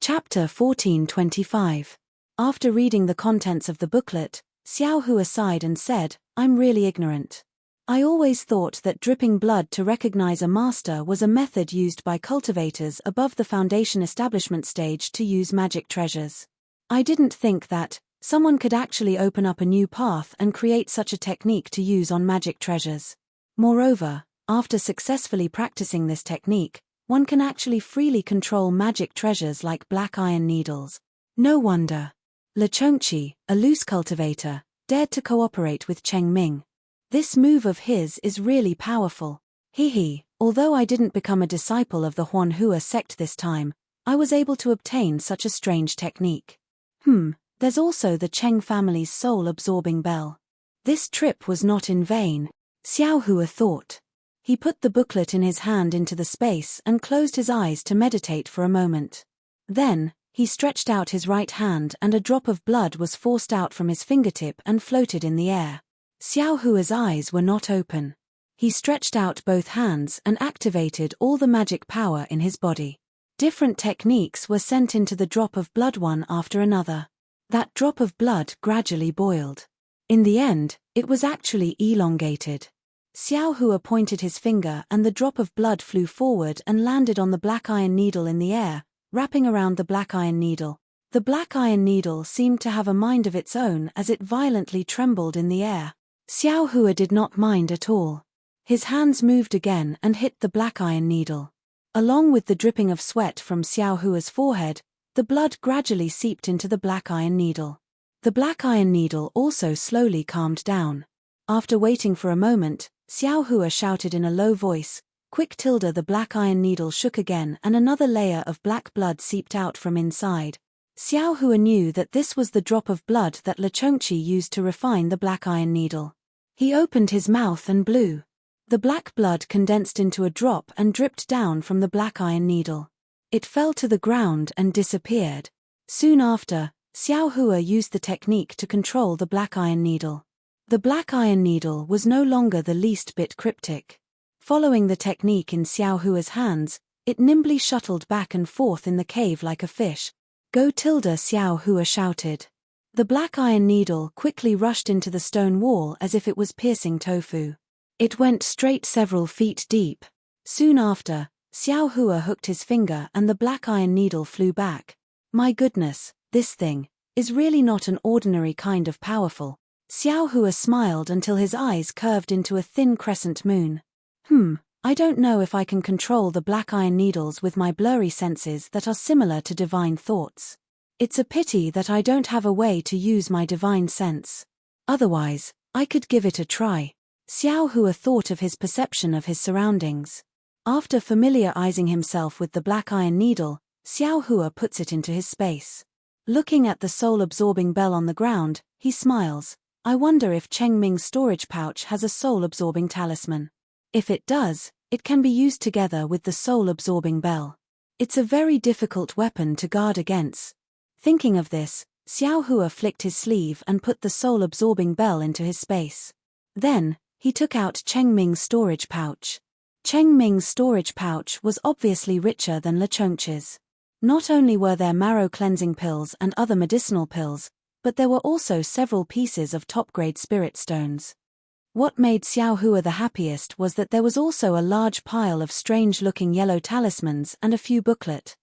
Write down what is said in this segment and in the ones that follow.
Chapter 1425. After reading the contents of the booklet, Xiao Hua sighed and said, "I'm really ignorant. I always thought that dripping blood to recognize a master was a method used by cultivators above the foundation establishment stage to use magic treasures. I didn't think that someone could actually open up a new path and create such a technique to use on magic treasures. Moreover, after successfully practicing this technique, one can actually freely control magic treasures like black iron needles. No wonder Lechongqi, a loose cultivator, dared to cooperate with Cheng Ming. This move of his is really powerful. Although I didn't become a disciple of the Huanhua sect this time, I was able to obtain such a strange technique. There's also the Cheng family's soul-absorbing bell. This trip was not in vain, Xiao Hua thought. He put the booklet in his hand into the space and closed his eyes to meditate for a moment. Then, he stretched out his right hand and a drop of blood was forced out from his fingertip and floated in the air. Xiao Hua's eyes were not open. He stretched out both hands and activated all the magic power in his body. Different techniques were sent into the drop of blood one after another. That drop of blood gradually boiled. In the end, it was actually elongated. Xiao Hua pointed his finger and the drop of blood flew forward and landed on the black iron needle in the air, wrapping around the black iron needle. The black iron needle seemed to have a mind of its own as it violently trembled in the air. Xiao Hua did not mind at all. His hands moved again and hit the black iron needle. Along with the dripping of sweat from Xiao Hua's forehead, the blood gradually seeped into the black iron needle. The black iron needle also slowly calmed down. After waiting for a moment, Xiao Hua shouted in a low voice, "Quick!" The black iron needle shook again and another layer of black blood seeped out from inside. Xiao Hua knew that this was the drop of blood that Lechongqi used to refine the black iron needle. He opened his mouth and blew. The black blood condensed into a drop and dripped down from the black iron needle. It fell to the ground and disappeared. Soon after, Xiao Hua used the technique to control the black iron needle. The black iron needle was no longer the least bit cryptic. Following the technique in Xiao Hua's hands, it nimbly shuttled back and forth in the cave like a fish. "Go!" Xiao Hua shouted. The black iron needle quickly rushed into the stone wall as if it was piercing tofu. It went straight several feet deep. Soon after, Xiao Hua hooked his finger and the black iron needle flew back. "My goodness, this thing is really not an ordinary kind of powerful." Xiao Hua smiled until his eyes curved into a thin crescent moon. I don't know if I can control the black iron needles with my blurry senses that are similar to divine thoughts. It's a pity that I don't have a way to use my divine sense. Otherwise, I could give it a try." Xiao Hua thought of his perception of his surroundings. After familiarizing himself with the black iron needle, Xiao Hua puts it into his space. Looking at the soul-absorbing bell on the ground, he smiles. "I wonder if Cheng Ming's storage pouch has a soul-absorbing talisman. If it does, it can be used together with the soul-absorbing bell. It's a very difficult weapon to guard against." Thinking of this, Xiao Hua flicked his sleeve and put the soul-absorbing bell into his space. Then, he took out Cheng Ming's storage pouch. Cheng Ming's storage pouch was obviously richer than Lechongqi's. Not only were there marrow-cleansing pills and other medicinal pills, but there were also several pieces of top-grade spirit stones. What made Xiao Hua the happiest was that there was also a large pile of strange-looking yellow talismans and a few booklets.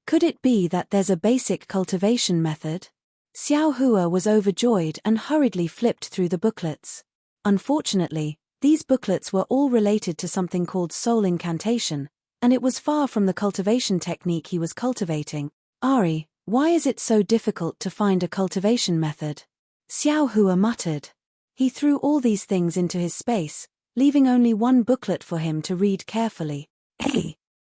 Could it be that there's a basic cultivation method? Xiao Hua was overjoyed and hurriedly flipped through the booklets. Unfortunately, these booklets were all related to something called soul incantation, and it was far from the cultivation technique he was cultivating. "Ari, why is it so difficult to find a cultivation method?" Xiao Hua muttered. He threw all these things into his space, leaving only one booklet for him to read carefully.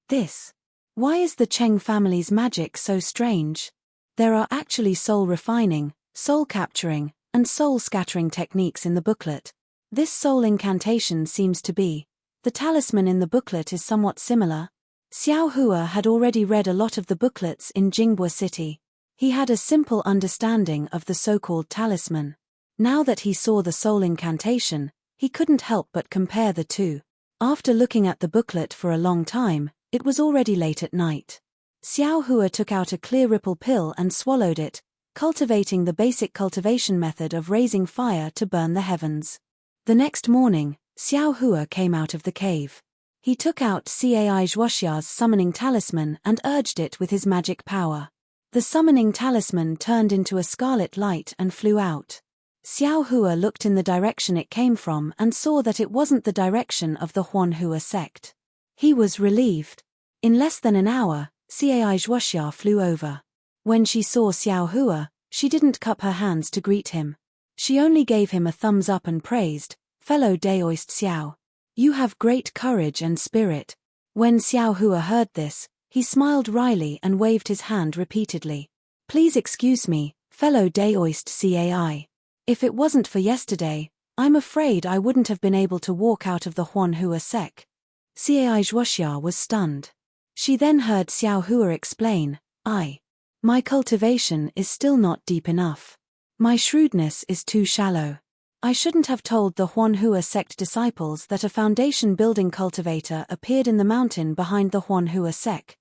This. Why is the Cheng family's magic so strange? There are actually soul refining, soul capturing, and soul scattering techniques in the booklet. This soul incantation seems to be. The talisman in the booklet is somewhat similar. Xiao Hua had already read a lot of the booklets in Jingbua City. He had a simple understanding of the so-called talisman. Now that he saw the soul incantation, he couldn't help but compare the two. After looking at the booklet for a long time, it was already late at night. Xiao Hua took out a clear ripple pill and swallowed it, cultivating the basic cultivation method of raising fire to burn the heavens. The next morning, Xiao Hua came out of the cave. He took out Cai Zhuoxia's summoning talisman and urged it with his magic power. The summoning talisman turned into a scarlet light and flew out. Xiao Hua looked in the direction it came from and saw that it wasn't the direction of the Huanhua sect. He was relieved. In less than an hour, Cai Zhuoxia flew over. When she saw Xiao Hua, she didn't cup her hands to greet him. She only gave him a thumbs up and praised, "Fellow Daoist Xiao. You have great courage and spirit." When Xiao Hua heard this, he smiled wryly and waved his hand repeatedly. "Please excuse me, fellow Daoist Cai. If it wasn't for yesterday, I'm afraid I wouldn't have been able to walk out of the Huanhua sect." Cai Zhuoxia was stunned. She then heard Xiao Hua explain, My cultivation is still not deep enough. My shrewdness is too shallow. I shouldn't have told the Huanhua sect disciples that a foundation-building cultivator appeared in the mountain behind the Huanhua sect.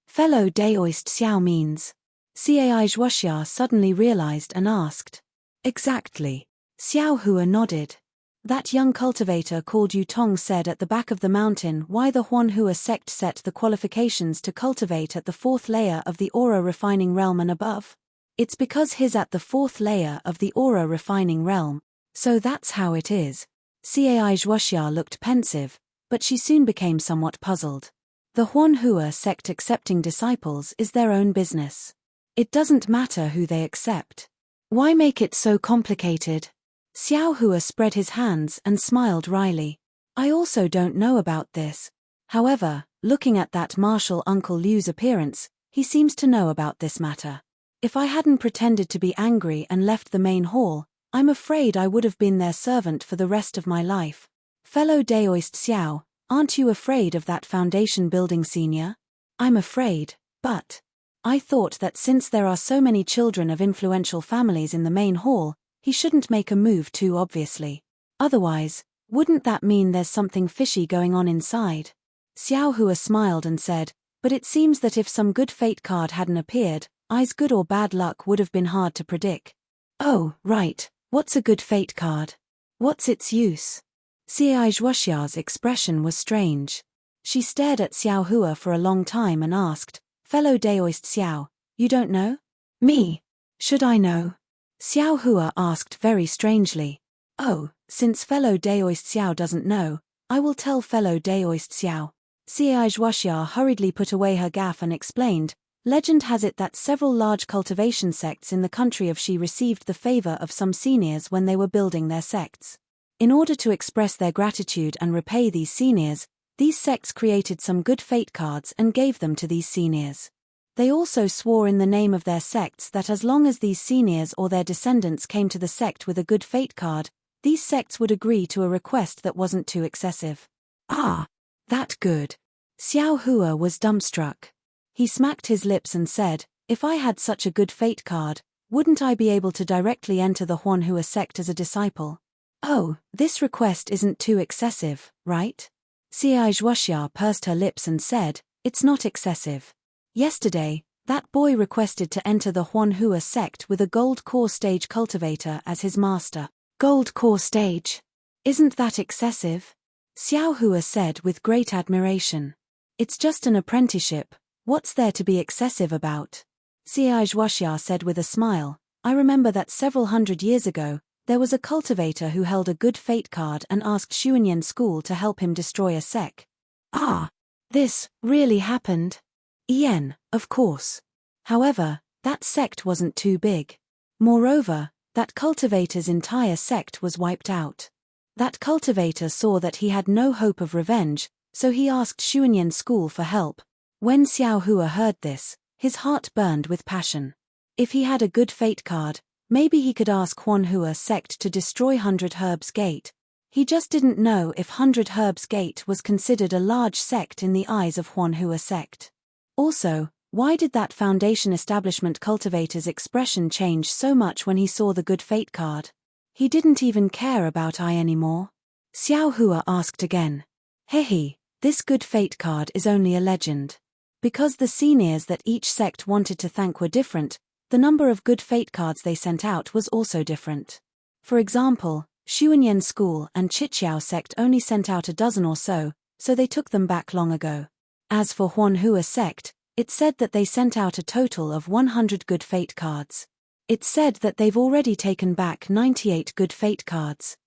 Fellow Daoist Xiao means. Cai Zhuoxia suddenly realized and asked. Exactly. Xiao Hua nodded. That young cultivator called Yutong said at the back of the mountain why the Huanhua sect set the qualifications to cultivate at the fourth layer of the aura refining realm and above. It's because he's at the fourth layer of the aura refining realm. So that's how it is. Cai Zhuoxia looked pensive, but she soon became somewhat puzzled. The Huanhua sect accepting disciples is their own business. It doesn't matter who they accept. Why make it so complicated? Xiao Hua spread his hands and smiled wryly. I also don't know about this. However, looking at that martial Uncle Liu's appearance, he seems to know about this matter. If I hadn't pretended to be angry and left the main hall, I'm afraid I would have been their servant for the rest of my life. Fellow Daoist Xiao, aren't you afraid of that foundation building senior? I'm afraid, but I thought that since there are so many children of influential families in the main hall, he shouldn't make a move too obviously. Otherwise, wouldn't that mean there's something fishy going on inside? Xiao Hua smiled and said, but it seems that if some good fate card hadn't appeared, I's good or bad luck would have been hard to predict. Oh, right, what's a good fate card? What's its use? Cai Zhuoxia's expression was strange. She stared at Xiao Hua for a long time and asked, Fellow Daoist Xiao, you don't know? Me? Should I know? Xiao Hua asked very strangely. Oh, since fellow Daoist Xiao doesn't know, I will tell fellow Daoist Xiao. Cai Zhuoxia hurriedly put away her gaff and explained, legend has it that several large cultivation sects in the country of Shi received the favor of some seniors when they were building their sects. In order to express their gratitude and repay these seniors, these sects created some good fate cards and gave them to these seniors. They also swore in the name of their sects that as long as these seniors or their descendants came to the sect with a good fate card, these sects would agree to a request that wasn't too excessive. Ah, that good. Xiao Hua was dumbstruck. He smacked his lips and said, if I had such a good fate card, wouldn't I be able to directly enter the Huanhua sect as a disciple? Oh, this request isn't too excessive, right? Cai Zhuoxia pursed her lips and said, it's not excessive. Yesterday, that boy requested to enter the Huanhua sect with a gold core stage cultivator as his master. Gold core stage? Isn't that excessive? Xiao Hua said with great admiration. It's just an apprenticeship, what's there to be excessive about? Cai Zhuoxia said with a smile, I remember that several hundred years ago, there was a cultivator who held a good fate card and asked Xuanyan School to help him destroy a sect. Ah, this really happened? Yen, of course. However, that sect wasn't too big. Moreover, that cultivator's entire sect was wiped out. That cultivator saw that he had no hope of revenge, so he asked Xuanyan School for help. When Xiao Hua heard this, his heart burned with passion. If he had a good fate card, maybe he could ask Huanhua sect to destroy 100 Herbs Gate. He just didn't know if 100 Herbs Gate was considered a large sect in the eyes of Huanhua sect. Also, why did that foundation establishment cultivator's expression change so much when he saw the good fate card? He didn't even care about I anymore. Xiao Hua asked again. Hehe, this good fate card is only a legend. Because the seniors that each sect wanted to thank were different, the number of good fate cards they sent out was also different. For example, Xuanyan School and Chichiao sect only sent out a dozen or so they took them back long ago. As for Huanhua sect, it said that they sent out a total of 100 good fate cards. It said that they've already taken back 98 good fate cards.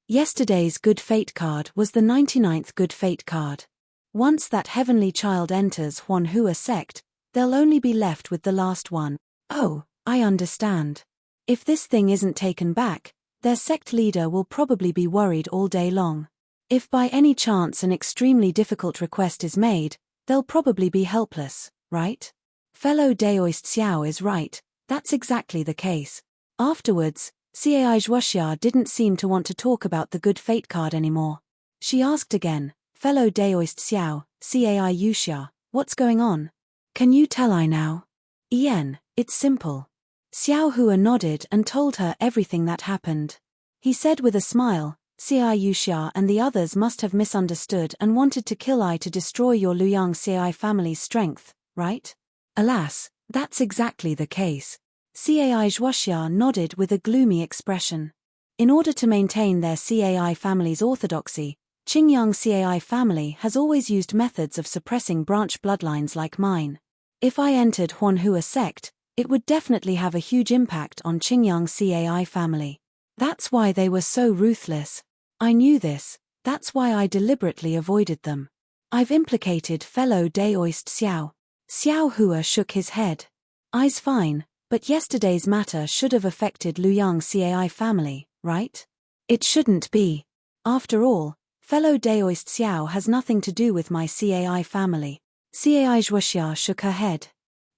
Yesterday's good fate card was the 99th good fate card. Once that heavenly child enters Huanhua sect, they'll only be left with the last one. Oh, I understand. If this thing isn't taken back, their sect leader will probably be worried all day long. If by any chance an extremely difficult request is made, they'll probably be helpless, right? Fellow Daoist Xiao is right, that's exactly the case. Afterwards, Cai Zhuoxia didn't seem to want to talk about the good fate card anymore. She asked again, Fellow Daoist Xiao, Cai Yuxia, what's going on? Can you tell I now? Ian, it's simple. Xiao Hua nodded and told her everything that happened. He said with a smile, Cai Yuxia and the others must have misunderstood and wanted to kill I to destroy your Luyang Cai family's strength, right? Alas, that's exactly the case. Cai Zhuoxia nodded with a gloomy expression. In order to maintain their Cai family's orthodoxy, Qingyang Cai family has always used methods of suppressing branch bloodlines like mine. If I entered Huanhua sect, it would definitely have a huge impact on Qingyang Cai family. That's why they were so ruthless. I knew this, that's why I deliberately avoided them. I've implicated fellow Daoist Xiao. Xiao Hua shook his head. I's fine, but yesterday's matter should have affected Luyang Cai family, right? It shouldn't be. After all, fellow Daoist Xiao has nothing to do with my Cai family. Cai Zhuoxia shook her head.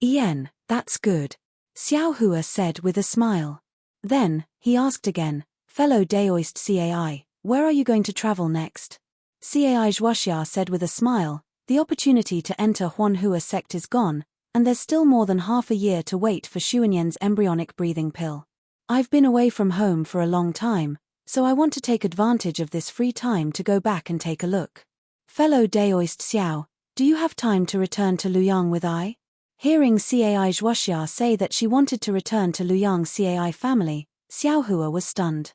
Ian, that's good. Xiao Hua said with a smile. Then, he asked again, fellow Daoist Cai, where are you going to travel next? Cai Zhuoxia said with a smile, the opportunity to enter Huanhua sect is gone, and there's still more than half a year to wait for Xuanyan's embryonic breathing pill. I've been away from home for a long time, so I want to take advantage of this free time to go back and take a look. Fellow Daoist Xiao, do you have time to return to Luyang with I? Hearing Cai Zhuoxia say that she wanted to return to Luyang Cai family, Xiao Hua was stunned.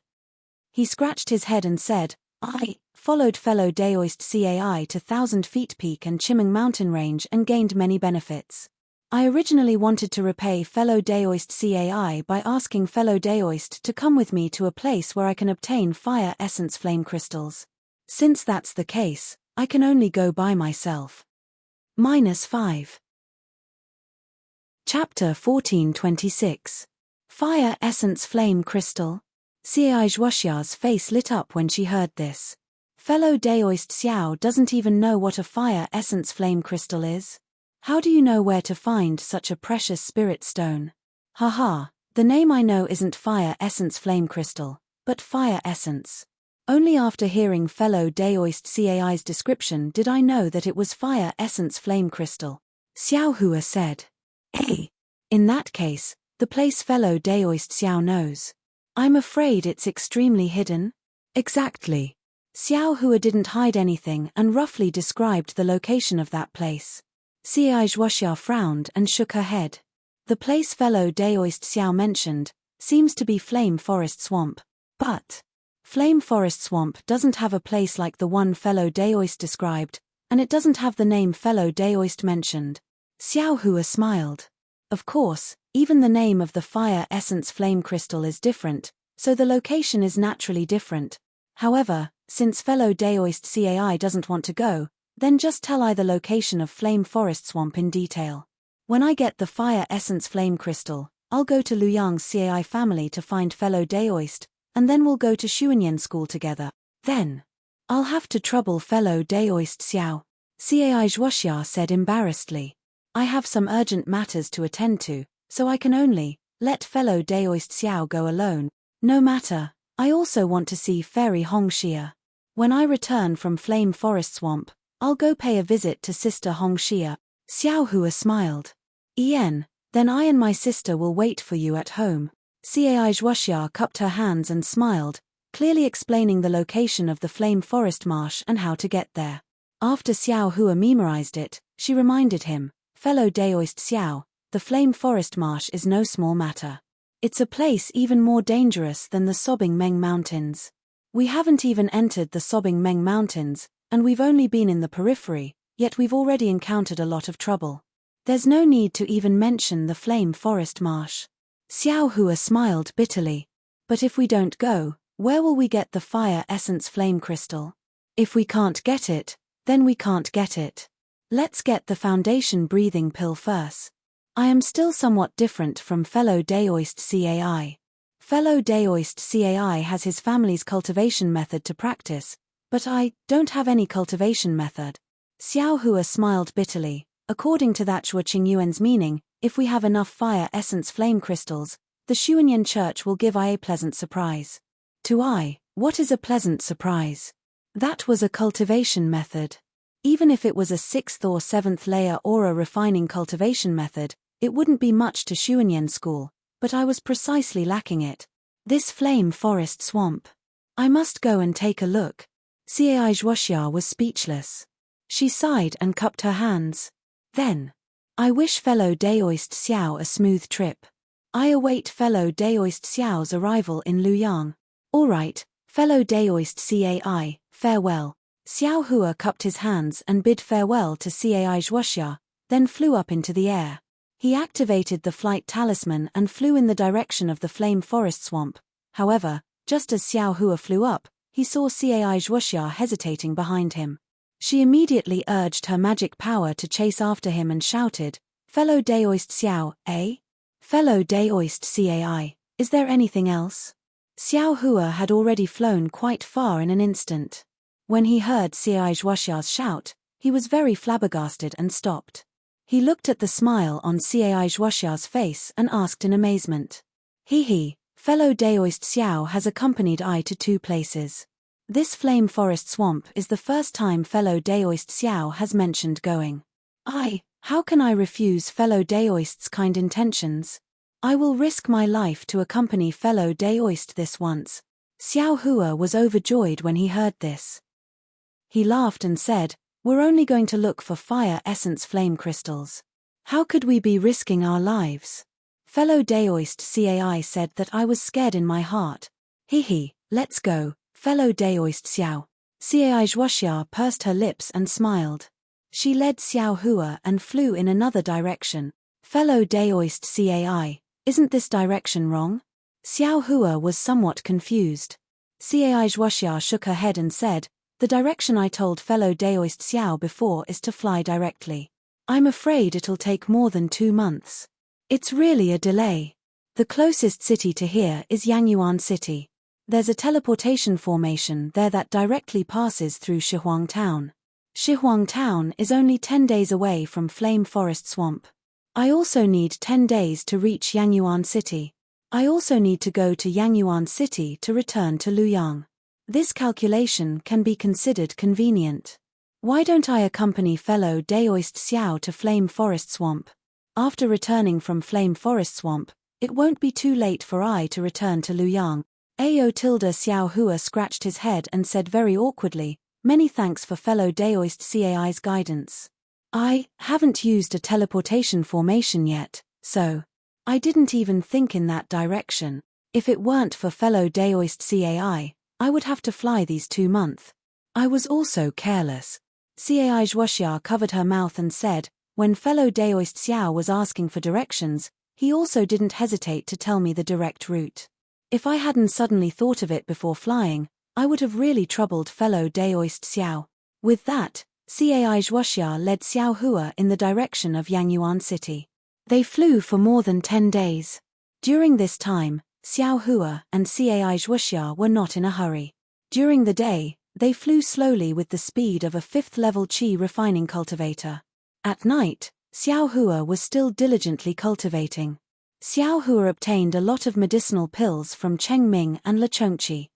He scratched his head and said, I followed fellow Daoist Cai to 1,000 Feet Peak and Chimeng Mountain Range and gained many benefits. I originally wanted to repay fellow Daoist Cai by asking fellow Daoist to come with me to a place where I can obtain fire essence flame crystals. Since that's the case, I can only go by myself. -5. Chapter 1426. Fire Essence Flame Crystal. Cai Zhuoxia's face lit up when she heard this. Fellow Daoist Xiao doesn't even know what a fire essence flame crystal is. How do you know where to find such a precious spirit stone? Haha, the name I know isn't fire essence flame crystal, but fire essence. Only after hearing fellow Daoist Cai's description did I know that it was fire essence flame crystal. Xiao Hua said. Hey, in that case, the place fellow Daoist Xiao knows. I'm afraid it's extremely hidden. Exactly. Xiao Hua didn't hide anything and roughly described the location of that place. Cai Zhuoxia frowned and shook her head. The place fellow Daoist Xiao mentioned seems to be Flame Forest Swamp. But Flame Forest Swamp doesn't have a place like the one fellow Daoist described, and it doesn't have the name fellow Daoist mentioned. Xiao Hua smiled. Of course, even the name of the fire essence flame crystal is different, so the location is naturally different. However, since fellow Daoist Cai doesn't want to go, then just tell I the location of Flame Forest Swamp in detail. When I get the fire essence flame crystal, I'll go to Luyang's Cai family to find fellow Daoist, and then we'll go to Xuanyan school together. Then, I'll have to trouble fellow Daoist Xiao. Cai Zhuoxia said embarrassedly. I have some urgent matters to attend to, so I can only let fellow Daoist Xiao go alone. No matter, I also want to see Fairy Hongxia. When I return from Flame Forest Swamp, I'll go pay a visit to Sister Hongxia. Xiao Hua smiled. Ian, then I and my sister will wait for you at home. Cai Zhuoxia cupped her hands and smiled, clearly explaining the location of the Flame Forest Marsh and how to get there. After Xiao Hua memorized it, she reminded him, fellow Daoist Xiao, the flame forest marsh is no small matter. It's a place even more dangerous than the Sobbing Meng Mountains. We haven't even entered the Sobbing Meng Mountains, and we've only been in the periphery, yet we've already encountered a lot of trouble. There's no need to even mention the flame forest marsh. Xiao Hua smiled bitterly. But if we don't go, where will we get the fire essence flame crystal? If we can't get it, then we can't get it. Let's get the foundation breathing pill first. I am still somewhat different from fellow Daoist Cai. Fellow Daoist Cai has his family's cultivation method to practice, but I don't have any cultivation method. Xiao Hua smiled bitterly. According to that Shuo Qingyuan's meaning, if we have enough fire essence flame crystals, the Xuanyan Church will give I a pleasant surprise. To I, what is a pleasant surprise? That was a cultivation method. Even if it was a 6th or 7th layer aura refining cultivation method, it wouldn't be much to Xuanyan school, but I was precisely lacking it. This flame forest swamp. I must go and take a look. Cai Zhuoxia was speechless. She sighed and cupped her hands. Then, I wish fellow Daoist Xiao a smooth trip. I await fellow Daoist Xiao's arrival in Luyang. All right, fellow Daoist Cai, farewell. Xiao Hua cupped his hands and bid farewell to Cai Zhuoxia, then flew up into the air. He activated the flight talisman and flew in the direction of the flame forest swamp. However, just as Xiao Hua flew up, he saw Cai Zhuoxia hesitating behind him. She immediately urged her magic power to chase after him and shouted, "Fellow Daoist Xiao, eh? Fellow Daoist Cai, is there anything else?" Xiao Hua had already flown quite far in an instant. When he heard Cai Zhuoxia's shout, he was very flabbergasted and stopped. He looked at the smile on Cai Zhuoxia's face and asked in amazement. Fellow Daoist Xiao has accompanied I to 2 places. This flame forest swamp is the first time fellow Daoist Xiao has mentioned going. How can I refuse fellow Daoist's kind intentions? I will risk my life to accompany fellow Daoist this once. Xiao Hua was overjoyed when he heard this. He laughed and said, "We're only going to look for fire essence flame crystals. How could we be risking our lives?" Fellow Daoist Cai said that I was scared in my heart. Let's go, fellow Daoist Xiao. Cai Zhuoxia pursed her lips and smiled. She led Xiao Hua and flew in another direction. Fellow Daoist Cai, isn't this direction wrong? Xiao Hua was somewhat confused. Cai Zhuoxia shook her head and said, "The direction I told fellow Daoist Xiao before is to fly directly. I'm afraid it'll take more than 2 months. It's really a delay. The closest city to here is Yangyuan City. There's a teleportation formation there that directly passes through Shihuang Town. Shihuang Town is only 10 days away from Flame Forest Swamp. I also need 10 days to reach Yangyuan City. I also need to go to Yangyuan City to return to Luyang. This calculation can be considered convenient. Why don't I accompany fellow Daoist Xiao to Flame Forest Swamp? After returning from Flame Forest Swamp, it won't be too late for I to return to Luyang." Xiao Hua scratched his head and said very awkwardly, "Many thanks for fellow Daoist Cai's guidance. I haven't used a teleportation formation yet, so I didn't even think in that direction. If it weren't for fellow Daoist Cai, I would have to fly these 2 months. I was also careless." Cai Zhuoxia covered her mouth and said, "When fellow Daoist Xiao was asking for directions, he also didn't hesitate to tell me the direct route. If I hadn't suddenly thought of it before flying, I would have really troubled fellow Daoist Xiao." With that, Cai Zhuoxia led Xiao Hua in the direction of Yangyuan City. They flew for more than 10 days. During this time, Xiao Hua and Cai Zhuoxia were not in a hurry. During the day, they flew slowly with the speed of a 5th-level qi refining cultivator. At night, Xiao Hua was still diligently cultivating. Xiao Hua obtained a lot of medicinal pills from Cheng Ming and Le Chongqi.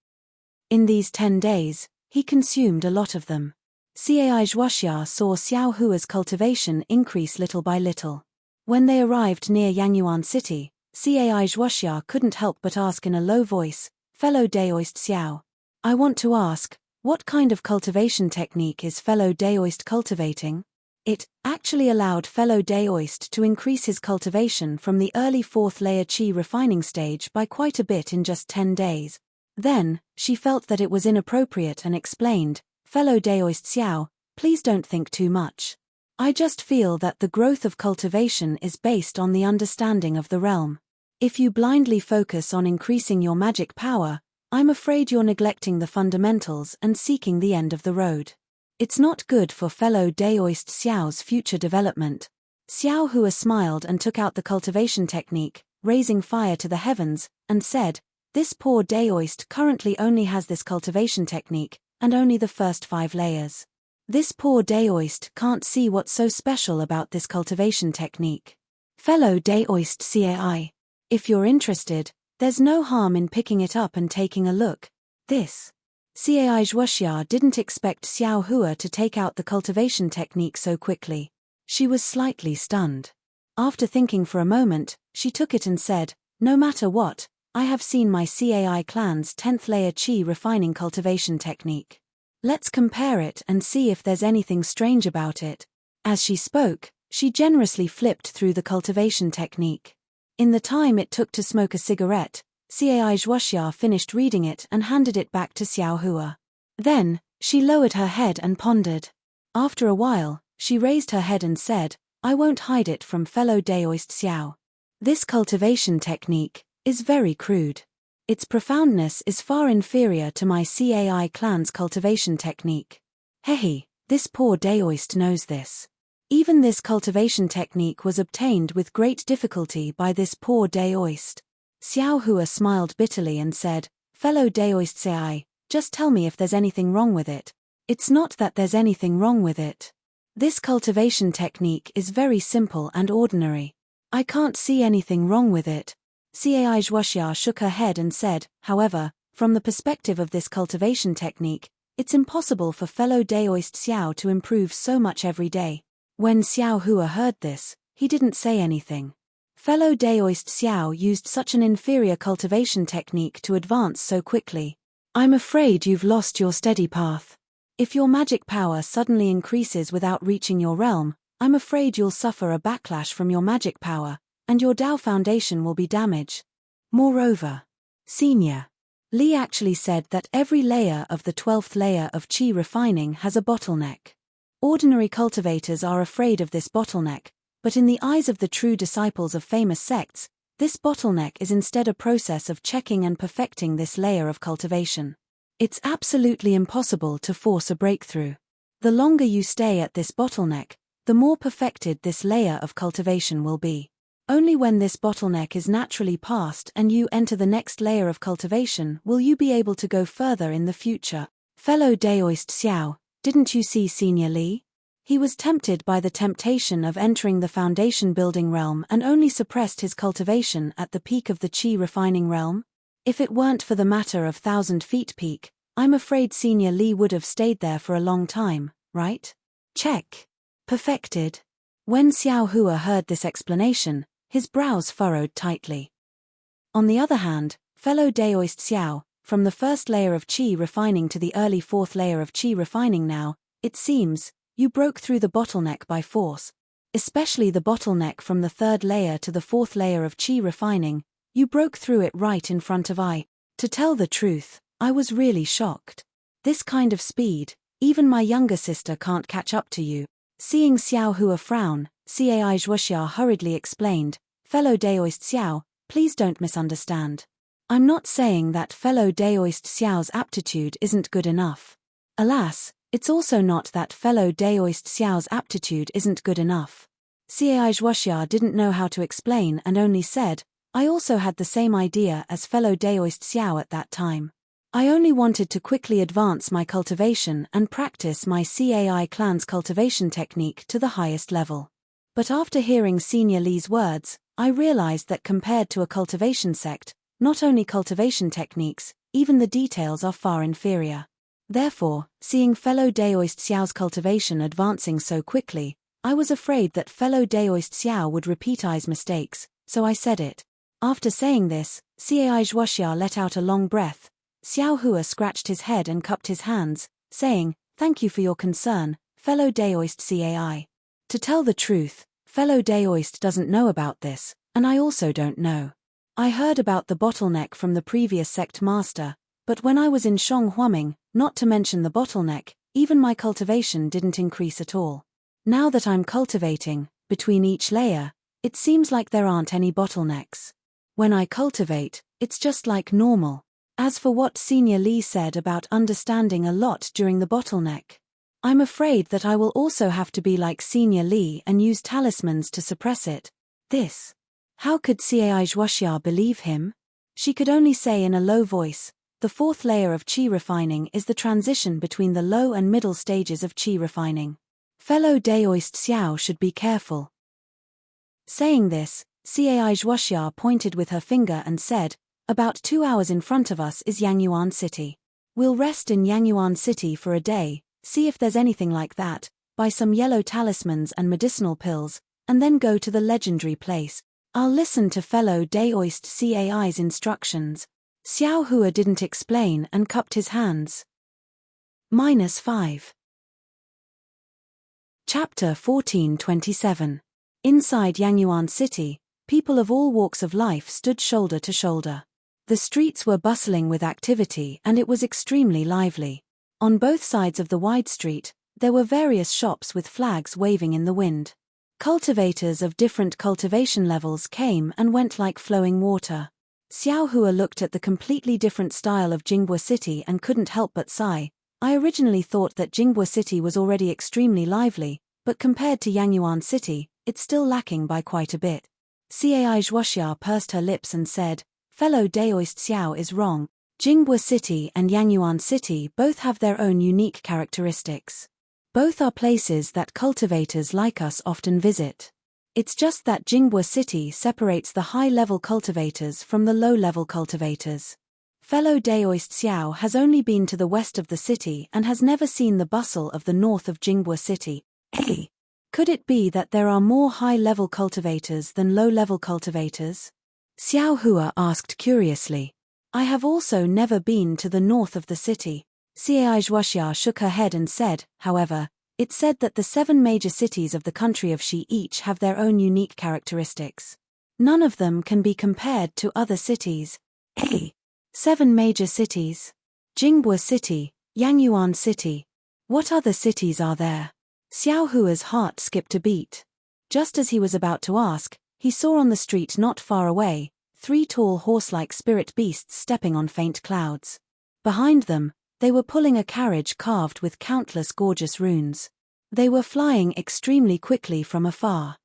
In these 10 days, he consumed a lot of them. Cai Zhuoxia saw Xiao Hua's cultivation increase little by little. When they arrived near Yangyuan City, Cai Zhuoxia couldn't help but ask in a low voice, "Fellow Daoist Xiao, I want to ask, what kind of cultivation technique is fellow Daoist cultivating?" It actually allowed fellow Daoist to increase his cultivation from the early 4th layer qi refining stage by quite a bit in just 10 days. Then, she felt that it was inappropriate and explained, fellow Daoist Xiao, please don't think too much. I just feel that the growth of cultivation is based on the understanding of the realm. If you blindly focus on increasing your magic power, I'm afraid you're neglecting the fundamentals and seeking the end of the road. It's not good for fellow Daoist Xiao's future development. Xiao Hua smiled and took out the cultivation technique, raising fire to the heavens, and said, this poor Daoist currently only has this cultivation technique, and only the first 5 layers. This poor Daoist can't see what's so special about this cultivation technique. Fellow Daoist Cai. If you're interested, there's no harm in picking it up and taking a look. This. Cai Zhuoxia didn't expect Xiao Hua to take out the cultivation technique so quickly. She was slightly stunned. After thinking for a moment, she took it and said, no matter what, I have seen my Cai clan's 10th layer qi refining cultivation technique. Let's compare it and see if there's anything strange about it. As she spoke, she generously flipped through the cultivation technique. In the time it took to smoke a cigarette, Cai Zhuoxia finished reading it and handed it back to Xiao Hua. Then, she lowered her head and pondered. After a while, she raised her head and said, I won't hide it from fellow Daoist Xiao. This cultivation technique is very crude. Its profoundness is far inferior to my Cai clan's cultivation technique. Hehe, this poor Daoist knows this. Even this cultivation technique was obtained with great difficulty by this poor Daoist. Xiao Hua smiled bitterly and said, fellow Daoist Cai, just tell me if there's anything wrong with it. It's not that there's anything wrong with it. This cultivation technique is very simple and ordinary. I can't see anything wrong with it. Cai Zhuoxia shook her head and said, however, from the perspective of this cultivation technique, it's impossible for fellow Daoist Xiao to improve so much every day. When Xiao Hua heard this, he didn't say anything. Fellow Daoist Xiao used such an inferior cultivation technique to advance so quickly. I'm afraid you've lost your steady path. If your magic power suddenly increases without reaching your realm, I'm afraid you'll suffer a backlash from your magic power, and your Dao foundation will be damaged. Moreover, Senior Li actually said that every layer of the 12th layer of qi refining has a bottleneck. Ordinary cultivators are afraid of this bottleneck, but in the eyes of the true disciples of famous sects, this bottleneck is instead a process of checking and perfecting this layer of cultivation. It's absolutely impossible to force a breakthrough. The longer you stay at this bottleneck, the more perfected this layer of cultivation will be. Only when this bottleneck is naturally passed and you enter the next layer of cultivation will you be able to go further in the future. Fellow Daoist Xiao, didn't you see Senior Li? He was tempted by the temptation of entering the foundation building realm and only suppressed his cultivation at the peak of the qi refining realm. If it weren't for the matter of 1,000 feet peak, I'm afraid Senior Li would have stayed there for a long time, right? Check. Perfected. When Xiao Hua heard this explanation, his brows furrowed tightly. On the other hand, fellow Daoist Xiao, from the first layer of qi refining to the early 4th layer of qi refining now, it seems, you broke through the bottleneck by force. Especially the bottleneck from the 3rd layer to the 4th layer of qi refining, you broke through it right in front of I. To tell the truth, I was really shocked. This kind of speed, even my younger sister can't catch up to you. Seeing Xiao Hua frown, Cai Zhuoxia hurriedly explained, fellow Daoist Xiao, please don't misunderstand. I'm not saying that fellow Daoist Xiao's aptitude isn't good enough. Alas, it's also not that fellow Daoist Xiao's aptitude isn't good enough. Cai Zhuoxia didn't know how to explain and only said, I also had the same idea as fellow Daoist Xiao at that time. I only wanted to quickly advance my cultivation and practice my Cai clan's cultivation technique to the highest level. But after hearing Senior Li's words, I realized that compared to a cultivation sect, not only cultivation techniques, even the details are far inferior. Therefore, seeing fellow Daoist Xiao's cultivation advancing so quickly, I was afraid that fellow Daoist Xiao would repeat I's mistakes, so I said it. After saying this, Cai Zhuoxia let out a long breath. Xiao Hua scratched his head and cupped his hands, saying, thank you for your concern, fellow Daoist Cai. To tell the truth, fellow Daoist doesn't know about this, and I also don't know. I heard about the bottleneck from the previous sect master, but when I was in Shong Huaming, not to mention the bottleneck, even my cultivation didn't increase at all. Now that I'm cultivating, between each layer, it seems like there aren't any bottlenecks. When I cultivate, it's just like normal. As for what Senior Lee said about understanding a lot during the bottleneck, I'm afraid that I will also have to be like Senior Lee and use talismans to suppress it. How could Cai Zhuoxia believe him? She could only say in a low voice, the fourth layer of qi refining is the transition between the low and middle stages of qi refining. Fellow Daoist Xiao should be careful. Saying this, Cai Zhuoxia pointed with her finger and said, about 2 hours in front of us is Yangyuan City. We'll rest in Yangyuan City for a day, see if there's anything like that, buy some yellow talismans and medicinal pills, and then go to the legendary place. I'll listen to fellow Daoist Cai's instructions. Xiao Hua didn't explain and cupped his hands. -5. Chapter 1427. Inside Yangyuan City, people of all walks of life stood shoulder to shoulder. The streets were bustling with activity and it was extremely lively. On both sides of the wide street, there were various shops with flags waving in the wind. Cultivators of different cultivation levels came and went like flowing water. Xiao Hua looked at the completely different style of Jinghua City and couldn't help but sigh. I originally thought that Jinghua City was already extremely lively, but compared to Yangyuan City, it's still lacking by quite a bit. Cai Zhuoxia pursed her lips and said, fellow Daoist Xiao is wrong. Jinghua City and Yangyuan City both have their own unique characteristics. Both are places that cultivators like us often visit. It's just that Jinghua City separates the high-level cultivators from the low-level cultivators. Fellow Daoist Xiao has only been to the west of the city and has never seen the bustle of the north of Jinghua City. Hey, could it be that there are more high-level cultivators than low-level cultivators? Xiao Hua asked curiously. I have also never been to the north of the city. Cai Zhuoxia shook her head and said, however, it said that the 7 major cities of the country of Xi each have their own unique characteristics. None of them can be compared to other cities. 7 major cities. Jinghua City, Yangyuan City. What other cities are there? Xiao Hua's heart skipped a beat. Just as he was about to ask, he saw on the street not far away, 3 tall horse-like spirit beasts stepping on faint clouds. Behind them, they were pulling a carriage carved with countless gorgeous runes. They were flying extremely quickly from afar.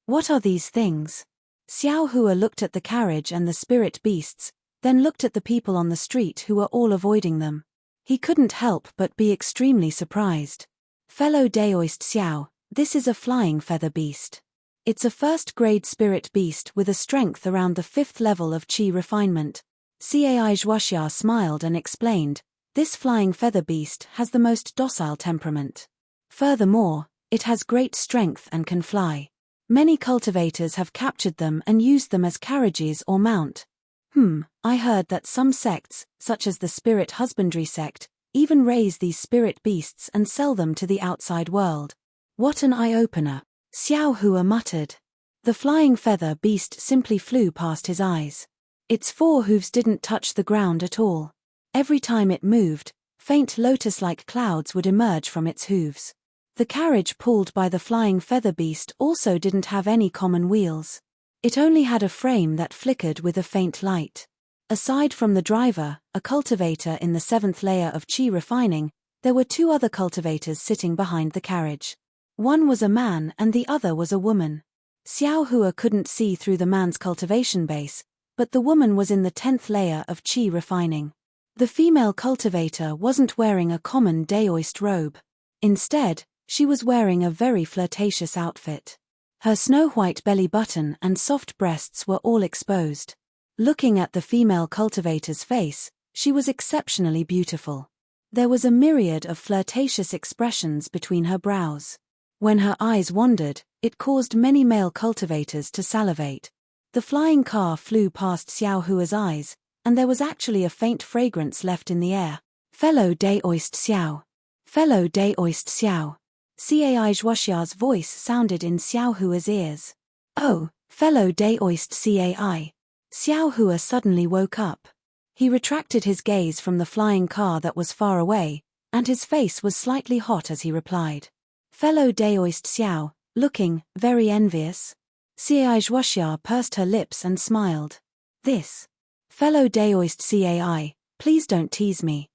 What are these things? Xiao Hua looked at the carriage and the spirit beasts, then looked at the people on the street who were all avoiding them. He couldn't help but be extremely surprised. Fellow Daoist Xiao, this is a flying feather beast. It's a first-grade spirit beast with a strength around the 5th level of qi refinement. Cai Zhuoxia smiled and explained, this flying feather beast has the most docile temperament. Furthermore, it has great strength and can fly. Many cultivators have captured them and used them as carriages or mount. I heard that some sects, such as the Spirit Husbandry sect, even raise these spirit beasts and sell them to the outside world. What an eye-opener, Xiao Hua muttered. The flying feather beast simply flew past his eyes. Its 4 hooves didn't touch the ground at all. Every time it moved, faint lotus-like clouds would emerge from its hooves. The carriage pulled by the flying feather beast also didn't have any common wheels. It only had a frame that flickered with a faint light. Aside from the driver, a cultivator in the 7th layer of qi refining, there were 2 other cultivators sitting behind the carriage. One was a man and the other was a woman. Xiao Hua couldn't see through the man's cultivation base, but the woman was in the 10th layer of qi refining. The female cultivator wasn't wearing a common Daoist robe. Instead, she was wearing a very flirtatious outfit. Her snow-white belly button and soft breasts were all exposed. Looking at the female cultivator's face, she was exceptionally beautiful. There was a myriad of flirtatious expressions between her brows. When her eyes wandered, it caused many male cultivators to salivate. The flying car flew past Xiao Hua's eyes, and there was actually a faint fragrance left in the air. Fellow Daoist Xiao. Fellow Daoist Xiao. Cai Zhuoxia's voice sounded in Xiao Hua's ears. Oh, fellow Daoist Cai. Xiao Hua suddenly woke up. He retracted his gaze from the flying car that was far away, and his face was slightly hot as he replied. Fellow Daoist Xiao, looking very envious. Cai Zhuoxia pursed her lips and smiled. This. Fellow Daoist Cai, please don't tease me.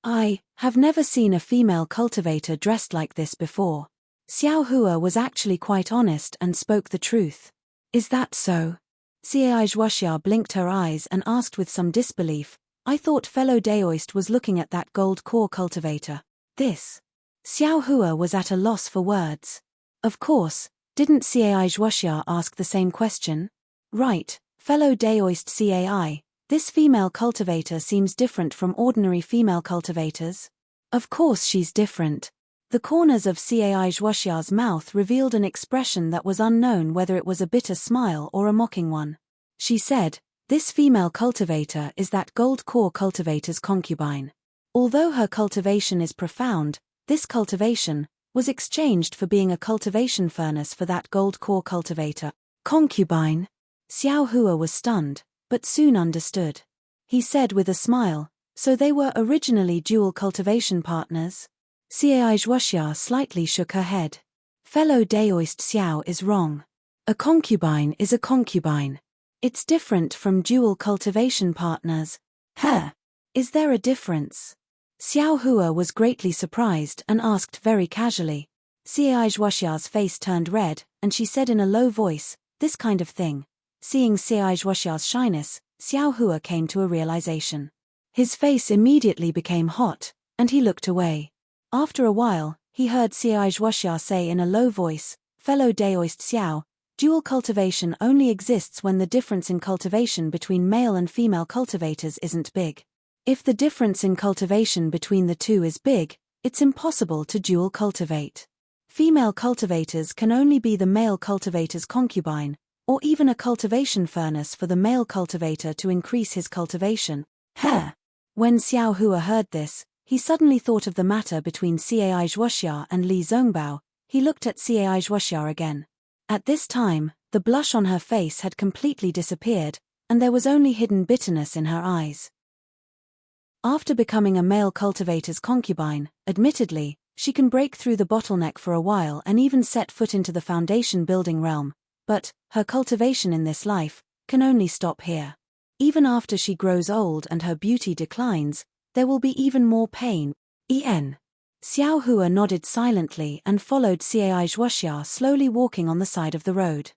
I have never seen a female cultivator dressed like this before. Xiao Hua was actually quite honest and spoke the truth. Is that so? Cai Zhuoxia blinked her eyes and asked with some disbelief, I thought fellow Daoist was looking at that gold core cultivator. This. Xiao Hua was at a loss for words. Of course, didn't Cai Zhuoxia ask the same question? Right, fellow Daoist Cai, this female cultivator seems different from ordinary female cultivators. Of course she's different. The corners of Cai Zhuoxia's mouth revealed an expression that was unknown whether it was a bitter smile or a mocking one. She said, this female cultivator is that gold core cultivator's concubine. Although her cultivation is profound, this cultivation was exchanged for being a cultivation furnace for that gold core cultivator. Concubine? Xiao Hua was stunned, but soon understood. He said with a smile, so they were originally dual cultivation partners? Cai Zhuoxia slightly shook her head. Fellow Daoist Xiao is wrong. A concubine is a concubine. It's different from dual cultivation partners. Huh? Is there a difference? Xiao Hua was greatly surprised and asked very casually. Cai Zhuoxia's face turned red, and she said in a low voice, this kind of thing. Seeing Cai Zhuoxia's shyness, Xiao Hua came to a realization. His face immediately became hot, and he looked away. After a while, he heard Cai Zhuoxia say in a low voice, fellow Daoist Xiao, dual cultivation only exists when the difference in cultivation between male and female cultivators isn't big. If the difference in cultivation between the two is big, it's impossible to dual cultivate. Female cultivators can only be the male cultivator's concubine, or even a cultivation furnace for the male cultivator to increase his cultivation. When Xiao Hua heard this, he suddenly thought of the matter between Cai Zhuoxia and Li Zongbao. He looked at Cai Zhuoxia again. At this time, the blush on her face had completely disappeared, and there was only hidden bitterness in her eyes. After becoming a male cultivator's concubine, admittedly, she can break through the bottleneck for a while and even set foot into the foundation building realm, but her cultivation in this life can only stop here. Even after she grows old and her beauty declines, there will be even more pain. Xiao Hua nodded silently and followed Cai Zhuoxia slowly walking on the side of the road.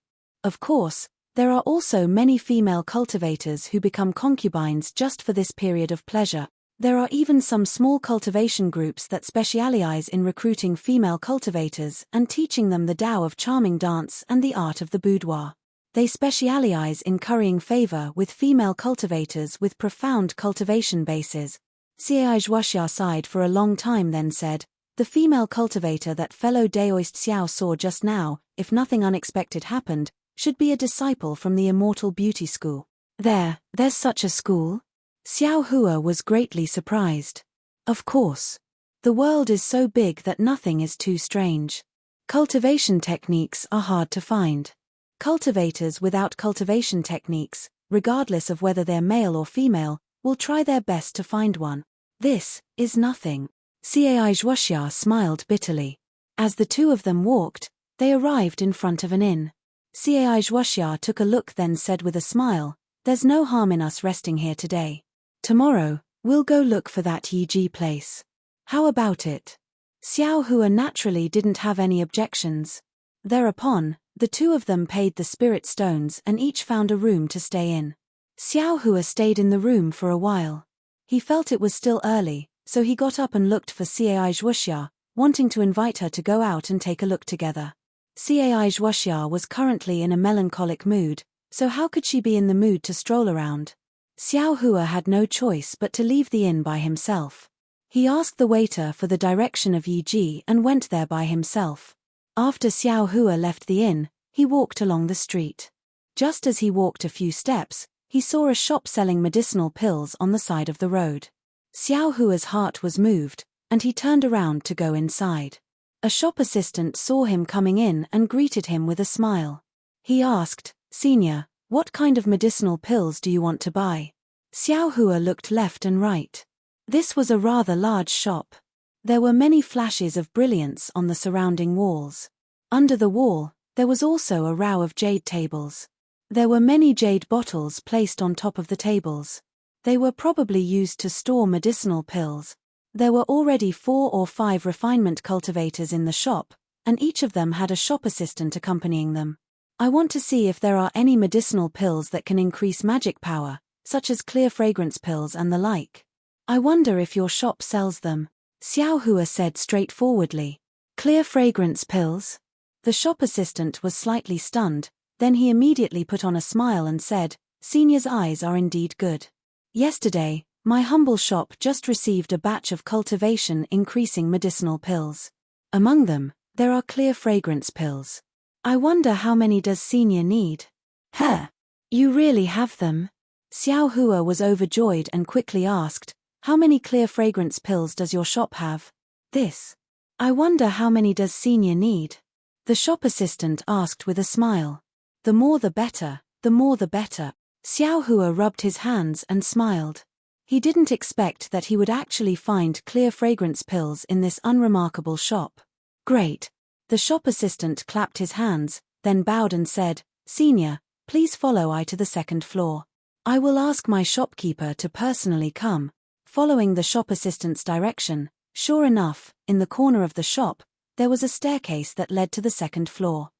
Of course, there are also many female cultivators who become concubines just for this period of pleasure. There are even some small cultivation groups that specialize in recruiting female cultivators and teaching them the Tao of charming dance and the art of the boudoir. They specialize in currying favor with female cultivators with profound cultivation bases. Cai Zhuoxia sighed for a long time then said, the female cultivator that fellow Daoist Xiao saw just now, if nothing unexpected happened, should be a disciple from the immortal beauty school. There's such a school? Xiao Hua was greatly surprised. Of course. The world is so big that nothing is too strange. Cultivation techniques are hard to find. Cultivators without cultivation techniques, regardless of whether they're male or female, will try their best to find one. This is nothing. Cai Zhuoxia smiled bitterly. As the two of them walked, they arrived in front of an inn. Cai Zhuoxia took a look then said with a smile, there's no harm in us resting here today. Tomorrow, we'll go look for that Yiji place. How about it? Xiao Hua naturally didn't have any objections. Thereupon, the two of them paid the spirit stones and each found a room to stay in. Xiao Hua stayed in the room for a while. He felt it was still early, so he got up and looked for Cai Zhuoxia, wanting to invite her to go out and take a look together. Cai Zhuoxia was currently in a melancholic mood, so how could she be in the mood to stroll around? Xiao Hua had no choice but to leave the inn by himself. He asked the waiter for the direction of Yiji and went there by himself. After Xiao Hua left the inn, he walked along the street. Just as he walked a few steps, he saw a shop selling medicinal pills on the side of the road. Xiao Hua's heart was moved, and he turned around to go inside. A shop assistant saw him coming in and greeted him with a smile. He asked, "Senior, what kind of medicinal pills do you want to buy?" Xiao Hua looked left and right. This was a rather large shop. There were many flashes of brilliance on the surrounding walls. Under the wall, there was also a row of jade tables. There were many jade bottles placed on top of the tables. They were probably used to store medicinal pills. There were already 4 or 5 refinement cultivators in the shop, and each of them had a shop assistant accompanying them. "I want to see if there are any medicinal pills that can increase magic power, such as clear fragrance pills and the like. I wonder if your shop sells them," Xiao Hua said straightforwardly. "Clear fragrance pills?" The shop assistant was slightly stunned, then he immediately put on a smile and said, "Senior's eyes are indeed good. Yesterday, my humble shop just received a batch of cultivation increasing medicinal pills. Among them, there are clear fragrance pills. I wonder how many does Senior need?" "Huh! You really have them?" Xiao Hua was overjoyed and quickly asked, "How many clear fragrance pills does your shop have?" "This. I wonder how many does Senior need?" The shop assistant asked with a smile. "The more the better, the more the better." Xiao Hua rubbed his hands and smiled. He didn't expect that he would actually find clear fragrance pills in this unremarkable shop. "Great." The shop assistant clapped his hands, then bowed and said, "Senior, please follow I to the second floor. I will ask my shopkeeper to personally come." Following the shop assistant's direction, sure enough, in the corner of the shop, there was a staircase that led to the second floor.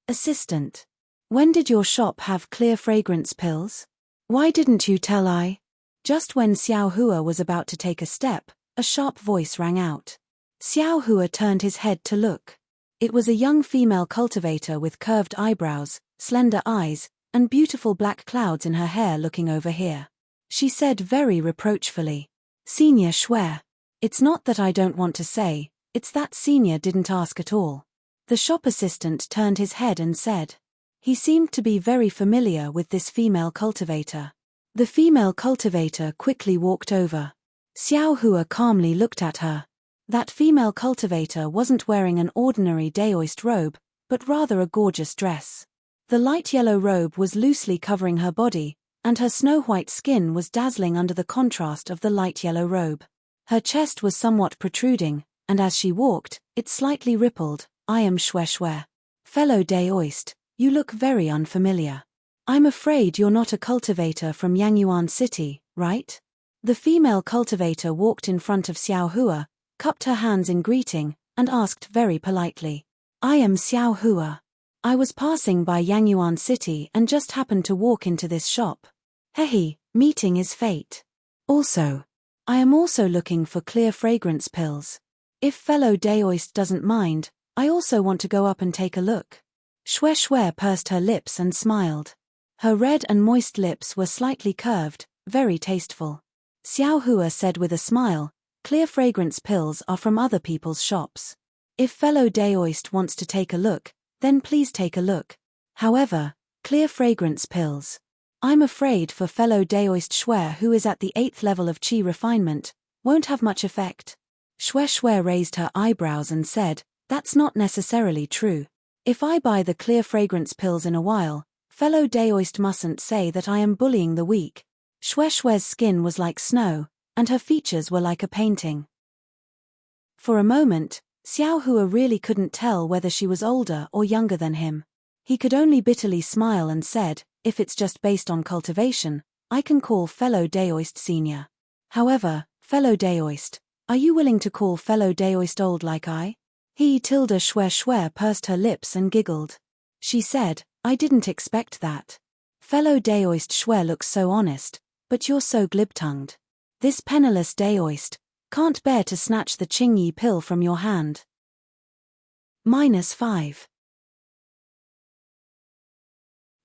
Assistant. "When did your shop have clear fragrance pills? Why didn't you tell I?" Just when Xiao Hua was about to take a step, a sharp voice rang out. Xiao Hua turned his head to look. It was a young female cultivator with curved eyebrows, slender eyes, and beautiful black clouds in her hair looking over here. She said very reproachfully, "Senior Shui. It's not that I don't want to say, it's that Senior didn't ask at all." The shop assistant turned his head and said. He seemed to be very familiar with this female cultivator. The female cultivator quickly walked over. Xiao Hua calmly looked at her. That female cultivator wasn't wearing an ordinary daoist robe, but rather a gorgeous dress. The light yellow robe was loosely covering her body, and her snow-white skin was dazzling under the contrast of the light yellow robe. Her chest was somewhat protruding, and as she walked, it slightly rippled. "I am Shui Shui. Fellow daoist, you look very unfamiliar. I'm afraid you're not a cultivator from Yangyuan City, right?" The female cultivator walked in front of Xiao Hua, cupped her hands in greeting, and asked very politely, "I am Xiao Hua. I was passing by Yangyuan City and just happened to walk into this shop. Hehe, meeting is fate. Also, I am also looking for clear fragrance pills. If fellow daoist doesn't mind, I also want to go up and take a look." Shui Shui pursed her lips and smiled. Her red and moist lips were slightly curved, very tasteful. Xiao Hua said with a smile, "Clear fragrance pills are from other people's shops. If fellow daoist wants to take a look, then please take a look. However, clear fragrance pills. I'm afraid for fellow daoist Shui who is at the 8th level of Qi refinement, won't have much effect." Shui Shui raised her eyebrows and said, "That's not necessarily true. If I buy the clear fragrance pills in a while, fellow daoist mustn't say that I am bullying the weak." Shui Shui's skin was like snow, and her features were like a painting. For a moment, Xiao Hua really couldn't tell whether she was older or younger than him. He could only bitterly smile and said, "If it's just based on cultivation, I can call fellow daoist senior. However, fellow daoist, are you willing to call fellow daoist old like I?" Shui Shui pursed her lips and giggled. She said, "I didn't expect that. Fellow daoist Shui looks so honest, but you're so glib-tongued. This penniless daoist can't bear to snatch the Qingyi pill from your hand." -5.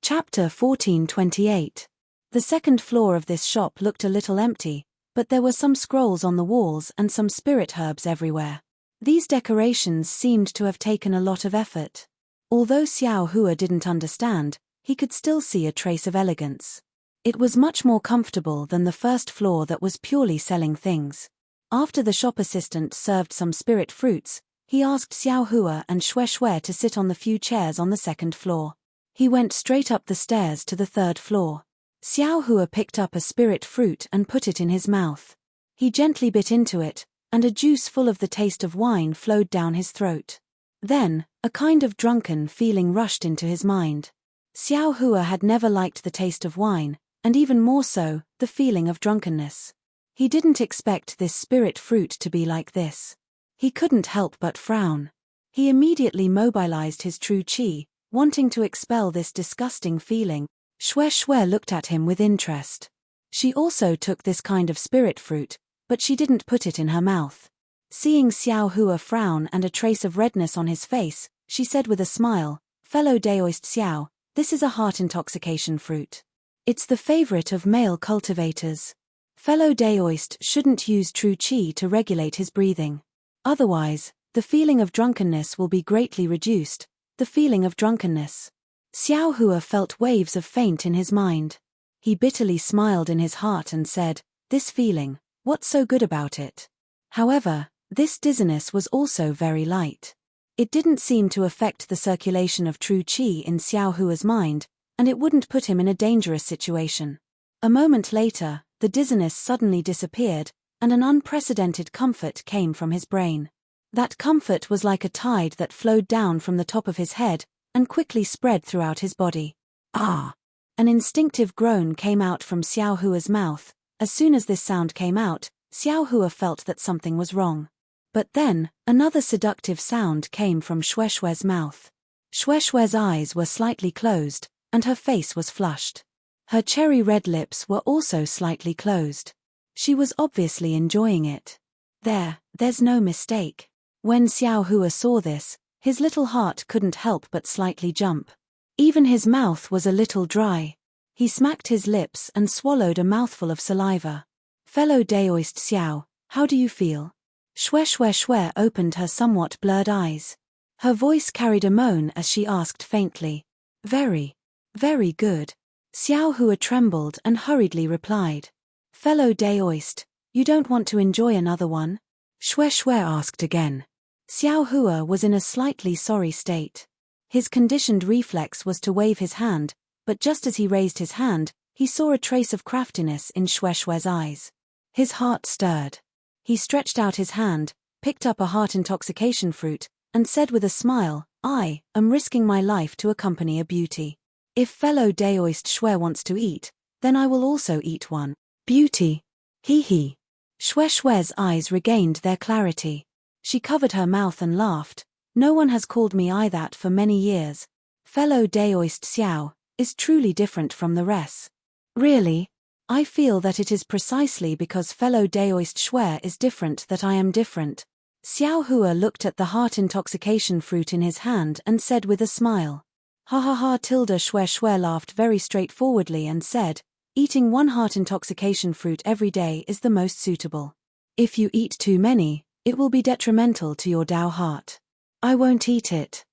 Chapter 1428. The second floor of this shop looked a little empty, but there were some scrolls on the walls and some spirit herbs everywhere. These decorations seemed to have taken a lot of effort. Although Xiao Hua didn't understand, he could still see a trace of elegance. It was much more comfortable than the first floor that was purely selling things. After the shop assistant served some spirit fruits, He asked Xiao Hua and Xue Xue to sit on the few chairs on the second floor. He went straight up the stairs to the third floor. Xiao Hua picked up a spirit fruit and put it in his mouth. He gently bit into it, and a juice full of the taste of wine flowed down his throat. Then, a kind of drunken feeling rushed into his mind. Xiao Hua had never liked the taste of wine, and even more so, the feeling of drunkenness. He didn't expect this spirit fruit to be like this. He couldn't help but frown. He immediately mobilized his true qi, wanting to expel this disgusting feeling. Xue Xue looked at him with interest. She also took this kind of spirit fruit, but she didn't put it in her mouth. Seeing Xiao Hua frown and a trace of redness on his face, she said with a smile, "Fellow Daoist Xiao, this is a heart intoxication fruit. It's the favorite of male cultivators. Fellow Daoist shouldn't use true qi to regulate his breathing. Otherwise, the feeling of drunkenness will be greatly reduced, the feeling of drunkenness." Xiao Hua felt waves of faint in his mind. He bitterly smiled in his heart and said, "This feeling, what's so good about it?" However, this dizziness was also very light. It didn't seem to affect the circulation of true qi in Xiao Hua's mind, and it wouldn't put him in a dangerous situation. A moment later, the dizziness suddenly disappeared, and an unprecedented comfort came from his brain. That comfort was like a tide that flowed down from the top of his head, and quickly spread throughout his body. Ah! An instinctive groan came out from Xiao Hua's mouth. As soon as this sound came out, Xiao Hua felt that something was wrong. But then, another seductive sound came from Xue Xue's mouth. Xue Xue's eyes were slightly closed, and her face was flushed. Her cherry-red lips were also slightly closed. She was obviously enjoying it. There's no mistake. When Xiao Hua saw this, his little heart couldn't help but slightly jump. Even his mouth was a little dry. He smacked his lips and swallowed a mouthful of saliva. "Fellow Daoist Xiao, how do you feel?" Xue Xue opened her somewhat blurred eyes. Her voice carried a moan as she asked faintly. "Very, very good." Xiao Hua trembled and hurriedly replied. "Fellow Daoist, you don't want to enjoy another one?" Xue Xue asked again. Xiao Hua was in a slightly sorry state. His conditioned reflex was to wave his hand, but just as he raised his hand, he saw a trace of craftiness in Xue Xue's eyes. His heart stirred. He stretched out his hand, picked up a heart intoxication fruit, and said with a smile, "I am risking my life to accompany a beauty. If fellow Daoist Xue wants to eat, then I will also eat one. Beauty. He he." Xue Xue's eyes regained their clarity. She covered her mouth and laughed. "No one has called me that for many years. Fellow Daoist Xiao is truly different from the rest. Really? I feel that it is precisely because fellow Daoist Xue is different that I am different." Xiao Hua looked at the heart intoxication fruit in his hand and said with a smile. "Ha ha ha." Xue Xue laughed very straightforwardly and said, "Eating one heart intoxication fruit every day is the most suitable. If you eat too many, it will be detrimental to your Dao heart. I won't eat it."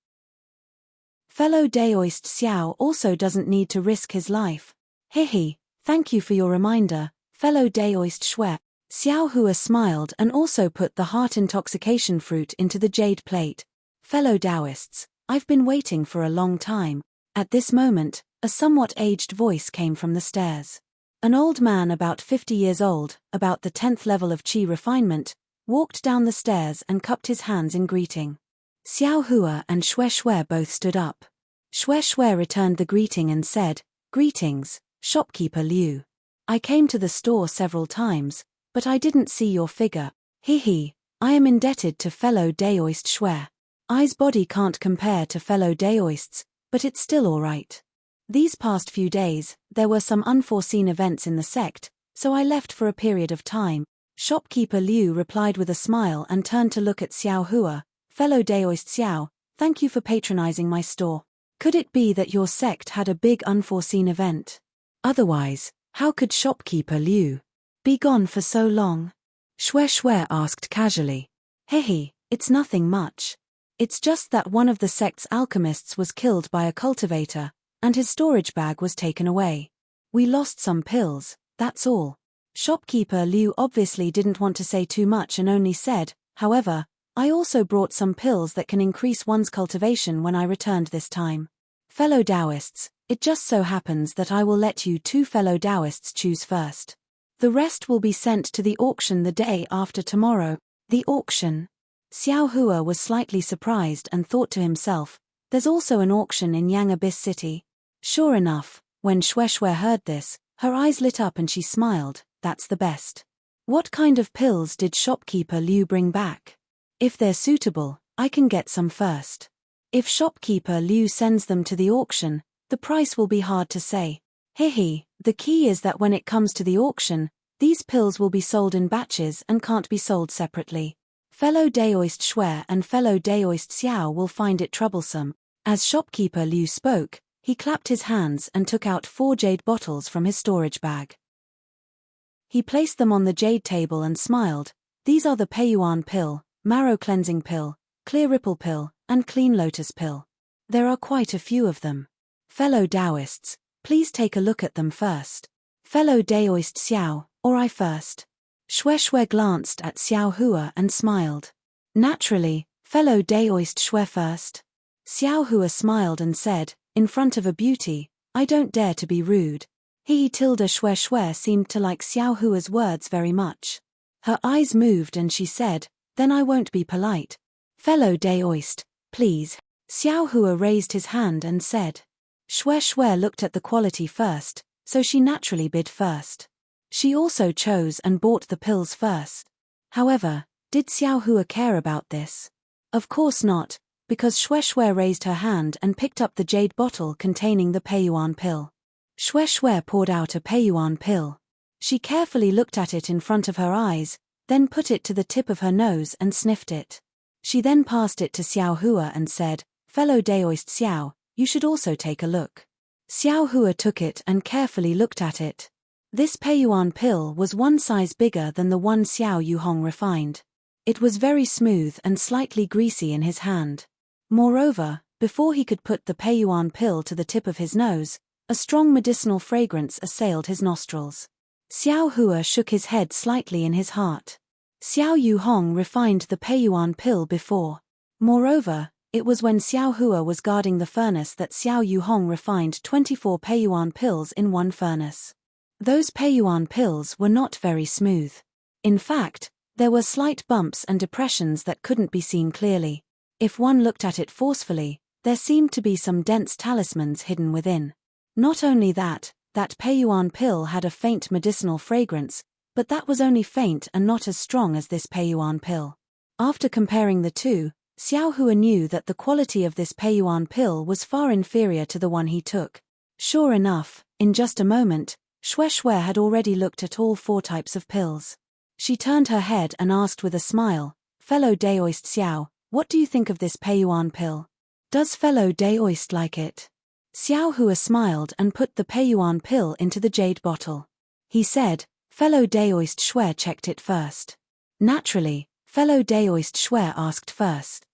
Fellow Daoist Xiao also doesn't need to risk his life. Hehe, thank you for your reminder, fellow Daoist Xue. Xiao Hua smiled and also put the heart intoxication fruit into the jade plate. "Fellow Daoists, I've been waiting for a long time." At this moment, a somewhat aged voice came from the stairs. An old man about 50 years old, about the 10th level of qi refinement, walked down the stairs and cupped his hands in greeting. Xiao Hua and Xue Xue both stood up. Xue Xue returned the greeting and said, "Greetings, shopkeeper Liu. I came to the store several times, but I didn't see your figure. Hehe, I am indebted to fellow Daoist Xue. I's body can't compare to fellow Daoists, but it's still alright. These past few days, there were some unforeseen events in the sect, so I left for a period of time." Shopkeeper Liu replied with a smile and turned to look at Xiao Hua. "Fellow Daoist Xiao, thank you for patronizing my store. Could it be that your sect had a big unforeseen event? Otherwise, how could shopkeeper Liu be gone for so long?" Xue Xue asked casually. "Hehe, it's nothing much. It's just that one of the sect's alchemists was killed by a cultivator, and his storage bag was taken away. We lost some pills, that's all." Shopkeeper Liu obviously didn't want to say too much and only said, "However, I also brought some pills that can increase one's cultivation when I returned this time. Fellow Taoists, it just so happens that I will let you 2 fellow Taoists choose first. The rest will be sent to the auction the day after tomorrow. The auction? Xiao Hua was slightly surprised and thought to himself, there's also an auction in Yang Abyss City. Sure enough, when Shui heard this, her eyes lit up and she smiled, that's the best. What kind of pills did shopkeeper Liu bring back? If they're suitable, I can get some first. If shopkeeper Liu sends them to the auction, the price will be hard to say. Hehe, the key is that when it comes to the auction, these pills will be sold in batches and can't be sold separately. Fellow Daoist Shui and fellow Daoist Xiao will find it troublesome. As shopkeeper Liu spoke, he clapped his hands and took out 4 jade bottles from his storage bag. He placed them on the jade table and smiled. These are the Peiyuan pill, marrow cleansing pill, clear ripple pill, and clean lotus pill. There are quite a few of them. Fellow Taoists, please take a look at them first. Fellow Daoist Xiao, or I first. Shui glanced at Xiao Hua and smiled. Naturally, fellow Daoist Shui first. Xiao Hua smiled and said, in front of a beauty, I don't dare to be rude. Shui seemed to like Xiao Hua's words very much. Her eyes moved and she said, then I won't be polite. Fellow Daoist, please. Xiao Hua raised his hand and said. Shui looked at the quality first, so she naturally bid first. She also chose and bought the pills first. However, did Xiao Hua care about this? Of course not, because Shui raised her hand and picked up the jade bottle containing the Peiyuan pill. Shui poured out a Peiyuan pill. She carefully looked at it in front of her eyes, then put it to the tip of her nose and sniffed it. She then passed it to Xiao Hua and said, fellow Daoist Xiao, you should also take a look. Xiao Hua took it and carefully looked at it. This Peiyuan pill was 1 size bigger than the one Xiao Yuhong refined. It was very smooth and slightly greasy in his hand. Moreover, before he could put the Peiyuan pill to the tip of his nose, a strong medicinal fragrance assailed his nostrils. Xiao Hua shook his head slightly in his heart. Xiao Yuhong refined the Peiyuan pill before. Moreover, it was when Xiao Hua was guarding the furnace that Xiao Yuhong refined 24 Peiyuan pills in one furnace. Those Peiyuan pills were not very smooth. In fact, there were slight bumps and depressions that couldn't be seen clearly. If one looked at it forcefully, there seemed to be some dense talismans hidden within. Not only that Peiyuan pill had a faint medicinal fragrance, but that was only faint and not as strong as this Peiyuan pill. After comparing the two, Xiao Hua knew that the quality of this Peiyuan pill was far inferior to the one he took. Sure enough, in just a moment, Shui had already looked at all 4 types of pills. She turned her head and asked with a smile, fellow Daoist Xiao, what do you think of this Peiyuan pill? Does fellow Daoist like it? Xiao Hua smiled and put the Peiyuan pill into the jade bottle. He said, fellow Daoist Shui checked it first. Naturally, fellow Daoist Shui asked first.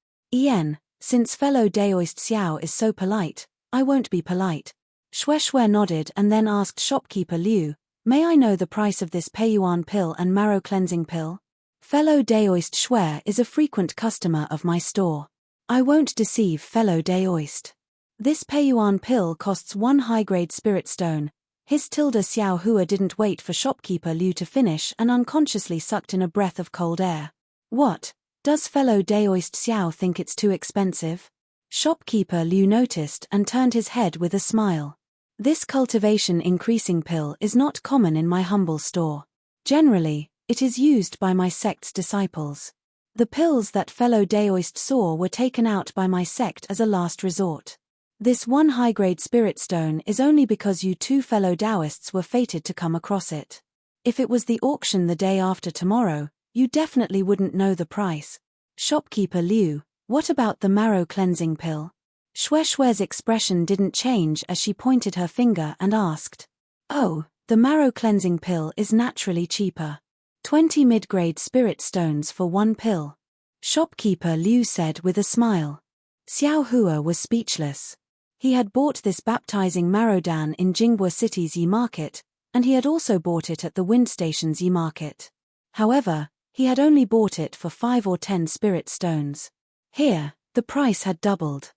Since fellow Daoist Xiao is so polite, I won't be polite. Shui nodded and then asked shopkeeper Liu, may I know the price of this Peiyuan pill and marrow cleansing pill? Fellow Daoist Shui is a frequent customer of my store. I won't deceive fellow Daoist. This Peiyuan pill costs 1 high-grade spirit stone. Xiao Hua didn't wait for shopkeeper Liu to finish and unconsciously sucked in a breath of cold air. What? Does fellow Daoist Xiao think it's too expensive? Shopkeeper Liu noticed and turned his head with a smile. This cultivation increasing pill is not common in my humble store. Generally, it is used by my sect's disciples. The pills that fellow Daoist saw were taken out by my sect as a last resort. This 1 high-grade spirit stone is only because you 2 fellow Taoists were fated to come across it. If it was the auction the day after tomorrow, you definitely wouldn't know the price. Shopkeeper Liu, what about the marrow cleansing pill? Shui's expression didn't change as she pointed her finger and asked. Oh, the marrow cleansing pill is naturally cheaper. 20 mid-grade spirit stones for 1 pill. Shopkeeper Liu said with a smile. Xiao Hua was speechless. He had bought this baptizing marrowdan in Jinghua City's Yi Market, and he had also bought it at the Wind Station's Yi Market. However, He had only bought it for 5 or 10 spirit stones. Here, the price had doubled.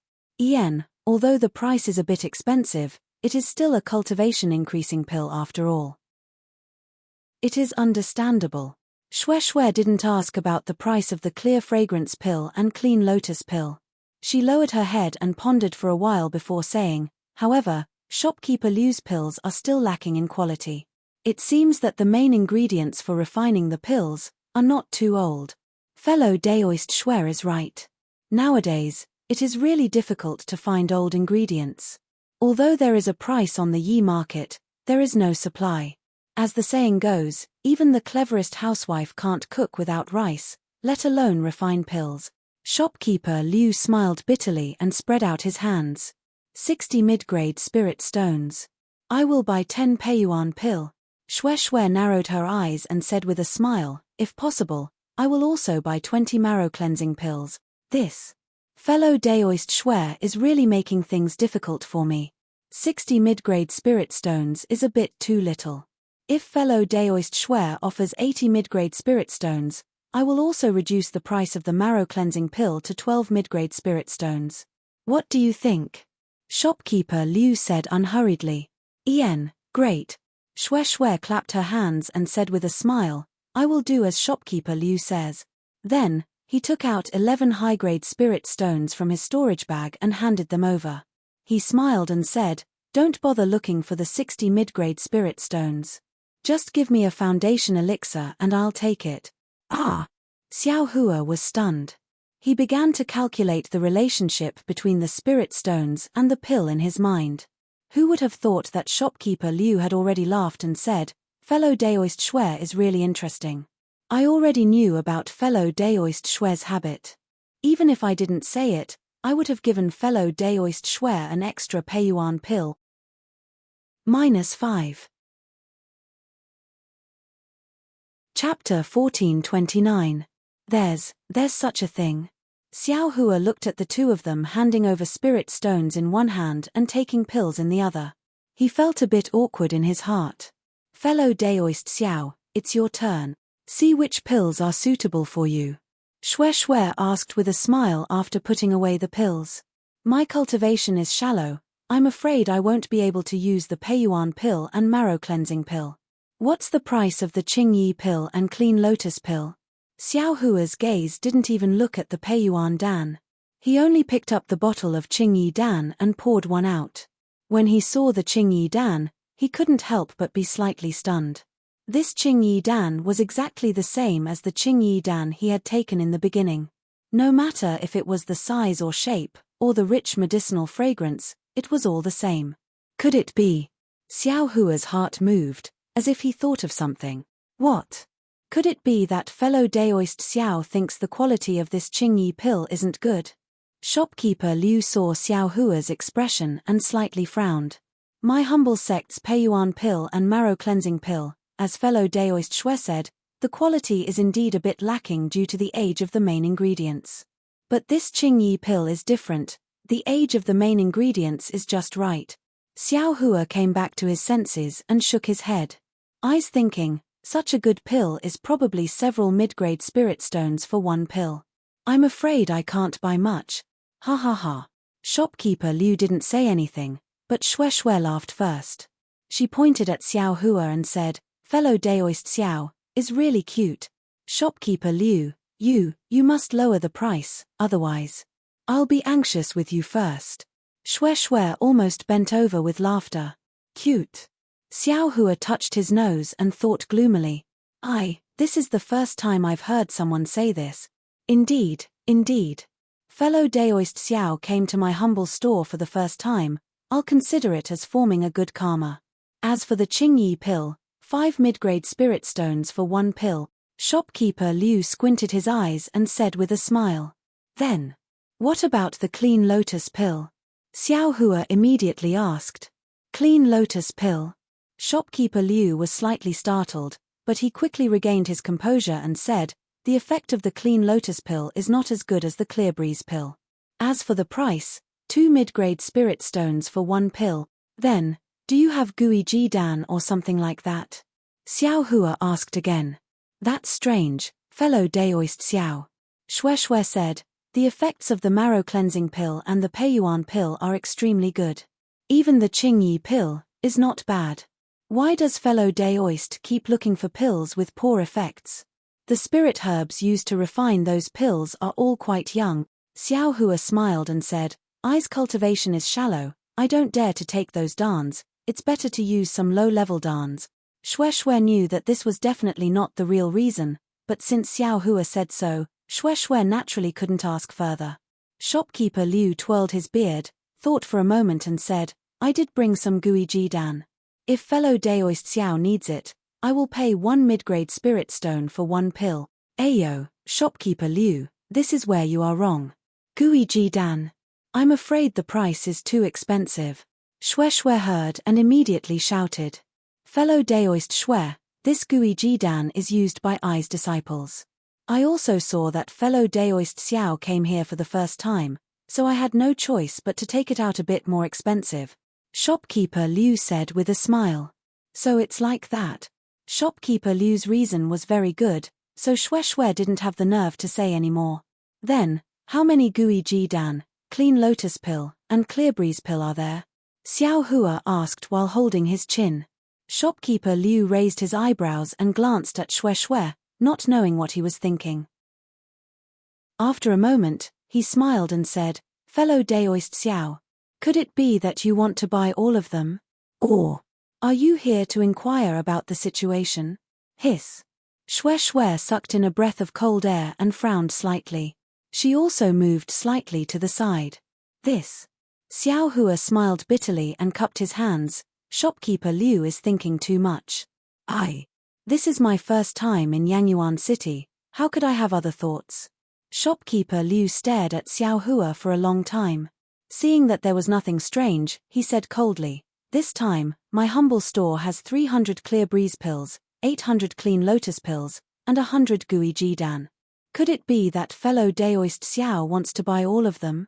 Although the price is a bit expensive, it is still a cultivation increasing pill after all. It is understandable. Shue didn't ask about the price of the clear fragrance pill and clean lotus pill. She lowered her head and pondered for a while before saying, however, shopkeeper Liu's pills are still lacking in quality. It seems that the main ingredients for refining the pills are not too old. Fellow Daoist Shue is right. Nowadays, it is really difficult to find old ingredients. Although there is a price on the Yi market, there is no supply. As the saying goes, even the cleverest housewife can't cook without rice, let alone refine pills. Shopkeeper Liu smiled bitterly and spread out his hands. 60 mid-grade spirit stones. I will buy 10 Peiyuan pill. Shue narrowed her eyes and said with a smile, if possible, I will also buy 20 marrow cleansing pills. This fellow Daoist Shue is really making things difficult for me. 60 mid-grade spirit stones is a bit too little. If fellow Daoist Shue offers 80 mid-grade spirit stones, I will also reduce the price of the marrow cleansing pill to 12 mid-grade spirit stones. What do you think? Shopkeeper Liu said unhurriedly. Great. Shue clapped her hands and said with a smile, I will do as shopkeeper Liu says. Then, he took out 11 high-grade spirit stones from his storage bag and handed them over. He smiled and said, don't bother looking for the 60 mid-grade spirit stones. Just give me a foundation elixir and I'll take it. Xiao Hua was stunned. He began to calculate the relationship between the spirit stones and the pill in his mind. Who would have thought that shopkeeper Liu had already laughed and said, fellow Daoist Shue is really interesting. I already knew about fellow Daoist Shue's habit. Even if I didn't say it, I would have given fellow Daoist Shue an extra Peiyuan pill. -5. Chapter 1429. There's such a thing. Xiao Hua looked at the two of them handing over spirit stones in one hand and taking pills in the other. He felt a bit awkward in his heart. Fellow Daoist Xiao, it's your turn. See which pills are suitable for you. Shue asked with a smile after putting away the pills. My cultivation is shallow, I'm afraid I won't be able to use the Peiyuan pill and marrow cleansing pill. What's the price of the Qingyi pill and clean lotus pill? Xiao Hua's gaze didn't even look at the Peiyuan Dan. He only picked up the bottle of Qingyi Dan and poured one out. When he saw the Qingyi Dan, he couldn't help but be slightly stunned. This Qingyi Dan was exactly the same as the Qingyi Dan he had taken in the beginning. No matter if it was the size or shape, or the rich medicinal fragrance, it was all the same. Could it be? Xiao Hua's heart moved, as if he thought of something. What? Could it be that fellow Daoist Xiao thinks the quality of this Qingyi pill isn't good? Shopkeeper Liu saw Xiao Hua's expression and slightly frowned. My humble sect's Peiyuan pill and marrow cleansing pill, as fellow Daoist Shue said, the quality is indeed a bit lacking due to the age of the main ingredients. But this Qingyi pill is different, the age of the main ingredients is just right. Xiao Hua came back to his senses and shook his head. Eyes thinking, such a good pill is probably several mid-grade spirit stones for one pill. I'm afraid I can't buy much. Ha ha ha. Shopkeeper Liu didn't say anything, but Shue laughed first. She pointed at Xiao Hua and said, fellow Daoist Xiao, is really cute. Shopkeeper Liu, you must lower the price, otherwise. I'll be anxious with you first. Shue almost bent over with laughter. Cute. Xiao Hua touched his nose and thought gloomily. This is the first time I've heard someone say this. Indeed. Fellow Daoist Xiao came to my humble store for the first time, I'll consider it as forming a good karma. As for the Qingyi pill, 5 mid-grade spirit stones for one pill, shopkeeper Liu squinted his eyes and said with a smile. Then, what about the clean lotus pill? Xiao Hua immediately asked. Clean lotus pill? Shopkeeper Liu was slightly startled, but he quickly regained his composure and said, the effect of the clean lotus pill is not as good as the clear breeze pill. As for the price, 2 mid-grade spirit stones for one pill, then, do you have Guiji Dan or something like that? Xiao Hua asked again. That's strange, Fellow Daoist Xiao. Shui said, the effects of the marrow cleansing pill and the Peiyuan pill are extremely good. Even the Qingyi pill is not bad. Why does fellow Daoist keep looking for pills with poor effects? The spirit herbs used to refine those pills are all quite young. Xiao Hua smiled and said, I's cultivation is shallow, I don't dare to take those darns, it's better to use some low-level darns. Shui knew that this was definitely not the real reason, but since Xiao Hua said so, Shui naturally couldn't ask further. Shopkeeper Liu twirled his beard, thought for a moment and said, I did bring some Gui Dan. If fellow Daoist Xiao needs it, I will pay 1 mid-grade spirit stone for 1 pill. Ayo, Shopkeeper Liu, this is where you are wrong. Gui Dan. I'm afraid the price is too expensive. Shui heard and immediately shouted. Fellow Daoist Shui, this Gui Dan is used by I's disciples. I also saw that fellow Daoist Xiao came here for the first time, so I had no choice but to take it out a bit more expensive. Shopkeeper Liu said with a smile. So it's like that. Shopkeeper Liu's reason was very good, so Shui didn't have the nerve to say any more. Then, how many Gui Dan, Clean Lotus Pill, and Clear Breeze Pill are there? Xiao Hua asked while holding his chin. Shopkeeper Liu raised his eyebrows and glanced at Shui, not knowing what he was thinking. After a moment, he smiled and said, Fellow Daoist Xiao, could it be that you want to buy all of them? Or are you here to inquire about the situation? Hiss. Shui sucked in a breath of cold air and frowned slightly. She also moved slightly to the side. This. Xiao Hua smiled bitterly and cupped his hands. Shopkeeper Liu is thinking too much. This is my first time in Yangyuan City, how could I have other thoughts? Shopkeeper Liu stared at Xiao Hua for a long time. Seeing that there was nothing strange, he said coldly, this time, my humble store has 300 Clear Breeze pills, 800 Clean Lotus pills, and 100 Gui Dan. Could it be that fellow Daoist Xiao wants to buy all of them?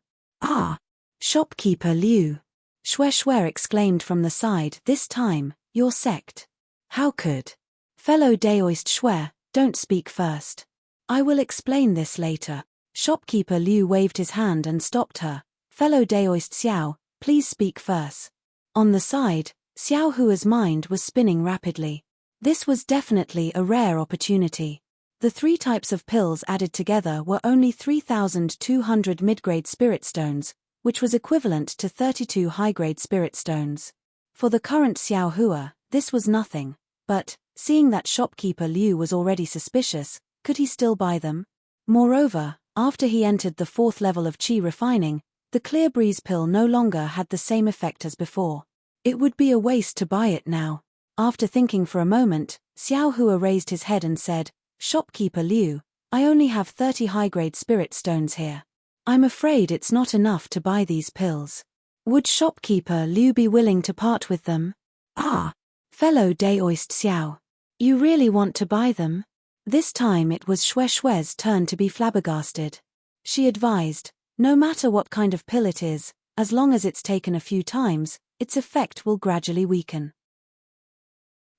Shopkeeper Liu. Shui exclaimed from the side, this time, your sect. How could? Fellow Daoist Shui, don't speak first. I will explain this later. Shopkeeper Liu waved his hand and stopped her. Fellow Daoist Xiao, please speak first. On the side, Xiao Hua's mind was spinning rapidly. This was definitely a rare opportunity. The 3 types of pills added together were only 3,200 mid-grade spirit stones, which was equivalent to 32 high-grade spirit stones. For the current Xiao Hua, this was nothing, but, seeing that Shopkeeper Liu was already suspicious, could he still buy them? Moreover, after he entered the 4th level of qi refining, the Clear Breeze pill no longer had the same effect as before. It would be a waste to buy it now. After thinking for a moment, Xiao Hua raised his head and said, Shopkeeper Liu, I only have 30 high-grade spirit stones here. I'm afraid it's not enough to buy these pills. Would Shopkeeper Liu be willing to part with them? Fellow Daoist Xiao. You really want to buy them? This time it was Shui's turn to be flabbergasted. She advised, no matter what kind of pill it is, as long as it's taken a few times, its effect will gradually weaken.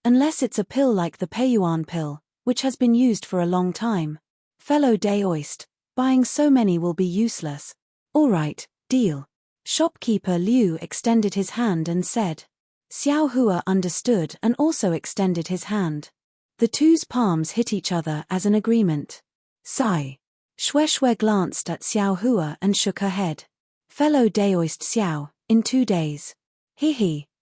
Unless it's a pill like the Peiyuan pill, which has been used for a long time. Fellow Daoist, buying so many will be useless. All right, deal. Shopkeeper Liu extended his hand and said. Xiao Hua understood and also extended his hand. The two's palms hit each other as an agreement. Sigh. Shui glanced at Xiao Hua and shook her head. Fellow Daoist Xiao, in 2 days.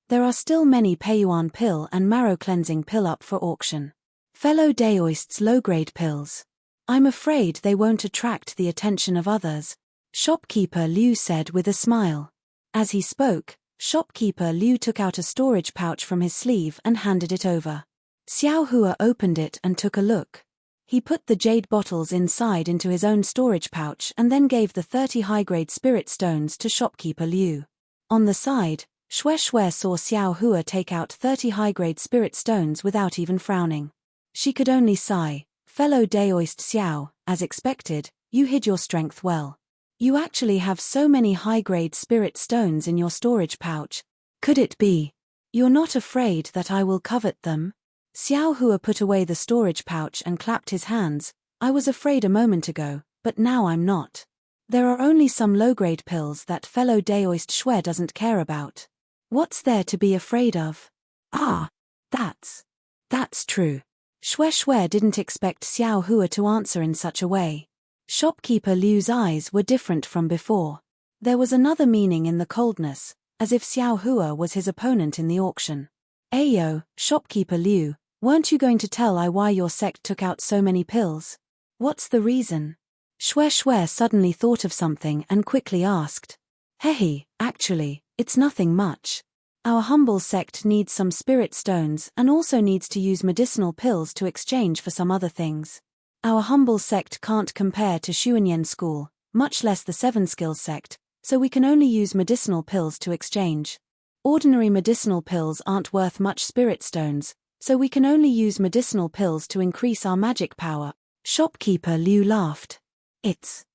There are still many Peiyuan pill and marrow cleansing pill up for auction. Fellow Daoist's low-grade pills. I'm afraid they won't attract the attention of others. Shopkeeper Liu said with a smile. As he spoke, Shopkeeper Liu took out a storage pouch from his sleeve and handed it over. Xiao Hua opened it and took a look. He put the jade bottles inside into his own storage pouch and then gave the 30 high-grade spirit stones to Shopkeeper Liu. On the side, Shui saw Xiao Hua take out 30 high-grade spirit stones without even frowning. She could only sigh. Fellow Daoist Xiao, as expected, you hid your strength well. You actually have so many high-grade spirit stones in your storage pouch. Could it be? You're not afraid that I will covet them? Xiao Hua put away the storage pouch and clapped his hands. I was afraid a moment ago, but now I'm not. There are only some low-grade pills that fellow Daoist Shue doesn't care about. What's there to be afraid of? Ah, that's true. Shue didn't expect Xiao Hua to answer in such a way. Shopkeeper Liu's eyes were different from before. There was another meaning in the coldness, as if Xiao Hua was his opponent in the auction. Ayo, Shopkeeper Liu, weren't you going to tell I why your sect took out so many pills? What's the reason? Shue suddenly thought of something and quickly asked. Hehe, actually, it's nothing much. Our humble sect needs some spirit stones and also needs to use medicinal pills to exchange for some other things. Our humble sect can't compare to Xuanyan school, much less the Seven Skills sect, so we can only use medicinal pills to exchange. Ordinary medicinal pills aren't worth much spirit stones, so we can only use medicinal pills to increase our magic power. Shopkeeper Liu laughed. It's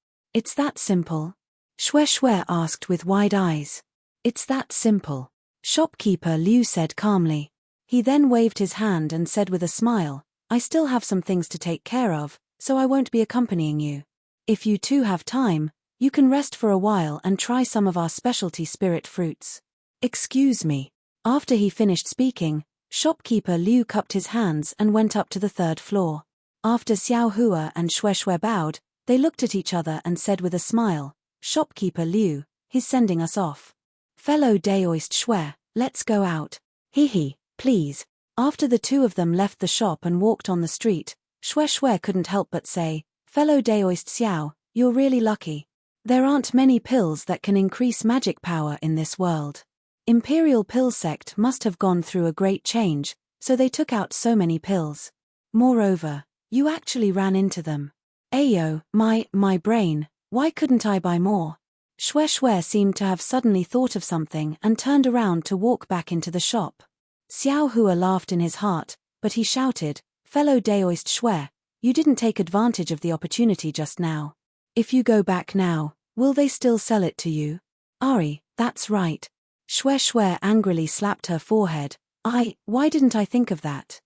that simple? Shue asked with wide eyes. It's that simple. Shopkeeper Liu said calmly. He then waved his hand and said with a smile, I still have some things to take care of, so I won't be accompanying you. If you two have time, you can rest for a while and try some of our specialty spirit fruits. Excuse me. After he finished speaking, Shopkeeper Liu cupped his hands and went up to the third floor. After Xiao Hua and Shue bowed, they looked at each other and said with a smile, Shopkeeper Liu, he's sending us off. Fellow Daoist Shue, let's go out. Hehe, please. After the two of them left the shop and walked on the street, Shue couldn't help but say, Fellow Daoist Xiao, you're really lucky. There aren't many pills that can increase magic power in this world. Imperial Pill Sect must have gone through a great change, so they took out so many pills. Moreover, you actually ran into them. Ayo, my brain, why couldn't I buy more? Shue seemed to have suddenly thought of something and turned around to walk back into the shop. Xiao Hua laughed in his heart, but he shouted, Fellow Daoist Shue, you didn't take advantage of the opportunity just now. If you go back now, will they still sell it to you? Ari, that's right. Shue angrily slapped her forehead. Why didn't I think of that?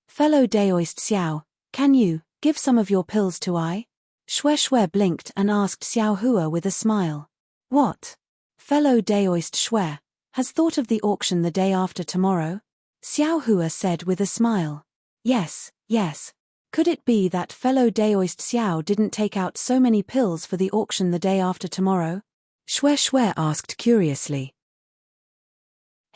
Fellow Daoist Xiao, can you give some of your pills to I? Shue blinked and asked Xiao Hua with a smile. What? Fellow Daoist Shue, has thought of the auction the day after tomorrow? Xiao Hua said with a smile. Yes. Could it be that fellow Daoist Xiao didn't take out so many pills for the auction the day after tomorrow? Shue asked curiously.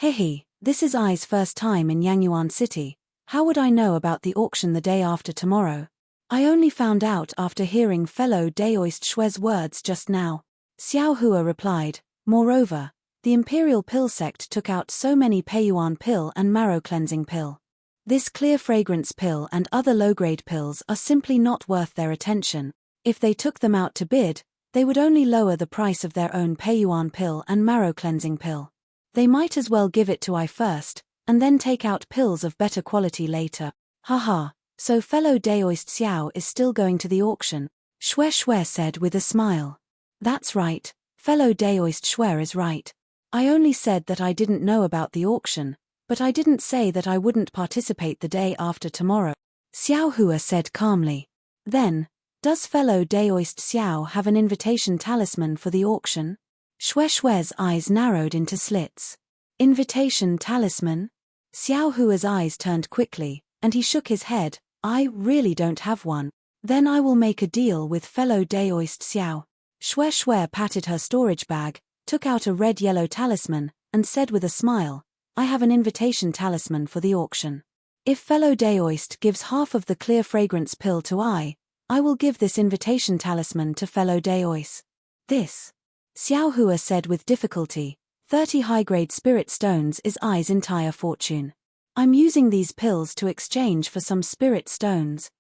Hehe, this is I's first time in Yangyuan City. How would I know about the auction the day after tomorrow? I only found out after hearing fellow Daoist Shue's words just now. Xiao Hua replied, moreover, the Imperial Pill Sect took out so many Peiyuan pill and marrow cleansing pill. This clear fragrance pill and other low-grade pills are simply not worth their attention. If they took them out to bid, they would only lower the price of their own Peiyuan pill and marrow cleansing pill. They might as well give it to I first, and then take out pills of better quality later. Haha. So fellow Daoist Xiao is still going to the auction, Shue said with a smile. That's right, fellow Daoist Shue is right. I only said that I didn't know about the auction, but I didn't say that I wouldn't participate the day after tomorrow. Xiao Hua said calmly. Then, does fellow Daoist Xiao have an invitation talisman for the auction? Shue's eyes narrowed into slits. Invitation talisman? Xiao Hua's eyes turned quickly, and he shook his head. I really don't have one. Then I will make a deal with fellow Daoist Xiao. Shue patted her storage bag, took out a red-yellow talisman, and said with a smile, I have an invitation talisman for the auction. If fellow Daoist gives half of the clear fragrance pill to I will give this invitation talisman to fellow Daoist. This, Xiao Hua said with difficulty, 30 high-grade spirit stones is I's entire fortune. I'm using these pills to exchange for some spirit stones.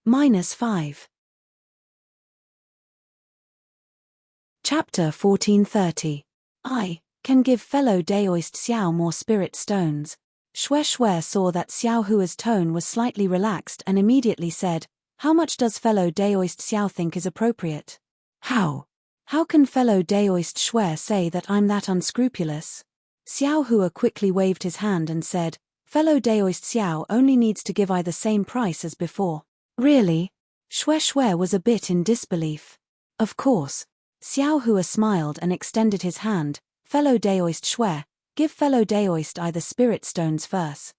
-5. Chapter 1430. I can give fellow Daoist Xiao more spirit stones. Shue saw that Xiao Hua's tone was slightly relaxed and immediately said, How much does fellow Daoist Xiao think is appropriate? How can fellow Daoist Shue say that I'm that unscrupulous? Xiao Hua quickly waved his hand and said, Fellow Daoist Xiao only needs to give I the same price as before. Really? Xue Xue was a bit in disbelief. Of course. Xiao Hua smiled and extended his hand. Fellow Daoist Xue, give fellow Daoist the spirit stones first.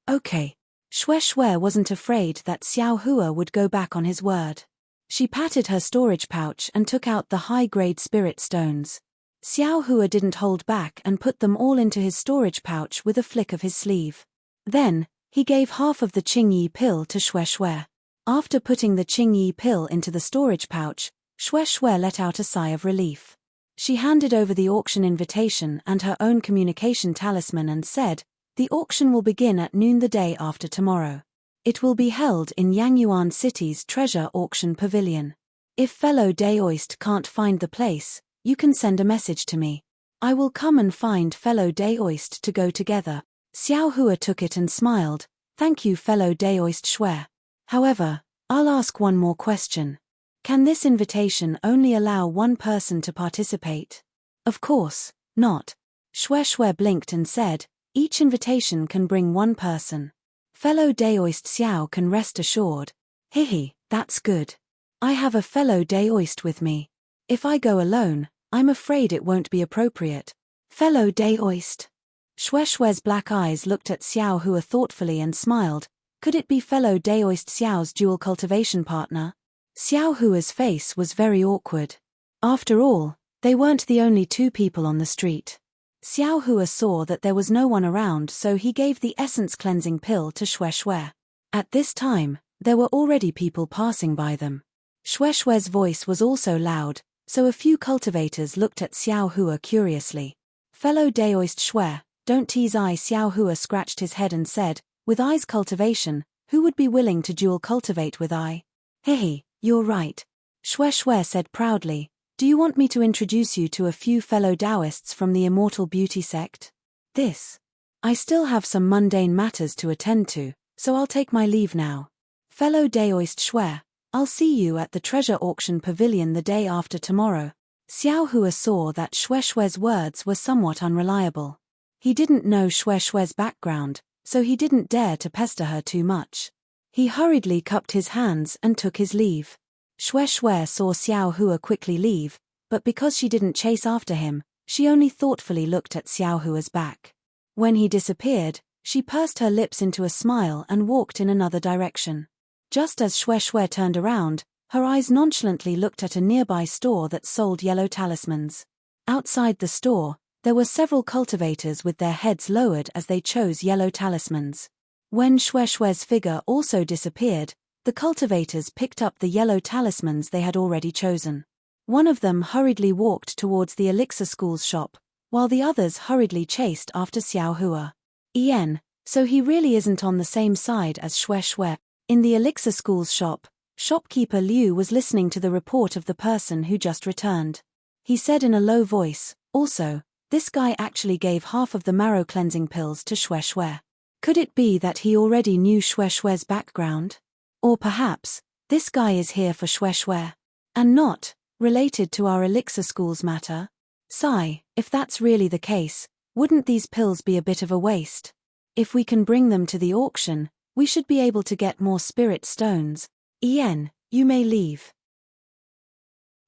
Okay. Xue Xue wasn't afraid that Xiao Hua would go back on his word. She patted her storage pouch and took out the high-grade spirit stones. Xiao Hua didn't hold back and put them all into his storage pouch with a flick of his sleeve. Then, he gave half of the Qingyi pill to Xue Xue. After putting the Qingyi pill into the storage pouch, Xue Xue let out a sigh of relief. She handed over the auction invitation and her own communication talisman and said, "The auction will begin at noon the day after tomorrow. It will be held in Yangyuan City's Treasure Auction Pavilion. If fellow Daoist can't find the place, you can send a message to me. I will come and find fellow Daoist to go together." Xiao Hua took it and smiled. "Thank you fellow Daoist Xue. However, I'll ask one more question. Can this invitation only allow one person to participate?" "Of course not." Xue Xue blinked and said, "Each invitation can bring one person. Fellow Daoist Xiao can rest assured." "Hihi, that's good. I have a fellow Daoist with me. If I go alone, I'm afraid it won't be appropriate." "Fellow Daoist." Xue Xue's black eyes looked at Xiao Hua thoughtfully and smiled. Could it be fellow Daoist Xiao's dual cultivation partner? Xiao Hua's face was very awkward. After all, they weren't the only two people on the street. Xiao Hua saw that there was no one around, so he gave the essence cleansing pill to Xue Xue. At this time, there were already people passing by them. Xue Xue's voice was also loud, so a few cultivators looked at Xiao Hua curiously. "Fellow Daoist Xue, don't tease I." Xiao Hua scratched his head and said, "With I's cultivation, who would be willing to dual cultivate with I?" "Hehe, you're right." Xue Xue said proudly. "Do you want me to introduce you to a few fellow Taoists from the Immortal Beauty sect?" I still have some mundane matters to attend to, so I'll take my leave now. Fellow Daoist Xue, I'll see you at the Treasure Auction Pavilion the day after tomorrow." Xiao Hua saw that Xue Xue's words were somewhat unreliable. He didn't know Xue Xue's background, so he didn't dare to pester her too much. He hurriedly cupped his hands and took his leave. Xue Xue saw Xiao Hua quickly leave, but because she didn't chase after him, she only thoughtfully looked at Xiao Hua's back. When he disappeared, she pursed her lips into a smile and walked in another direction. Just as Xue Xue turned around, her eyes nonchalantly looked at a nearby store that sold yellow talismans. Outside the store, there were several cultivators with their heads lowered as they chose yellow talismans. When Xue Xue's figure also disappeared, the cultivators picked up the yellow talismans they had already chosen. One of them hurriedly walked towards the Elixir School's shop, while the others hurriedly chased after Xiao Hua. So he really isn't on the same side as Xue Xue. In the Elixir School's shop, shopkeeper Liu was listening to the report of the person who just returned. He said in a low voice, "Also, this guy actually gave half of the marrow cleansing pills to Xue Xue. Could it be that he already knew Xue Xue's background? Or perhaps, this guy is here for Xue Xue, and not related to our Elixir School's matter? Sigh, if that's really the case, wouldn't these pills be a bit of a waste? If we can bring them to the auction, we should be able to get more spirit stones. You may leave.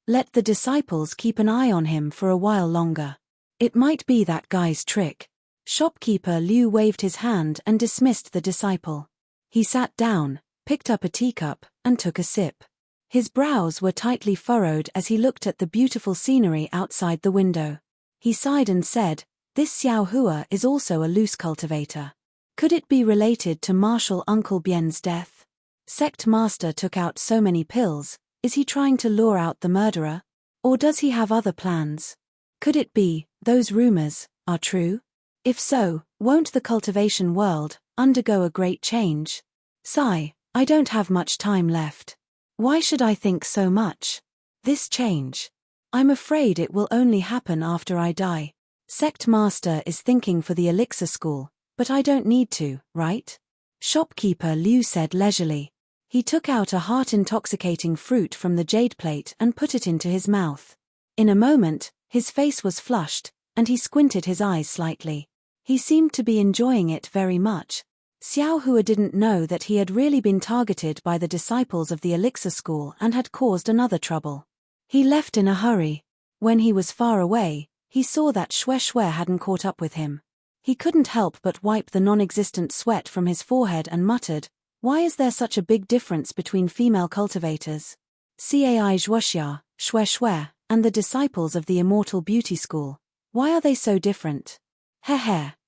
Let the disciples keep an eye on him for a while longer. It might be that guy's trick." Shopkeeper Liu waved his hand and dismissed the disciple. He sat down, picked up a teacup, and took a sip. His brows were tightly furrowed as he looked at the beautiful scenery outside the window. He sighed and said, "This Xiao Hua is also a loose cultivator. Could it be related to Marshal Uncle Bien's death? Sect Master took out so many pills, is he trying to lure out the murderer? Or does he have other plans? Could it be those rumors are true? If so, won't the cultivation world undergo a great change? Sigh, I don't have much time left. Why should I think so much? This change. I'm afraid it will only happen after I die. Sect Master is thinking for the Elixir School, but I don't need to, right?" Shopkeeper Liu said leisurely. He took out a heart-intoxicating fruit from the jade plate and put it into his mouth. In a moment, his face was flushed, and he squinted his eyes slightly. He seemed to be enjoying it very much. Xiao Hua didn't know that he had really been targeted by the disciples of the elixir school and had caused another trouble. He left in a hurry. When he was far away, he saw that Xue hadn't caught up with him. He couldn't help but wipe the non-existent sweat from his forehead and muttered, "Why is there such a big difference between female cultivators? Cai Zhuoxia, Xue, and the disciples of the Immortal Beauty School. Why are they so different?"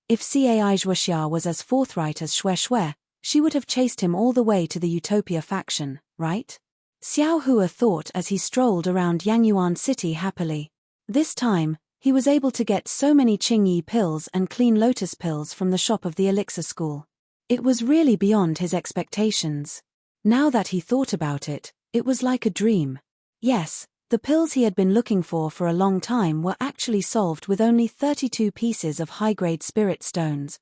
If Cai Zhuoxia was as forthright as Xue, she would have chased him all the way to the Utopia faction, right? Xiao Hua thought as he strolled around Yangyuan City happily. This time, he was able to get so many Qingyi pills and clean lotus pills from the shop of the elixir school. It was really beyond his expectations. Now that he thought about it, it was like a dream. Yes, the pills he had been looking for a long time were actually solved with only 32 pieces of high-grade spirit stones.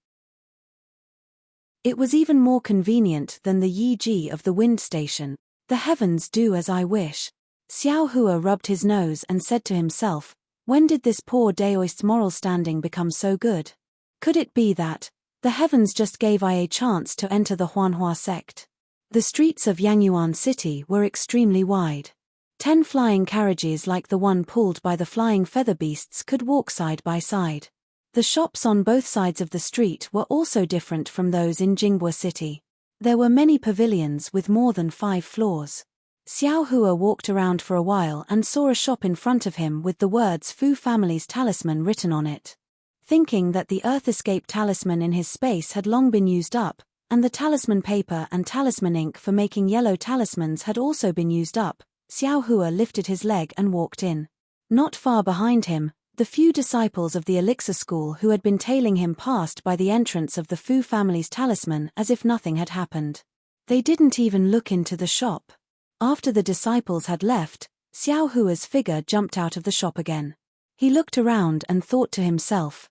It was even more convenient than the Yi Ji of the wind station. The heavens do as I wish. Xiao Hua rubbed his nose and said to himself, when did this poor Daoist's moral standing become so good? Could it be that the heavens just gave I a chance to enter the Huanhua sect? The streets of Yangyuan City were extremely wide. 10 flying carriages like the one pulled by the flying feather beasts could walk side by side. The shops on both sides of the street were also different from those in Jinghua City. There were many pavilions with more than 5 floors. Xiao Hua walked around for a while and saw a shop in front of him with the words Fu Family's Talisman written on it. Thinking that the Earth Escape talisman in his space had long been used up, and the talisman paper and talisman ink for making yellow talismans had also been used up, Xiao Hua lifted his leg and walked in. Not far behind him, the few disciples of the elixir school who had been tailing him passed by the entrance of the Fu Family's talisman as if nothing had happened. They didn't even look into the shop. After the disciples had left, Xiao Hua's figure jumped out of the shop again. He looked around and thought to himself,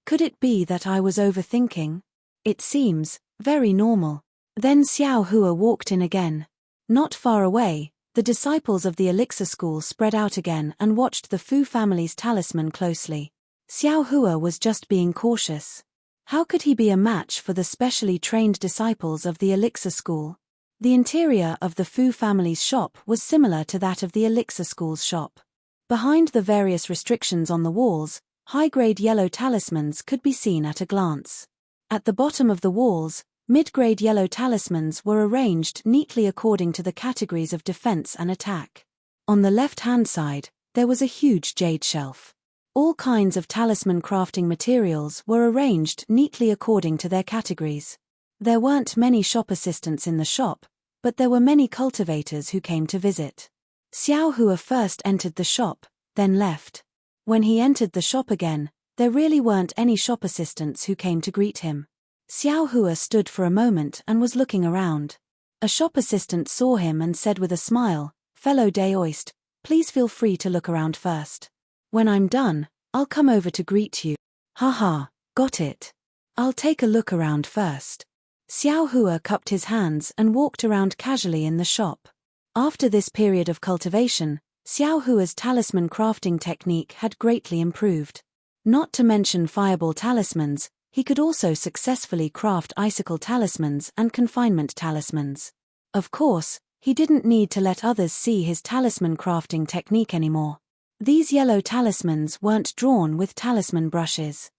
could it be that I was overthinking? It seems very normal. Then Xiao Hua walked in again. Not far away, the disciples of the elixir school spread out again and watched the Fu Family's talisman closely. Xiao Hua was just being cautious. How could he be a match for the specially trained disciples of the elixir school? The interior of the Fu Family's shop was similar to that of the elixir school's shop. Behind the various restrictions on the walls, high-grade yellow talismans could be seen at a glance. At the bottom of the walls, mid-grade yellow talismans were arranged neatly according to the categories of defense and attack. On the left-hand side, there was a huge jade shelf. All kinds of talisman crafting materials were arranged neatly according to their categories. There weren't many shop assistants in the shop, but there were many cultivators who came to visit. Xiao Hua first entered the shop, then left. When he entered the shop again, there really weren't any shop assistants who came to greet him. Xiao Hua stood for a moment and was looking around. A shop assistant saw him and said with a smile, "Fellow Daoist, please feel free to look around first. When I'm done, I'll come over to greet you." Haha, got it. I'll take a look around first. Xiao Hua cupped his hands and walked around casually in the shop. After this period of cultivation, Xiao Hua's talisman crafting technique had greatly improved. Not to mention fireball talismans, he could also successfully craft icicle talismans and confinement talismans. Of course, he didn't need to let others see his talisman crafting technique anymore. These yellow talismans weren't drawn with talisman brushes.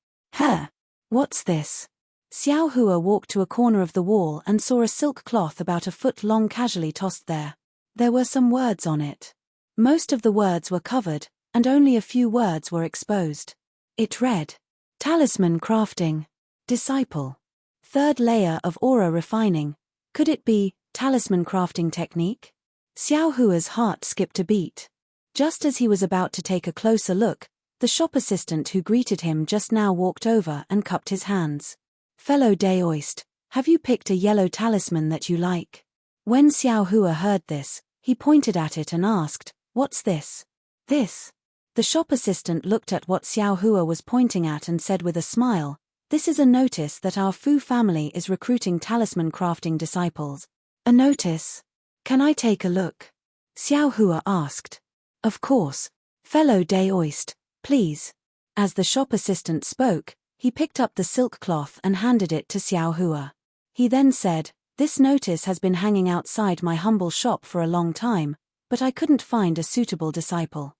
What's this? Xiao Hua walked to a corner of the wall and saw a silk cloth about a foot long casually tossed there. There were some words on it. Most of the words were covered, and only a few words were exposed. It read, Talisman crafting. Disciple. 3rd layer of aura refining. Could it be talisman crafting technique? Xiao Hua's heart skipped a beat. Just as he was about to take a closer look, the shop assistant who greeted him just now walked over and cupped his hands. "Fellow Daoist, have you picked a yellow talisman that you like?" When Xiao Hua heard this, he pointed at it and asked, "What's this?" "This?" The shop assistant looked at what Xiao Hua was pointing at and said with a smile, "This is a notice that our Fu family is recruiting talisman crafting disciples." "A notice? Can I take a look?" Xiao Hua asked. "Of course. Fellow Daoist, please." As the shop assistant spoke, he picked up the silk cloth and handed it to Xiao Hua. He then said, "This notice has been hanging outside my humble shop for a long time, but I couldn't find a suitable disciple.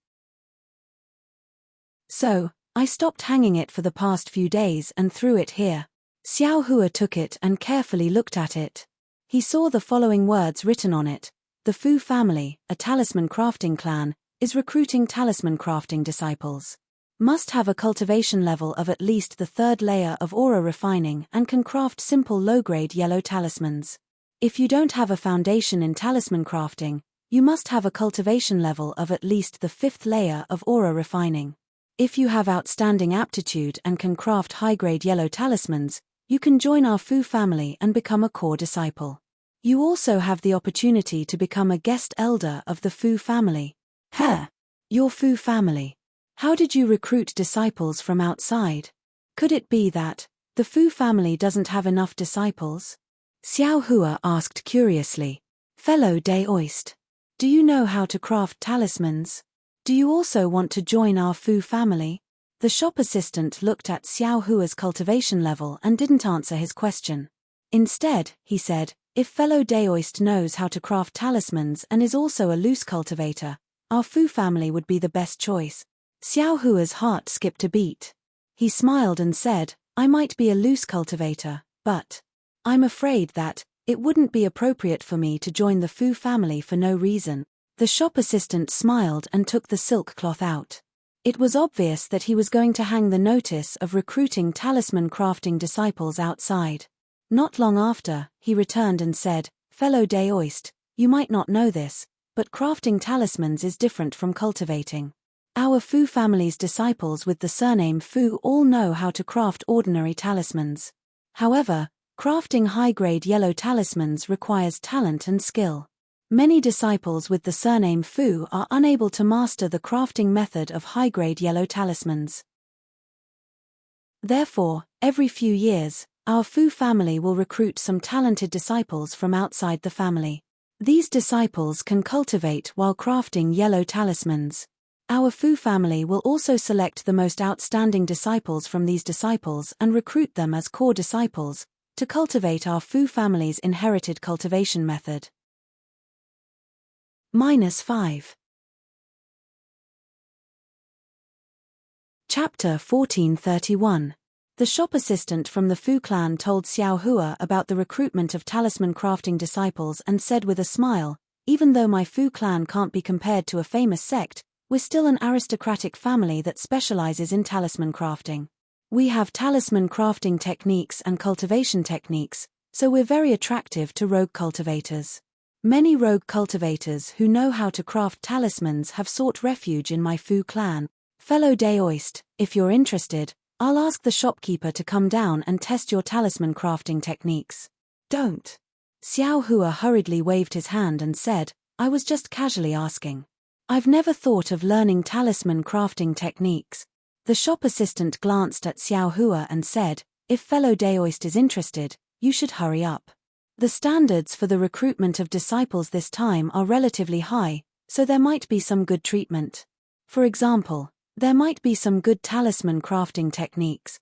So, I stopped hanging it for the past few days and threw it here." Xiao Hua took it and carefully looked at it. He saw the following words written on it: "The Fu family, a talisman crafting clan, is recruiting talisman crafting disciples. Must have a cultivation level of at least the 3rd layer of aura refining and can craft simple low-grade yellow talismans. If you don't have a foundation in talisman crafting, you must have a cultivation level of at least the 5th layer of aura refining. If you have outstanding aptitude and can craft high-grade yellow talismans, you can join our Fu family and become a core disciple. You also have the opportunity to become a guest elder of the Fu family." Your Fu family. How did you recruit disciples from outside? Could it be that the Fu family doesn't have enough disciples? Xiao Hua asked curiously. "Fellow Daoist, do you know how to craft talismans? Do you also want to join our Fu family?" The shop assistant looked at Xiao Hua's cultivation level and didn't answer his question. Instead, he said, "If fellow Daoist knows how to craft talismans and is also a loose cultivator, our Fu family would be the best choice." Xiao Hua's heart skipped a beat. He smiled and said, "I might be a loose cultivator, but I'm afraid that it wouldn't be appropriate for me to join the Fu family for no reason." The shop assistant smiled and took the silk cloth out. It was obvious that he was going to hang the notice of recruiting talisman crafting disciples outside. Not long after, he returned and said, "Fellow Daoist, you might not know this, but crafting talismans is different from cultivating. Our Fu family's disciples with the surname Fu all know how to craft ordinary talismans. However, crafting high-grade yellow talismans requires talent and skill. Many disciples with the surname Fu are unable to master the crafting method of high-grade yellow talismans. Therefore, every few years, our Fu family will recruit some talented disciples from outside the family. These disciples can cultivate while crafting yellow talismans. Our Fu family will also select the most outstanding disciples from these disciples and recruit them as core disciples to cultivate our Fu family's inherited cultivation method. -5. Chapter 1431. The shop assistant from the Fu clan told Xiao Hua about the recruitment of talisman crafting disciples and said with a smile, "Even though my Fu clan can't be compared to a famous sect, we're still an aristocratic family that specializes in talisman crafting. We have talisman crafting techniques and cultivation techniques, so we're very attractive to rogue cultivators. Many rogue cultivators who know how to craft talismans have sought refuge in my Fu clan. Fellow Daoist, if you're interested, I'll ask the shopkeeper to come down and test your talisman crafting techniques." "Don't." Xiao Hua hurriedly waved his hand and said, "I was just casually asking. I've never thought of learning talisman crafting techniques." The shop assistant glanced at Xiao Hua and said, "If fellow Daoist is interested, you should hurry up. The standards for the recruitment of disciples this time are relatively high, so there might be some good treatment. For example, there might be some good talisman crafting techniques."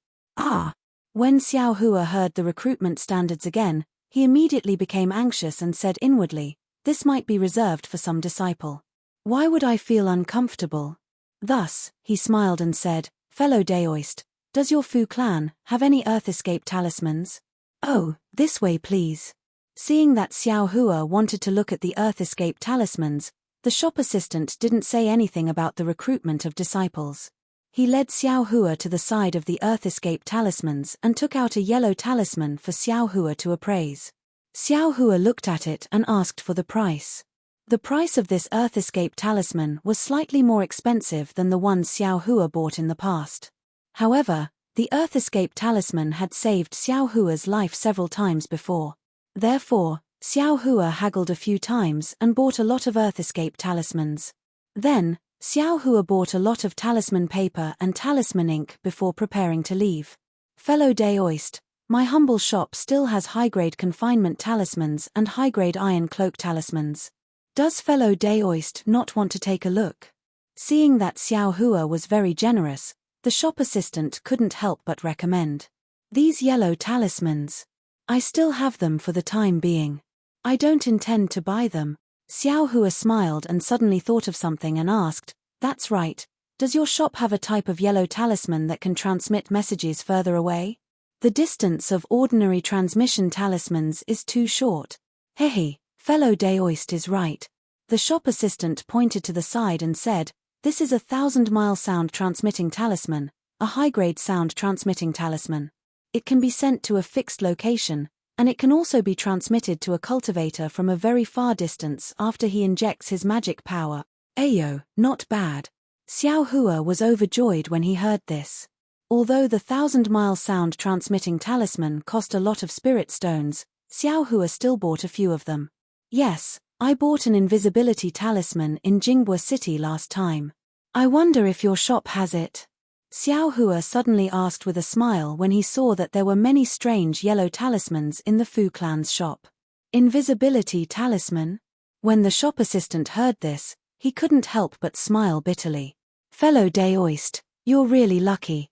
When Xiao Hua heard the recruitment standards again, he immediately became anxious and said inwardly, "This might be reserved for some disciple. Why would I feel uncomfortable?" Thus, he smiled and said, "Fellow Daoist, does your Fu clan have any Earth Escape talismans?" "Oh, this way please." Seeing that Xiao Hua wanted to look at the Earth Escape talismans, the shop assistant didn't say anything about the recruitment of disciples. He led Xiao Hua to the side of the Earth Escape talismans and took out a yellow talisman for Xiao Hua to appraise. Xiao Hua looked at it and asked for the price. The price of this Earth Escape talisman was slightly more expensive than the ones Xiao Hua bought in the past. However, the Earth Escape talisman had saved Xiao Hua's life several times before. Therefore, Xiao Hua haggled a few times and bought a lot of Earth Escape talismans. Then, Xiao Hua bought a lot of talisman paper and talisman ink before preparing to leave. "Fellow Daoist, my humble shop still has high-grade confinement talismans and high-grade iron cloak talismans. Does fellow Daoist not want to take a look?" Seeing that Xiao Hua was very generous, the shop assistant couldn't help but recommend. "These yellow talismans. I still have them for the time being. I don't intend to buy them. Xiao Hua smiled and suddenly thought of something and asked, "That's right. Does your shop have a type of yellow talisman that can transmit messages further away? The distance of ordinary transmission talismans is too short." Hehe, fellow Daoist is right. The shop assistant pointed to the side and said, "This is a 1,000-mile sound transmitting talisman, a high-grade sound transmitting talisman. It can be sent to a fixed location, and it can also be transmitted to a cultivator from a very far distance after he injects his magic power." Ayo, not bad. Xiao Hua was overjoyed when he heard this. Although the 1,000-mile sound transmitting talisman cost a lot of spirit stones, Xiao Hua still bought a few of them. "Yes, I bought an invisibility talisman in Jinghua City last time. I wonder if your shop has it?" Xiao Hua suddenly asked with a smile when he saw that there were many strange yellow talismans in the Fu clan's shop. Invisibility talisman? When the shop assistant heard this, he couldn't help but smile bitterly. "Fellow Daoist, you're really lucky.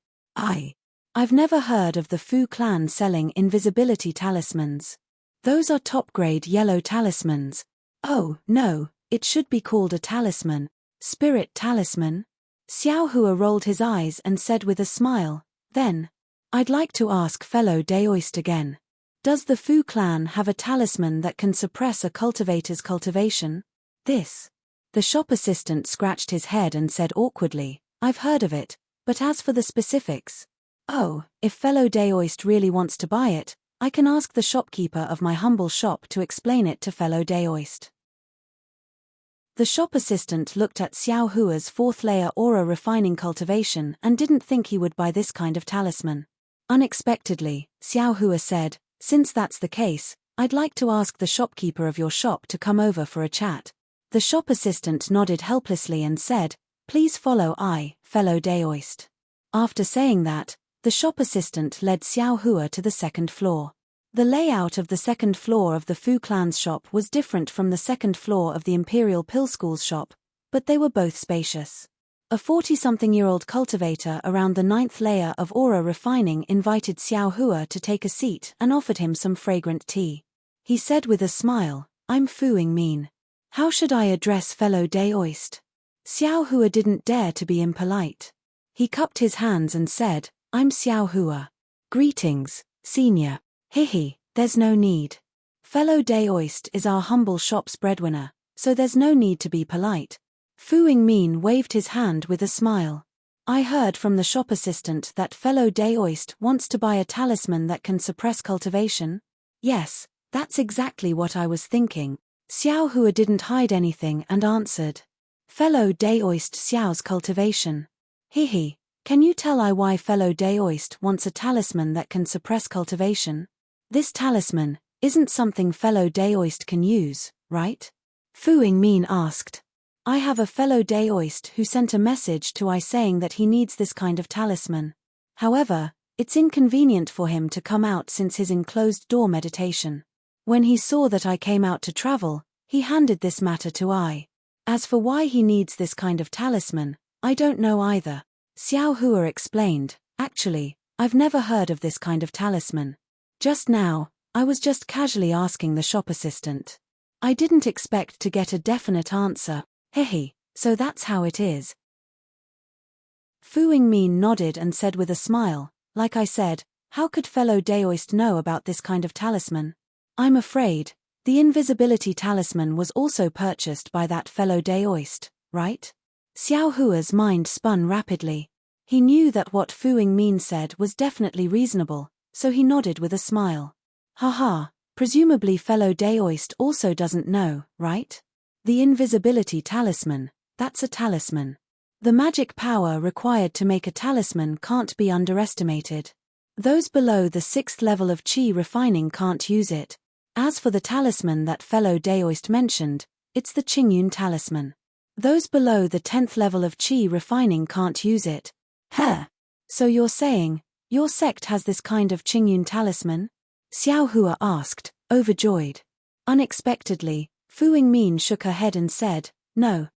I've never heard of the Fu clan selling invisibility talismans. Those are top-grade yellow talismans." "Oh, no, it should be called a talisman. Spirit talisman?" Xiao Hua rolled his eyes and said with a smile, "Then, I'd like to ask fellow Daoist again. Does the Fu clan have a talisman that can suppress a cultivator's cultivation?" "This." The shop assistant scratched his head and said awkwardly, "I've heard of it, but as for the specifics..." "Oh, if fellow Daoist really wants to buy it, I can ask the shopkeeper of my humble shop to explain it to fellow Daoist." The shop assistant looked at Xiao Hua's 4th-layer aura refining cultivation and didn't think he would buy this kind of talisman. Unexpectedly, Xiao Hua said, "Since that's the case, I'd like to ask the shopkeeper of your shop to come over for a chat." The shop assistant nodded helplessly and said, "Please follow fellow Daoist." After saying that, the shop assistant led Xiao Hua to the 2nd floor. The layout of the 2nd floor of the Fu clan's shop was different from the 2nd floor of the Imperial Pill School's shop, but they were both spacious. A 40-something-year-old cultivator around the 9th layer of aura refining invited Xiao Hua to take a seat and offered him some fragrant tea. He said with a smile, "I'm Fuing Mean. How should I address fellow Daoist?" Xiao Hua didn't dare to be impolite. He cupped his hands and said, "I'm Xiao Hua. Greetings, senior." "Hehe, there's no need. Fellow Daoist is our humble shop's breadwinner, so there's no need to be polite." Fuing Mean waved his hand with a smile. "I heard from the shop assistant that fellow Daoist wants to buy a talisman that can suppress cultivation." "Yes, that's exactly what I was thinking." Xiao Hua didn't hide anything and answered, "Fellow Daoist Xiao's cultivation." "Hehe, can you tell why fellow Daoist wants a talisman that can suppress cultivation? This talisman isn't something fellow Daoist can use, right?" Fuing Mean asked. "I have a fellow Daoist who sent a message to I saying that he needs this kind of talisman. However, it's inconvenient for him to come out since his enclosed door meditation. When he saw that I came out to travel, he handed this matter to I. As for why he needs this kind of talisman, I don't know either." Xiao Hua explained, "Actually, I've never heard of this kind of talisman. Just now, I was just casually asking the shop assistant. I didn't expect to get a definite answer. Hehe, so that's how it is." Fuing Mean nodded and said with a smile, "Like I said, how could fellow Daoist know about this kind of talisman? I'm afraid, the invisibility talisman was also purchased by that fellow Daoist, right?" Xiao Hua's mind spun rapidly. He knew that what Fuing Mean said was definitely reasonable, so he nodded with a smile. "Haha, presumably fellow Daoist also doesn't know, right? The invisibility talisman, that's a talisman. The magic power required to make a talisman can't be underestimated. Those below the 6th level of Qi refining can't use it. As for the talisman that fellow Daoist mentioned, it's the Qingyun talisman. Those below the 10th level of Qi refining can't use it." "Huh. So you're saying, your sect has this kind of Qingyun talisman?" Xiao Hua asked, overjoyed. Unexpectedly, Fuing Mean shook her head and said, No.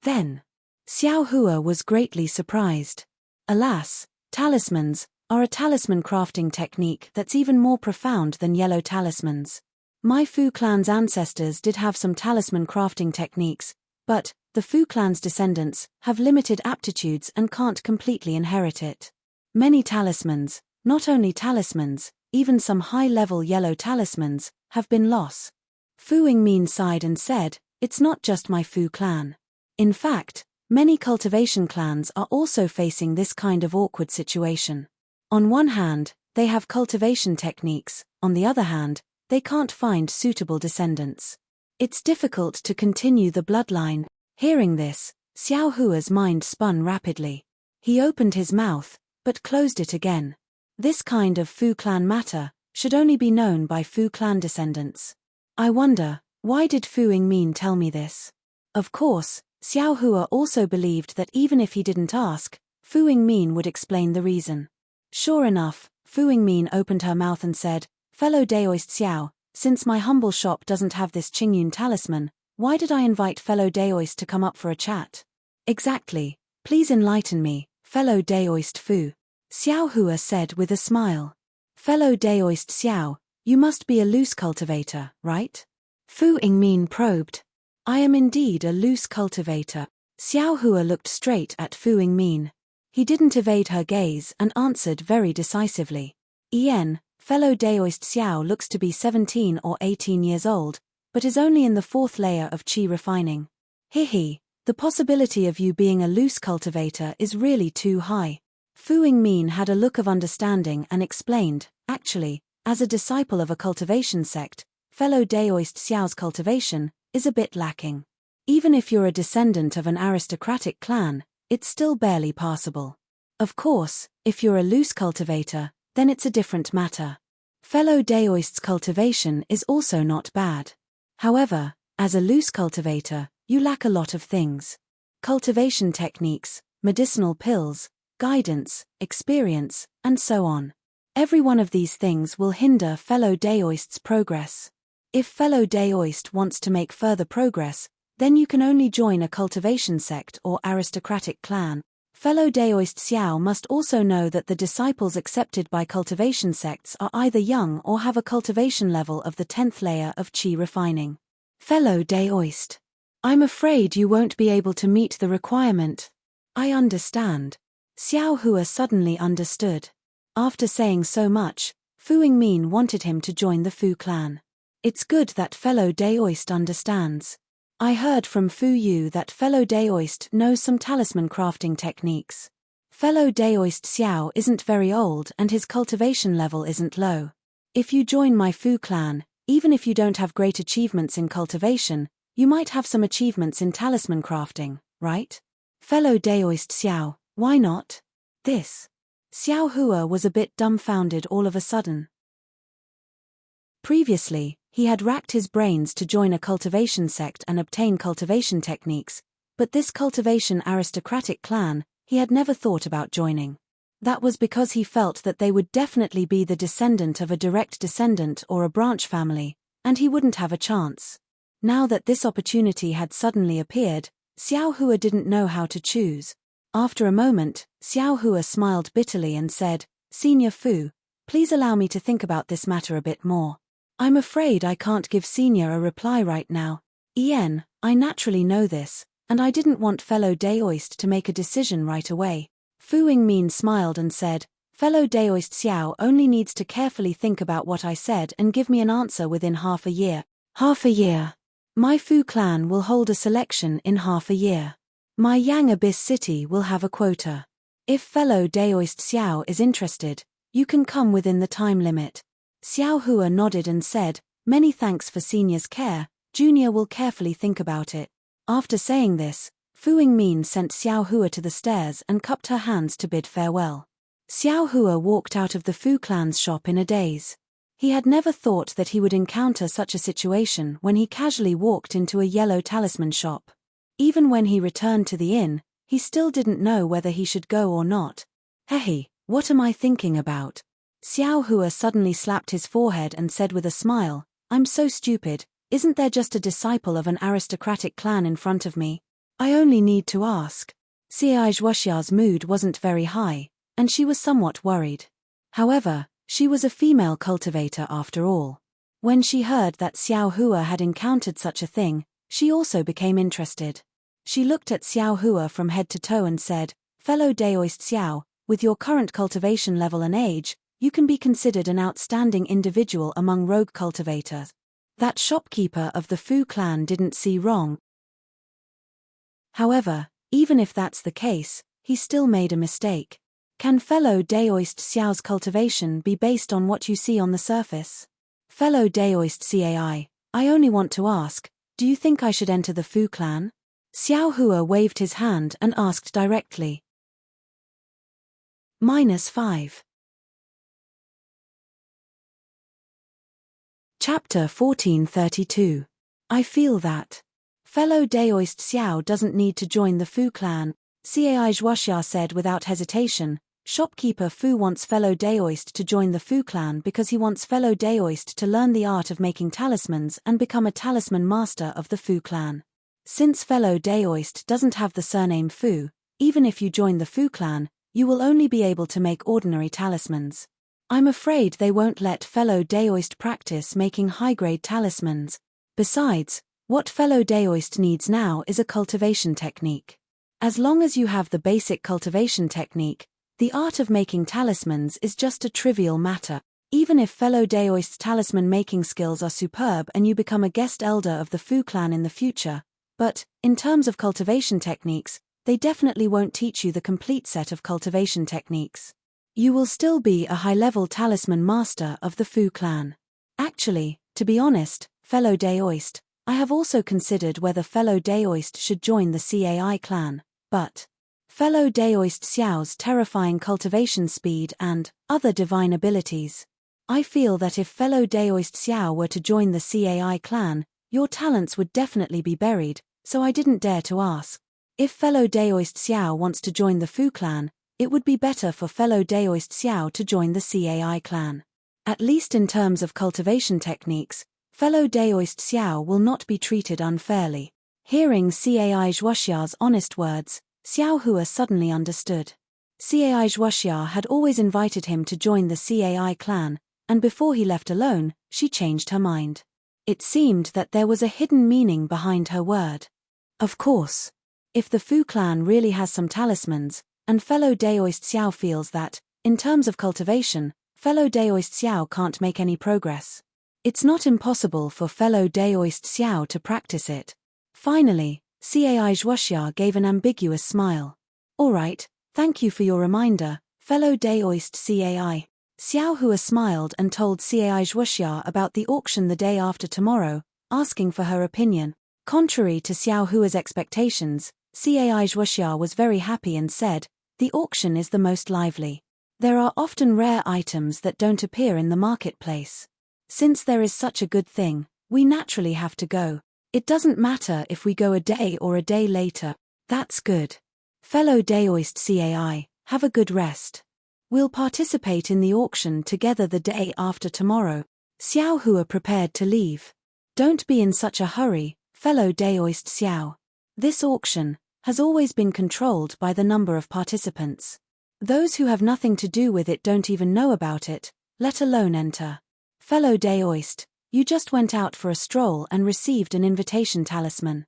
Then. Xiao Hua was greatly surprised. Alas, talismans, are a talisman crafting technique that's even more profound than yellow talismans. My Fu clan's ancestors did have some talisman crafting techniques, but the Fu clan's descendants have limited aptitudes and can't completely inherit it. Many talismans, not only talismans, even some high-level yellow talismans, have been lost. Fu Yingmin sighed and said, "It's not just my Fu clan. In fact, many cultivation clans are also facing this kind of awkward situation. On one hand, they have cultivation techniques, on the other hand, they can't find suitable descendants. It's difficult to continue the bloodline." Hearing this, Xiao Hua's mind spun rapidly. He opened his mouth, but closed it again. This kind of Fu clan matter should only be known by Fu clan descendants. I wonder, why did Fu Yingmin tell me this? Of course, Xiao Hua also believed that even if he didn't ask, Fu Yingmin would explain the reason. Sure enough, Fu Yingmin opened her mouth and said, "Fellow Daoist Xiao, since my humble shop doesn't have this Qingyun talisman, why did I invite fellow Daoist to come up for a chat?" "Exactly, please enlighten me, fellow Daoist Fu," Xiao Hua said with a smile. "Fellow Daoist Xiao, you must be a loose cultivator, right?" Fu Yingmin probed. "I am indeed a loose cultivator." Xiao Hua looked straight at Fu Yingmin. He didn't evade her gaze and answered very decisively. "Yen, fellow Daoist Xiao looks to be 17 or 18 years old, but is only in the 4th layer of qi refining. Hihi, the possibility of you being a loose cultivator is really too high." Fu Yingmin had a look of understanding and explained, "Actually, as a disciple of a cultivation sect, fellow Daoist Xiao's cultivation is a bit lacking. Even if you're a descendant of an aristocratic clan, it's still barely passable. Of course, if you're a loose cultivator, then it's a different matter. Fellow Daoist's cultivation is also not bad. However, as a loose cultivator, you lack a lot of things. Cultivation techniques, medicinal pills, guidance, experience, and so on. Every one of these things will hinder fellow Daoist's progress. If fellow Daoist wants to make further progress, then you can only join a cultivation sect or aristocratic clan. Fellow Daoist Xiao must also know that the disciples accepted by cultivation sects are either young or have a cultivation level of the 10th layer of qi refining. Fellow Daoist, I'm afraid you won't be able to meet the requirement." "I understand." Xiao Hua suddenly understood. After saying so much, Fu Yingmin wanted him to join the Fu clan. It's good that fellow Daoist understands. I heard from Fu Yu that fellow Daoist knows some talisman crafting techniques. Fellow Daoist Xiao isn't very old and his cultivation level isn't low. If you join my Fu clan, even if you don't have great achievements in cultivation, you might have some achievements in talisman crafting, right? Fellow Daoist Xiao, why not? This. Xiao Hua was a bit dumbfounded all of a sudden. Previously, he had racked his brains to join a cultivation sect and obtain cultivation techniques, but this cultivation aristocratic clan, he had never thought about joining. That was because he felt that they would definitely be the descendant of a direct descendant or a branch family, and he wouldn't have a chance. Now that this opportunity had suddenly appeared, Xiao Hua didn't know how to choose. After a moment, Xiao Hua smiled bitterly and said, "Senior Fu, please allow me to think about this matter a bit more. I'm afraid I can't give Senior a reply right now. Yen, I naturally know this, and I didn't want fellow Daoist to make a decision right away." Fu Yingmin smiled and said, "Fellow Daoist Xiao only needs to carefully think about what I said and give me an answer within half a year." "Half a year. My Fu clan will hold a selection in half a year. My Yang Abyss City will have a quota. If fellow Daoist Xiao is interested, you can come within the time limit." Xiao Hua nodded and said, "Many thanks for Senior's care, Junior will carefully think about it." After saying this, Fu Yingmin sent Xiao Hua to the stairs and cupped her hands to bid farewell. Xiao Hua walked out of the Fu clan's shop in a daze. He had never thought that he would encounter such a situation when he casually walked into a yellow talisman shop. Even when he returned to the inn, he still didn't know whether he should go or not. "Hey, what am I thinking about?" Xiao Hua suddenly slapped his forehead and said with a smile, "I'm so stupid, isn't there just a disciple of an aristocratic clan in front of me? I only need to ask." Xiai Zhuoxia's mood wasn't very high, and she was somewhat worried. However, she was a female cultivator after all. When she heard that Xiao Hua had encountered such a thing, she also became interested. She looked at Xiao Hua from head to toe and said, "Fellow Daoist Xiao, with your current cultivation level and age, you can be considered an outstanding individual among rogue cultivators." That shopkeeper of the Fu clan didn't see wrong. However, even if that's the case, he still made a mistake. Can fellow Daoist Xiao's cultivation be based on what you see on the surface? Fellow Daoist Cai, I only want to ask, do you think I should enter the Fu clan? Xiao Hua waved his hand and asked directly. -5. Chapter 1432. I feel that. Fellow Daoist Xiao doesn't need to join the Fu clan, Cai Zhuoxia said without hesitation. Shopkeeper Fu wants fellow Daoist to join the Fu clan because he wants fellow Daoist to learn the art of making talismans and become a talisman master of the Fu clan. Since fellow Daoist doesn't have the surname Fu, even if you join the Fu clan, you will only be able to make ordinary talismans. I'm afraid they won't let fellow Daoist practice making high-grade talismans. Besides, what fellow Daoist needs now is a cultivation technique. As long as you have the basic cultivation technique, the art of making talismans is just a trivial matter. Even if fellow Daoist's talisman making skills are superb and you become a guest elder of the Fu clan in the future, but, in terms of cultivation techniques, they definitely won't teach you the complete set of cultivation techniques. You will still be a high-level talisman master of the Fu clan. Actually, to be honest, fellow Daoist, I have also considered whether fellow Daoist should join the Cai clan, but fellow Daoist Xiao's terrifying cultivation speed and other divine abilities. I feel that if fellow Daoist Xiao were to join the Cai clan, your talents would definitely be buried, so I didn't dare to ask. If fellow Daoist Xiao wants to join the Fu clan, it would be better for fellow Daoist Xiao to join the Cai clan. At least in terms of cultivation techniques, fellow Daoist Xiao will not be treated unfairly. Hearing Cai Zhuoxia's honest words, Xiao Hua suddenly understood. Cai Zhuoxia had always invited him to join the Cai clan, and before he left alone, she changed her mind. It seemed that there was a hidden meaning behind her word. Of course. If the Fu clan really has some talismans, and fellow Daoist Xiao feels that, in terms of cultivation, fellow Daoist Xiao can't make any progress, it's not impossible for fellow Daoist Xiao to practice it. Finally, Cai Zhuoxia gave an ambiguous smile. All right, thank you for your reminder, fellow Daoist Cai. Xiao Hua smiled and told Cai Zhuoxia about the auction the day after tomorrow, asking for her opinion. Contrary to Xiao Hua's expectations, Cai Zhuoxia was very happy and said, "The auction is the most lively. There are often rare items that don't appear in the marketplace. Since there is such a good thing, we naturally have to go. It doesn't matter if we go a day or a day later." That's good. Fellow Daoist Cai, have a good rest. We'll participate in the auction together the day after tomorrow. Xiao Hua prepared to leave. Don't be in such a hurry, fellow Daoist Xiao. This auction has always been controlled by the number of participants. Those who have nothing to do with it don't even know about it, let alone enter. Fellow Daoist, you just went out for a stroll and received an invitation talisman.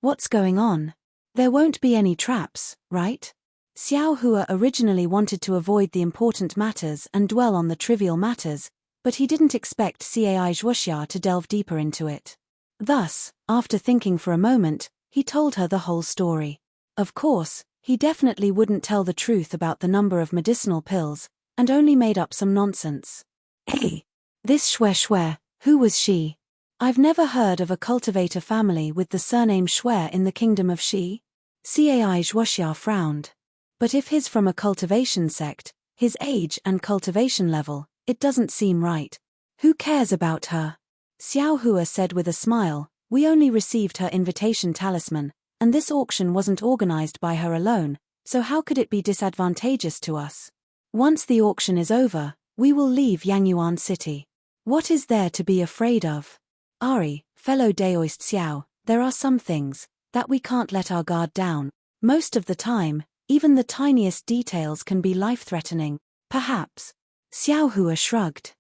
What's going on? There won't be any traps, right? Xiao Hua originally wanted to avoid the important matters and dwell on the trivial matters, but he didn't expect Cai Zhuoxia to delve deeper into it. Thus, after thinking for a moment, he told her the whole story. Of course, he definitely wouldn't tell the truth about the number of medicinal pills, and only made up some nonsense. Hey! This Xue, who was she? I've never heard of a cultivator family with the surname Xue in the kingdom of Xi. Cai Zhuoxia frowned. But if he's from a cultivation sect, his age and cultivation level, it doesn't seem right. Who cares about her? Xiao Hua said with a smile, we only received her invitation talisman, and this auction wasn't organized by her alone, so how could it be disadvantageous to us? Once the auction is over, we will leave Yangyuan City. What is there to be afraid of? Ari, fellow Daoist Xiao, there are some things that we can't let our guard down. Most of the time, even the tiniest details can be life-threatening. Perhaps. Xiao Hua shrugged.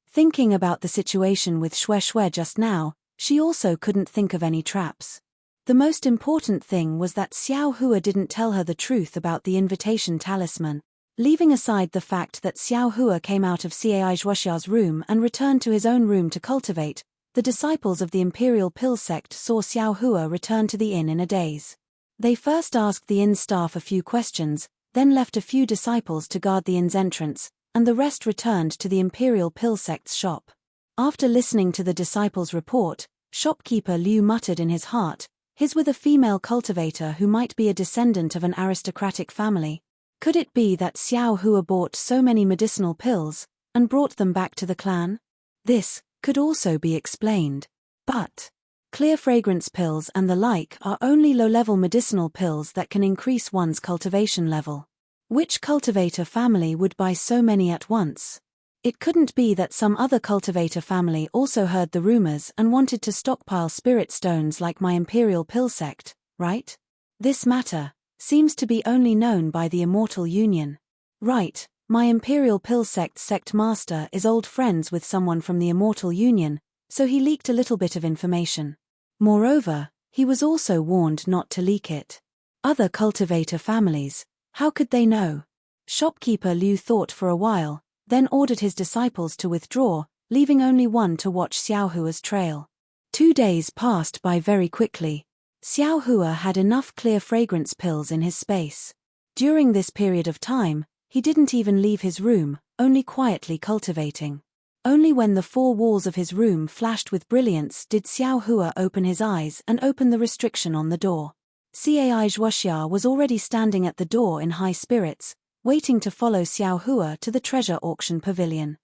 Thinking about the situation with Shui just now, she also couldn't think of any traps. The most important thing was that Xiao Hua didn't tell her the truth about the invitation talisman. Leaving aside the fact that Xiao Hua came out of Cai Zhuoxia's room and returned to his own room to cultivate, the disciples of the Imperial Pill sect saw Xiao Hua return to the inn in a daze. They first asked the inn staff a few questions, then left a few disciples to guard the inn's entrance, and the rest returned to the Imperial Pill sect's shop. After listening to the disciples' report, shopkeeper Liu muttered in his heart, "His with a female cultivator who might be a descendant of an aristocratic family. Could it be that Xiao Hua bought so many medicinal pills and brought them back to the clan? This could also be explained. But clear fragrance pills and the like are only low-level medicinal pills that can increase one's cultivation level. Which cultivator family would buy so many at once? It couldn't be that some other cultivator family also heard the rumors and wanted to stockpile spirit stones like my Imperial Pill sect, right? This matter seems to be only known by the Immortal Union. Right, my Imperial Pill sect master is old friends with someone from the Immortal Union, so he leaked a little bit of information. Moreover, he was also warned not to leak it. Other cultivator families, how could they know? Shopkeeper Liu thought for a while, then ordered his disciples to withdraw, leaving only one to watch Xiao Hua's trail. 2 days passed by very quickly. Xiao Hua had enough clear fragrance pills in his space. During this period of time, he didn't even leave his room, only quietly cultivating. Only when the 4 walls of his room flashed with brilliance did Xiao Hua open his eyes and open the restriction on the door. Cai Zhuoxia was already standing at the door in high spirits, waiting to follow Xiao Hua to the treasure auction pavilion.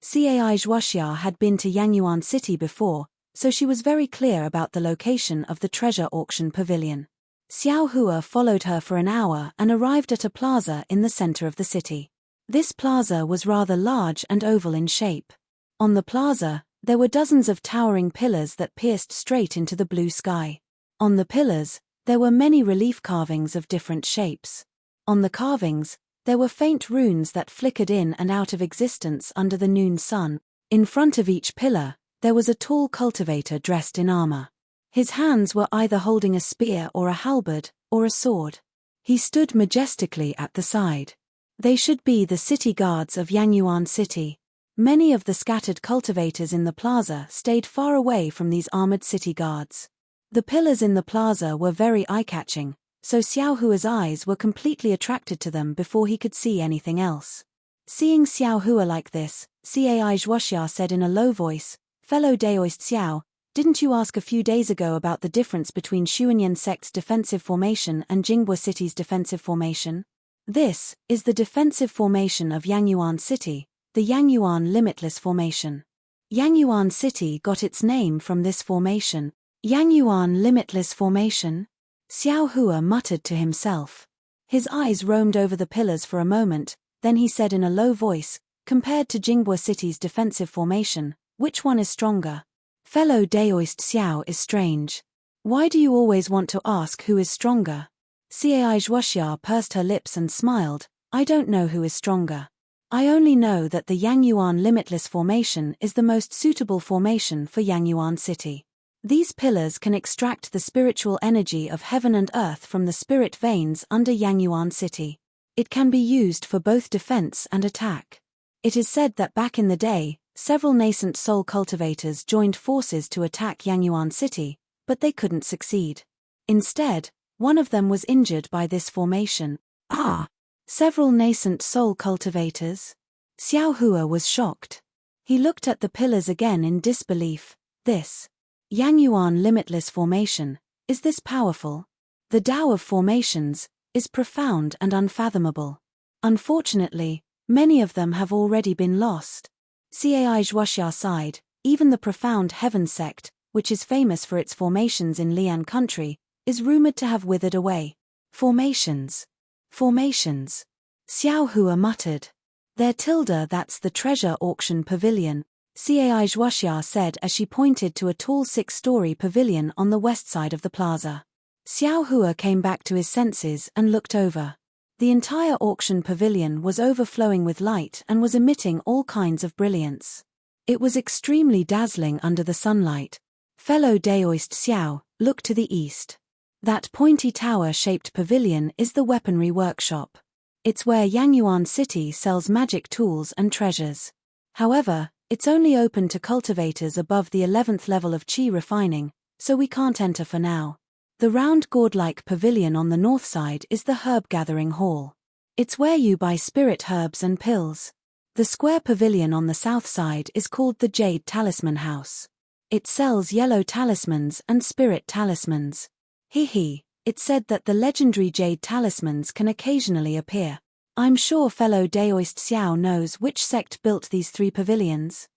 Cai Zhuoxia had been to Yangyuan City before, so she was very clear about the location of the treasure auction pavilion. Xiao Hua followed her for an hour and arrived at a plaza in the center of the city. This plaza was rather large and oval in shape. On the plaza, there were dozens of towering pillars that pierced straight into the blue sky. On the pillars, there were many relief carvings of different shapes. On the carvings, there were faint runes that flickered in and out of existence under the noon sun. In front of each pillar, there was a tall cultivator dressed in armor. His hands were either holding a spear or a halberd, or a sword. He stood majestically at the side. They should be the city guards of Yangyuan City. Many of the scattered cultivators in the plaza stayed far away from these armored city guards. The pillars in the plaza were very eye-catching, so Xiao Hua's eyes were completely attracted to them before he could see anything else. Seeing Xiao Hua like this, Cai Zhuoxia said in a low voice, "Fellow Daoist Xiao, didn't you ask a few days ago about the difference between Xuanyan sect's defensive formation and Jinghua City's defensive formation? This is the defensive formation of Yangyuan City, the Yangyuan Limitless Formation. Yangyuan City got its name from this formation." Yangyuan Limitless Formation? Xiao Hua muttered to himself. His eyes roamed over the pillars for a moment, then he said in a low voice, "Compared to Jinghua City's defensive formation, which one is stronger?" "Fellow Daoist Xiao is strange. Why do you always want to ask who is stronger?" Cai Zhuoxia pursed her lips and smiled, "I don't know who is stronger. I only know that the Yangyuan Limitless Formation is the most suitable formation for Yangyuan City. These pillars can extract the spiritual energy of heaven and earth from the spirit veins under Yangyuan City. It can be used for both defense and attack. It is said that back in the day, several nascent soul cultivators joined forces to attack Yangyuan City, but they couldn't succeed. Instead, one of them was injured by this formation." "Ah! Several nascent soul cultivators?" Xiao Hua was shocked. He looked at the pillars again in disbelief. "This Yangyuan Limitless Formation, is this powerful? The Tao of formations is profound and unfathomable. Unfortunately, many of them have already been lost." Cai Zhuoxia sighed. "Even the profound Heaven sect, which is famous for its formations in Lian country, is rumored to have withered away." "Formations. Formations." Xiao Hua muttered. That's the treasure auction pavilion," Cai Zhuoxia said as she pointed to a tall 6-story pavilion on the west side of the plaza. Xiao Hua came back to his senses and looked over. The entire auction pavilion was overflowing with light and was emitting all kinds of brilliance. It was extremely dazzling under the sunlight. Fellow Daoist Xiao, look to the east. That pointy tower-shaped pavilion is the weaponry workshop. It's where Yangyuan City sells magic tools and treasures. However, it's only open to cultivators above the 11th level of Qi refining, so we can't enter for now. The round gourd-like pavilion on the north side is the herb-gathering hall. It's where you buy spirit herbs and pills. The square pavilion on the south side is called the Jade Talisman House. It sells yellow talismans and spirit talismans. It's said that the legendary jade talismans can occasionally appear. I'm sure fellow Daoist Xiao knows which sect built these 3 pavilions.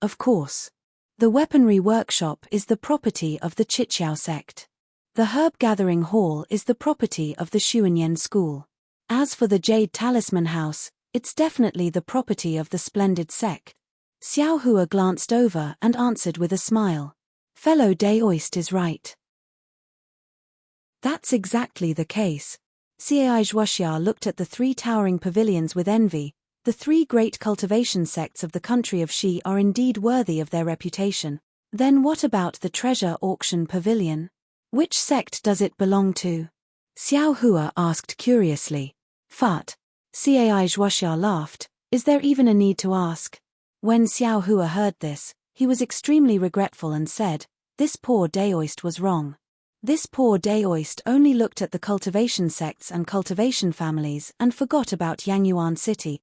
Of course. The weaponry workshop is the property of the Chiqiao sect. The herb-gathering hall is the property of the Xuanyan school. As for the Jade Talisman House, it's definitely the property of the Splendid sect. Xiao Hua glanced over and answered with a smile. Fellow Daoist is right. That's exactly the case. Cai Zhuoxia looked at the 3 towering pavilions with envy. The 3 great cultivation sects of the country of Xi are indeed worthy of their reputation. Then what about the treasure auction pavilion? Which sect does it belong to? Xiao Hua asked curiously. Fat. Cai Zhuoxia laughed. Is there even a need to ask? When Xiao Hua heard this, he was extremely regretful and said, this poor Daoist was wrong. This poor Daoist only looked at the cultivation sects and cultivation families and forgot about Yangyuan City.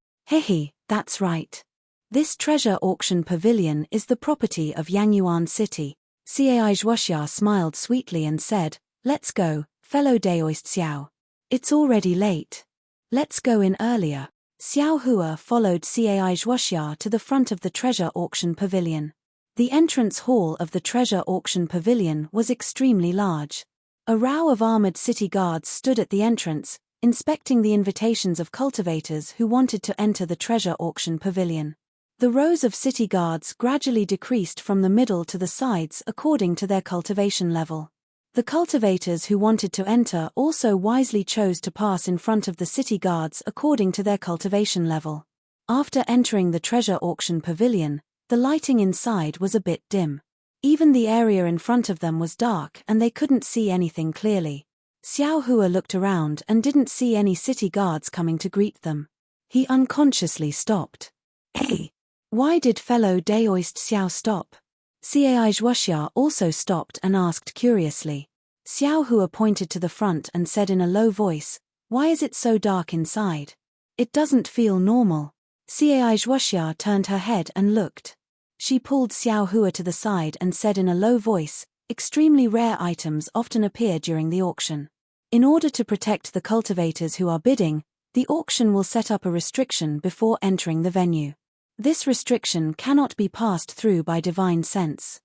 That's right. This treasure auction pavilion is the property of Yangyuan City. Cai Zhuoxia smiled sweetly and said, let's go, fellow Daoist Xiao. It's already late. Let's go in earlier. Xiao Hua followed Cai Zhuoxia to the front of the treasure auction pavilion. The entrance hall of the treasure auction pavilion was extremely large. A row of armored city guards stood at the entrance, inspecting the invitations of cultivators who wanted to enter the treasure auction pavilion. The rows of city guards gradually decreased from the middle to the sides according to their cultivation level. The cultivators who wanted to enter also wisely chose to pass in front of the city guards according to their cultivation level. After entering the treasure auction pavilion, the lighting inside was a bit dim. Even the area in front of them was dark and they couldn't see anything clearly. Xiao Hua looked around and didn't see any city guards coming to greet them. He unconsciously stopped. Hey! Why did fellow Daoist Xiao stop? Cai Zhuoxia also stopped and asked curiously. Xiao Hua pointed to the front and said in a low voice, why is it so dark inside? It doesn't feel normal. Cai Zhuoxia turned her head and looked. She pulled Xiao Hua to the side and said in a low voice, extremely rare items often appear during the auction. In order to protect the cultivators who are bidding, the auction will set up a restriction before entering the venue. This restriction cannot be passed through by divine sense.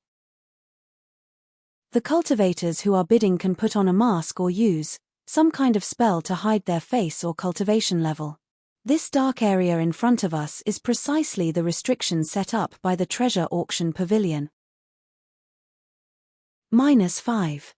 The cultivators who are bidding can put on a mask or use some kind of spell to hide their face or cultivation level. This dark area in front of us is precisely the restriction set up by the treasure auction pavilion. -5.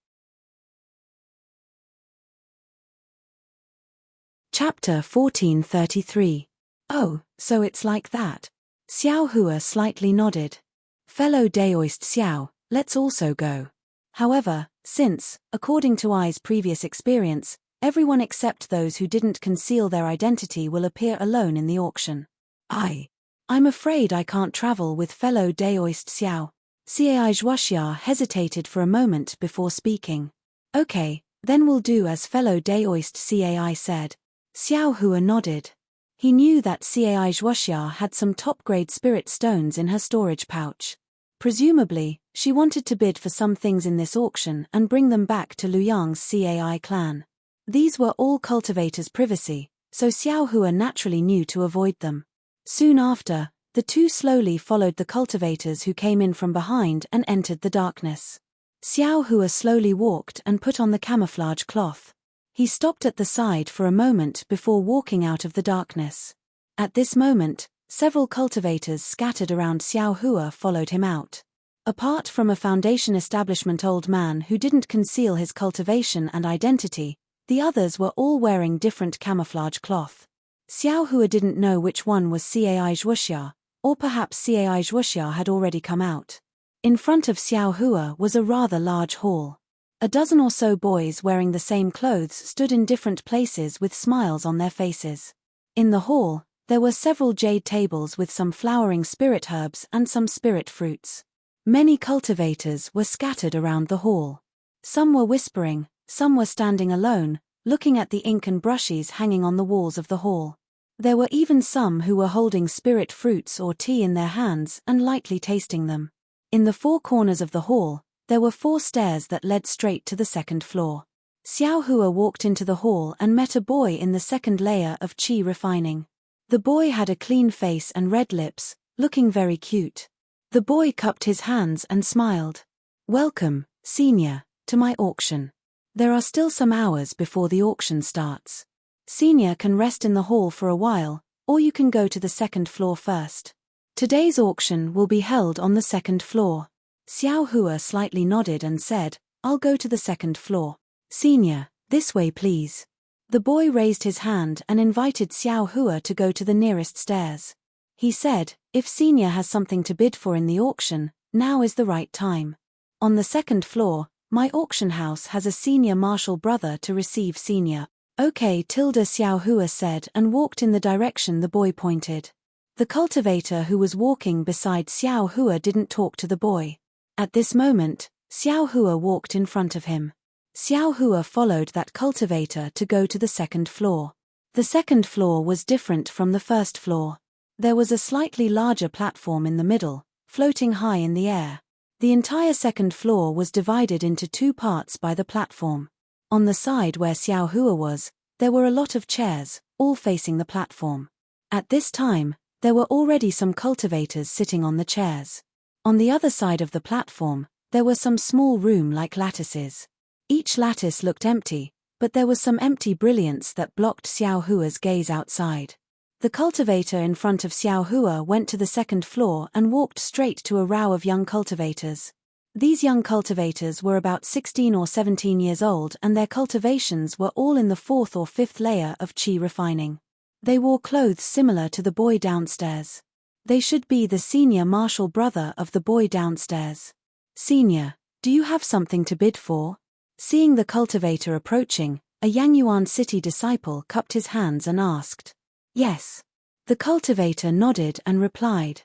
Chapter 1433. Oh, so it's like that. Xiao Hua slightly nodded. Fellow Daoist Xiao, let's also go. However, since, according to Ai's previous experience, everyone except those who didn't conceal their identity will appear alone in the auction. I'm afraid I can't travel with fellow Daoist Xiao. Cai Zhuoxia hesitated for a moment before speaking. Okay, then we'll do as fellow Daoist Cai said. Xiao Hua nodded. He knew that Cai Zhuoxia had some top-grade spirit stones in her storage pouch. Presumably, she wanted to bid for some things in this auction and bring them back to Luyang's Cai clan. These were all cultivators' privacy, so Xiao Hua naturally knew to avoid them. Soon after, the two slowly followed the cultivators who came in from behind and entered the darkness. Xiao Hua slowly walked and put on the camouflage cloth. He stopped at the side for a moment before walking out of the darkness. At this moment, several cultivators scattered around Xiao Hua followed him out. Apart from a foundation establishment old man who didn't conceal his cultivation and identity, The others were all wearing different camouflage cloth. Xiao Hua didn't know which one was Cai Zhuoxia, or perhaps Cai Zhuoxia had already come out. In front of Xiao Hua was a rather large hall. A dozen or so boys wearing the same clothes stood in different places with smiles on their faces. In the hall, there were several jade tables with some flowering spirit herbs and some spirit fruits. Many cultivators were scattered around the hall. Some were whispering, some were standing alone, looking at the ink and brushes hanging on the walls of the hall. There were even some who were holding spirit fruits or tea in their hands and lightly tasting them. In the four corners of the hall, there were 4 stairs that led straight to the second floor. Xiao Hua walked into the hall and met a boy in the second layer of qi refining. The boy had a clean face and red lips, looking very cute. The boy cupped his hands and smiled. "Welcome, Senior, to my auction. There are still some hours before the auction starts. Senior can rest in the hall for a while, or you can go to the second floor first. Today's auction will be held on the second floor." Xiao Hua slightly nodded and said, "I'll go to the second floor. Senior, this way please." The boy raised his hand and invited Xiao Hua to go to the nearest stairs. He said, "If Senior has something to bid for in the auction, now is the right time. On the second floor, my auction house has a senior marshal brother to receive Senior." "Okay," Xiao Hua said and walked in the direction the boy pointed. The cultivator who was walking beside Xiao Hua didn't talk to the boy. At this moment, Xiao Hua walked in front of him. Xiao Hua followed that cultivator to go to the second floor. The second floor was different from the first floor. There was a slightly larger platform in the middle, floating high in the air. The entire second floor was divided into 2 parts by the platform. On the side where Xiao Hua was, there were a lot of chairs, all facing the platform. At this time, there were already some cultivators sitting on the chairs. On the other side of the platform, there were some small room-like lattices. Each lattice looked empty, but there was some empty brilliance that blocked Xiao Hua's gaze outside. The cultivator in front of Xiao Hua went to the second floor and walked straight to a row of young cultivators. These young cultivators were about 16 or 17 years old and their cultivations were all in the 4th or 5th layer of qi refining. They wore clothes similar to the boy downstairs. They should be the senior marshal brother of the boy downstairs. "Senior, do you have something to bid for?" Seeing the cultivator approaching, a Yangyuan city disciple cupped his hands and asked. "Yes." The cultivator nodded and replied.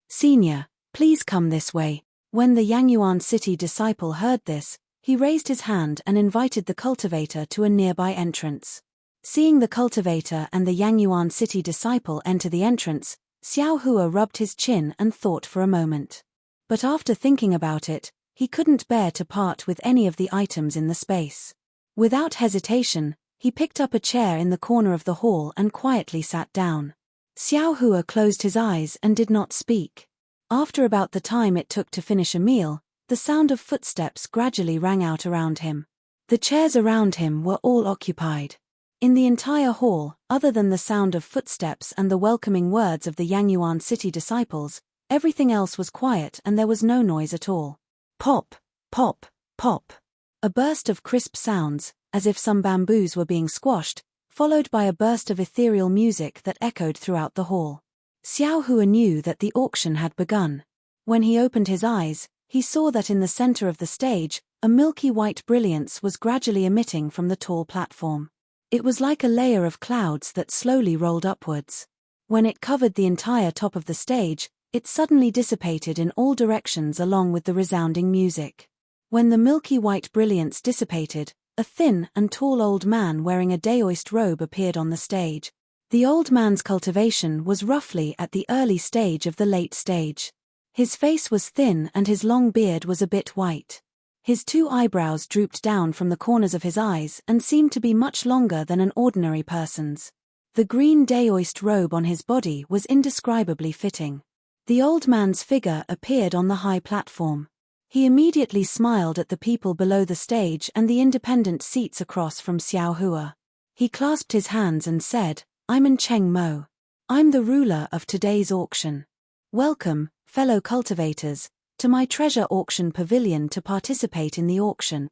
"Senior, please come this way." When the Yangyuan city disciple heard this, he raised his hand and invited the cultivator to a nearby entrance. Seeing the cultivator and the Yangyuan city disciple enter the entrance, Xiao Hua rubbed his chin and thought for a moment. But after thinking about it, he couldn't bear to part with any of the items in the space. Without hesitation, he picked up a chair in the corner of the hall and quietly sat down. Xiao Hua closed his eyes and did not speak. After about the time it took to finish a meal, the sound of footsteps gradually rang out around him. The chairs around him were all occupied. In the entire hall, other than the sound of footsteps and the welcoming words of the Yangyuan city disciples, everything else was quiet and there was no noise at all. Pop, pop, pop. A burst of crisp sounds, as if some bamboos were being squashed, followed by a burst of ethereal music that echoed throughout the hall. Xiao Hua knew that the auction had begun. When he opened his eyes, he saw that in the center of the stage, a milky white brilliance was gradually emitting from the tall platform. It was like a layer of clouds that slowly rolled upwards. When it covered the entire top of the stage, it suddenly dissipated in all directions along with the resounding music. When the milky white brilliance dissipated, a thin and tall old man wearing a daoist robe appeared on the stage. The old man's cultivation was roughly at the early stage of the late stage. His face was thin and his long beard was a bit white. His 2 eyebrows drooped down from the corners of his eyes and seemed to be much longer than an ordinary person's. The green daoist robe on his body was indescribably fitting. The old man's figure appeared on the high platform. He immediately smiled at the people below the stage and the independent seats across from Xiao Hua. He clasped his hands and said, "I'm Cheng Mo. I'm the ruler of today's auction. Welcome, fellow cultivators, to my treasure auction pavilion to participate in the auction."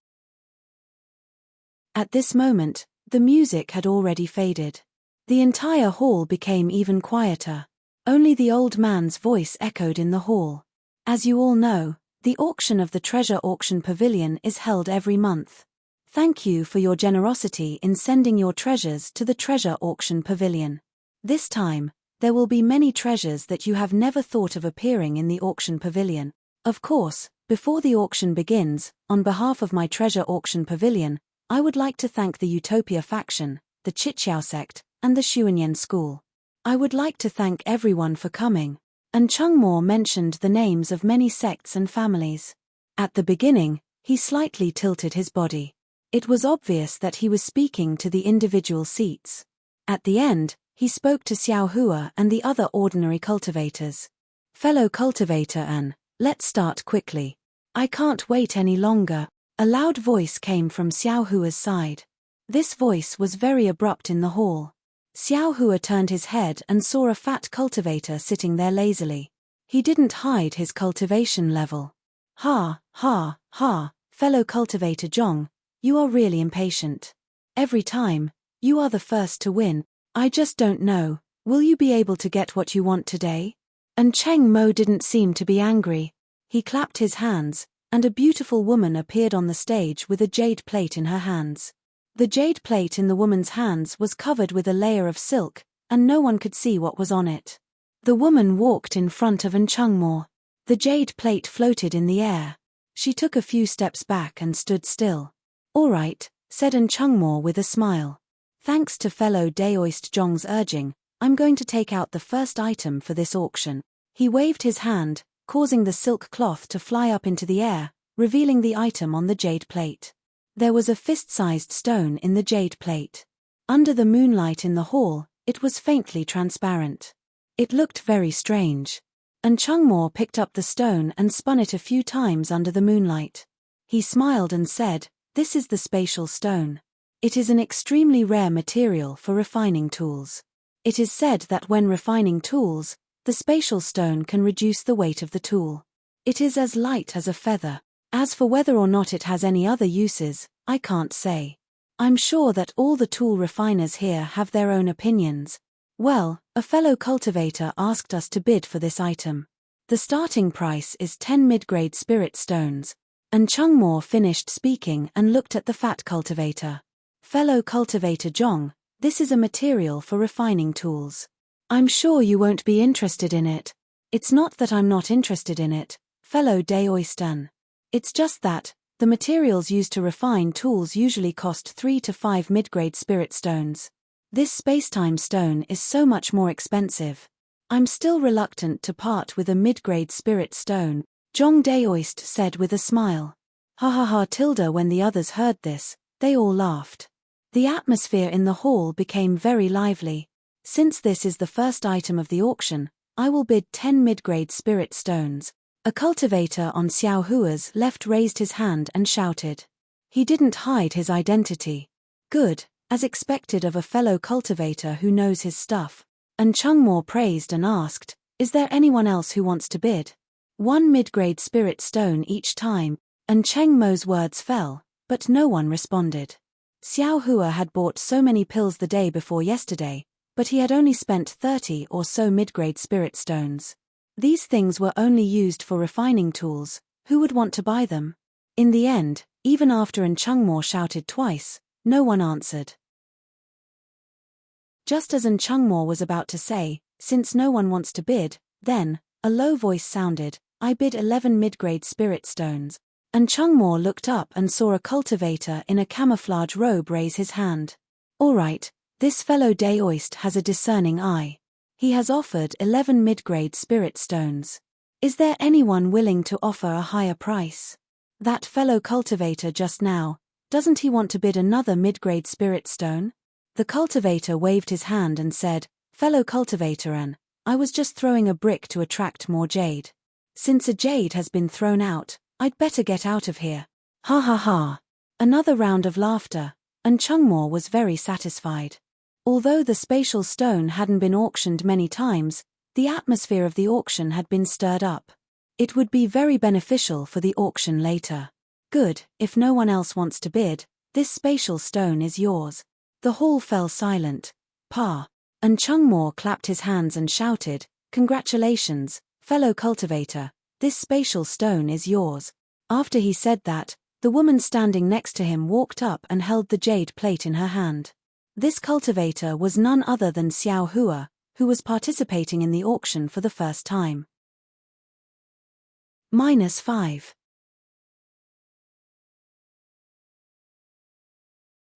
At this moment, the music had already faded. The entire hall became even quieter. Only the old man's voice echoed in the hall. As you all know, the auction of the Treasure Auction Pavilion is held every month. Thank you for your generosity in sending your treasures to the Treasure Auction Pavilion. This time, there will be many treasures that you have never thought of appearing in the auction pavilion. Of course, before the auction begins, on behalf of my Treasure Auction Pavilion, I would like to thank the Utopia faction, the Chichiao sect, and the Xuanyan school. I would like to thank everyone for coming. And Chungmo mentioned the names of many sects and families. At the beginning, he slightly tilted his body. It was obvious that he was speaking to the individual seats. At the end, he spoke to Xiao Hua and the other ordinary cultivators. Fellow cultivator An, let's start quickly. I can't wait any longer. A loud voice came from Xiao Hua's side. This voice was very abrupt in the hall. Xiao Hua turned his head and saw a fat cultivator sitting there lazily. He didn't hide his cultivation level. Ha, ha, ha, fellow cultivator Zhong, you are really impatient. Every time, you are the first to win. I just don't know, will you be able to get what you want today? And Cheng Mo didn't seem to be angry. He clapped his hands, and a beautiful woman appeared on the stage with a jade plate in her hands. The jade plate in the woman's hands was covered with a layer of silk, and no one could see what was on it. The woman walked in front of An Chungmo. The jade plate floated in the air. She took a few steps back and stood still. All right, said An Chungmo with a smile. Thanks to fellow Daoist Zhong's urging, I'm going to take out the first item for this auction. He waved his hand, causing the silk cloth to fly up into the air, revealing the item on the jade plate. There was a fist-sized stone in the jade plate. Under the moonlight in the hall, it was faintly transparent. It looked very strange. And Chungmo picked up the stone and spun it a few times under the moonlight. He smiled and said, "This is the spatial stone. It is an extremely rare material for refining tools. It is said that when refining tools, the spatial stone can reduce the weight of the tool. It is as light as a feather. As for whether or not it has any other uses, I can't say. I'm sure that all the tool refiners here have their own opinions. Well, a fellow cultivator asked us to bid for this item. The starting price is 10 mid-grade spirit stones." And Chungmo finished speaking and looked at the fat cultivator. "Fellow cultivator Zhong, this is a material for refining tools. I'm sure you won't be interested in it." "It's not that I'm not interested in it, fellow Daoistan. It's just that, the materials used to refine tools usually cost 3 to 5 mid-grade spirit stones. This spacetime stone is so much more expensive. I'm still reluctant to part with a mid-grade spirit stone," Zhong Daoist said with a smile. Ha ha ha tilde. When the others heard this, they all laughed. The atmosphere in the hall became very lively. "Since this is the first item of the auction, I will bid 10 mid-grade spirit stones." A cultivator on Xiao Hua's left raised his hand and shouted. He didn't hide his identity. Good, as expected of a fellow cultivator who knows his stuff. And Chungmo praised and asked, "Is there anyone else who wants to bid?" 1 mid-grade spirit stone each time, and Cheng Mo's words fell, but no one responded. Xiao Hua had bought so many pills the day before yesterday, but he had only spent 30 or so mid-grade spirit stones. These things were only used for refining tools. Who would want to buy them? In the end, even after An Chungmo shouted twice, no one answered. Just as An Chungmo was about to say, "Since no one wants to bid," then, a low voice sounded, "I bid 11 mid-grade spirit stones." An Chungmo looked up and saw a cultivator in a camouflage robe raise his hand. All right, this fellow Daoist has a discerning eye. He has offered 11 mid-grade spirit stones. Is there anyone willing to offer a higher price? That fellow cultivator just now, doesn't he want to bid another mid-grade spirit stone? The cultivator waved his hand and said, "Fellow cultivator An, I was just throwing a brick to attract more jade. Since a jade has been thrown out, I'd better get out of here." Ha ha ha. Another round of laughter, and Chungmo was very satisfied. Although the spatial stone hadn't been auctioned many times, the atmosphere of the auction had been stirred up. It would be very beneficial for the auction later. Good, if no one else wants to bid, this spatial stone is yours. The hall fell silent. Pa. And Chungmore clapped his hands and shouted, "Congratulations, fellow cultivator, this spatial stone is yours." After he said that, the woman standing next to him walked up and held the jade plate in her hand. This cultivator was none other than Xiao Hua, who was participating in the auction for the first time. -5.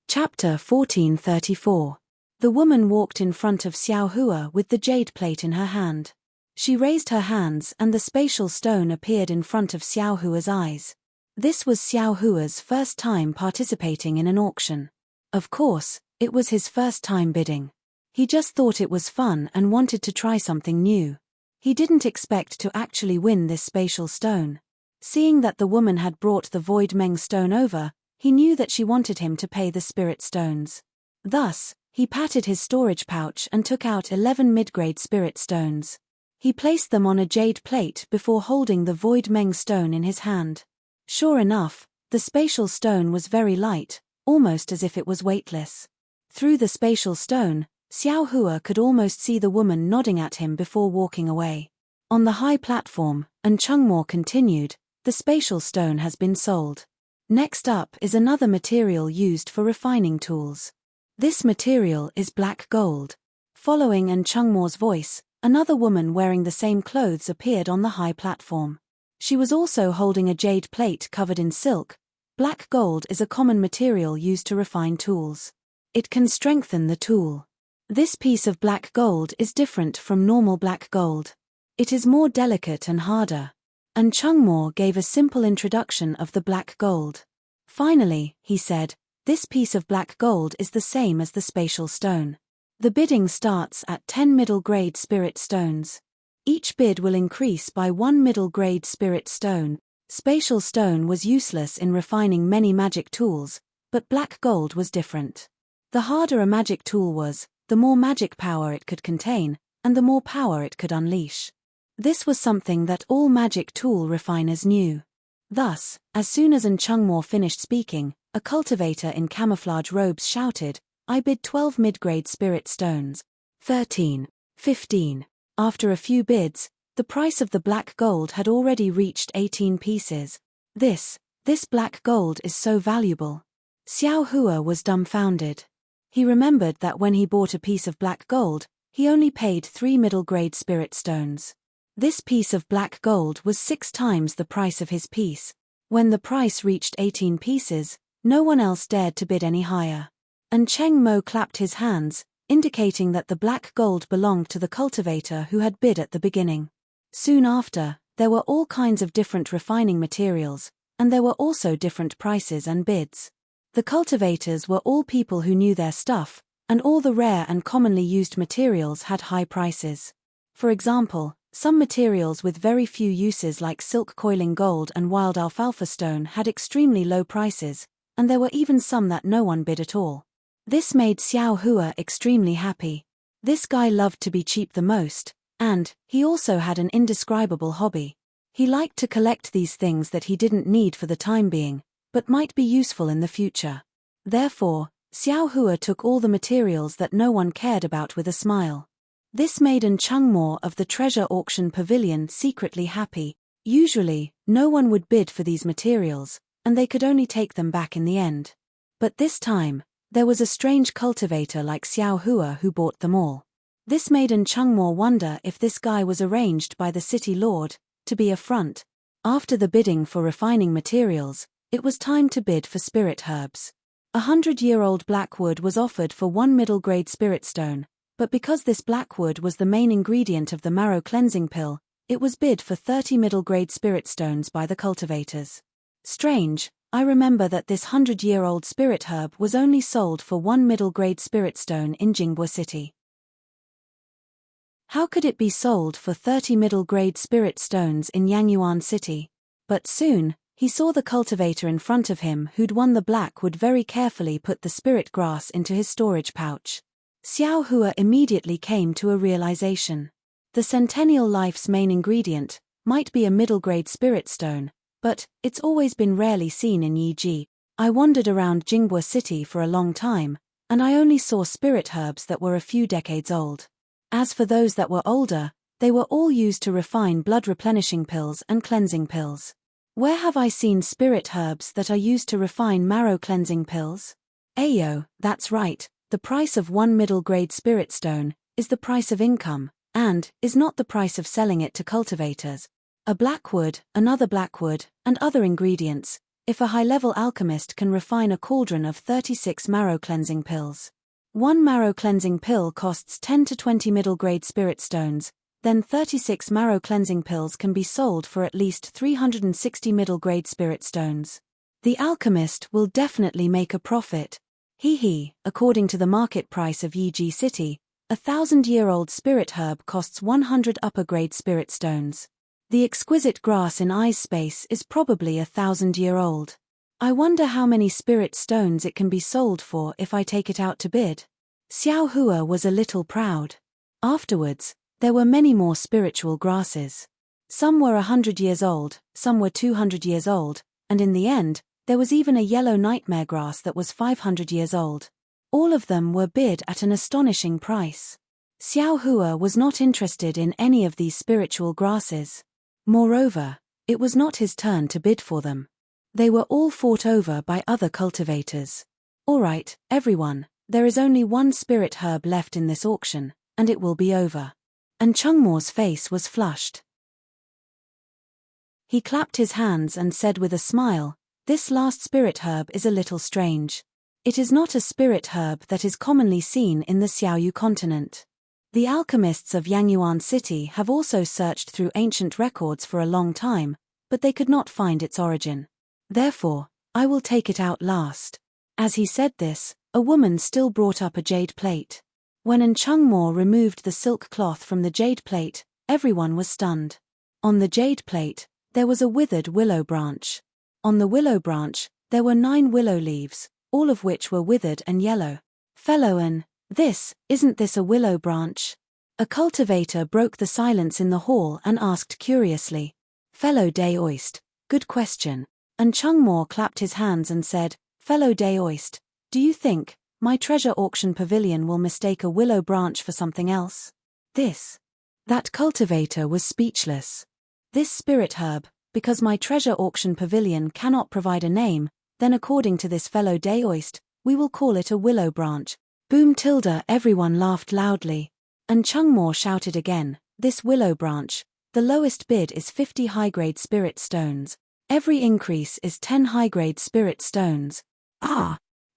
Chapter 1434. The woman walked in front of Xiao Hua with the jade plate in her hand. She raised her hands and the spatial stone appeared in front of Xiao Hua's eyes. This was Xiao Hua's first time participating in an auction. Of course, it was his first time bidding. He just thought it was fun and wanted to try something new. He didn't expect to actually win this spatial stone. Seeing that the woman had brought the Void Meng stone over, he knew that she wanted him to pay the spirit stones. Thus, he patted his storage pouch and took out 11 mid-grade spirit stones. He placed them on a jade plate before holding the Void Meng stone in his hand. Sure enough, the spatial stone was very light, almost as if it was weightless. Through the spatial stone, Xiao Hua could almost see the woman nodding at him before walking away. On the high platform, and Chungmore continued, the spatial stone has been sold. Next up is another material used for refining tools. This material is black gold. Following and Chungmore's voice, another woman wearing the same clothes appeared on the high platform. She was also holding a jade plate covered in silk. Black gold is a common material used to refine tools. It can strengthen the tool. This piece of black gold is different from normal black gold. It is more delicate and harder. And Chungmore gave a simple introduction of the black gold. Finally, he said, this piece of black gold is the same as the spatial stone. The bidding starts at 10 middle-grade spirit stones. Each bid will increase by 1 middle-grade spirit stone. Spatial stone was useless in refining many magic tools, but black gold was different. The harder a magic tool was, the more magic power it could contain, and the more power it could unleash. This was something that all magic tool refiners knew. Thus, as soon as Chungmore finished speaking, a cultivator in camouflage robes shouted, "I bid 12 mid-grade spirit stones. 13, 15. After a few bids, the price of the black gold had already reached 18 pieces. This black gold is so valuable. Xiao Hua was dumbfounded. He remembered that when he bought a piece of black gold, he only paid 3 middle-grade spirit stones. This piece of black gold was 6 times the price of his piece. When the price reached 18 pieces, no one else dared to bid any higher. And Cheng Mo clapped his hands, indicating that the black gold belonged to the cultivator who had bid at the beginning. Soon after, there were all kinds of different refining materials, and there were also different prices and bids. The cultivators were all people who knew their stuff, and all the rare and commonly used materials had high prices. For example, some materials with very few uses like silk coiling gold and wild alfalfa stone had extremely low prices, and there were even some that no one bid at all. This made Xiao Hua extremely happy. This guy loved to be cheap the most, and he also had an indescribable hobby. He liked to collect these things that he didn't need for the time being, but might be useful in the future. Therefore, Xiao Hua took all the materials that no one cared about with a smile. This made Chungmore of the treasure auction pavilion secretly happy. Usually, no one would bid for these materials, and they could only take them back in the end. But this time, there was a strange cultivator like Xiao Hua who bought them all. This made Chungmore wonder if this guy was arranged by the city lord to be a front. After the bidding for refining materials, it was time to bid for spirit herbs. 100-year-old blackwood was offered for 1 middle-grade spirit stone, but because this blackwood was the main ingredient of the marrow cleansing pill, it was bid for 30 middle-grade spirit stones by the cultivators. Strange, I remember that this 100-year-old spirit herb was only sold for 1 middle-grade spirit stone in Jinghua City. How could it be sold for 30 middle-grade spirit stones in Yangyuan City? But soon, he saw the cultivator in front of him who'd won the blackwood very carefully put the spirit grass into his storage pouch. Xiao Hua immediately came to a realization. The centennial life's main ingredient might be a middle-grade spirit stone, but it's always been rarely seen in Yi Ji. I wandered around Jingbua City for a long time, and I only saw spirit herbs that were a few decades old. As for those that were older, they were all used to refine blood-replenishing pills and cleansing pills. Where have I seen spirit herbs that are used to refine marrow-cleansing pills? Ayo, that's right, the price of one middle-grade spirit stone is the price of income, and is not the price of selling it to cultivators. A blackwood, another blackwood, and other ingredients, if a high-level alchemist can refine a cauldron of 36 marrow-cleansing pills. One marrow-cleansing pill costs 10 to 20 middle-grade spirit stones, then 36 marrow-cleansing pills can be sold for at least 360 middle-grade spirit stones. The alchemist will definitely make a profit. According to the market price of Yiji City, a 1,000-year-old spirit herb costs 100 upper-grade spirit stones. The exquisite grass in I's space is probably 1,000-year-old. I wonder how many spirit stones it can be sold for if I take it out to bid. Xiao Hua was a little proud. Afterwards, there were many more spiritual grasses. Some were 100 years old, some were 200 years old, and in the end, there was even a yellow nightmare grass that was 500 years old. All of them were bid at an astonishing price. Xiao Hua was not interested in any of these spiritual grasses. Moreover, it was not his turn to bid for them. They were all fought over by other cultivators. All right, everyone, there is only one spirit herb left in this auction, and it will be over. And Chungmo's face was flushed. He clapped his hands and said with a smile, "This last spirit herb is a little strange. It is not a spirit herb that is commonly seen in the Xiaoyu continent. The alchemists of Yangyuan City have also searched through ancient records for a long time, but they could not find its origin. Therefore, I will take it out last." As he said this, a woman still brought up a jade plate. When Chungmo removed the silk cloth from the jade plate, everyone was stunned. On the jade plate, there was a withered willow branch. On the willow branch, there were 9 willow leaves, all of which were withered and yellow. "Fellow isn't this a willow branch?" A cultivator broke the silence in the hall and asked curiously. "Fellow Daoist, good question." And Chungmo clapped his hands and said, "Fellow Daoist, do you think my treasure auction pavilion will mistake a willow branch for something else?" That cultivator was speechless. This spirit herb, because my treasure auction pavilion cannot provide a name, then according to this fellow Daoist, we will call it a willow branch. Boom tilde, everyone laughed loudly. And Chungmo shouted again, "This willow branch, the lowest bid is 50 high-grade spirit stones. Every increase is 10 high-grade spirit stones."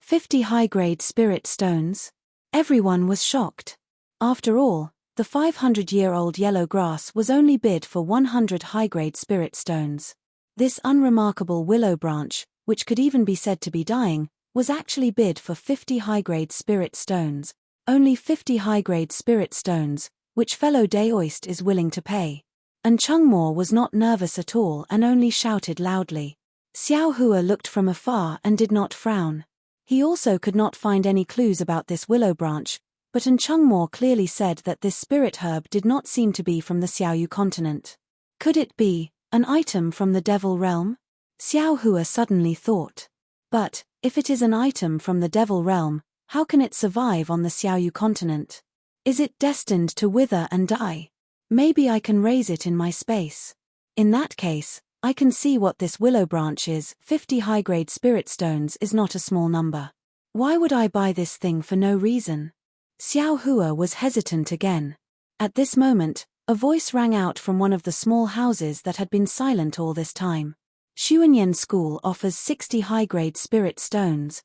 50 high-grade spirit stones? Everyone was shocked. After all, the 500-year-old yellow grass was only bid for 100 high-grade spirit stones. This unremarkable willow branch, which could even be said to be dying, was actually bid for 50 high-grade spirit stones. Only 50 high-grade spirit stones, which fellow Daoist is willing to pay. And Chungmo was not nervous at all and only shouted loudly. Xiao Hua looked from afar and did not frown. He also could not find any clues about this willow branch, but Chungmo clearly said that this spirit herb did not seem to be from the Xiaoyu continent. Could it be an item from the devil realm? Xiao Hua suddenly thought. But if it is an item from the devil realm, how can it survive on the Xiaoyu continent? Is it destined to wither and die? Maybe I can raise it in my space. In that case, I can see what this willow branch is. 50 high-grade spirit stones is not a small number. Why would I buy this thing for no reason? Xiao Hua was hesitant again. At this moment, a voice rang out from one of the small houses that had been silent all this time. Xuanyan School offers 60 high-grade spirit stones.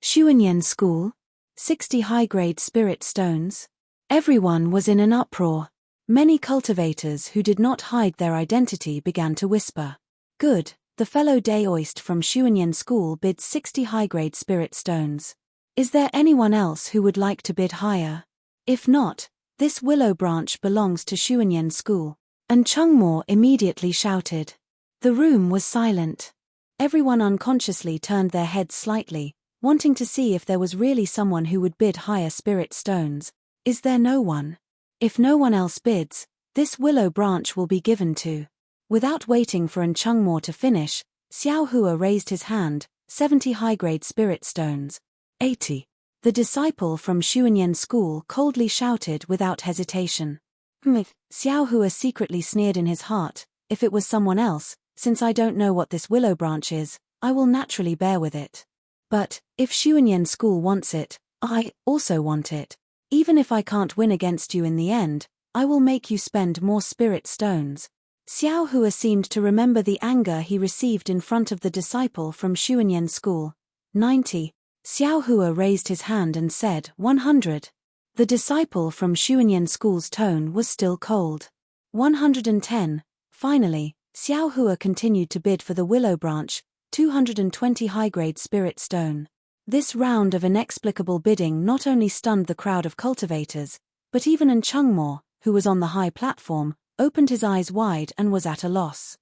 Xuanyan School? 60 high-grade spirit stones? Everyone was in an uproar. Many cultivators who did not hide their identity began to whisper. Good, the fellow Daoist from Xuanyan School bids 60 high-grade spirit stones. Is there anyone else who would like to bid higher? If not, this willow branch belongs to Xuanyan School. And Chungmo immediately shouted. The room was silent. Everyone unconsciously turned their heads slightly, wanting to see if there was really someone who would bid higher spirit stones. Is there no one? If no one else bids, this willow branch will be given to. Without waiting for Chungmo to finish, Xiao Hua raised his hand, 70 high-grade spirit stones. 80. The disciple from Xuanyan school coldly shouted without hesitation. Xiao Hua secretly sneered in his heart, if it was someone else, since I don't know what this willow branch is, I will naturally bear with it. But, if Xuanyan school wants it, I also want it. Even if I can't win against you in the end, I will make you spend more spirit stones. Xiao Hua seemed to remember the anger he received in front of the disciple from Xuanyan school. 90. Xiao Hua raised his hand and said 100. The disciple from Xuanyan school's tone was still cold. 110. Finally, Xiao Hua continued to bid for the willow branch, 220 high-grade spirit stone. This round of inexplicable bidding not only stunned the crowd of cultivators, but even Enchantment, who was on the high platform, opened his eyes wide and was at a loss.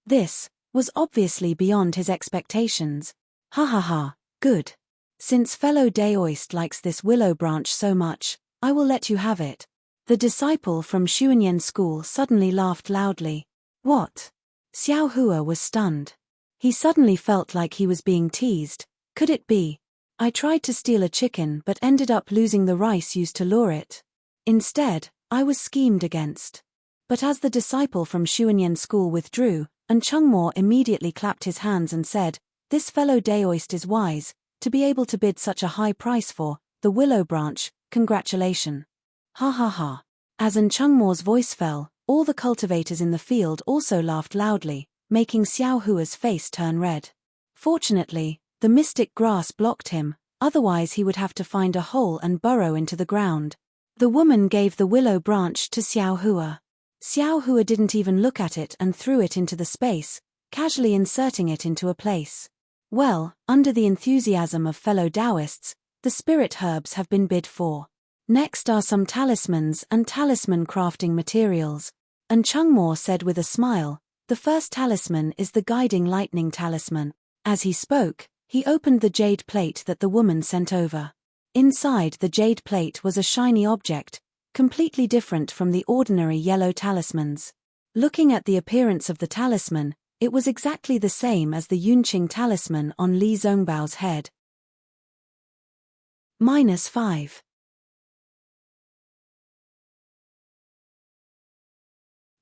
This was obviously beyond his expectations. Ha ha ha, good. Since fellow Daoist likes this willow branch so much, I will let you have it. The disciple from Xuanyan school suddenly laughed loudly. What? Xiao Hua was stunned. He suddenly felt like he was being teased. Could it be? I tried to steal a chicken but ended up losing the rice used to lure it. Instead, I was schemed against. But as the disciple from Xuanyan school withdrew, Enchantment immediately clapped his hands and said, this fellow Daoist is wise, to be able to bid such a high price for the willow branch, congratulations. Ha ha ha. As Enchantment's voice fell, all the cultivators in the field also laughed loudly, making Xiao Hua's face turn red. Fortunately, the mystic grass blocked him, otherwise he would have to find a hole and burrow into the ground. The woman gave the willow branch to Xiao Hua. Xiao Hua didn't even look at it and threw it into the space, casually inserting it into a place. Well, under the enthusiasm of fellow Taoists, the spirit herbs have been bid for. Next are some talismans and talisman crafting materials. Enchantment said with a smile, the first talisman is the guiding lightning talisman. As he spoke, he opened the jade plate that the woman sent over. Inside the jade plate was a shiny object, completely different from the ordinary yellow talismans. Looking at the appearance of the talisman, it was exactly the same as the Yunqing talisman on Li Zongbao's head. -5.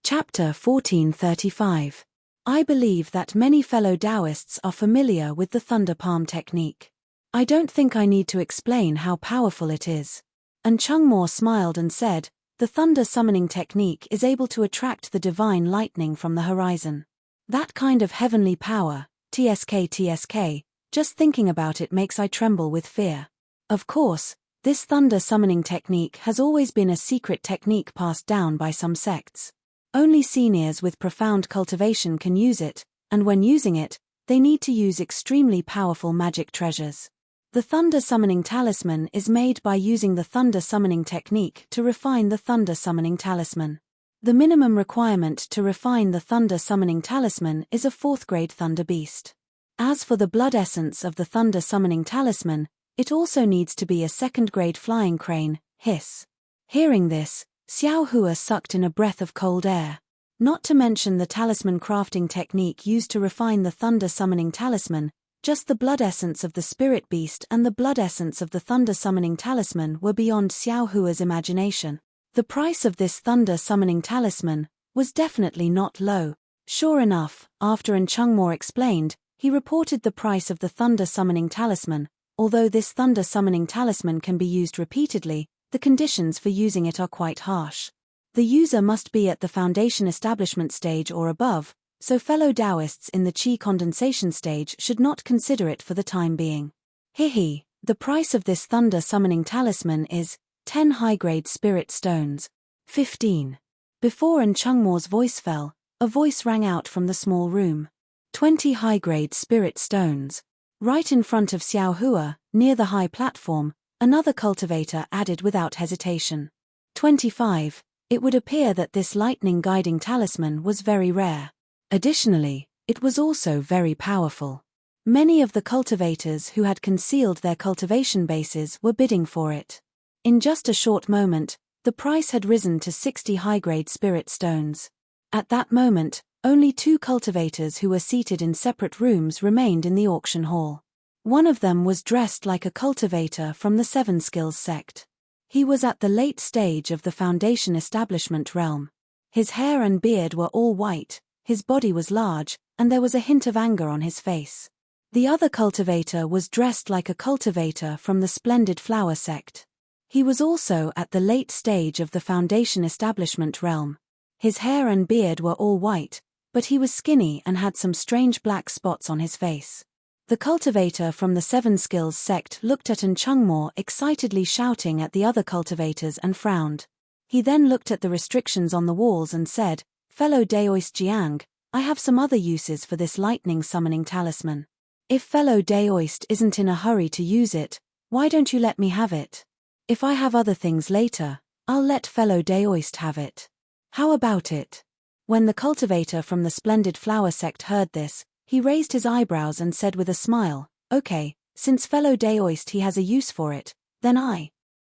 Chapter 1435. I believe that many fellow Taoists are familiar with the thunder palm technique. I don't think I need to explain how powerful it is. Enchantment smiled and said, the thunder summoning technique is able to attract the divine lightning from the horizon. That kind of heavenly power, TSK, just thinking about it makes I tremble with fear. Of course, this thunder summoning technique has always been a secret technique passed down by some sects. Only seniors with profound cultivation can use it, and when using it, they need to use extremely powerful magic treasures. The thunder summoning talisman is made by using the thunder summoning technique to refine the thunder summoning talisman. The minimum requirement to refine the thunder summoning talisman is a 4th grade thunder beast. As for the blood essence of the thunder summoning talisman, it also needs to be a 2nd grade flying crane, hiss. Hearing this, Xiao Hua sucked in a breath of cold air. Not to mention the talisman crafting technique used to refine the thunder summoning talisman, just the blood essence of the spirit beast and the blood essence of the thunder summoning talisman were beyond Xiao Hua's imagination. The price of this thunder summoning talisman was definitely not low. Sure enough, after Enchantment explained, he reported the price of the thunder summoning talisman. Although this thunder summoning talisman can be used repeatedly, the conditions for using it are quite harsh. The user must be at the foundation establishment stage or above, so fellow Taoists in the Qi condensation stage should not consider it for the time being. Hihi, the price of this thunder summoning talisman is 10 high-grade spirit stones. 15. Before Enchantment's voice fell, a voice rang out from the small room. 20 high-grade spirit stones. Right in front of Xiao Hua, near the high platform, another cultivator added without hesitation. 25. It would appear that this lightning guiding talisman was very rare. Additionally, it was also very powerful. Many of the cultivators who had concealed their cultivation bases were bidding for it. In just a short moment, the price had risen to 60 high-grade spirit stones. At that moment, Only 2 cultivators who were seated in separate rooms remained in the auction hall. One of them was dressed like a cultivator from the Seven Skills sect. He was at the late stage of the Foundation establishment realm. His hair and beard were all white, his body was large, and there was a hint of anger on his face. The other cultivator was dressed like a cultivator from the Splendid Flower sect. He was also at the late stage of the Foundation establishment realm. His hair and beard were all white, but he was skinny and had some strange black spots on his face. The cultivator from the Seven Skills sect looked at Enchantment excitedly shouting at the other cultivators and frowned. He then looked at the restrictions on the walls and said, "Fellow Daoist Jiang, I have some other uses for this lightning summoning talisman. If fellow Daoist isn't in a hurry to use it, why don't you let me have it? If I have other things later, I'll let fellow Daoist have it. How about it?" When the cultivator from the Splendid Flower sect heard this, he raised his eyebrows and said with a smile, "Okay, since fellow Daoist he has a use for it, then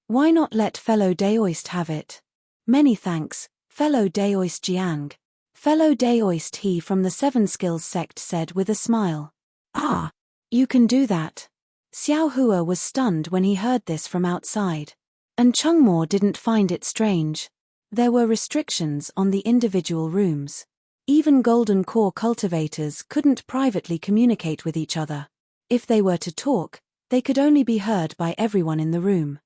why not let fellow Daoist have it? Many thanks, fellow Daoist Jiang." Fellow Daoist he from the Seven Skills sect said with a smile. "Ah, you can do that." Xiao Hua was stunned when he heard this from outside. And Chengmo didn't find it strange. There were restrictions on the individual rooms. Even Golden Core cultivators couldn't privately communicate with each other. If they were to talk, they could only be heard by everyone in the room.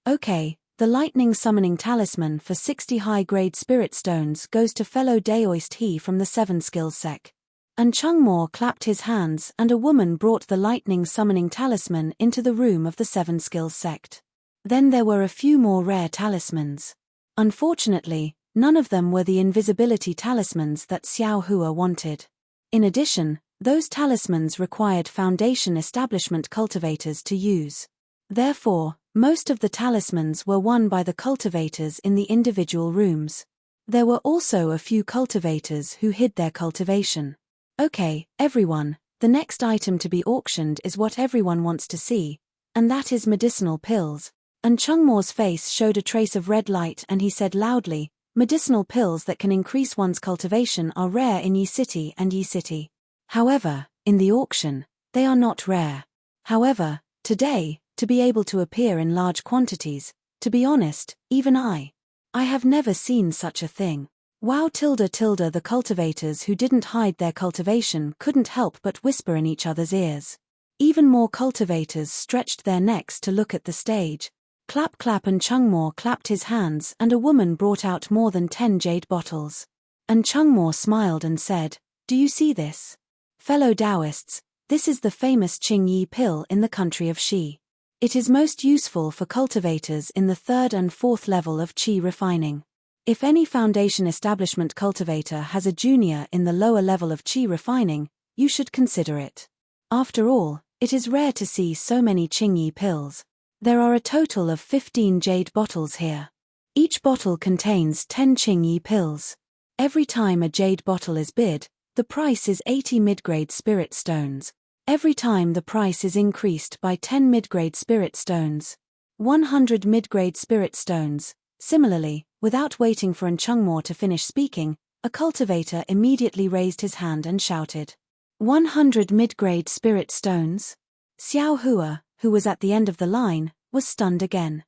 Okay, the lightning summoning talisman for 60 high-grade spirit stones goes to fellow Daoist he from the Seven Skills sect. And Chengmo clapped his hands and a woman brought the lightning summoning talisman into the room of the Seven Skills sect. Then there were a few more rare talismans. Unfortunately, none of them were the invisibility talismans that Xiao Hua wanted. In addition, those talismans required Foundation establishment cultivators to use. Therefore, most of the talismans were won by the cultivators in the individual rooms. There were also a few cultivators who hid their cultivation. Okay, everyone, the next item to be auctioned is what everyone wants to see, and that is medicinal pills. And Chengmo's face showed a trace of red light and he said loudly, "Medicinal pills that can increase one's cultivation are rare in Yi City and Yi City. However, in the auction, they are not rare. However, today, to be able to appear in large quantities, to be honest, even I have never seen such a thing." Wow the cultivators who didn't hide their cultivation couldn't help but whisper in each other's ears. Even more cultivators stretched their necks to look at the stage. Clap clap and Chengmo clapped his hands and a woman brought out more than 10 jade bottles. And Chengmo smiled and said, "Do you see this? Fellow Taoists, this is the famous Qing Yi pill in the country of Xi. It is most useful for cultivators in the 3rd and 4th level of Qi refining. If any Foundation establishment cultivator has a junior in the lower level of Qi refining, you should consider it. After all, it is rare to see so many Qing Yi pills. There are a total of 15 jade bottles here. Each bottle contains 10 Qing Yi pills. Every time a jade bottle is bid, the price is 80 mid-grade spirit stones. Every time the price is increased by 10 mid-grade spirit stones. 100 mid-grade spirit stones." Similarly, without waiting for Chengmo to finish speaking, a cultivator immediately raised his hand and shouted, 100 mid-grade spirit stones? Xiao Hua, who was at the end of the line, was stunned again.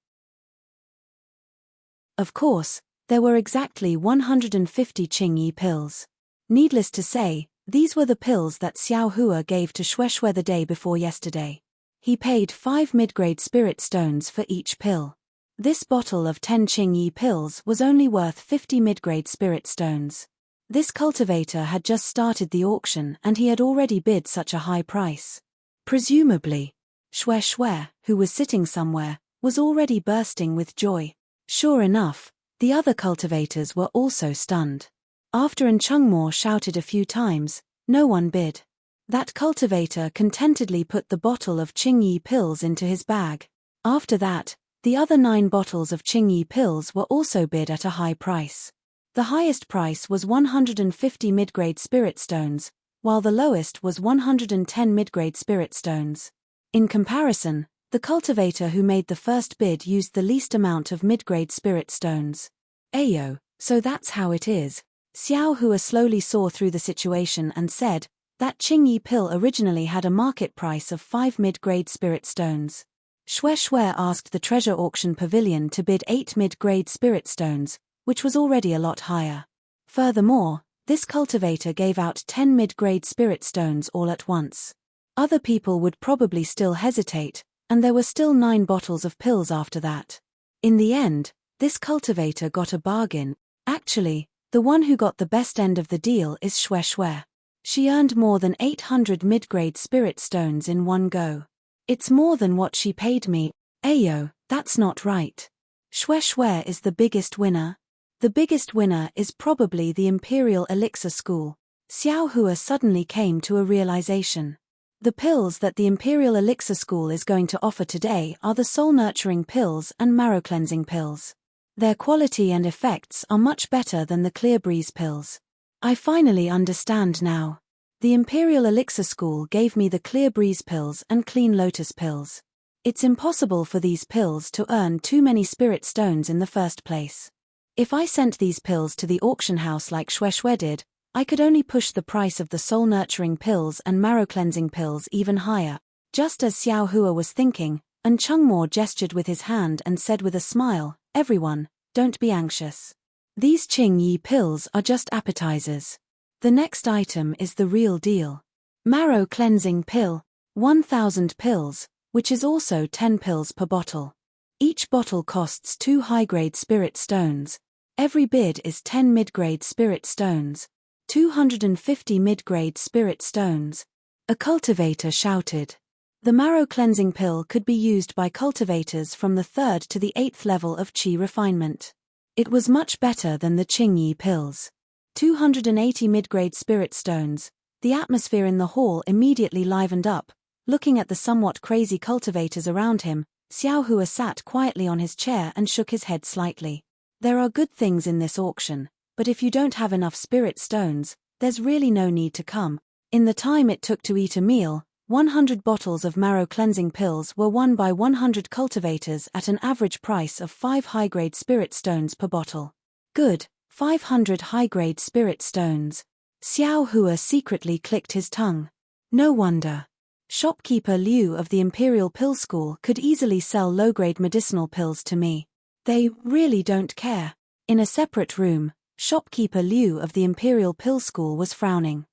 Of course, there were exactly 150 Qing Yi pills. Needless to say, these were the pills that Xiao Hua gave to Shueshue the day before yesterday. He paid 5 mid-grade spirit stones for each pill. This bottle of 10 Qing Yi pills was only worth 50 mid-grade spirit stones. This cultivator had just started the auction and he had already bid such a high price. Presumably, Shueshue, who was sitting somewhere, was already bursting with joy. Sure enough, the other cultivators were also stunned. After Chengmo shouted a few times, no one bid. That cultivator contentedly put the bottle of Qing Yi pills into his bag. After that, the other 9 bottles of Qing Yi pills were also bid at a high price. The highest price was 150 mid-grade spirit stones, while the lowest was 110 mid-grade spirit stones. In comparison, the cultivator who made the first bid used the least amount of mid-grade spirit stones. Ayo, so that's how it is. Xiao Hua slowly saw through the situation and said, that Qingyi pill originally had a market price of 5 mid-grade spirit stones. Xue Xue asked the treasure auction pavilion to bid 8 mid-grade spirit stones, which was already a lot higher. Furthermore, this cultivator gave out 10 mid-grade spirit stones all at once. Other people would probably still hesitate, and there were still 9 bottles of pills after that. In the end, this cultivator got a bargain. Actually, the one who got the best end of the deal is Xue Xue. She earned more than 800 mid-grade spirit stones in one go. It's more than what she paid me. Ayo, that's not right. Xue Xue is the biggest winner. The biggest winner is probably the Imperial Elixir School. Xiao Hua suddenly came to a realization. The pills that the Imperial Elixir School is going to offer today are the soul-nurturing pills and marrow-cleansing pills. Their quality and effects are much better than the Clear Breeze pills. I finally understand now. The Imperial Elixir School gave me the Clear Breeze pills and Clean Lotus pills. It's impossible for these pills to earn too many spirit stones in the first place. If I sent these pills to the auction house like Xue Xue did, I could only push the price of the soul-nurturing pills and marrow-cleansing pills even higher. Just as Xiao Hua was thinking, and Chengmo gestured with his hand and said with a smile, everyone, don't be anxious. These Qingyi pills are just appetizers. The next item is the real deal. Marrow cleansing pill, 1000 pills, which is also 10 pills per bottle. Each bottle costs 2 high-grade spirit stones. Every bid is 10 mid-grade spirit stones. 250 mid-grade spirit stones. A cultivator shouted. The marrow cleansing pill could be used by cultivators from the 3rd to the 8th level of qi refinement. It was much better than the Qingyi pills. 280 mid-grade spirit stones. The atmosphere in the hall immediately livened up. Looking at the somewhat crazy cultivators around him, Xiao Hua sat quietly on his chair and shook his head slightly. There are good things in this auction, but if you don't have enough spirit stones, there's really no need to come. In the time it took to eat a meal, 100 bottles of marrow cleansing pills were won by 100 cultivators at an average price of 5 high-grade spirit stones per bottle. Good, 500 high-grade spirit stones. Xiao Hua secretly clicked his tongue. No wonder. Shopkeeper Liu of the Imperial Pill School could easily sell low-grade medicinal pills to me. They really don't care. In a separate room, shopkeeper Liu of the Imperial Pill School was frowning.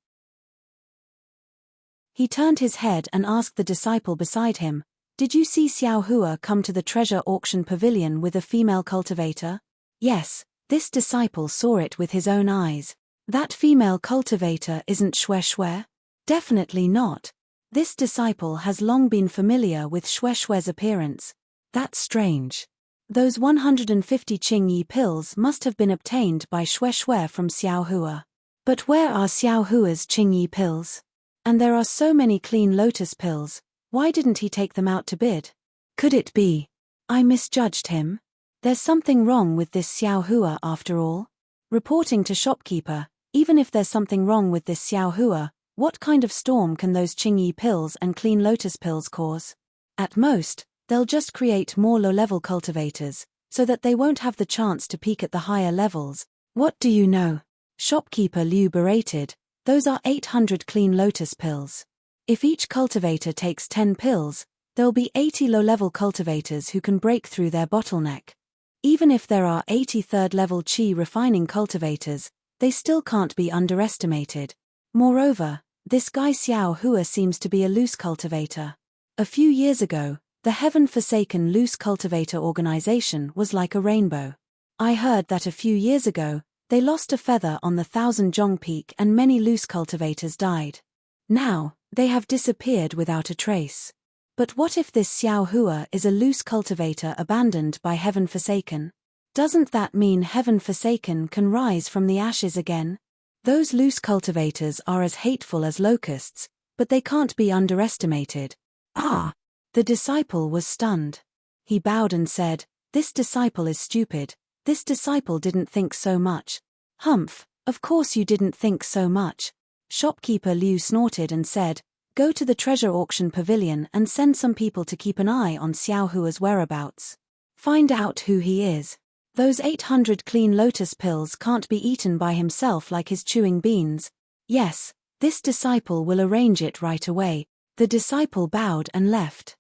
He turned his head and asked the disciple beside him, "Did you see Xiao Hua come to the treasure auction pavilion with a female cultivator?" Yes, this disciple saw it with his own eyes. That female cultivator isn't Xue Xue? Definitely not. This disciple has long been familiar with Xue Xue's appearance. That's strange. Those 150 Qingyi pills must have been obtained by Xue Xue from Xiao Hua. But where are Xiao Hua's Qingyi pills? And there are so many Clean Lotus pills, why didn't he take them out to bid? Could it be I misjudged him? There's something wrong with this Xiao Hua after all. Reporting to shopkeeper, even if there's something wrong with this Xiao Hua, what kind of storm can those Qingyi pills and Clean Lotus pills cause? At most, they'll just create more low-level cultivators, so that they won't have the chance to peak at the higher levels. What do you know? Shopkeeper Liu berated. Those are 800 Clean Lotus pills. If each cultivator takes 10 pills, there'll be 80 low-level cultivators who can break through their bottleneck. Even if there are 80 third-level qi refining cultivators, they still can't be underestimated. Moreover, this guy Xiao Hua seems to be a loose cultivator. A few years ago, the heaven-forsaken loose cultivator organization was like a rainbow. I heard that a few years ago, they lost a feather on the 1000 Peak and many loose cultivators died. Now, they have disappeared without a trace. But what if this Xiao Hua is a loose cultivator abandoned by Heaven Forsaken? Doesn't that mean Heaven Forsaken can rise from the ashes again? Those loose cultivators are as hateful as locusts, but they can't be underestimated. Ah! The disciple was stunned. He bowed and said, "This disciple is stupid. This disciple didn't think so much." "Humph, of course you didn't think so much." Shopkeeper Liu snorted and said, "Go to the treasure auction pavilion and send some people to keep an eye on Xiao Hua's whereabouts. Find out who he is. Those 800 clean lotus pills can't be eaten by himself like his chewing beans. Yes, this disciple will arrange it right away. The disciple bowed and left.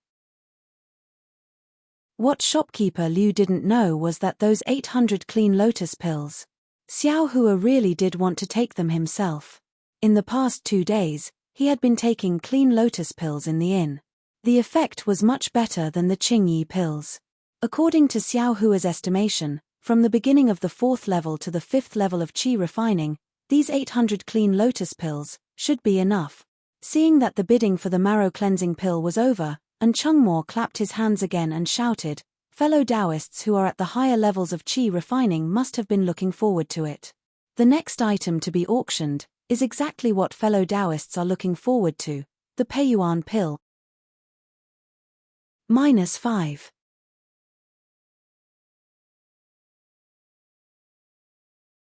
What shopkeeper Liu didn't know was that those 800 clean lotus pills, Xiao Hua really did want to take them himself. In the past 2 days, he had been taking clean lotus pills in the inn. The effect was much better than the Qingyi pills. According to Xiao Hua's estimation, from the beginning of the 4th level to the 5th level of qi refining, these 800 clean lotus pills should be enough. Seeing that the bidding for the marrow cleansing pill was over, and Chengmo clapped his hands again and shouted, fellow Taoists who are at the higher levels of qi refining must have been looking forward to it. The next item to be auctioned is exactly what fellow Taoists are looking forward to, the Peiyuan pill. -5.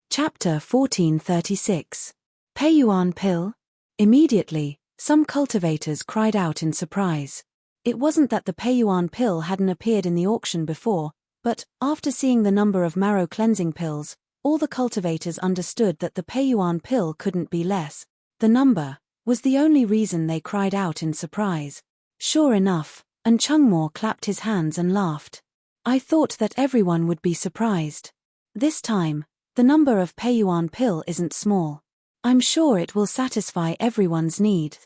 Chapter 1436. Peiyuan pill? Immediately, some cultivators cried out in surprise. It wasn't that the Peiyuan pill hadn't appeared in the auction before, but, after seeing the number of marrow cleansing pills, all the cultivators understood that the Peiyuan pill couldn't be less. The number was the only reason they cried out in surprise. Sure enough, and Chengmo clapped his hands and laughed. I thought that everyone would be surprised. This time, the number of Peiyuan pill isn't small. I'm sure it will satisfy everyone's need.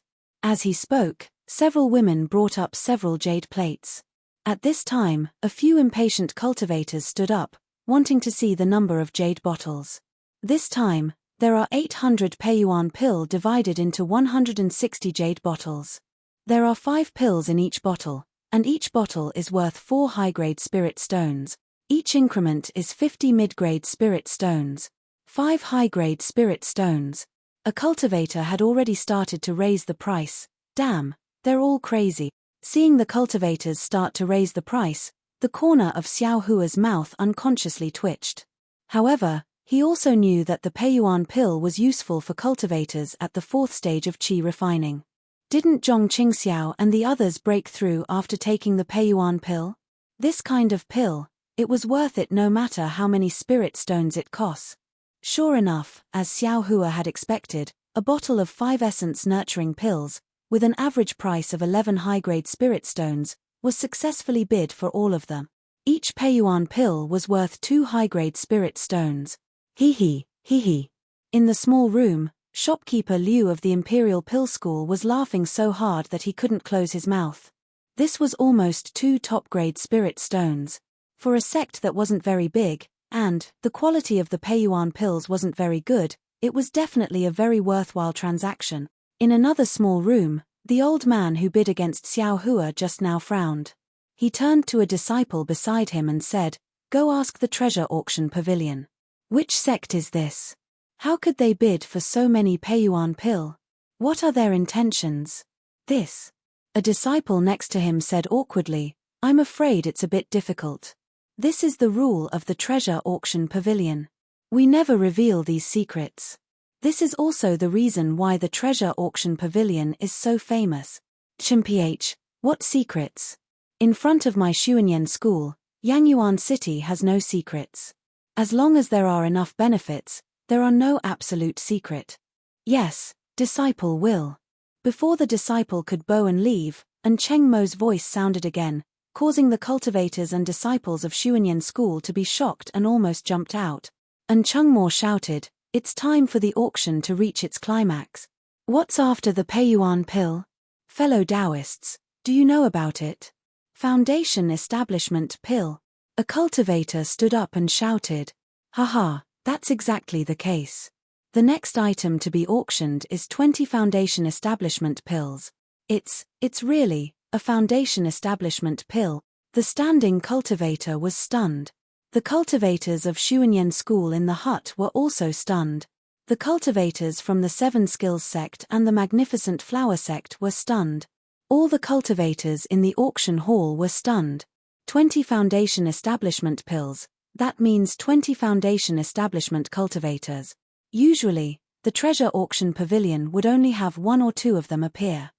As he spoke, several women brought up several jade plates. At this time, a few impatient cultivators stood up, wanting to see the number of jade bottles. This time, there are 800 Peiyuan pill divided into 160 jade bottles. There are 5 pills in each bottle, and each bottle is worth 4 high-grade spirit stones. Each increment is 50 mid-grade spirit stones. 5 high-grade spirit stones. A cultivator had already started to raise the price. Damn, they're all crazy. Seeing the cultivators start to raise the price, the corner of Xiao Hua's mouth unconsciously twitched. However, he also knew that the Peiyuan pill was useful for cultivators at the 4th stage of qi refining. Didn't Zhong Qingxiao and the others break through after taking the Peiyuan pill? This kind of pill, it was worth it no matter how many spirit stones it costs. Sure enough, as Xiao Hua had expected, a bottle of 5 essence nurturing pills, with an average price of 11 high-grade spirit stones, was successfully bid for all of them. Each Peiyuan pill was worth 2 high-grade spirit stones. Hee hee. In the small room, shopkeeper Liu of the Imperial Pill School was laughing so hard that he couldn't close his mouth. This was almost 2 top-grade spirit stones. For a sect that wasn't very big, and the quality of the Peiyuan pills wasn't very good, it was definitely a very worthwhile transaction. In another small room, the old man who bid against Xiao Hua just now frowned. He turned to a disciple beside him and said, "Go ask the treasure auction pavilion. Which sect is this? How could they bid for so many Peiyuan pill? What are their intentions?" This. A disciple next to him said awkwardly, "I'm afraid it's a bit difficult. This is the rule of the treasure auction pavilion. We never reveal these secrets. This is also the reason why the treasure auction pavilion is so famous." Mph, what secrets? In front of my Xuanyan school, Yangyuan City has no secrets. As long as there are enough benefits, there are no absolute secret. Yes, disciple will. Before the disciple could bow and leave, and Chengmo's voice sounded again, causing the cultivators and disciples of Xuanyan School to be shocked and almost jumped out. And Chengmo shouted, "It's time for the auction to reach its climax. What's after the Peiyuan pill? Fellow Taoists, do you know about it? Foundation establishment pill." A cultivator stood up and shouted, "Haha, that's exactly the case. The next item to be auctioned is 20 foundation establishment pills. It's really a foundation establishment pill." The standing cultivator was stunned. The cultivators of Xuanyan School in the hut were also stunned. The cultivators from the 7 Skills sect and the Magnificent Flower sect were stunned. All the cultivators in the auction hall were stunned. 20 foundation establishment pills, that means 20 foundation establishment cultivators. Usually, the treasure auction pavilion would only have 1 or 2 of them appear.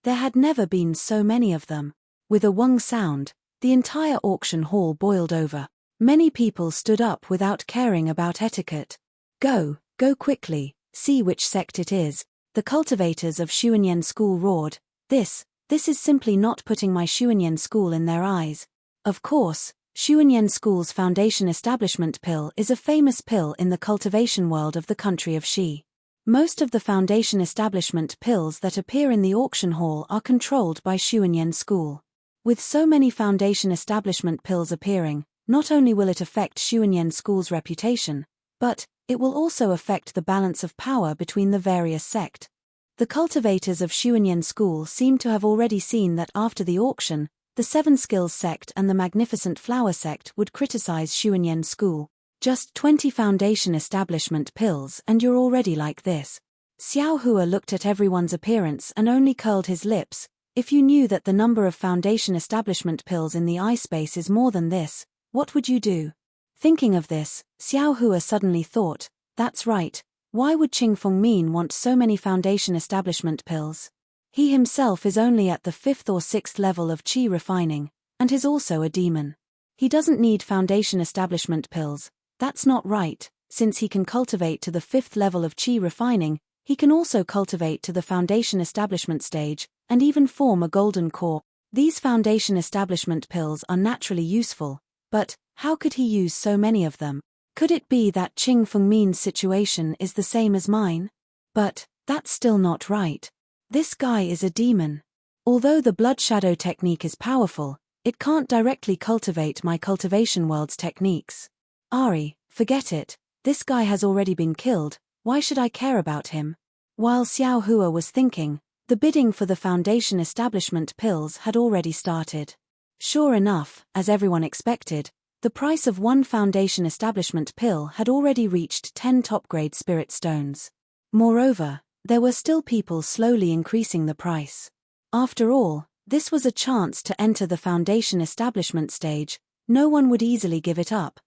There had never been so many of them. With a wong sound, The entire auction hall boiled over. Many people stood up without caring about etiquette. Go quickly, see which sect it is, the cultivators of Xuanyan school roared. This is simply not putting my Xuanyan school in their eyes. Of course, Xuanyan school's foundation establishment pill is a famous pill in the cultivation world of the country of Xi. Most of the foundation establishment pills that appear in the auction hall are controlled by Xuanyan school. With so many foundation establishment pills appearing, not only will it affect Xuanyan school's reputation, but it will also affect the balance of power between the various sect. The cultivators of Xuanyan school seem to have already seen that after the auction, the Seven Skills sect and the Magnificent Flower sect would criticize Xuanyan school. Just 20 foundation establishment pills and you're already like this. Xiao Hua looked at everyone's appearance and only curled his lips. If you knew that the number of foundation establishment pills in the eye space is more than this, what would you do? Thinking of this, Xiao Hua suddenly thought, that's right, why would Qing Fengmin want so many foundation establishment pills? He himself is only at the 5th or 6th level of qi refining, and is also a demon. He doesn't need foundation establishment pills, that's not right, since he can cultivate to the 5th level of qi refining, he can also cultivate to the foundation establishment stage, and even form a golden core. These foundation establishment pills are naturally useful, but how could he use so many of them? Could it be that Qing Fengmin's situation is the same as mine? But that's still not right. This guy is a demon. Although the blood shadow technique is powerful, it can't directly cultivate my cultivation world's techniques. Ari, forget it, this guy has already been killed, why should I care about him? While Xiao Hua was thinking, the bidding for the foundation establishment pills had already started. Sure enough, as everyone expected, the price of one foundation establishment pill had already reached 10 top-grade spirit stones. Moreover, there were still people slowly increasing the price. After all, this was a chance to enter the foundation establishment stage, no one would easily give it up.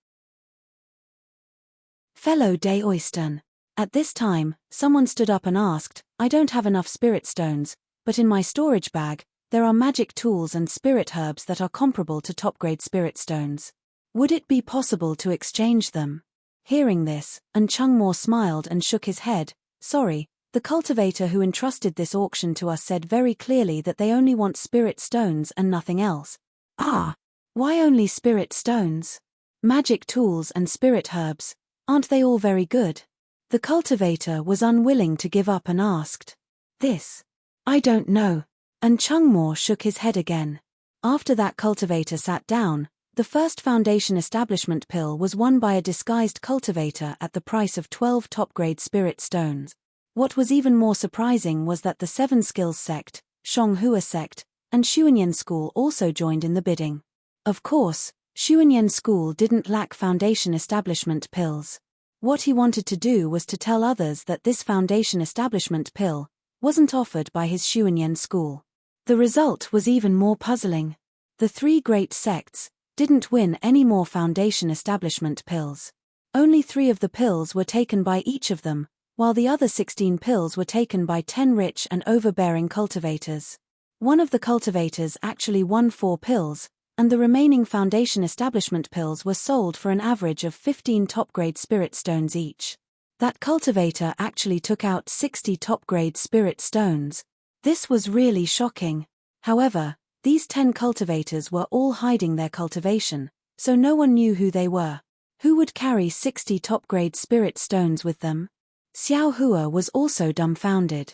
Fellow Day Oystern. At this time, someone stood up and asked, I don't have enough spirit stones, but in my storage bag, there are magic tools and spirit herbs that are comparable to top-grade spirit stones. Would it be possible to exchange them? Hearing this, Chungmo smiled and shook his head. Sorry, the cultivator who entrusted this auction to us said very clearly that they only want spirit stones and nothing else. Ah! Why only spirit stones? Magic tools and spirit herbs, aren't they all very good? The cultivator was unwilling to give up and asked. This? I don't know. And Chungmo shook his head again. After that cultivator sat down, the first foundation establishment pill was won by a disguised cultivator at the price of 12 top-grade spirit stones. What was even more surprising was that the Seven Skills sect, Shonghua sect, and Xuanyan school also joined in the bidding. Of course, Xuanyan school didn't lack foundation establishment pills. What he wanted to do was to tell others that this foundation establishment pill wasn't offered by his Xuanyan school. The result was even more puzzling. The three great sects didn't win any more foundation establishment pills. Only 3 of the pills were taken by each of them, while the other 16 pills were taken by 10 rich and overbearing cultivators. One of the cultivators actually won 4 pills, and the remaining foundation establishment pills were sold for an average of 15 top-grade spirit stones each. That cultivator actually took out 60 top-grade spirit stones. This was really shocking. However, these 10 cultivators were all hiding their cultivation, so no one knew who they were. Who would carry 60 top-grade spirit stones with them? Xiao Hua was also dumbfounded.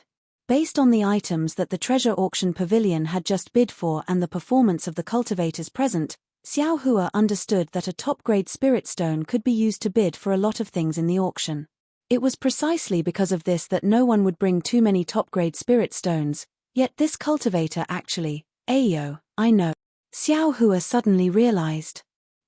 Based on the items that the treasure auction pavilion had just bid for and the performance of the cultivators present, Xiao Hua understood that a top-grade spirit stone could be used to bid for a lot of things in the auction. It was precisely because of this that no one would bring too many top-grade spirit stones, yet this cultivator actually, Ayo, I know. Xiao Hua suddenly realized.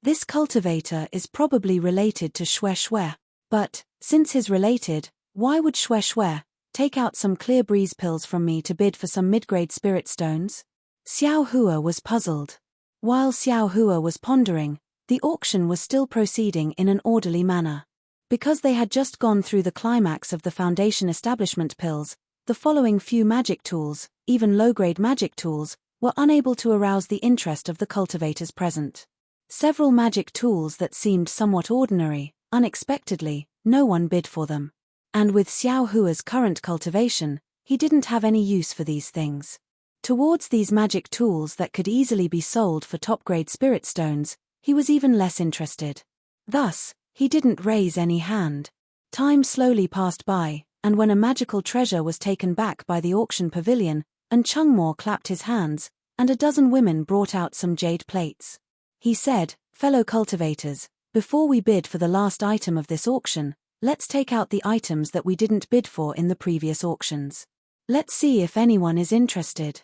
This cultivator is probably related to Xue Xue. But, since he's related, why would Xue Xue take out some clear breeze pills from me to bid for some mid-grade spirit stones? Xiao Hua was puzzled. While Xiao Hua was pondering, the auction was still proceeding in an orderly manner. Because they had just gone through the climax of the foundation establishment pills, the following few magic tools, even low-grade magic tools, were unable to arouse the interest of the cultivators present. Several magic tools that seemed somewhat ordinary, unexpectedly, no one bid for them. And with Xiao Hua's current cultivation, he didn't have any use for these things. Towards these magic tools that could easily be sold for top-grade spirit stones, he was even less interested. Thus, he didn't raise any hand. Time slowly passed by, and when a magical treasure was taken back by the auction pavilion, Chungmo clapped his hands, and a dozen women brought out some jade plates. He said, "Fellow cultivators, before we bid for the last item of this auction, let's take out the items that we didn't bid for in the previous auctions. Let's see if anyone is interested.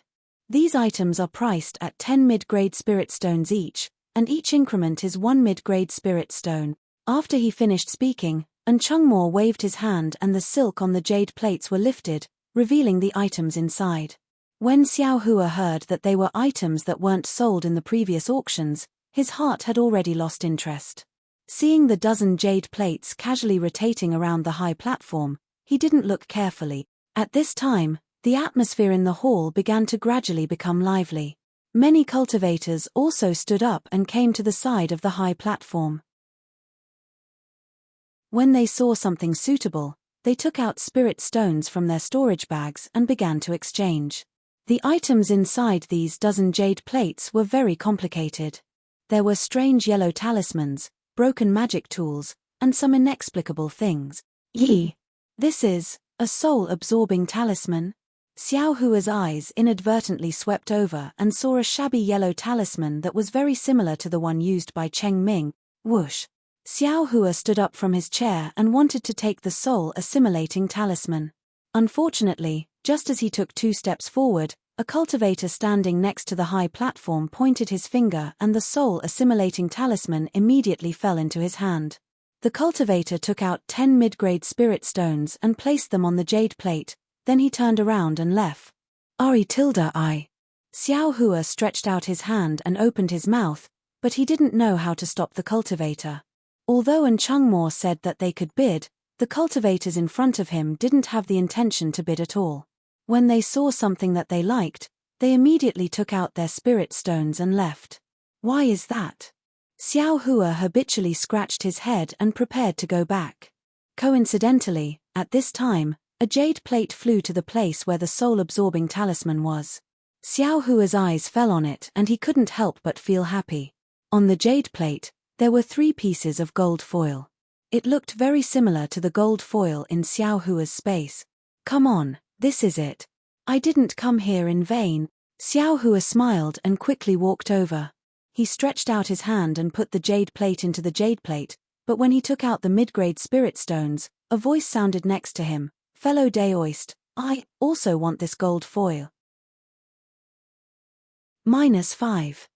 These items are priced at 10 mid-grade spirit stones each, and each increment is 1 mid-grade spirit stone." After he finished speaking, Chungmo waved his hand and the silk on the jade plates were lifted, revealing the items inside. When Xiao Hua heard that they were items that weren't sold in the previous auctions, his heart had already lost interest. Seeing the dozen jade plates casually rotating around the high platform, he didn't look carefully. At this time, the atmosphere in the hall began to gradually become lively. Many cultivators also stood up and came to the side of the high platform. When they saw something suitable, they took out spirit stones from their storage bags and began to exchange. The items inside these dozen jade plates were very complicated. There were strange yellow talismans, broken magic tools, and some inexplicable things. Yee! This is a soul-absorbing talisman? Xiao Hua's eyes inadvertently swept over and saw a shabby yellow talisman that was very similar to the one used by Cheng Ming. Whoosh! Xiao Hua stood up from his chair and wanted to take the soul-assimilating talisman. Unfortunately, just as he took 2 steps forward, a cultivator standing next to the high platform pointed his finger and the soul-assimilating talisman immediately fell into his hand. The cultivator took out 10 mid-grade spirit stones and placed them on the jade plate, then he turned around and left. I. Xiao Hua stretched out his hand and opened his mouth, but he didn't know how to stop the cultivator. Although Chungmo said that they could bid, the cultivators in front of him didn't have the intention to bid at all. When they saw something that they liked, they immediately took out their spirit stones and left. Why is that? Xiao Hua habitually scratched his head and prepared to go back. Coincidentally, at this time, a jade plate flew to the place where the soul-absorbing talisman was. Xiao Hua's eyes fell on it and he couldn't help but feel happy. On the jade plate, there were 3 pieces of gold foil. It looked very similar to the gold foil in Xiao Hua's space. Come on, this is it. I didn't come here in vain. Xiao Hua smiled and quickly walked over. He stretched out his hand and put the jade plate into the jade plate, but when he took out the mid-grade spirit stones, a voice sounded next to him. Fellow Daoist, I also want this gold foil. -5.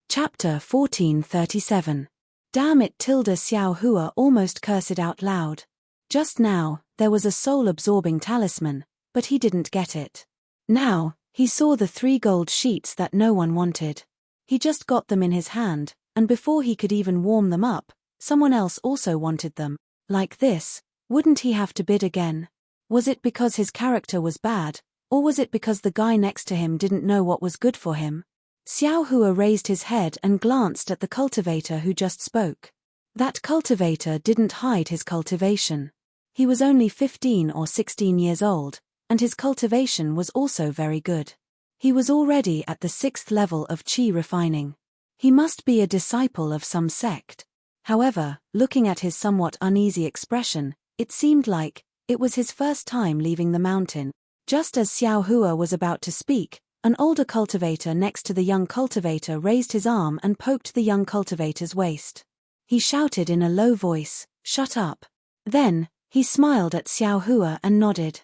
Chapter 1437. Damn it! Xiao Hua almost cursed out loud. Just now, there was a soul-absorbing talisman, but he didn't get it. Now, he saw the 3 gold sheets that no one wanted. He just got them in his hand, and before he could even warm them up, someone else also wanted them. Like this, wouldn't he have to bid again? Was it because his character was bad, or was it because the guy next to him didn't know what was good for him? Xiao Hua raised his head and glanced at the cultivator who just spoke. That cultivator didn't hide his cultivation. He was only 15 or 16 years old, and his cultivation was also very good. He was already at the 6th level of qi refining. He must be a disciple of some sect. However, looking at his somewhat uneasy expression, it seemed like it was his first time leaving the mountain. Just as Xiao Hua was about to speak, an older cultivator next to the young cultivator raised his arm and poked the young cultivator's waist. He shouted in a low voice, "Shut up." Then, he smiled at Xiao Hua and nodded.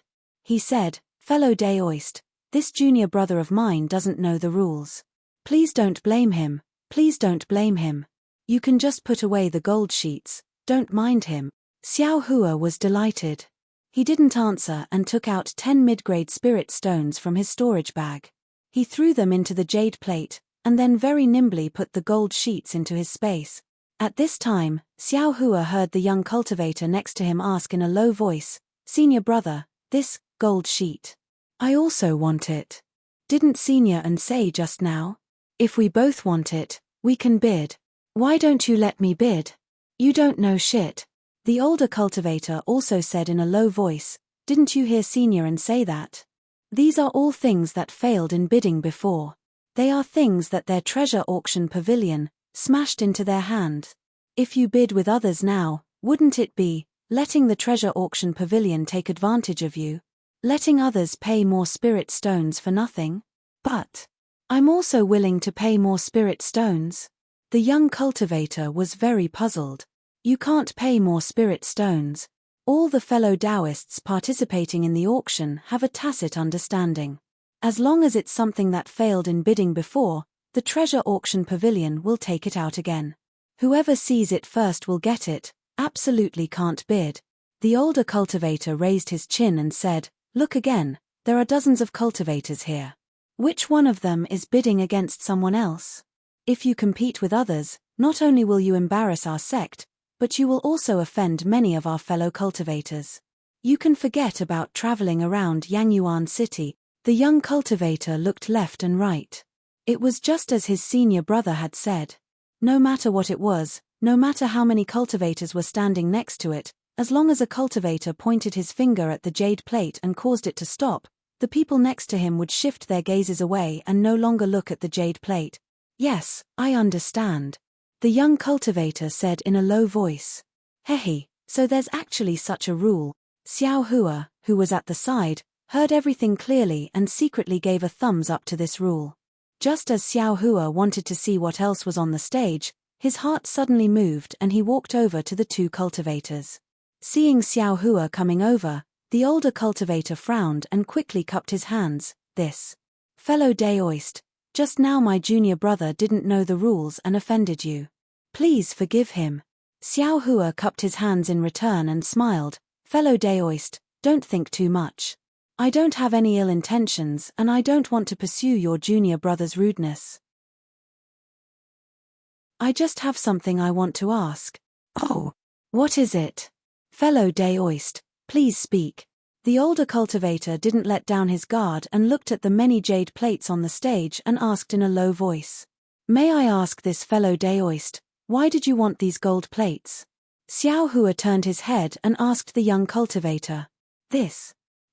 He said, "Fellow Daoist, this junior brother of mine doesn't know the rules. Please don't blame him, please don't blame him. You can just put away the gold sheets, don't mind him." Xiao Hua was delighted. He didn't answer and took out 10 mid-grade spirit stones from his storage bag. He threw them into the jade plate, and then very nimbly put the gold sheets into his space. At this time, Xiao Hua heard the young cultivator next to him ask in a low voice, "Senior brother, This gold sheet. I also want it. Didn't Senior and say just now? If we both want it, we can bid. Why don't you let me bid? You don't know shit. The older cultivator also said in a low voice, didn't you hear Senior and say that? These are all things that failed in bidding before. They are things that their treasure auction pavilion smashed into their hand. If you bid with others now, wouldn't it be letting the treasure auction pavilion take advantage of you? Letting others pay more spirit stones for nothing? But I'm also willing to pay more spirit stones. The young cultivator was very puzzled. You can't pay more spirit stones. All the fellow Taoists participating in the auction have a tacit understanding. As long as it's something that failed in bidding before, the treasure auction pavilion will take it out again. Whoever sees it first will get it, absolutely can't bid. The older cultivator raised his chin and said, look again, there are dozens of cultivators here. Which one of them is bidding against someone else? If you compete with others, not only will you embarrass our sect, but you will also offend many of our fellow cultivators. You can forget about traveling around Yangyuan City. The young cultivator looked left and right. It was just as his senior brother had said. No matter what it was, no matter how many cultivators were standing next to it, as long as a cultivator pointed his finger at the jade plate and caused it to stop, the people next to him would shift their gazes away and no longer look at the jade plate. Yes, I understand. The young cultivator said in a low voice. Hehe, so there's actually such a rule. Xiao Hua, who was at the side, heard everything clearly and secretly gave a thumbs up to this rule. Just as Xiao Hua wanted to see what else was on the stage, his heart suddenly moved and he walked over to the two cultivators. Seeing Xiao Hua coming over, the older cultivator frowned and quickly cupped his hands. This fellow Daoist, just now my junior brother didn't know the rules and offended you. Please forgive him. Xiao Hua cupped his hands in return and smiled. Fellow Daoist, don't think too much. I don't have any ill intentions and I don't want to pursue your junior brother's rudeness. I just have something I want to ask. Oh, what is it? Fellow Daoist, please speak. The older cultivator didn't let down his guard and looked at the many jade plates on the stage and asked in a low voice. May I ask this fellow Daoist, why did you want these gold plates? Xiao Hua turned his head and asked the young cultivator.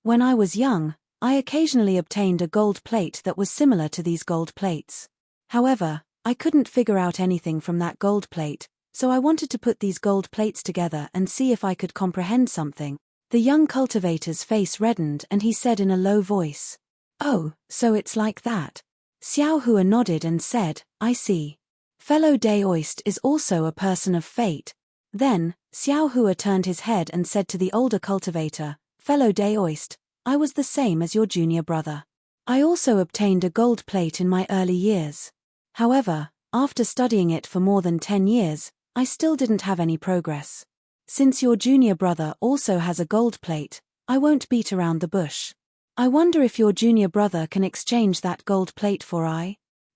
When I was young, I occasionally obtained a gold plate that was similar to these gold plates. However, I couldn't figure out anything from that gold plate, so I wanted to put these gold plates together and see if I could comprehend something. The young cultivator's face reddened and he said in a low voice. Oh, so it's like that. Xiao Hua nodded and said, I see. Fellow Daoist is also a person of fate. Then, Xiao Hua turned his head and said to the older cultivator, Fellow Daoist, I was the same as your junior brother. I also obtained a gold plate in my early years. However, after studying it for more than 10 years, I still didn't have any progress. Since your junior brother also has a gold plate, I won't beat around the bush. I wonder if your junior brother can exchange that gold plate for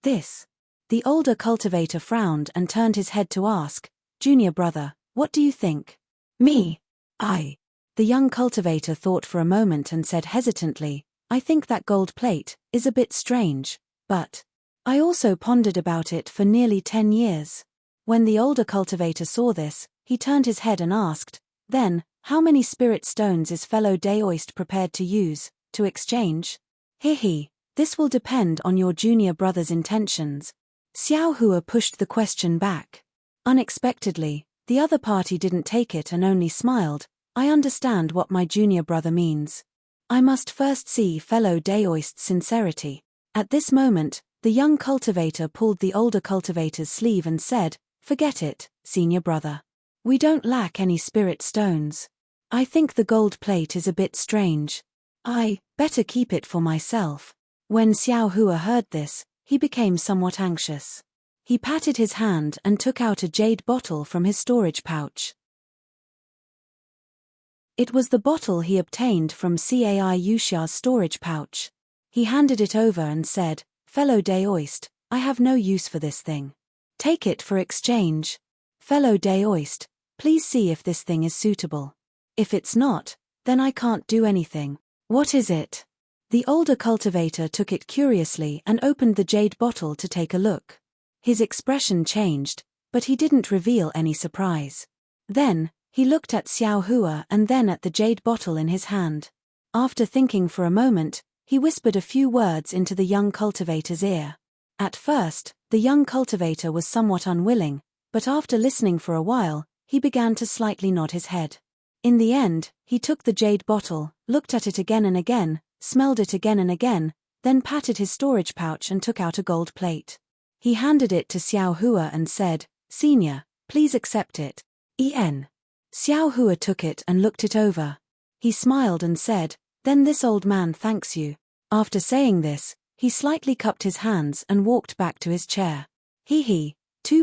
this. The older cultivator frowned and turned his head to ask, Junior brother, what do you think? Me? The young cultivator thought for a moment and said hesitantly, I think that gold plate is a bit strange, but I also pondered about it for nearly 10 years. When the older cultivator saw this, he turned his head and asked, then, how many spirit stones is fellow Daoist prepared to use, to exchange? This will depend on your junior brother's intentions. Xiao Hua pushed the question back. Unexpectedly, the other party didn't take it and only smiled. I understand what my junior brother means. I must first see fellow Daoist's sincerity. At this moment, the young cultivator pulled the older cultivator's sleeve and said, forget it, senior brother. We don't lack any spirit stones. I think the gold plate is a bit strange. I better keep it for myself. When Xiao Hua heard this, he became somewhat anxious. He patted his hand and took out a jade bottle from his storage pouch. It was the bottle he obtained from Cai Yuxia's storage pouch. He handed it over and said, Fellow Daoist, I have no use for this thing. Take it for exchange. Fellow Daoist, please see if this thing is suitable. If it's not, then I can't do anything. What is it? The older cultivator took it curiously and opened the jade bottle to take a look. His expression changed, but he didn't reveal any surprise. Then, he looked at Xiao Hua and then at the jade bottle in his hand. After thinking for a moment, he whispered a few words into the young cultivator's ear. At first, the young cultivator was somewhat unwilling, but after listening for a while, he began to slightly nod his head. In the end, he took the jade bottle, looked at it again and again, smelled it again and again, then patted his storage pouch and took out a gold plate. He handed it to Xiao Hua and said, "Senior, please accept it." Xiao Hua took it and looked it over. He smiled and said, "Then this old man thanks you." After saying this, he slightly cupped his hands and walked back to his chair. 2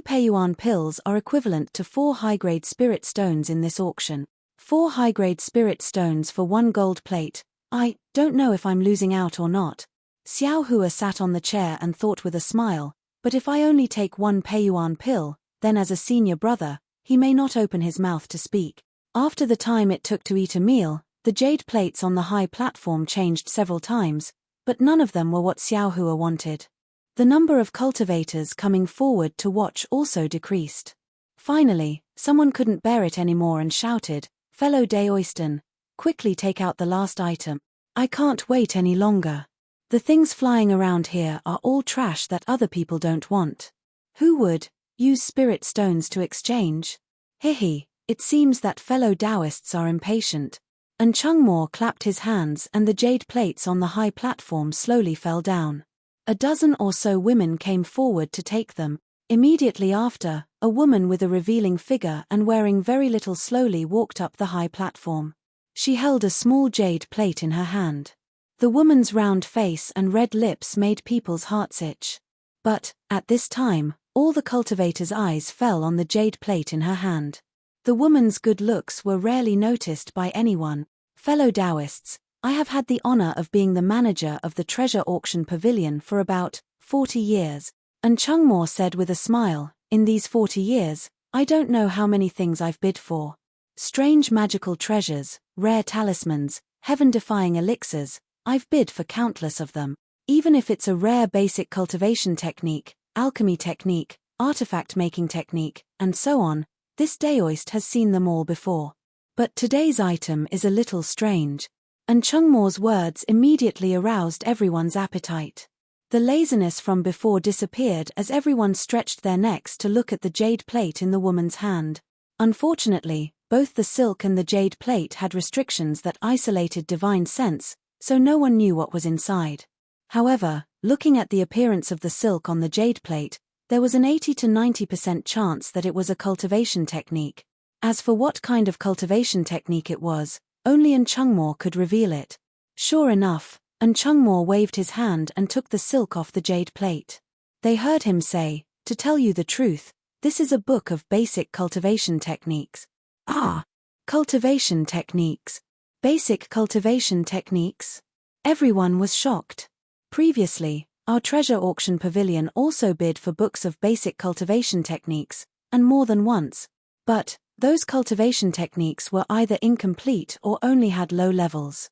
Peiyuan pills are equivalent to 4 high-grade spirit stones in this auction. 4 high-grade spirit stones for 1 gold plate. I don't know if I'm losing out or not. Xiao Hua sat on the chair and thought with a smile, but if I only take 1 Peiyuan pill, then as a senior brother, he may not open his mouth to speak. After the time it took to eat a meal, the jade plates on the high platform changed several times, but none of them were what Xiao Hua wanted. The number of cultivators coming forward to watch also decreased. Finally, someone couldn't bear it anymore and shouted, "Fellow Daoistan, quickly take out the last item. I can't wait any longer. The things flying around here are all trash that other people don't want. Who would use spirit stones to exchange?" It seems that fellow Taoists are impatient. And Chungmore clapped his hands and the jade plates on the high platform slowly fell down. A dozen or so women came forward to take them. Immediately after, a woman with a revealing figure and wearing very little slowly walked up the high platform. She held a small jade plate in her hand. The woman's round face and red lips made people's hearts itch. But, at this time, all the cultivators' eyes fell on the jade plate in her hand. The woman's good looks were rarely noticed by anyone. Fellow Taoists, I have had the honor of being the manager of the treasure auction pavilion for about 40 years, and Chungmore said with a smile, in these 40 years, I don't know how many things I've bid for. Strange magical treasures, rare talismans, heaven-defying elixirs, I've bid for countless of them. Even if it's a rare basic cultivation technique, alchemy technique, artifact-making technique, and so on, this Daoist has seen them all before. But today's item is a little strange. And Chungmore's words immediately aroused everyone's appetite. The laziness from before disappeared as everyone stretched their necks to look at the jade plate in the woman's hand. Unfortunately, both the silk and the jade plate had restrictions that isolated divine sense, so no one knew what was inside. However, looking at the appearance of the silk on the jade plate, there was an 80 to 90% chance that it was a cultivation technique. As for what kind of cultivation technique it was, only Chungmore could reveal it. Sure enough, Chungmore waved his hand and took the silk off the jade plate. They heard him say, "To tell you the truth, this is a book of basic cultivation techniques." Cultivation techniques. Basic cultivation techniques? Everyone was shocked. Previously, our treasure auction pavilion also bid for books of basic cultivation techniques, and more than once. But those cultivation techniques were either incomplete or only had low levels.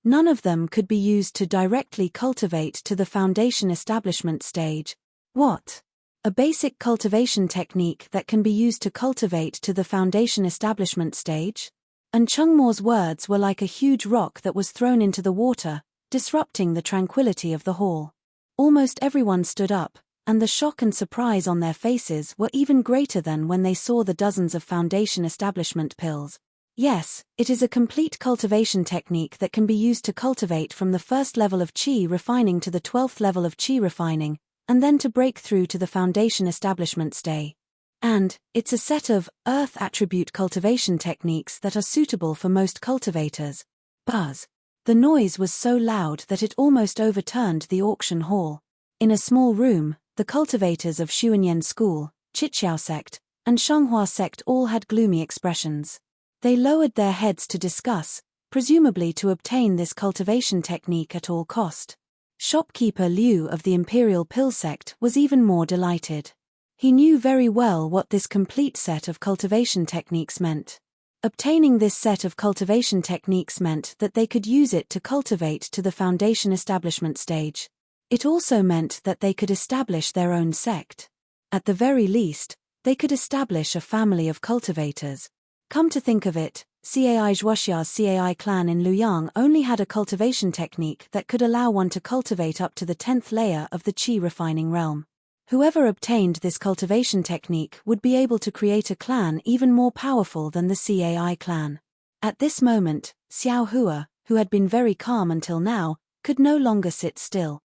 None of them could be used to directly cultivate to the foundation establishment stage. What? A basic cultivation technique that can be used to cultivate to the foundation establishment stage? And Chungmore's words were like a huge rock that was thrown into the water, disrupting the tranquility of the hall. Almost everyone stood up, and the shock and surprise on their faces were even greater than when they saw the dozens of foundation establishment pills. Yes, it is a complete cultivation technique that can be used to cultivate from the first level of qi refining to the 12th level of qi refining, and then to break through to the foundation establishment stage. And it's a set of earth attribute cultivation techniques that are suitable for most cultivators. Buzz. The noise was so loud that it almost overturned the auction hall. In a small room, the cultivators of Xuanyan School, Chiqiao sect, and Shanghua sect all had gloomy expressions. They lowered their heads to discuss, presumably to obtain this cultivation technique at all cost. Shopkeeper Liu of the Imperial Pill sect was even more delighted. He knew very well what this complete set of cultivation techniques meant. Obtaining this set of cultivation techniques meant that they could use it to cultivate to the foundation establishment stage. It also meant that they could establish their own sect. At the very least, they could establish a family of cultivators. Come to think of it, Cai Zhuoxia's Cai clan in Luyang only had a cultivation technique that could allow one to cultivate up to the 10th layer of the qi refining realm. Whoever obtained this cultivation technique would be able to create a clan even more powerful than the Cai clan. At this moment, Xiao Hua, who had been very calm until now, could no longer sit still.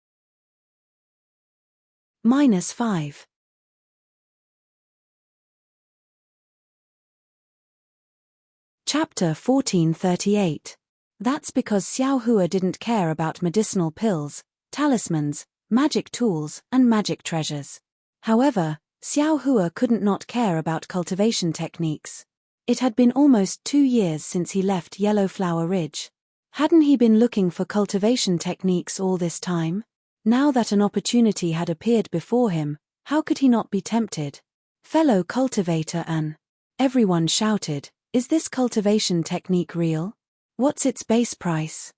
-5. Chapter 1438. That's because Xiao Hua didn't care about medicinal pills, talismans, magic tools, and magic treasures. However, Xiao Hua couldn't not care about cultivation techniques. It had been almost 2 years since he left Yellowflower Ridge. Hadn't he been looking for cultivation techniques all this time? Now that an opportunity had appeared before him, how could he not be tempted? Fellow cultivator An. Everyone shouted, "Is this cultivation technique real? What's its base price?"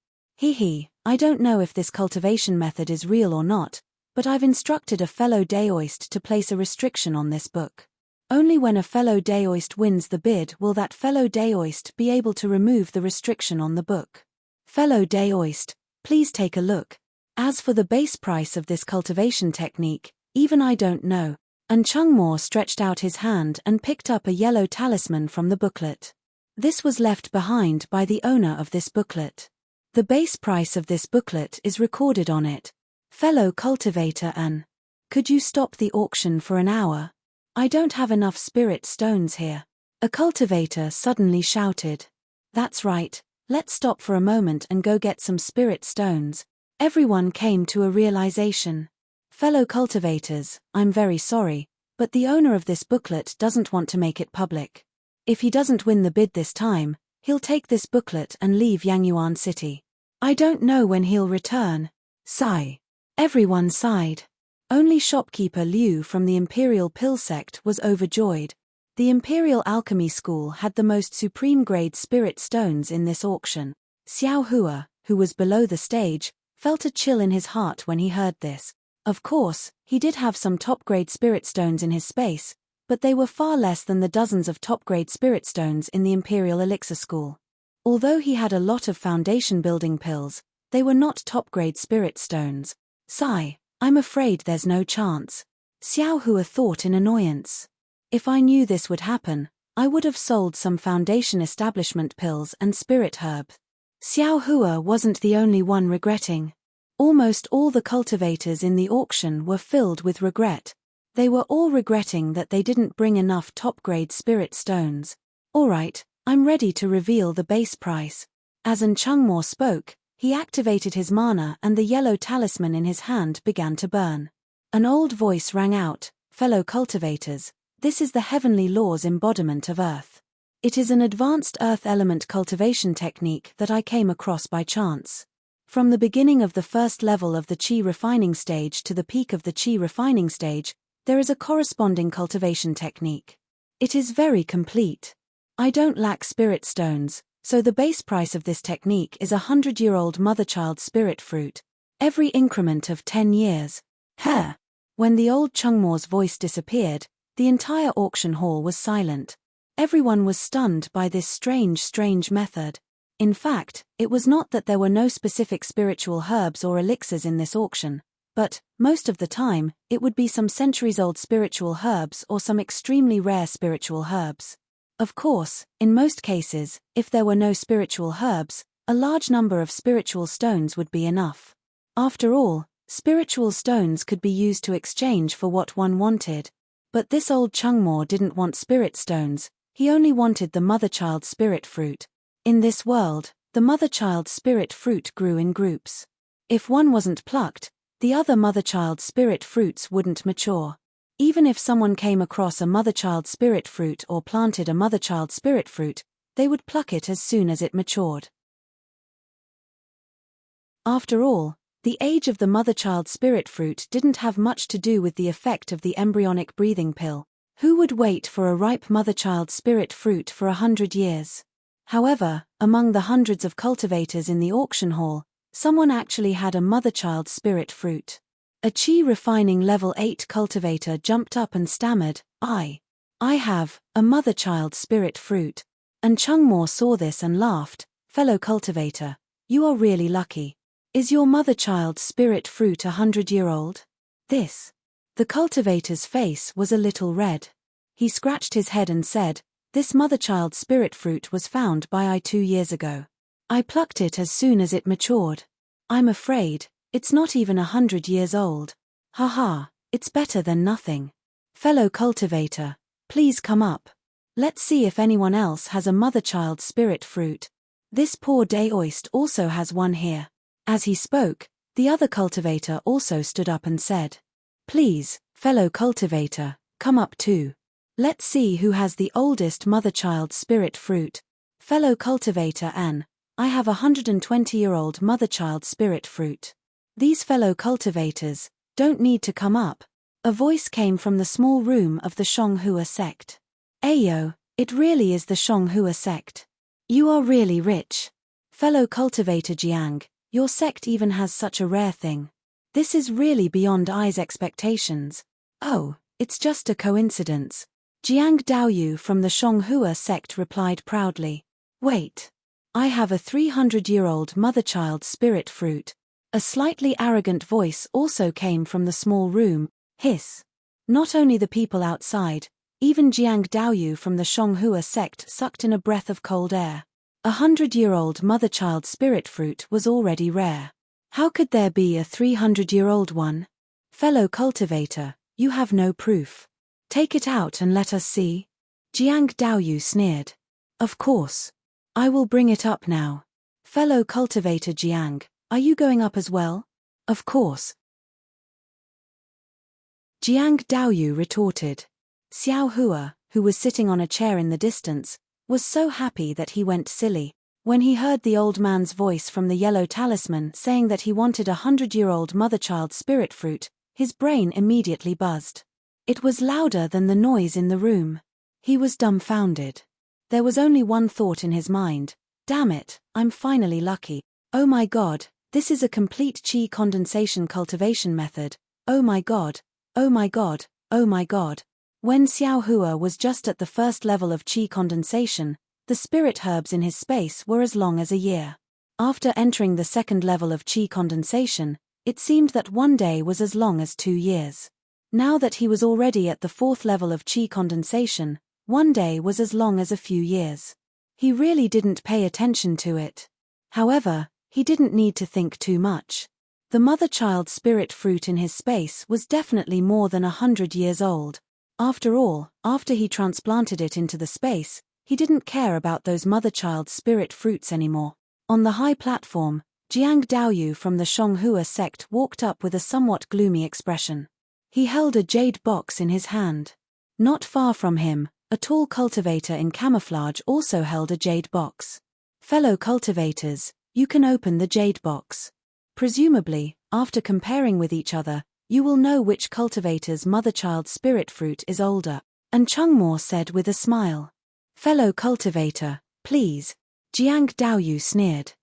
I don't know if this cultivation method is real or not, but I've instructed a fellow Daoist to place a restriction on this book. Only when a fellow Daoist wins the bid will that fellow Daoist be able to remove the restriction on the book. Fellow Daoist, please take a look. As for the base price of this cultivation technique, even I don't know. And Chungmo stretched out his hand and picked up a yellow talisman from the booklet. This was left behind by the owner of this booklet. The base price of this booklet is recorded on it. Fellow cultivator An. Could you stop the auction for an hour? I don't have enough spirit stones here. A cultivator suddenly shouted. That's right, let's stop for a moment and go get some spirit stones. Everyone came to a realization. Fellow cultivators, I'm very sorry, but the owner of this booklet doesn't want to make it public. If he doesn't win the bid this time, he'll take this booklet and leave Yangyuan City. I don't know when he'll return. Sigh. Everyone sighed. Only shopkeeper Liu from the Imperial Pill sect was overjoyed. The Imperial Alchemy School had the most supreme grade spirit stones in this auction. Xiao Hua, who was below the stage, felt a chill in his heart when he heard this. Of course, he did have some top-grade spirit stones in his space, but they were far less than the dozens of top-grade spirit stones in the Imperial Elixir School. Although he had a lot of foundation-building pills, they were not top-grade spirit stones. Sigh, I'm afraid there's no chance. Xiao Hua thought in annoyance. If I knew this would happen, I would have sold some foundation establishment pills and spirit herbs. Xiao Hua wasn't the only one regretting. Almost all the cultivators in the auction were filled with regret. They were all regretting that they didn't bring enough top-grade spirit stones. Alright, I'm ready to reveal the base price. As An Chungmo spoke, he activated his mana and the yellow talisman in his hand began to burn. An old voice rang out, "Fellow cultivators, this is the heavenly law's embodiment of earth. It is an advanced earth element cultivation technique that I came across by chance. From the beginning of the first level of the qi refining stage to the peak of the qi refining stage, there is a corresponding cultivation technique. It is very complete. I don't lack spirit stones, so the base price of this technique is 100-year-old mother-child spirit fruit. Every increment of 10 years. Heh! When the old Chungmo's voice disappeared, the entire auction hall was silent. Everyone was stunned by this strange method. In fact, it was not that there were no specific spiritual herbs or elixirs in this auction, but, most of the time, it would be some centuries-old spiritual herbs or some extremely rare spiritual herbs. Of course, in most cases, if there were no spiritual herbs, a large number of spiritual stones would be enough. After all, spiritual stones could be used to exchange for what one wanted. But this old Chungmo didn't want spirit stones, he only wanted the mother-child spirit fruit. In this world, the mother-child spirit fruit grew in groups. If one wasn't plucked, the other mother-child spirit fruits wouldn't mature. Even if someone came across a mother-child spirit fruit or planted a mother-child spirit fruit, they would pluck it as soon as it matured. After all, the age of the mother-child spirit fruit didn't have much to do with the effect of the embryonic breathing pill. Who would wait for a ripe mother-child spirit fruit for 100 years? However, among the hundreds of cultivators in the auction hall, someone actually had a mother-child spirit fruit. A chi refining level 8 cultivator jumped up and stammered, I have a mother-child spirit fruit. And Chungmo saw this and laughed, fellow cultivator, you are really lucky. Is your mother-child spirit fruit 100-year-old? The cultivator's face was a little red. He scratched his head and said, this mother-child spirit fruit was found by I 2 years ago. I plucked it as soon as it matured. I'm afraid, it's not even 100 years old. Haha, it's better than nothing. Fellow cultivator, please come up. Let's see if anyone else has a mother-child spirit fruit. This poor Daoist also has one here. As he spoke, the other cultivator also stood up and said, please, fellow cultivator, come up too. Let's see who has the oldest mother-child spirit fruit. Fellow cultivator An, I have a 120-year-old mother-child spirit fruit. These fellow cultivators don't need to come up. A voice came from the small room of the Shonghua sect. Ayo, it really is the Shonghua sect. You are really rich. Fellow cultivator Jiang, your sect even has such a rare thing. This is really beyond I's expectations. Oh, it's just a coincidence. Jiang Daoyu from the Shonghua sect replied proudly. Wait. I have a 300-year-old mother-child spirit fruit. A slightly arrogant voice also came from the small room. Hiss. Not only the people outside, even Jiang Daoyu from the Shonghua sect sucked in a breath of cold air. 100-year-old mother-child spirit fruit was already rare. How could there be a 300-year-old one? Fellow cultivator, you have no proof. Take it out and let us see. Jiang Daoyu sneered. Of course. I will bring it up now. Fellow cultivator Jiang, are you going up as well? Of course. Jiang Daoyu retorted. Xiao Hua, who was sitting on a chair in the distance, was so happy that he went silly. When he heard the old man's voice from the yellow talisman saying that he wanted a 100-year-old mother-child spirit fruit, his brain immediately buzzed. It was louder than the noise in the room. He was dumbfounded. There was only one thought in his mind. Damn it, I'm finally lucky. Oh my god, this is a complete chi condensation cultivation method. Oh my god, oh my god, oh my god. When Xiao Hua was just at the first level of chi condensation, the spirit herbs in his space were as long as a year. After entering the second level of chi condensation, it seemed that one day was as long as 2 years. Now that he was already at the fourth level of chi condensation, one day was as long as a few years. He really didn't pay attention to it. However, he didn't need to think too much. The mother-child spirit fruit in his space was definitely more than 100 years old. After all, after he transplanted it into the space, he didn't care about those mother-child spirit fruits anymore. On the high platform, Jiang Daoyu from the Shonghua sect walked up with a somewhat gloomy expression. He held a jade box in his hand. Not far from him, a tall cultivator in camouflage also held a jade box. Fellow cultivators, you can open the jade box. Presumably, after comparing with each other, you will know which cultivator's mother-child spirit fruit is older. And Chungmo said with a smile. Fellow cultivator, please. Jiang Daoyu sneered.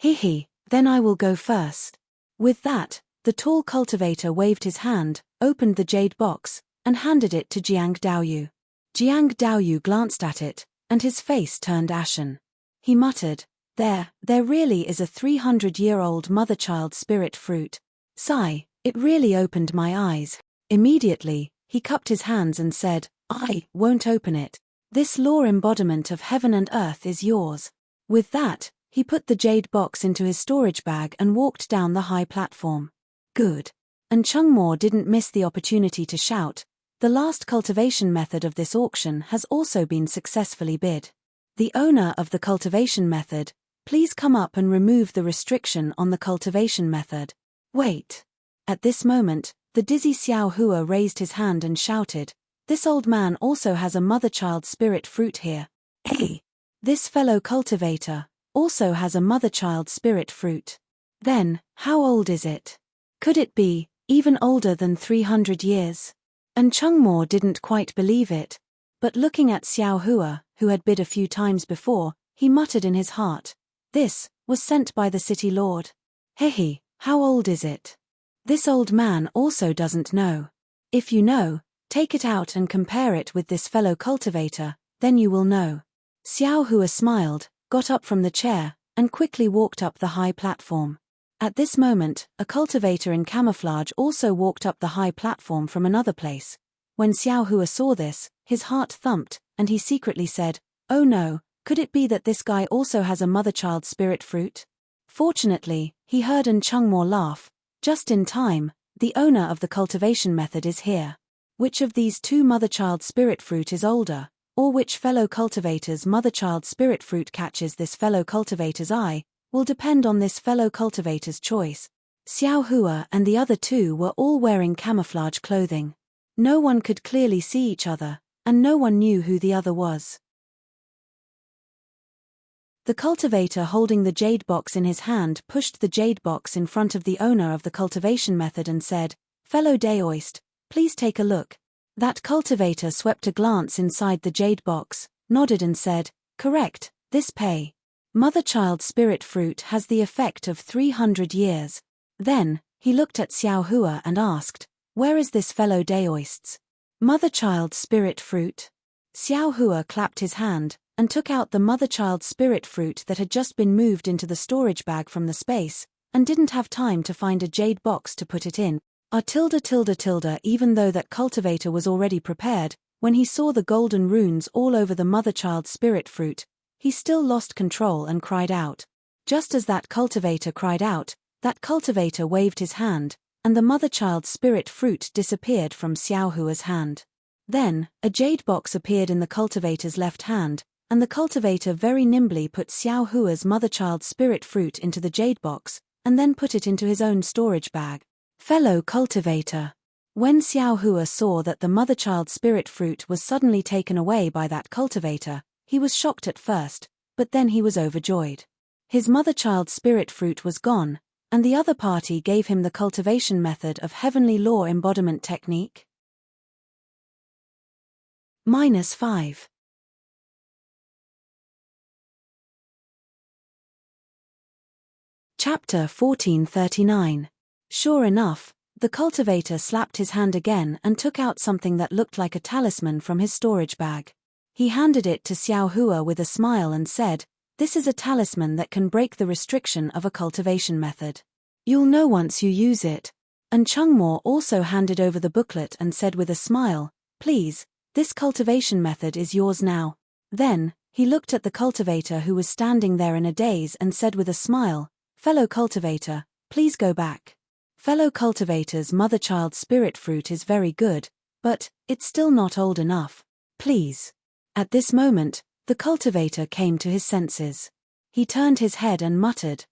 Hehe, then I will go first. With that, the tall cultivator waved his hand, opened the jade box, and handed it to Jiang Daoyu. Jiang Daoyu glanced at it, and his face turned ashen. He muttered, There really is a 300-year-old mother-child spirit fruit. Sigh, it really opened my eyes. Immediately, he cupped his hands and said, I won't open it. This law embodiment of heaven and earth is yours. With that, he put the jade box into his storage bag and walked down the high platform. Good. And Chungmo didn't miss the opportunity to shout, the last cultivation method of this auction has also been successfully bid. The owner of the cultivation method, please come up and remove the restriction on the cultivation method. Wait. At this moment, the dizzy Xiao Hua raised his hand and shouted, This old man also has a mother-child spirit fruit here. Hey! This fellow cultivator also has a mother-child spirit fruit. Then, how old is it? Could it be even older than 300 years? And Chungmo didn't quite believe it. But looking at Xiao Hua, who had bid a few times before, he muttered in his heart, "This was sent by the city lord. Hehe, how old is it? This old man also doesn't know. If you know, take it out and compare it with this fellow cultivator, then you will know." Xiao Hua smiled, got up from the chair, and quickly walked up the high platform. At this moment, a cultivator in camouflage also walked up the high platform from another place. When Xiao Hua saw this, his heart thumped, and he secretly said, "Oh no, could it be that this guy also has a mother-child spirit fruit?" Fortunately, he heard An Chungmo laugh. "Just in time, the owner of the cultivation method is here. Which of these two mother-child spirit fruit is older, or which fellow cultivator's mother-child spirit fruit catches this fellow cultivator's eye, will depend on this fellow cultivator's choice." Xiao Hua and the other two were all wearing camouflage clothing. No one could clearly see each other, and no one knew who the other was. The cultivator holding the jade box in his hand pushed the jade box in front of the owner of the cultivation method and said, "Fellow Daoist, please take a look." That cultivator swept a glance inside the jade box, nodded and said, "Correct, this pay. Mother-child spirit fruit has the effect of 300 years. Then, he looked at Xiao Hua and asked, "Where is this fellow Daoist's mother-child spirit fruit?" Xiao Hua clapped his hand, and took out the mother-child spirit fruit that had just been moved into the storage bag from the space, and didn't have time to find a jade box to put it in. Even though that cultivator was already prepared, when he saw the golden runes all over the mother-child spirit fruit, he still lost control and cried out. Just as that cultivator cried out, that cultivator waved his hand, and the mother-child spirit fruit disappeared from Xiao Hua's hand. Then, a jade box appeared in the cultivator's left hand, and the cultivator very nimbly put Xiao Hua's mother-child spirit fruit into the jade box, and then put it into his own storage bag. Fellow cultivator. When Xiao Hua saw that the mother-child spirit fruit was suddenly taken away by that cultivator, he was shocked at first, but then he was overjoyed. His mother-child spirit fruit was gone, and the other party gave him the cultivation method of heavenly law embodiment technique. -5. Chapter 1439. Sure enough, the cultivator slapped his hand again and took out something that looked like a talisman from his storage bag. He handed it to Xiao Hua with a smile and said, "This is a talisman that can break the restriction of a cultivation method. You'll know once you use it." And Chungmo also handed over the booklet and said with a smile, "Please, this cultivation method is yours now." Then, he looked at the cultivator who was standing there in a daze and said with a smile, "Fellow cultivator, please go back. Fellow cultivator's mother-child spirit fruit is very good, but it's still not old enough. Please." At this moment, the cultivator came to his senses. He turned his head and muttered,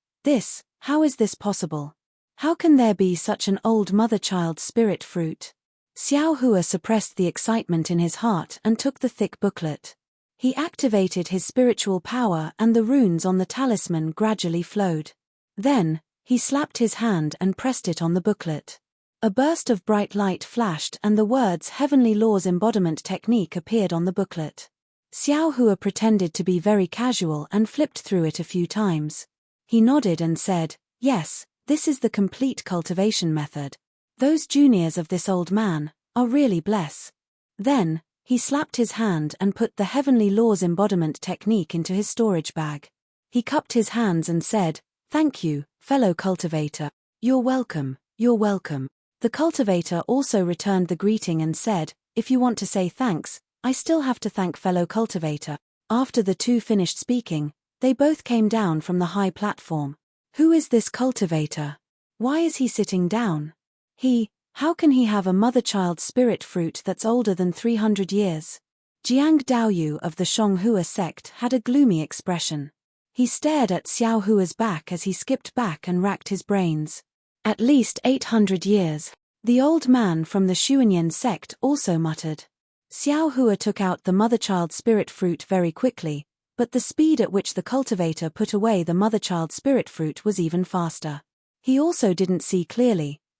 How is this possible? How can there be such an old mother-child spirit fruit?" Xiao Hua suppressed the excitement in his heart and took the thick booklet. He activated his spiritual power and the runes on the talisman gradually flowed. Then, he slapped his hand and pressed it on the booklet. A burst of bright light flashed and the words Heavenly Laws Embodiment Technique appeared on the booklet. Xiao Hua pretended to be very casual and flipped through it a few times. He nodded and said, "Yes, this is the complete cultivation method. Those juniors of this old man are really blessed." Then, he slapped his hand and put the Heavenly Laws Embodiment Technique into his storage bag. He cupped his hands and said, "Thank you, fellow cultivator. You're welcome, you're welcome." The cultivator also returned the greeting and said, "If you want to say thanks, I still have to thank fellow cultivator." After the two finished speaking, they both came down from the high platform. Who is this cultivator? Why is he sitting down? How can he have a mother-child spirit fruit that's older than 300 years? Jiang Daoyu of the Shonghua sect had a gloomy expression. He stared at Xiao Hua's back as he skipped back and racked his brains. At least 800 years. The old man from the Xuanyan sect also muttered. Xiao Hua took out the mother-child spirit fruit very quickly, but the speed at which the cultivator put away the mother-child spirit fruit was even faster. He also didn't see clearly,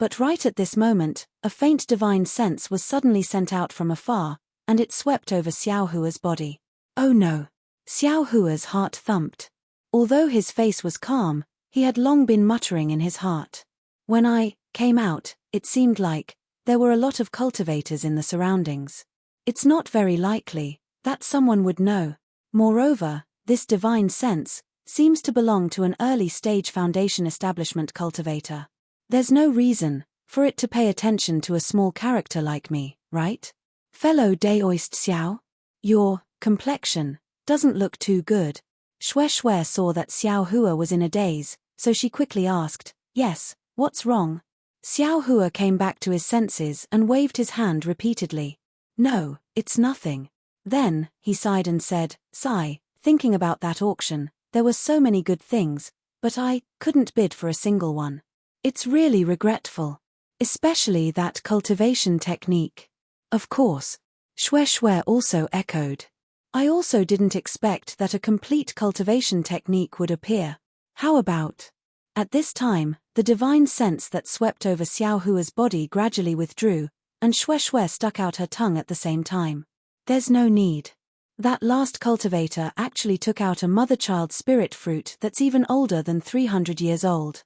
But right at this moment, a faint divine sense was suddenly sent out from afar, and it swept over Xiao Hua's body. Oh no! Xiao Hua's heart thumped. Although his face was calm, he had long been muttering in his heart. When I came out, it seemed like there were a lot of cultivators in the surroundings. It's not very likely that someone would know. Moreover, this divine sense seems to belong to an early-stage foundation establishment cultivator. There's no reason for it to pay attention to a small character like me, right? Fellow Daoist Xiao? Your complexion doesn't look too good. Xue Xue saw that Xiao Hua was in a daze, so she quickly asked, yes, what's wrong? Xiao Hua came back to his senses and waved his hand repeatedly. No, it's nothing. Then, he sighed and said, sigh, thinking about that auction, there were so many good things, but I couldn't bid for a single one. It's really regretful. Especially that cultivation technique. Of course. Xue Xue also echoed. I also didn't expect that a complete cultivation technique would appear. How about? At this time, the divine sense that swept over Xiao Hua's body gradually withdrew, and Xue Xue stuck out her tongue at the same time. There's no need. That last cultivator actually took out a mother-child spirit fruit that's even older than 300 years old.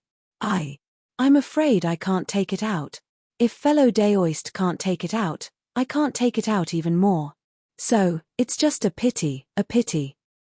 I'm afraid I can't take it out. If fellow Daoist can't take it out, I can't take it out even more. So, it's just a pity.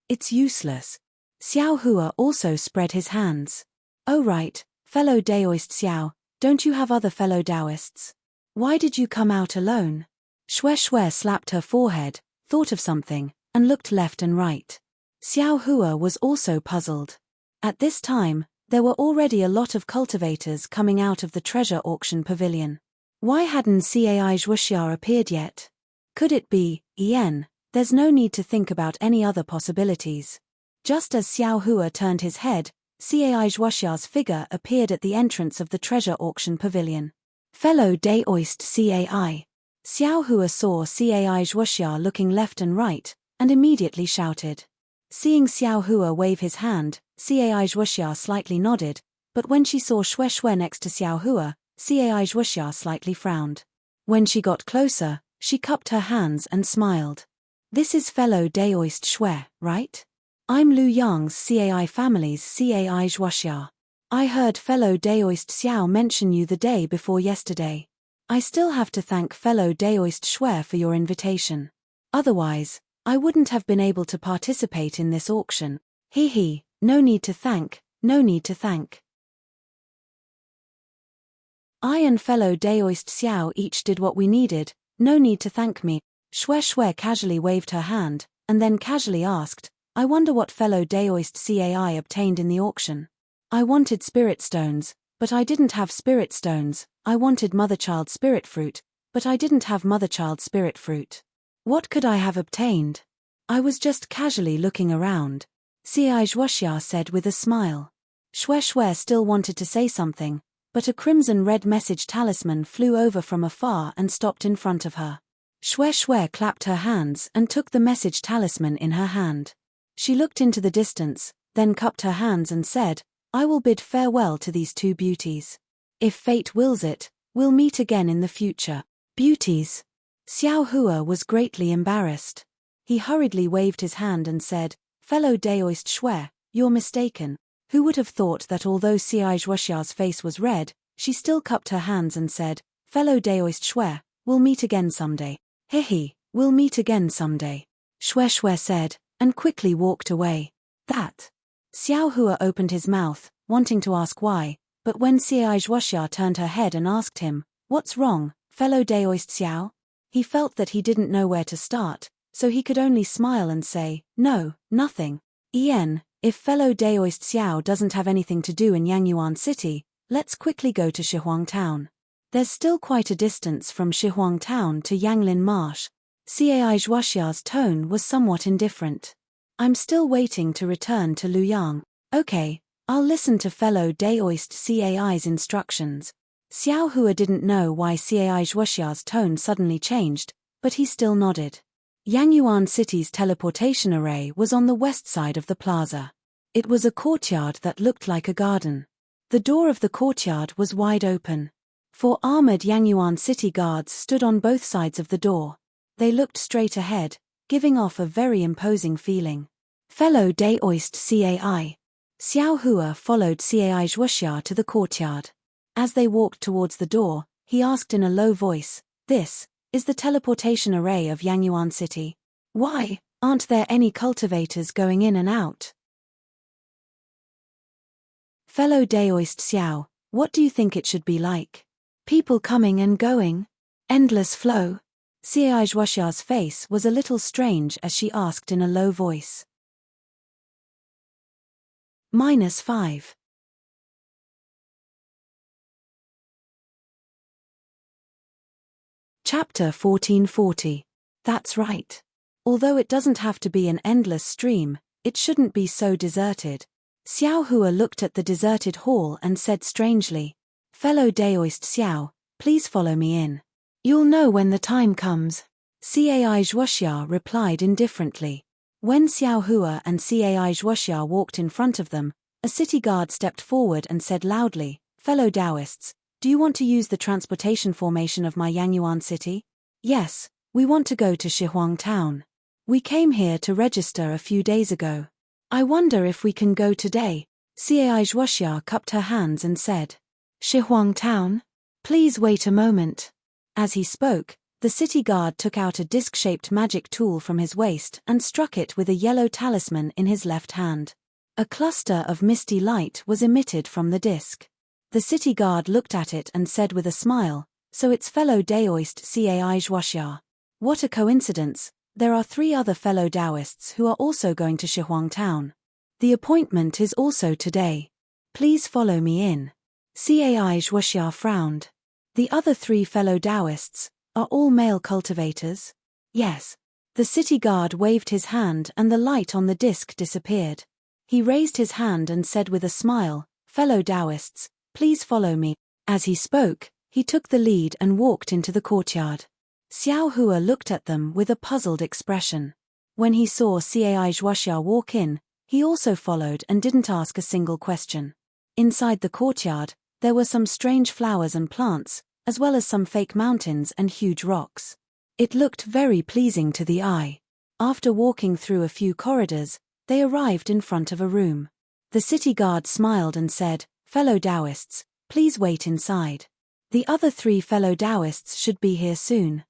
It's useless. Xiao Hua also spread his hands. Oh right, fellow Daoist Xiao, don't you have other fellow Daoists? Why did you come out alone? Xue Xue slapped her forehead, thought of something, and looked left and right. Xiao Hua was also puzzled. At this time, there were already a lot of cultivators coming out of the treasure auction pavilion. Why hadn't Cai Zhuoxia appeared yet? Could it be, Yen? There's no need to think about any other possibilities. Just as Xiao Hua turned his head, Cai Zhuoxia's figure appeared at the entrance of the treasure auction pavilion. Fellow Daoist Cai. Xiao Hua saw Cai Zhuoxia looking left and right, and immediately shouted. Seeing Xiao Hua wave his hand, Cai Zhuoxia slightly nodded, but when she saw Xue Xue next to Xiao Hua, Cai Zhuoxia slightly frowned. When she got closer, she cupped her hands and smiled. This is fellow Daoist Xue, right? I'm Lu Yang's Cai family's Cai Zhuoxia. I heard fellow Daoist Xiao mention you the day before yesterday. I still have to thank fellow Daoist Xue for your invitation. Otherwise, I wouldn't have been able to participate in this auction. No need to thank. I and fellow Daoist Xiao each did what we needed, no need to thank me. Xue Xue casually waved her hand, and then casually asked, I wonder what fellow Daoist Cai obtained in the auction. I wanted spirit stones, but I didn't have spirit stones. I wanted mother-child spirit fruit, but I didn't have mother-child spirit fruit. What could I have obtained? I was just casually looking around. Cai Zhuoxia said with a smile. Xue Xue still wanted to say something, but a crimson-red message talisman flew over from afar and stopped in front of her. Xue Xue clapped her hands and took the message talisman in her hand. She looked into the distance, then cupped her hands and said, I will bid farewell to these two beauties. If fate wills it, we'll meet again in the future. Beauties. Xiao Hua was greatly embarrassed. He hurriedly waved his hand and said, Fellow Daoist Xue, you're mistaken. Who would have thought that although Cai Zhuoxia's face was red, she still cupped her hands and said, Fellow Daoist Xue, we'll meet again someday. We'll meet again someday. Xue Xue said, and quickly walked away. That. Xiao Hua opened his mouth, wanting to ask why, but when Cai Zhuoxia turned her head and asked him, What's wrong, fellow Daoist Xiao? He felt that he didn't know where to start, so he could only smile and say, No, nothing. If fellow Daoist Xiao doesn't have anything to do in Yangyuan City, let's quickly go to Shihuang Town. There's still quite a distance from Shihuang Town to Yanglin Marsh. Cai Zhuoxia's tone was somewhat indifferent. I'm still waiting to return to Luyang. Okay, I'll listen to fellow Daoist Cai's instructions. Xiao Hua didn't know why Cai Zhuoxia's tone suddenly changed, but he still nodded. Yangyuan City's teleportation array was on the west side of the plaza. It was a courtyard that looked like a garden. The door of the courtyard was wide open. Four armored Yangyuan city guards stood on both sides of the door. They looked straight ahead, giving off a very imposing feeling. Fellow Daoist Cai. Xiao Hua followed Cai Zhuoxia to the courtyard. As they walked towards the door, he asked in a low voice, "This is the teleportation array of Yangyuan City. Why aren't there any cultivators going in and out?" Fellow Daoist Xiao, what do you think it should be like? People coming and going? Endless flow? Cai Zhuoxia's face was a little strange as she asked in a low voice. -5. Chapter 1440. That's right. Although it doesn't have to be an endless stream, it shouldn't be so deserted. Xiao Hua looked at the deserted hall and said strangely, "Fellow Daoist Xiao, please follow me in. You'll know when the time comes." Cai Zhuoxia replied indifferently. When Xiao Hua and Cai Zhuoxia walked in front of them, a city guard stepped forward and said loudly, "Fellow Daoists, do you want to use the transportation formation of my Yangyuan city?" "Yes, we want to go to Shihuang town. We came here to register a few days ago. I wonder if we can go today." Cai Zhuoxia cupped her hands and said, "Shihuang town? Please wait a moment." As he spoke, the city guard took out a disc-shaped magic tool from his waist and struck it with a yellow talisman in his left hand. A cluster of misty light was emitted from the disc. The city guard looked at it and said with a smile, "So it's fellow Daoist Cai Zhuoxia. What a coincidence, there are 3 other fellow Daoists who are also going to Shihuang town. The appointment is also today. Please follow me in." Cai Zhuoxia frowned. "The other 3 fellow Daoists are all male cultivators?" "Yes." The city guard waved his hand and the light on the disc disappeared. He raised his hand and said with a smile, "Fellow Daoists, please follow me." As he spoke, he took the lead and walked into the courtyard. Xiao Hua looked at them with a puzzled expression. When he saw Cai Zhuoxia walk in, he also followed and didn't ask a single question. Inside the courtyard, there were some strange flowers and plants, as well as some fake mountains and huge rocks. It looked very pleasing to the eye. After walking through a few corridors, they arrived in front of a room. The city guard smiled and said, "Fellow Daoists, please wait inside. The other 3 fellow Daoists should be here soon."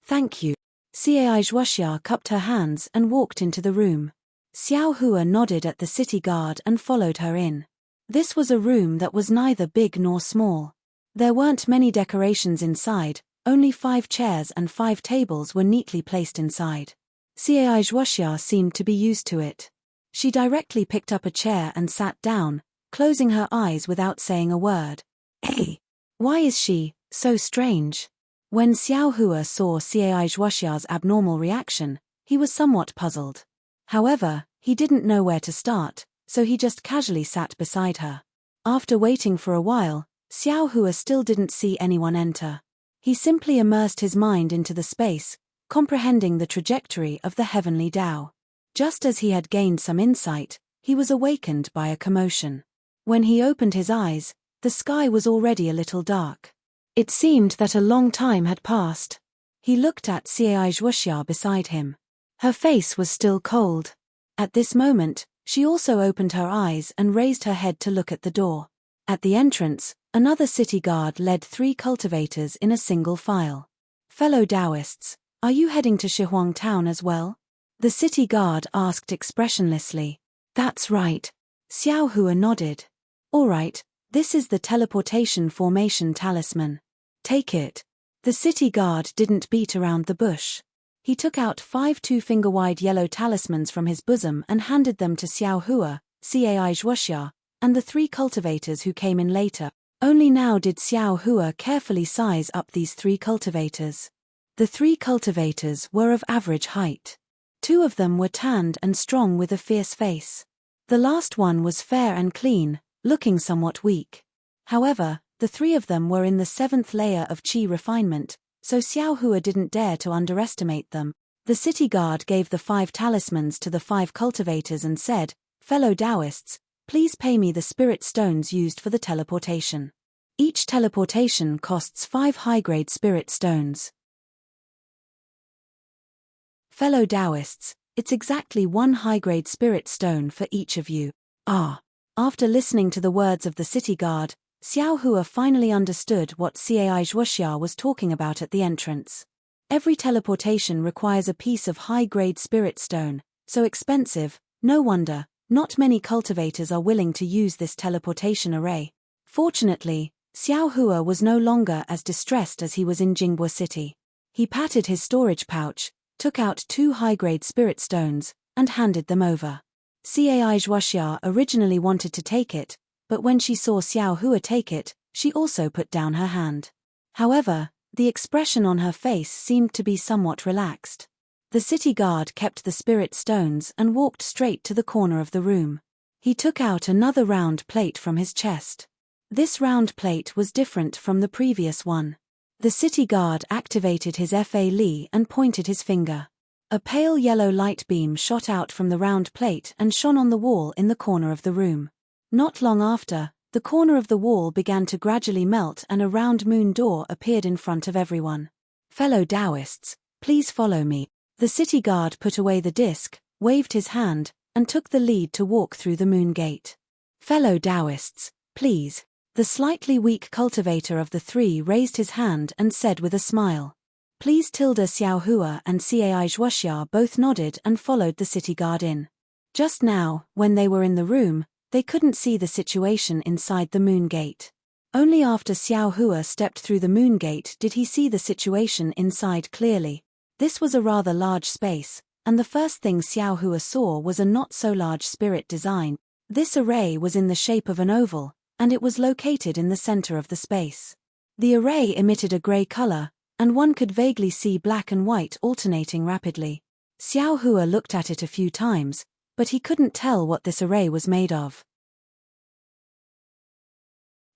Thank you." Cai Zhuoxia cupped her hands and walked into the room. Xiao Hua nodded at the city guard and followed her in. This was a room that was neither big nor small. There weren't many decorations inside, only 5 chairs and 5 tables were neatly placed inside. Cai Zhuoxia seemed to be used to it. She directly picked up a chair and sat down, closing her eyes without saying a word. "Hey, why is she so strange?" When Xiao Hua saw Cai Zhuoxia's abnormal reaction, he was somewhat puzzled. However, he didn't know where to start, so he just casually sat beside her. After waiting for a while, Xiao Hua still didn't see anyone enter. He simply immersed his mind into the space, comprehending the trajectory of the heavenly Tao. Just as he had gained some insight, he was awakened by a commotion. When he opened his eyes, the sky was already a little dark. It seemed that a long time had passed. He looked at Cai Zhuoxia beside him. Her face was still cold. At this moment, she also opened her eyes and raised her head to look at the door. At the entrance, another city guard led 3 cultivators in a single file. "Fellow Daoists, are you heading to Shihuang town as well?" The city guard asked expressionlessly. "That's right." Xiao Hua nodded. "All right, this is the teleportation formation talisman. Take it." The city guard didn't beat around the bush. He took out 5 2-finger-wide yellow talismans from his bosom and handed them to Xiao Hua, Cai Zhuoxia, and the 3 cultivators who came in later. Only now did Xiao Hua carefully size up these 3 cultivators. The 3 cultivators were of average height. 2 of them were tanned and strong with a fierce face. The last one was fair and clean, looking somewhat weak. However, the 3 of them were in the 7th layer of qi refinement, so Xiao Hua didn't dare to underestimate them. The city guard gave the 5 talismans to the 5 cultivators and said, "Fellow Daoists, please pay me the spirit stones used for the teleportation." Each teleportation costs 5 high-grade spirit stones. Fellow Taoists, it's exactly 1 high-grade spirit stone for each of you. After listening to the words of the city guard, Xiao Hua finally understood what Cai Zhuoxia was talking about at the entrance. Every teleportation requires a piece of high-grade spirit stone, so expensive, no wonder, not many cultivators are willing to use this teleportation array. Fortunately, Xiao Hua was no longer as distressed as he was in Jinghua City. He patted his storage pouch, took out 2 high-grade spirit stones, and handed them over. Cai Zhuoxia originally wanted to take it, but when she saw Xiao Hua take it, she also put down her hand. However, the expression on her face seemed to be somewhat relaxed. The city guard kept the spirit stones and walked straight to the corner of the room. He took out another round plate from his chest. This round plate was different from the previous one. The city guard activated his Fa Li and pointed his finger. A pale yellow light beam shot out from the round plate and shone on the wall in the corner of the room. Not long after, the corner of the wall began to gradually melt and a round moon door appeared in front of everyone. Fellow Taoists, please follow me. The city guard put away the disc, waved his hand, and took the lead to walk through the moon gate. Fellow Taoists, please. The slightly weak cultivator of the 3 raised his hand and said with a smile. Please. Xiao Hua and Cai Zhuoxia both nodded and followed the city guard in. Just now, when they were in the room, they couldn't see the situation inside the moon gate. Only after Xiao Hua stepped through the moon gate did he see the situation inside clearly. This was a rather large space, and the first thing Xiao Hua saw was a not-so-large spirit design. This array was in the shape of an oval, and it was located in the center of the space. The array emitted a gray color, and one could vaguely see black and white alternating rapidly. Xiao Hua looked at it a few times, but he couldn't tell what this array was made of.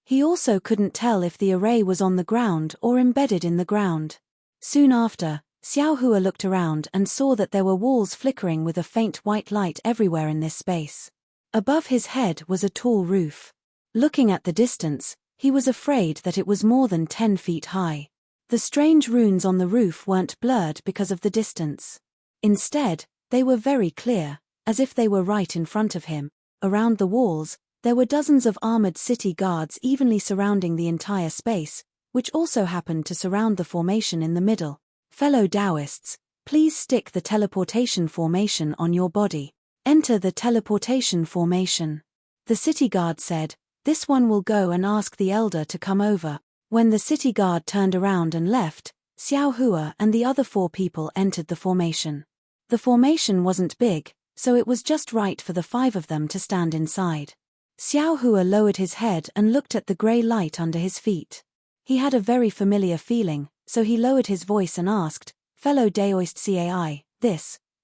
He also couldn't tell if the array was on the ground or embedded in the ground. Soon after, Xiao Hua looked around and saw that there were walls flickering with a faint white light everywhere in this space. Above his head was a tall roof. Looking at the distance, he was afraid that it was more than 10 feet high. The strange runes on the roof weren't blurred because of the distance. Instead, they were very clear, as if they were right in front of him. Around the walls, there were dozens of armored city guards evenly surrounding the entire space, which also happened to surround the formation in the middle. Fellow Taoists, please stick the teleportation formation on your body. Enter the teleportation formation. The city guard said, this one will go and ask the elder to come over. When the city guard turned around and left, Xiao Hua and the other 4 people entered the formation. The formation wasn't big, so it was just right for the 5 of them to stand inside. Xiao Hua lowered his head and looked at the gray light under his feet. He had a very familiar feeling, so he lowered his voice and asked, fellow Daoist Cai,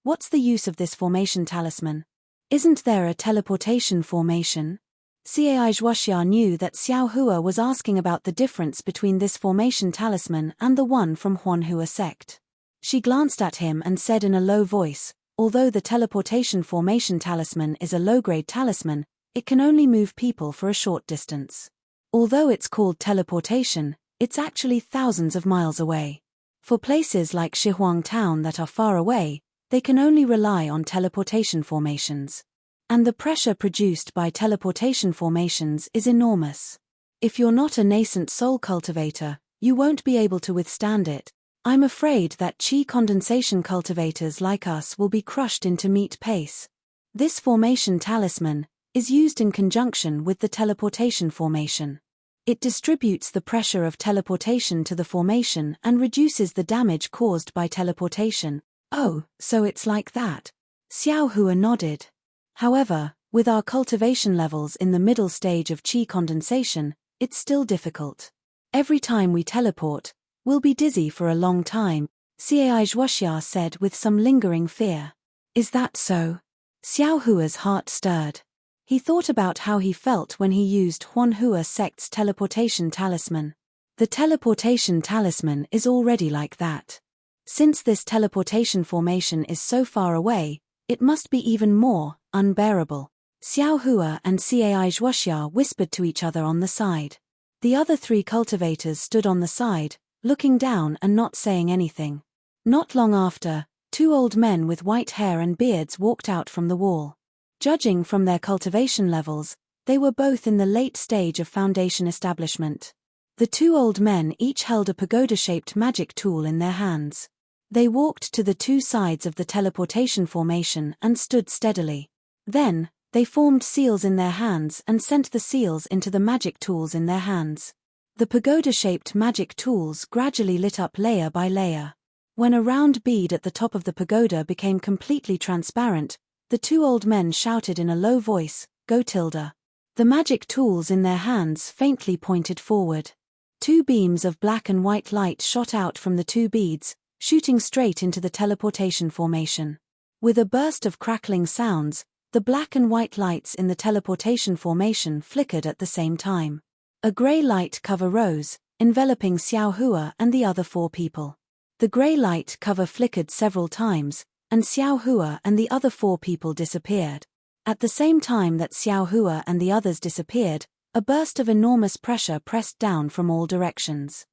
what's the use of this formation talisman? Isn't there a teleportation formation? Cai Zhuoxia knew that Xiao Hua was asking about the difference between this formation talisman and the one from Huanhua sect. She glanced at him and said in a low voice, although the teleportation formation talisman is a low-grade talisman, it can only move people for a short distance. Although it's called teleportation, it's actually thousands of miles away. For places like Shihuang Town that are far away, they can only rely on teleportation formations. And the pressure produced by teleportation formations is enormous. If you're not a nascent soul cultivator, you won't be able to withstand it. I'm afraid that chi condensation cultivators like us will be crushed into meat paste. This formation talisman is used in conjunction with the teleportation formation. It distributes the pressure of teleportation to the formation and reduces the damage caused by teleportation. Oh, so it's like that. Xiao Hua nodded. However, with our cultivation levels in the middle stage of chi condensation, it's still difficult. Every time we teleport, we'll be dizzy for a long time, Cai Zhuoxia said with some lingering fear. Is that so? Xiao Hua's heart stirred. He thought about how he felt when he used Huanhua sect's teleportation talisman. The teleportation talisman is already like that. Since this teleportation formation is so far away, it must be even more unbearable. Xiao Hua and Cai Zhuoxia whispered to each other on the side. The other 3 cultivators stood on the side, looking down and not saying anything. Not long after, 2 old men with white hair and beards walked out from the wall. Judging from their cultivation levels, they were both in the late stage of foundation establishment. The 2 old men each held a pagoda-shaped magic tool in their hands. They walked to the 2 sides of the teleportation formation and stood steadily. Then, they formed seals in their hands and sent the seals into the magic tools in their hands. The pagoda-shaped magic tools gradually lit up layer by layer. When a round bead at the top of the pagoda became completely transparent, the 2 old men shouted in a low voice, "Go Tilda." The magic tools in their hands faintly pointed forward. 2 beams of black and white light shot out from the 2 beads, shooting straight into the teleportation formation. With a burst of crackling sounds, the black and white lights in the teleportation formation flickered at the same time. A grey light cover rose, enveloping Xiao Hua and the other 4 people. The grey light cover flickered several times, and Xiao Hua and the other 4 people disappeared. At the same time that Xiao Hua and the others disappeared, a burst of enormous pressure pressed down from all directions.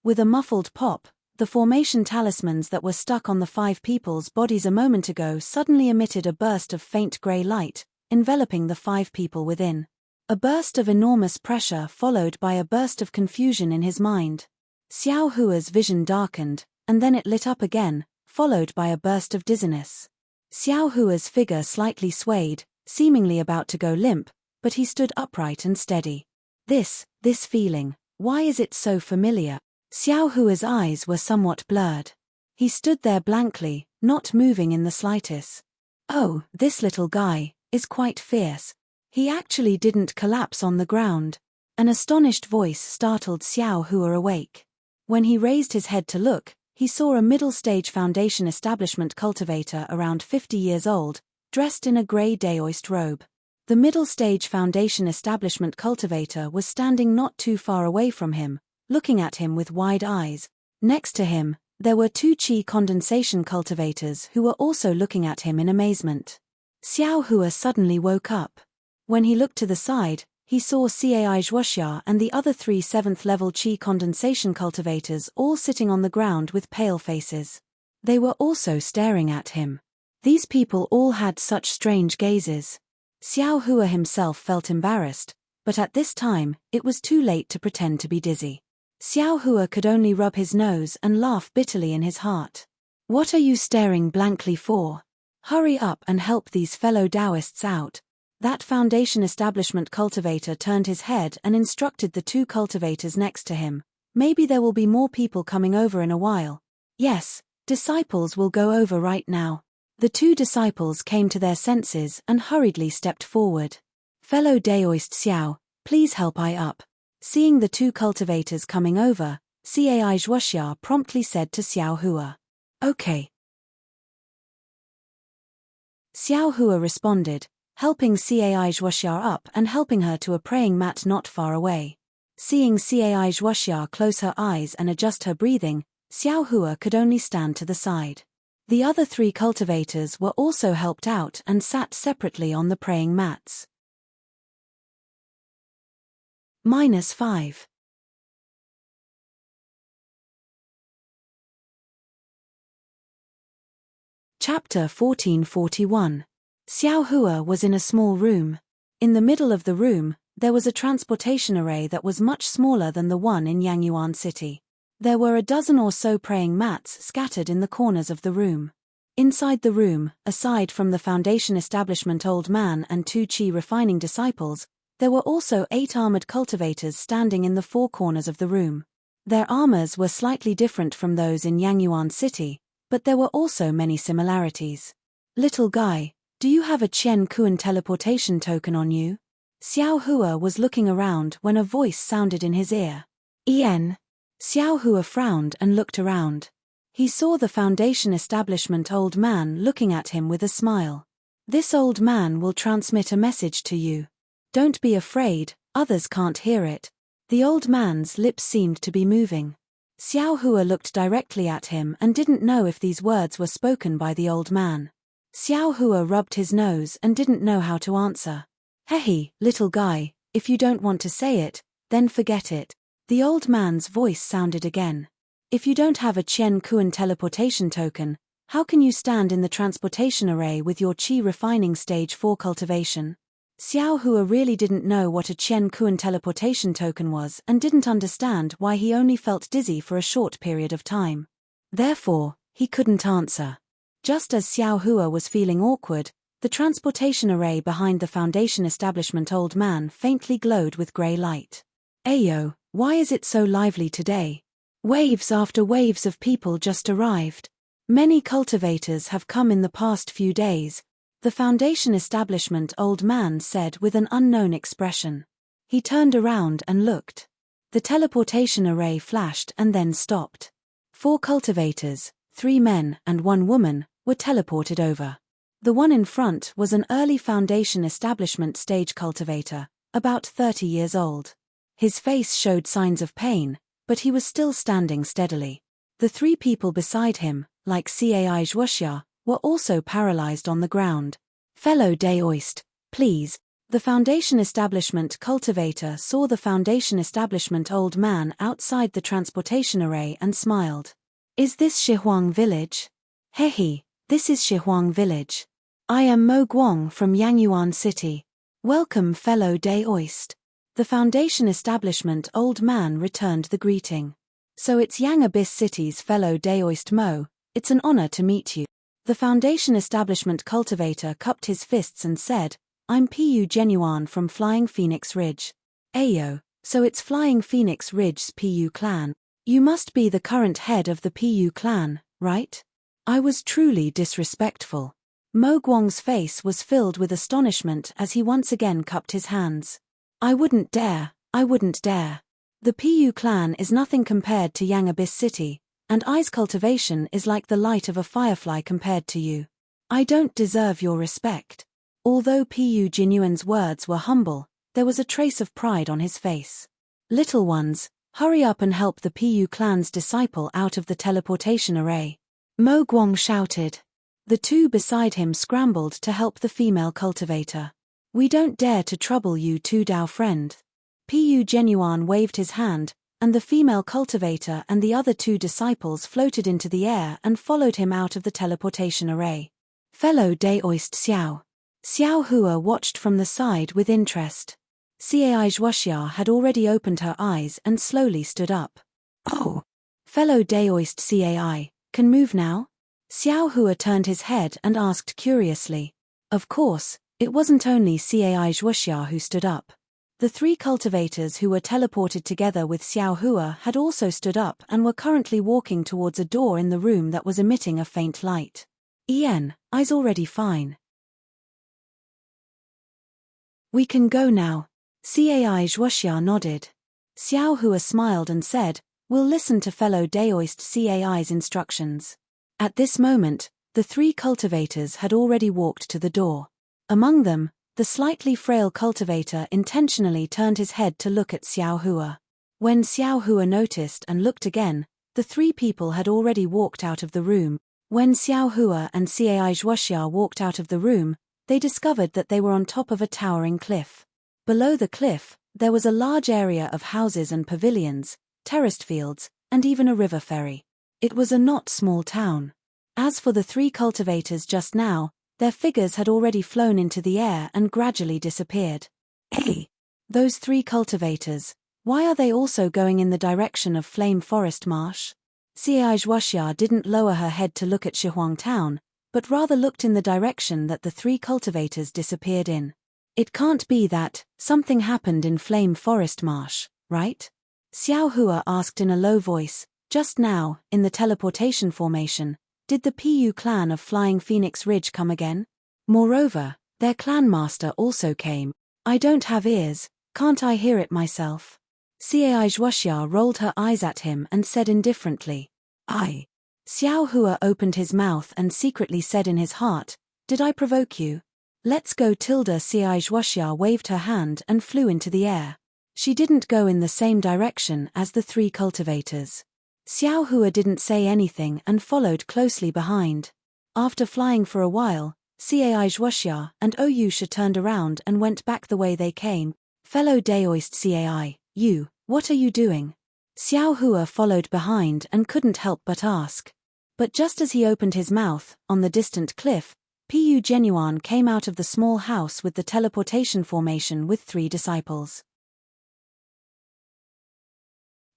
With a muffled pop, the formation talismans that were stuck on the 5 people's bodies a moment ago suddenly emitted a burst of faint grey light, enveloping the 5 people within. A burst of enormous pressure followed by a burst of confusion in his mind. Xiao Hua's vision darkened, and then it lit up again, followed by a burst of dizziness. Xiao Hua's figure slightly swayed, seemingly about to go limp, but he stood upright and steady. This feeling, why is it so familiar? Xiao Hua's eyes were somewhat blurred. He stood there blankly, not moving in the slightest. Oh, this little guy is quite fierce. He actually didn't collapse on the ground. An astonished voice startled Xiao Hua awake. When he raised his head to look, he saw a middle-stage foundation establishment cultivator around 50 years old, dressed in a grey daoist robe. The middle-stage foundation establishment cultivator was standing not too far away from him, looking at him with wide eyes. Next to him, there were 2 chi condensation cultivators who were also looking at him in amazement. Xiao Hua suddenly woke up. When he looked to the side, he saw Cai Zhuoxia and the other 3 7th-level chi condensation cultivators all sitting on the ground with pale faces. They were also staring at him. These people all had such strange gazes. Xiao Hua himself felt embarrassed, but at this time, it was too late to pretend to be dizzy. Xiao Hua could only rub his nose and laugh bitterly in his heart. What are you staring blankly for? Hurry up and help these fellow Taoists out. That foundation establishment cultivator turned his head and instructed the 2 cultivators next to him. Maybe there will be more people coming over in a while. Yes, disciples will go over right now. The 2 disciples came to their senses and hurriedly stepped forward. Fellow Daoist Xiao, please help I up. Seeing the 2 cultivators coming over, Cai Zhuoxia promptly said to Xiao Hua. Okay. Xiao Hua responded, helping Cai Zhuoxia up and helping her to a praying mat not far away. Seeing Cai Zhuoxia close her eyes and adjust her breathing, Xiao Hua could only stand to the side. The other 3 cultivators were also helped out and sat separately on the praying mats. -5. Chapter 1441. Xiao Hua was in a small room. In the middle of the room, there was a transportation array that was much smaller than the one in Yangyuan City. There were a dozen or so praying mats scattered in the corners of the room. Inside the room, aside from the foundation establishment old man and 2 chi refining disciples, there were also 8 armored cultivators standing in the 4 corners of the room. Their armors were slightly different from those in Yangyuan City, but there were also many similarities. Little guy, do you have a Qian Kuan teleportation token on you? Xiao Hua was looking around when a voice sounded in his ear. Ian. Xiao Hua frowned and looked around. He saw the foundation establishment old man looking at him with a smile. This old man will transmit a message to you. Don't be afraid, others can't hear it. The old man's lips seemed to be moving. Xiao Hua looked directly at him and didn't know if these words were spoken by the old man. Xiao Hua rubbed his nose and didn't know how to answer. Hehe, little guy, If you don't want to say it, then forget it. The old man's voice sounded again. If you don't have a Qian Kuan teleportation token, how can you stand in the transportation array with your Qi refining stage 4 cultivation? Xiao Hua really didn't know what a Qian Kuan teleportation token was and didn't understand why he only felt dizzy for a short period of time. Therefore, he couldn't answer. Just as Xiao Hua was feeling awkward, the transportation array behind the Foundation establishment old man faintly glowed with grey light. Ayo, why is it so lively today? Waves after waves of people just arrived. Many cultivators have come in the past few days, the Foundation establishment old man said with an unknown expression. He turned around and looked. The teleportation array flashed and then stopped. 4 cultivators, 3 men and 1 woman, were teleported over. The one in front was an early Foundation establishment stage cultivator, about 30 years old. His face showed signs of pain, but he was still standing steadily. The 3 people beside him, like Cai Zhuoxia, were also paralyzed on the ground. Fellow Daoist, please. The Foundation establishment cultivator saw the Foundation establishment old man outside the transportation array and smiled. Is this Shihuang village? Hehe, this is Shihuang village. I am Mo Guang from Yangyuan City. Welcome fellow Daoist. The Foundation establishment old man returned the greeting. So it's Yang Abyss City's fellow Daoist Mo, it's an honor to meet you. The Foundation establishment cultivator cupped his fists and said, I'm Pu Genuan from Flying Phoenix Ridge. Ayo, so it's Flying Phoenix Ridge's Pu clan. You must be the current head of the Pu clan, right? I was truly disrespectful. Mo Guang's face was filled with astonishment as he once again cupped his hands. I wouldn't dare. The Pu clan is nothing compared to Yang Abyss City, and I's cultivation is like the light of a firefly compared to you. I don't deserve your respect. Although Pu Jinyuan's words were humble, there was a trace of pride on his face. Little ones, hurry up and help the Pu clan's disciple out of the teleportation array. Mo Guang shouted. The 2 beside him scrambled to help the female cultivator. We don't dare to trouble you 2 Dao friend. Pu Genuan waved his hand, and the female cultivator and the other 2 disciples floated into the air and followed him out of the teleportation array. Fellow Daoist Xiao. Xiao Hua watched from the side with interest. Cai Zhuoxia had already opened her eyes and slowly stood up. Oh! Fellow Daoist Cai, can move now? Xiao Hua turned his head and asked curiously. Of course, it wasn't only Cai Zhuoxia who stood up. The 3 cultivators who were teleported together with Xiao Hua had also stood up and were currently walking towards a door in the room that was emitting a faint light. I's already fine. We can go now. Cai Zhuoxia nodded. Xiao Hua smiled and said, we'll listen to fellow Daoist Cai's instructions. At this moment, the 3 cultivators had already walked to the door. Among them, the slightly frail cultivator intentionally turned his head to look at Xiao Hua. When Xiao Hua noticed and looked again, the 3 people had already walked out of the room. When Xiao Hua and Cai Zhuoxia walked out of the room, they discovered that they were on top of a towering cliff. Below the cliff, there was a large area of houses and pavilions, terraced fields, and even a river ferry. It was a not small town. As for the 3 cultivators just now, their figures had already flown into the air and gradually disappeared. Hey! Those 3 cultivators, why are they also going in the direction of Flame Forest Marsh? Cai Zhuoxia didn't lower her head to look at Shihuang Town, but rather looked in the direction that the 3 cultivators disappeared in. It can't be that something happened in Flame Forest Marsh, right? Xiao Hua asked in a low voice. Just now, in the teleportation formation, did the Pu clan of Flying Phoenix Ridge come again? Moreover, their clan master also came. I don't have ears, can't I hear it myself? Cai Zhuoxia rolled her eyes at him and said indifferently. I. Xiao Hua opened his mouth and secretly said in his heart, did I provoke you? Let's go. Cai Zhuoxia waved her hand and flew into the air. She didn't go in the same direction as the 3 cultivators. Xiao Hua didn't say anything and followed closely behind. After flying for a while, Cai Zhuoxia and Oyusha turned around and went back the way they came. Fellow Daoist Cai, what are you doing? Xiao Hua followed behind and couldn't help but ask. But just as he opened his mouth, on the distant cliff, Pu Genuan came out of the small house with the teleportation formation with 3 disciples.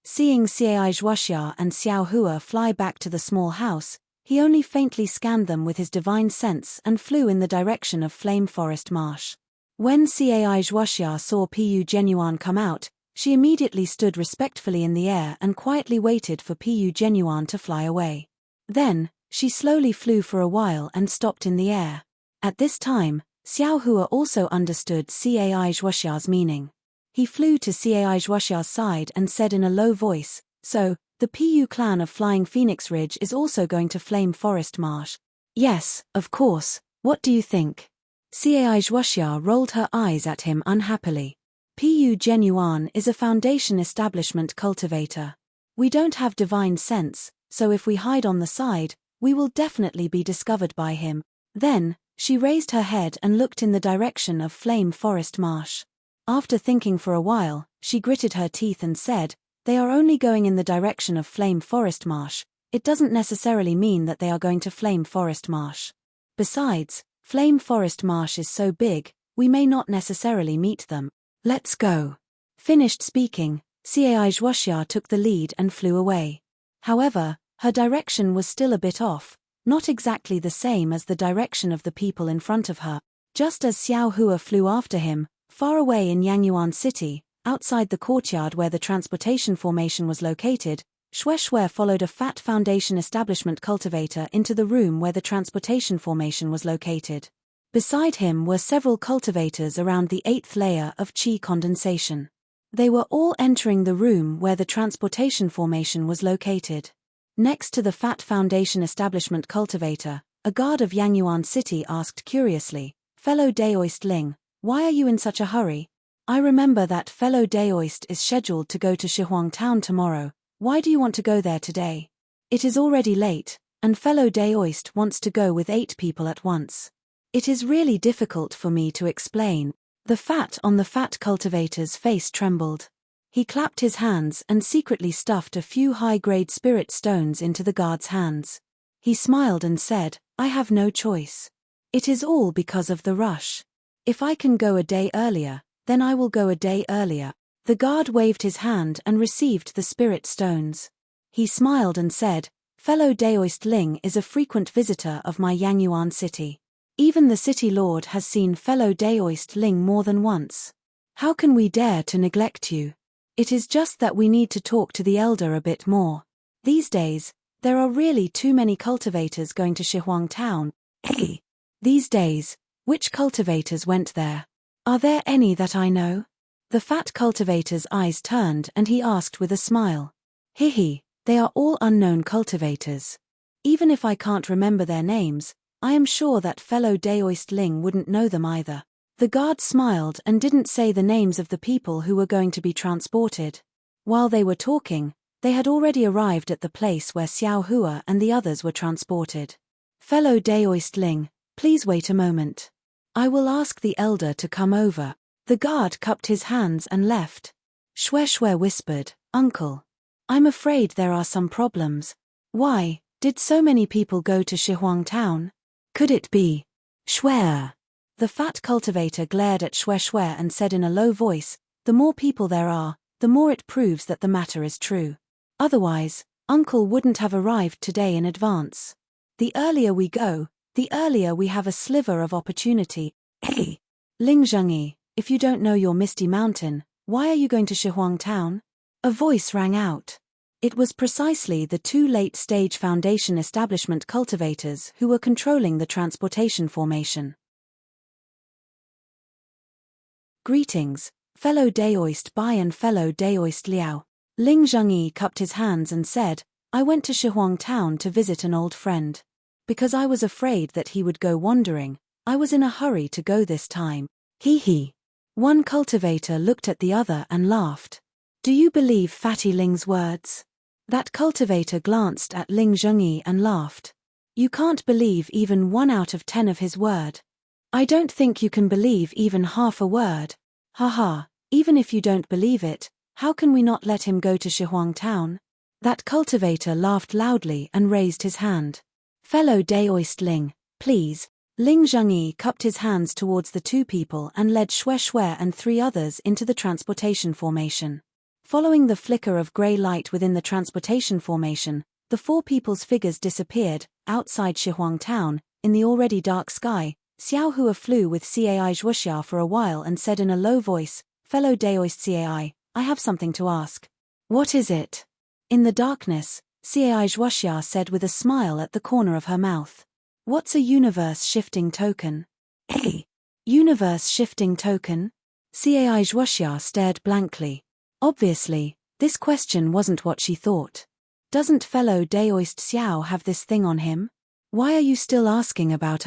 Seeing Cai Zhuoxia and Xiao Hua fly back to the small house, he only faintly scanned them with his divine sense and flew in the direction of Flame Forest Marsh. When Cai Zhuoxia saw Pu Genuan come out, she immediately stood respectfully in the air and quietly waited for Pu Genuan to fly away. Then, she slowly flew for a while and stopped in the air. At this time, Xiao Hua also understood Cai Zhuoxia's meaning. He flew to Cai Zhuoxia's side and said in a low voice, "So, the Pu clan of Flying Phoenix Ridge is also going to Flame Forest Marsh?" "Yes, of course, what do you think?" Cai Zhuoxia rolled her eyes at him unhappily. Pu Genuan is a foundation establishment cultivator. We don't have divine sense, so if we hide on the side, we will definitely be discovered by him. Then, she raised her head and looked in the direction of Flame Forest Marsh. After thinking for a while, she gritted her teeth and said, "They are only going in the direction of Flame Forest Marsh. It doesn't necessarily mean that they are going to Flame Forest Marsh. Besides, Flame Forest Marsh is so big, we may not necessarily meet them. Let's go." Finished speaking, Cai Zhuoxia took the lead and flew away. However, her direction was still a bit off, not exactly the same as the direction of the people in front of her. Just as Xiao Hua flew after him, far away in Yangyuan City, outside the courtyard where the transportation formation was located, Xue followed a fat foundation establishment cultivator into the room where the transportation formation was located. Beside him were several cultivators around the 8th layer of qi condensation. They were all entering the room where the transportation formation was located. Next to the fat foundation establishment cultivator, a guard of Yangyuan City asked curiously, "Fellow Daoist Ling, why are you in such a hurry? I remember that fellow Daoist is scheduled to go to Shihuang Town tomorrow. Why do you want to go there today? It is already late, and fellow Daoist wants to go with 8 people at once. It is really difficult for me to explain." The fat on the fat cultivator's face trembled. He clapped his hands and secretly stuffed a few high-grade spirit stones into the guard's hands. He smiled and said, "I have no choice. It is all because of the rush. If I can go a day earlier, then I will go a day earlier." The guard waved his hand and received the spirit stones. He smiled and said, "Fellow Daoist Ling is a frequent visitor of my Yangyuan City. Even the city lord has seen fellow Daoist Ling more than once. How can we dare to neglect you? It is just that we need to talk to the elder a bit more. These days, there are really too many cultivators going to Shihuang Town." "Hey! These days, which cultivators went there? Are there any that I know?" The fat cultivator's eyes turned and he asked with a smile. "Hihi, they are all unknown cultivators. Even if I can't remember their names, I am sure that fellow Daoist Ling wouldn't know them either." The guard smiled and didn't say the names of the people who were going to be transported. While they were talking, they had already arrived at the place where Xiao Hua and the others were transported. "Fellow Daoist Ling, please wait a moment. I will ask the elder to come over." The guard cupped his hands and left. Xue whispered, "Uncle, I'm afraid there are some problems. Why did so many people go to Shihuang Town? Could it be Xue?" The fat cultivator glared at Xue and said in a low voice, "The more people there are, the more it proves that the matter is true. Otherwise, Uncle wouldn't have arrived today in advance. The earlier we go, the earlier we have a sliver of opportunity." "Hey, Ling Zhengyi, if you don't know your Misty Mountain, why are you going to Shihuang Town?" A voice rang out. It was precisely the 2 late-stage foundation establishment cultivators who were controlling the transportation formation. "Greetings, fellow Daoist Bai and fellow Daoist Liao." Ling Zhengyi cupped his hands and said, "I went to Shihuang Town to visit an old friend. Because I was afraid that he would go wandering, I was in a hurry to go this time." "Hee." One cultivator looked at the other and laughed. "Do you believe Fatty Ling's words?" That cultivator glanced at Ling Zhengyi and laughed. "You can't believe even 1 out of 10 of his word. I don't think you can believe even half a word. Haha, Even if you don't believe it, how can we not let him go to Shihuang Town? That cultivator laughed loudly and raised his hand. Fellow Daoist Ling, please. Ling Zhengyi cupped his hands towards the two people and led Xue Xue and 3 others into the transportation formation. Following the flicker of grey light within the transportation formation, the 4 people's figures disappeared. Outside Shihuang Town, in the already dark sky, Xiao Hua flew with Cai Zhuoxia for a while and said in a low voice, "Fellow Daoist Cai, I have something to ask." "What is it?" In the darkness, Cai Zhuoxia said with a smile at the corner of her mouth. "What's a universe-shifting token?" "A universe-shifting token?" Cai Zhuoxia stared blankly. Obviously, this question wasn't what she thought. Doesn't fellow Daoist Xiao have this thing on him? Why are you still asking about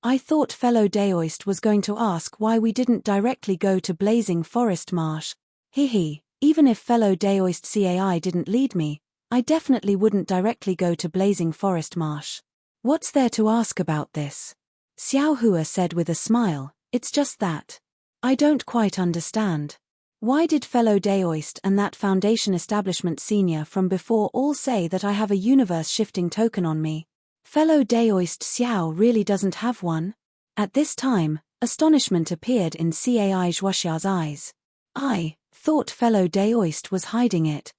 I thought fellow Daoist was going to ask why we didn't directly go to Blazing Forest Marsh. Even if fellow Daoist Cai didn't lead me, I definitely wouldn't directly go to Blazing Forest Marsh. What's there to ask about this? Xiao Hua said with a smile, "It's just that. I don't quite understand. Why did fellow Daoist and that Foundation establishment senior from before all say that I have a universe-shifting token on me? Fellow Daoist Xiao really doesn't have one?" At this time, astonishment appeared in Cai Zhuoxia's eyes. "I thought fellow Daoist was hiding it.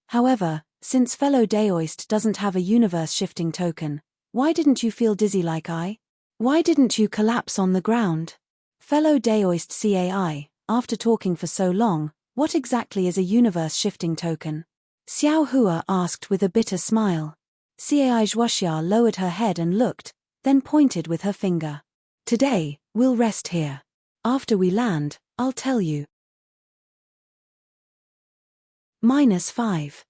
However, since fellow Daoist doesn't have a universe-shifting token, why didn't you feel dizzy like I? Why didn't you collapse on the ground? Fellow Daoist Cai, after talking for so long, what exactly is a universe-shifting token?" Xiao Hua asked with a bitter smile. Cai Zhuoxia lowered her head and looked, then pointed with her finger. "Today, we'll rest here. After we land, I'll tell you." -5.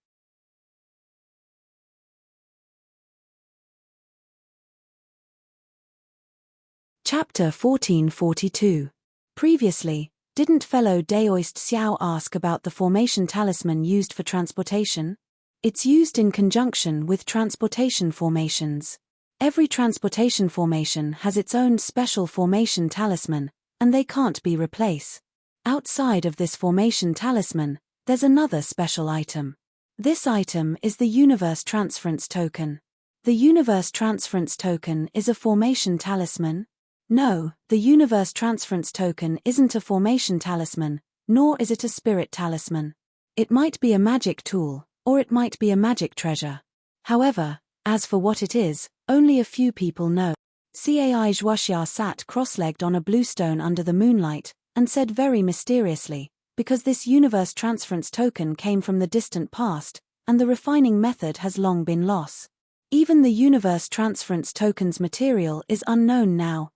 Chapter 1442. Previously, didn't fellow Daoist Xiao ask about the formation talisman used for transportation? It's used in conjunction with transportation formations. Every transportation formation has its own special formation talisman, and they can't be replaced. Outside of this formation talisman, there's another special item. This item is the Universe Transference Token. The Universe Transference Token is a formation talisman? No, the Universe Transference Token isn't a formation talisman, nor is it a spirit talisman. It might be a magic tool, or it might be a magic treasure. However, as for what it is, only a few people know. Cai Zhuoxia sat cross-legged on a bluestone under the moonlight, and said very mysteriously, because this Universe Transference Token came from the distant past, and the refining method has long been lost. Even the Universe Transference Token's material is unknown now.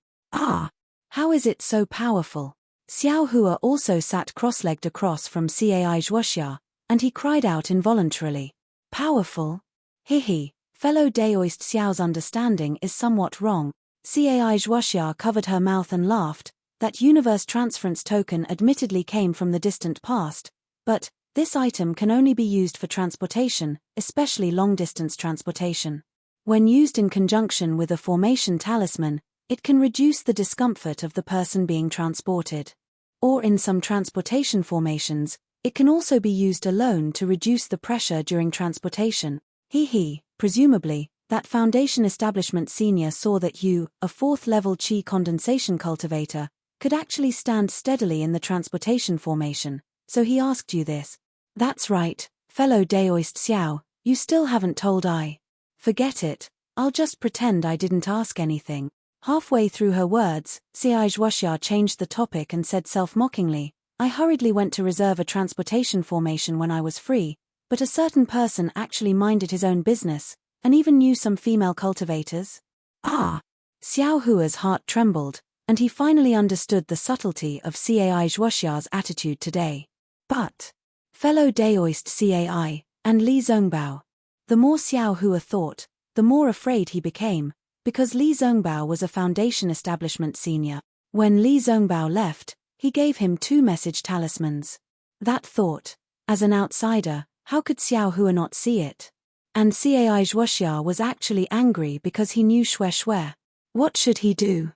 How is it so powerful? Xiao Hua also sat cross-legged across from Cai Zhuoxia, and he cried out involuntarily. "Powerful? Fellow Daoist Xiao's understanding is somewhat wrong." Cai Zhuoxia covered her mouth and laughed. That Universe Transference Token admittedly came from the distant past, but this item can only be used for transportation, especially long-distance transportation. When used in conjunction with a formation talisman, it can reduce the discomfort of the person being transported. Or in some transportation formations, it can also be used alone to reduce the pressure during transportation. Presumably, that Foundation establishment senior saw that you, a 4th-level Qi condensation cultivator, could actually stand steadily in the transportation formation, so he asked you this. That's right, fellow Daoist Xiao, you still haven't told I. Forget it, I'll just pretend I didn't ask anything. Halfway through her words, Cai Zhuoxia changed the topic and said self-mockingly, "I hurriedly went to reserve a transportation formation when I was free, but a certain person actually minded his own business, and even knew some female cultivators." Xiao Hua's heart trembled, and he finally understood the subtlety of Cai Zhuoxia's attitude today. But fellow Daoist Cai, and Li Zongbao. The more Xiao Hua thought, the more afraid he became, because Li Zongbao was a Foundation establishment senior. When Li Zongbao left, he gave him 2 message talismans. That thought, as an outsider, how could Xiao Hua not see it? And Cai Zhuoxia was actually angry because he knew Xue Xue. What should he do?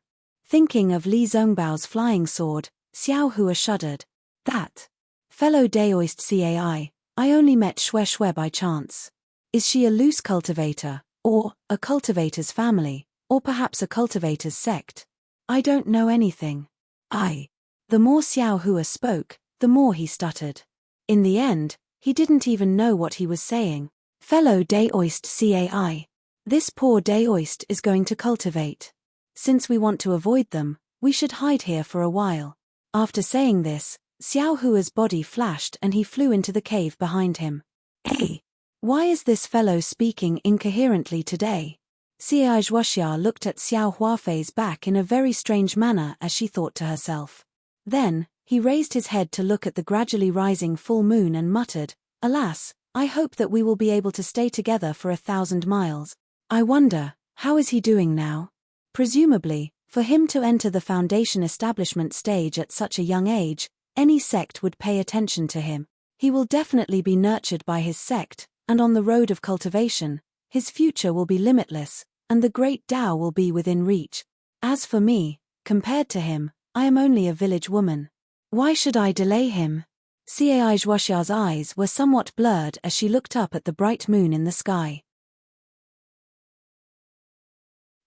Thinking of Li Zhongbao's flying sword, Xiao Hua shuddered. That fellow Daoist Cai, I only met Xue by chance. Is she a loose cultivator, or a cultivator's family, or perhaps a cultivator's sect? I don't know anything. The more Xiao Hua spoke, the more he stuttered. In the end, he didn't even know what he was saying. Fellow Daoist Cai. This poor Daoist is going to cultivate. Since we want to avoid them, we should hide here for a while. After saying this, Xiao Hua's body flashed and he flew into the cave behind him. Hey! Why is this fellow speaking incoherently today? Cai Zhuoxia looked at Xiao Huafei's back in a very strange manner as she thought to herself. Then, he raised his head to look at the gradually rising full moon and muttered, Alas, I hope that we will be able to stay together for 1,000 miles. I wonder, how is he doing now? Presumably, for him to enter the foundation establishment stage at such a young age, any sect would pay attention to him. He will definitely be nurtured by his sect, and on the road of cultivation, his future will be limitless, and the great Tao will be within reach. As for me, compared to him, I am only a village woman. Why should I delay him? Cai Zhuoxia's eyes were somewhat blurred as she looked up at the bright moon in the sky.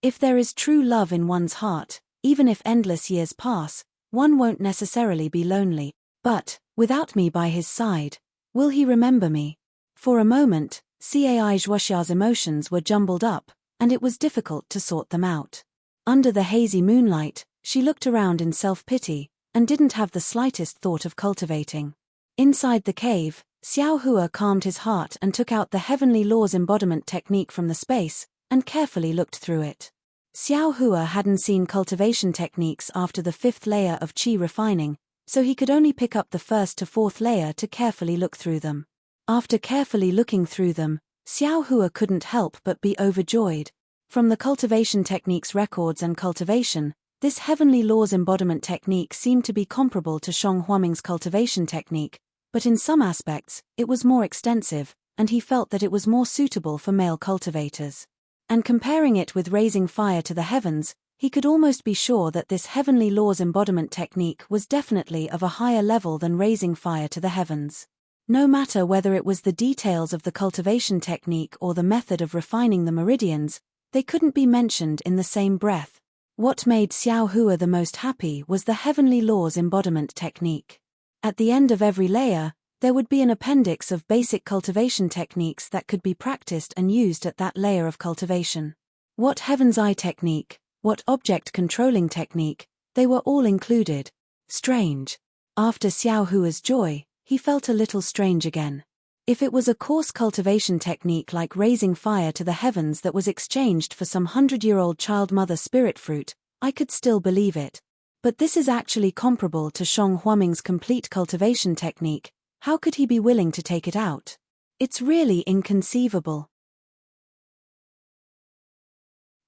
If there is true love in one's heart, even if endless years pass, one won't necessarily be lonely. But, without me by his side, will he remember me? For a moment, Cai Zhuoxia's emotions were jumbled up, and it was difficult to sort them out. Under the hazy moonlight, she looked around in self-pity, and didn't have the slightest thought of cultivating. Inside the cave, Xiao Hua calmed his heart and took out the Heavenly Laws embodiment technique from the space, and carefully looked through it. Xiao Hua hadn't seen cultivation techniques after the 5th layer of qi refining, so he could only pick up the 1st to 4th layer to carefully look through them. After carefully looking through them, Xiao Hua couldn't help but be overjoyed. From the cultivation techniques records and cultivation, this Heavenly Laws embodiment technique seemed to be comparable to Shang Huaming's cultivation technique, but in some aspects, it was more extensive, and he felt that it was more suitable for male cultivators. And comparing it with raising fire to the heavens, he could almost be sure that this Heavenly Laws embodiment technique was definitely of a higher level than raising fire to the heavens. No matter whether it was the details of the cultivation technique or the method of refining the meridians, they couldn't be mentioned in the same breath. What made Xiao Hua the most happy was the Heavenly Laws embodiment technique. At the end of every layer, there would be an appendix of basic cultivation techniques that could be practiced and used at that layer of cultivation. What Heaven's Eye technique, what object controlling technique, they were all included. Strange. After Xiao Hua's joy, he felt a little strange again. If it was a coarse cultivation technique like raising fire to the heavens that was exchanged for some 100-year-old child mother spirit fruit, I could still believe it. But this is actually comparable to Shang Huaming's complete cultivation technique. How could he be willing to take it out? It's really inconceivable.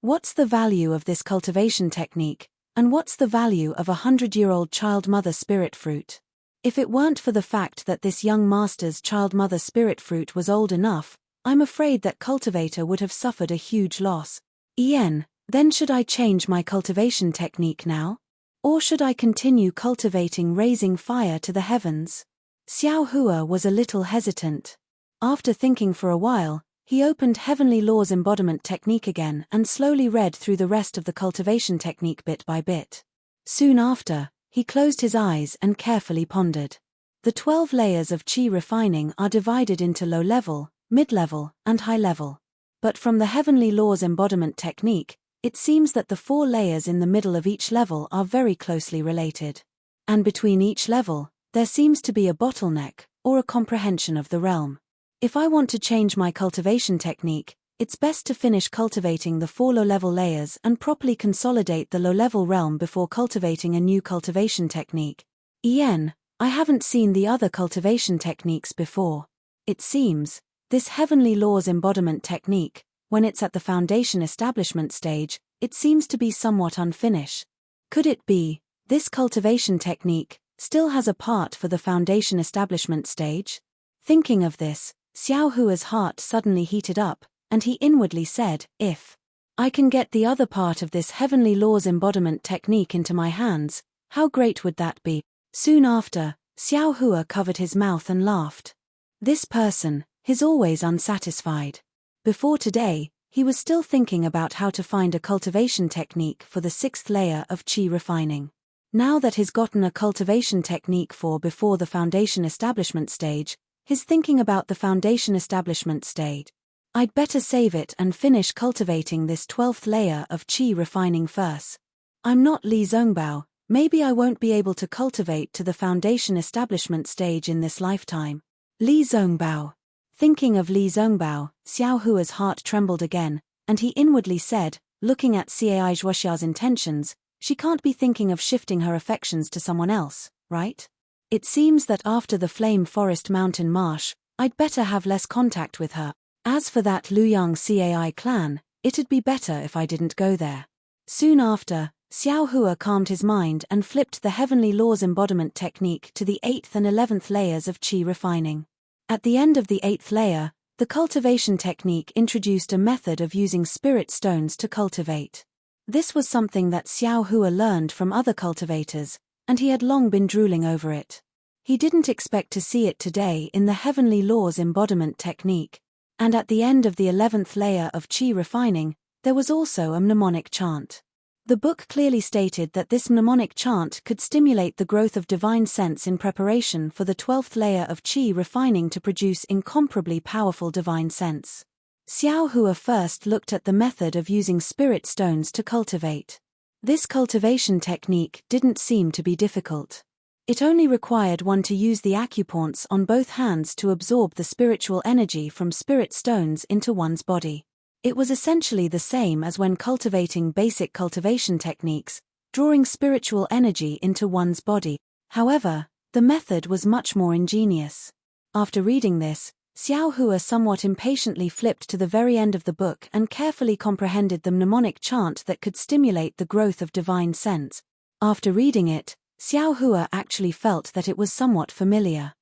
What's the value of this cultivation technique, and what's the value of a 100-year-old child mother spirit fruit? If it weren't for the fact that this young master's child mother spirit fruit was old enough, I'm afraid that cultivator would have suffered a huge loss. Then should I change my cultivation technique now? Or should I continue cultivating raising fire to the heavens? Xiao Hua was a little hesitant. After thinking for a while, he opened Heavenly Laws embodiment technique again and slowly read through the rest of the cultivation technique bit by bit. Soon after, he closed his eyes and carefully pondered. The 12 layers of qi refining are divided into low level, mid-level, and high level. But from the Heavenly Laws embodiment technique, it seems that the 4 layers in the middle of each level are very closely related. And between each level, there seems to be a bottleneck, or a comprehension of the realm. If I want to change my cultivation technique, it's best to finish cultivating the 4 low-level layers and properly consolidate the low-level realm before cultivating a new cultivation technique. I haven't seen the other cultivation techniques before. It seems, this Heavenly Laws embodiment technique, when it's at the foundation establishment stage, it seems to be somewhat unfinished. Could it be, this cultivation technique still has a part for the foundation establishment stage? Thinking of this, Xiao Hua's heart suddenly heated up, and he inwardly said, if I can get the other part of this heavenly laws embodiment technique into my hands. How great would that be? Soon after, Xiao Hua covered his mouth and laughed. This person, he's always unsatisfied. Before today, he was still thinking about how to find a cultivation technique for the 6th layer of qi refining. Now that he's gotten a cultivation technique for before the foundation establishment stage, he's thinking about the foundation establishment stage. I'd better save it and finish cultivating this 12th layer of qi refining first. I'm not Li Zongbao, maybe I won't be able to cultivate to the foundation establishment stage in this lifetime. Li Zongbao. Thinking of Li Zongbao, Xiao Hua's heart trembled again, and he inwardly said, looking at Cai Zhuoxia's intentions, she can't be thinking of shifting her affections to someone else, right? It seems that after the Flame Forest Mountain Marsh, I'd better have less contact with her. As for that Luyang Cai clan, it'd be better if I didn't go there. Soon after, Xiao Hua calmed his mind and flipped the heavenly laws embodiment technique to the 8th and 11th layers of qi refining. At the end of the 8th layer, the cultivation technique introduced a method of using spirit stones to cultivate. This was something that Xiao Hua learned from other cultivators, and he had long been drooling over it. He didn't expect to see it today in the heavenly laws embodiment technique. And at the end of the 11th layer of qi refining, there was also a mnemonic chant. The book clearly stated that this mnemonic chant could stimulate the growth of divine sense in preparation for the 12th layer of qi refining to produce incomparably powerful divine sense. Xiao Hua first looked at the method of using spirit stones to cultivate. This cultivation technique didn't seem to be difficult. It only required one to use the acupoints on both hands to absorb the spiritual energy from spirit stones into one's body. It was essentially the same as when cultivating basic cultivation techniques, drawing spiritual energy into one's body. However, the method was much more ingenious. After reading this, Xiao Hua somewhat impatiently flipped to the very end of the book and carefully comprehended the mnemonic chant that could stimulate the growth of divine sense. After reading it, Xiao Hua actually felt that it was somewhat familiar.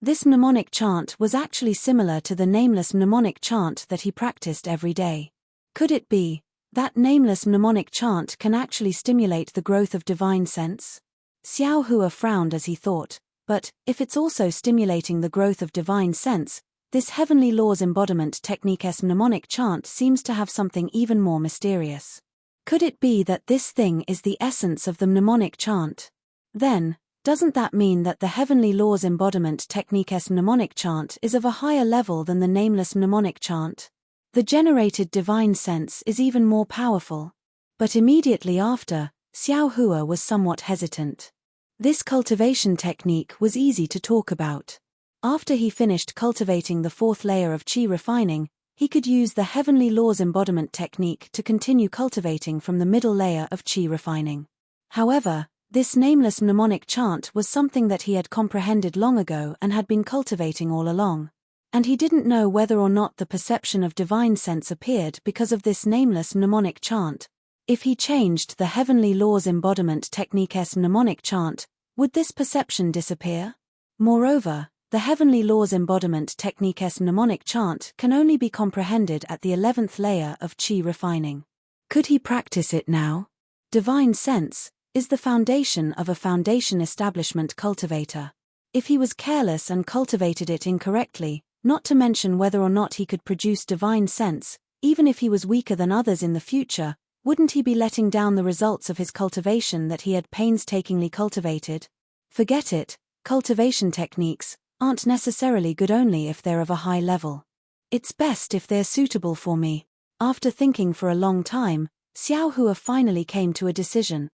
This mnemonic chant was actually similar to the nameless mnemonic chant that he practiced every day. Could it be that nameless mnemonic chant can actually stimulate the growth of divine sense? Xiao Hua frowned as he thought, but if it's also stimulating the growth of divine sense, this heavenly laws embodiment technique's mnemonic chant seems to have something even more mysterious. Could it be that this thing is the essence of the mnemonic chant? Then, doesn't that mean that the heavenly laws embodiment technique's mnemonic chant is of a higher level than the nameless mnemonic chant? The generated divine sense is even more powerful. But immediately after, Xiao Hua was somewhat hesitant. This cultivation technique was easy to talk about. After he finished cultivating the 4th layer of qi refining, he could use the heavenly laws embodiment technique to continue cultivating from the middle layer of qi refining. However, this nameless mnemonic chant was something that he had comprehended long ago and had been cultivating all along. And he didn't know whether or not the perception of divine sense appeared because of this nameless mnemonic chant. If he changed the heavenly laws embodiment technique's mnemonic chant, would this perception disappear? Moreover, the heavenly laws embodiment technique's mnemonic chant can only be comprehended at the 11th layer of qi refining. Could he practice it now? Divine sense is the foundation of a foundation establishment cultivator. If he was careless and cultivated it incorrectly, not to mention whether or not he could produce divine sense, even if he was weaker than others in the future, wouldn't he be letting down the results of his cultivation that he had painstakingly cultivated? Forget it, cultivation techniques aren't necessarily good only if they're of a high level. It's best if they're suitable for me. After thinking for a long time, Xiao Hua finally came to a decision.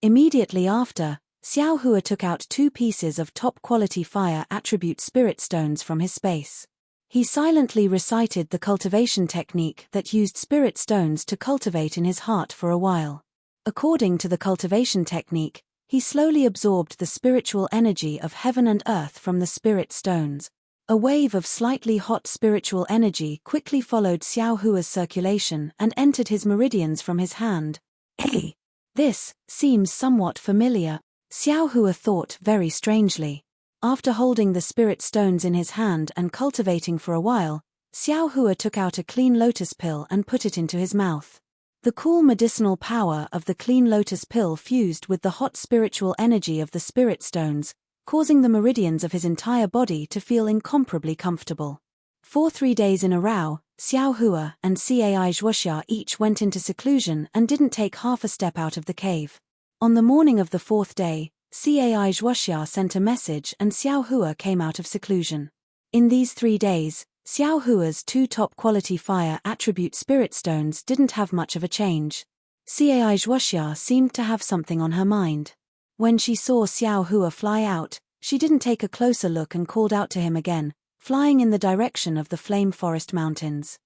Immediately after, Xiao Hua took out 2 pieces of top-quality fire attribute spirit stones from his space. He silently recited the cultivation technique that used spirit stones to cultivate in his heart for a while. According to the cultivation technique, he slowly absorbed the spiritual energy of heaven and earth from the spirit stones. A wave of slightly hot spiritual energy quickly followed Xiao Hua's circulation and entered his meridians from his hand. Hey! This seems somewhat familiar, Xiao Hua thought very strangely. After holding the spirit stones in his hand and cultivating for a while, Xiao Hua took out a clean lotus pill and put it into his mouth. The cool medicinal power of the clean lotus pill fused with the hot spiritual energy of the spirit stones, causing the meridians of his entire body to feel incomparably comfortable. For 3 days in a row, Xiao Hua and Cai Zhuoxia each went into seclusion and didn't take half a step out of the cave. On the morning of the 4th day, Cai Zhuoxia sent a message and Xiao Hua came out of seclusion. In these 3 days, Xiao Hua's 2 top-quality fire attribute spirit stones didn't have much of a change. Cai Zhuoxia seemed to have something on her mind. When she saw Xiao Hua fly out, she didn't take a closer look and called out to him again, flying in the direction of the Flame Forest Mountains.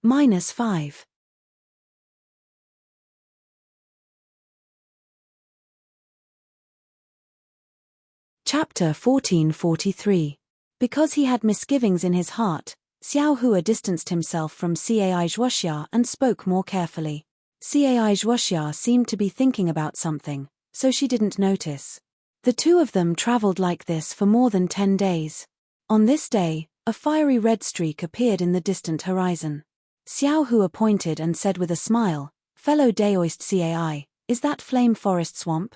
-5. Chapter 1443. Because he had misgivings in his heart, Xiao Hua distanced himself from Cai Zhuoxia and spoke more carefully. Cai Zhuoxia seemed to be thinking about something, so she didn't notice. The two of them traveled like this for more than 10 days. On this day, a fiery red streak appeared in the distant horizon. Xiao Hua pointed and said with a smile, "Fellow Daoist Cai, is that Flame Forest Swamp?"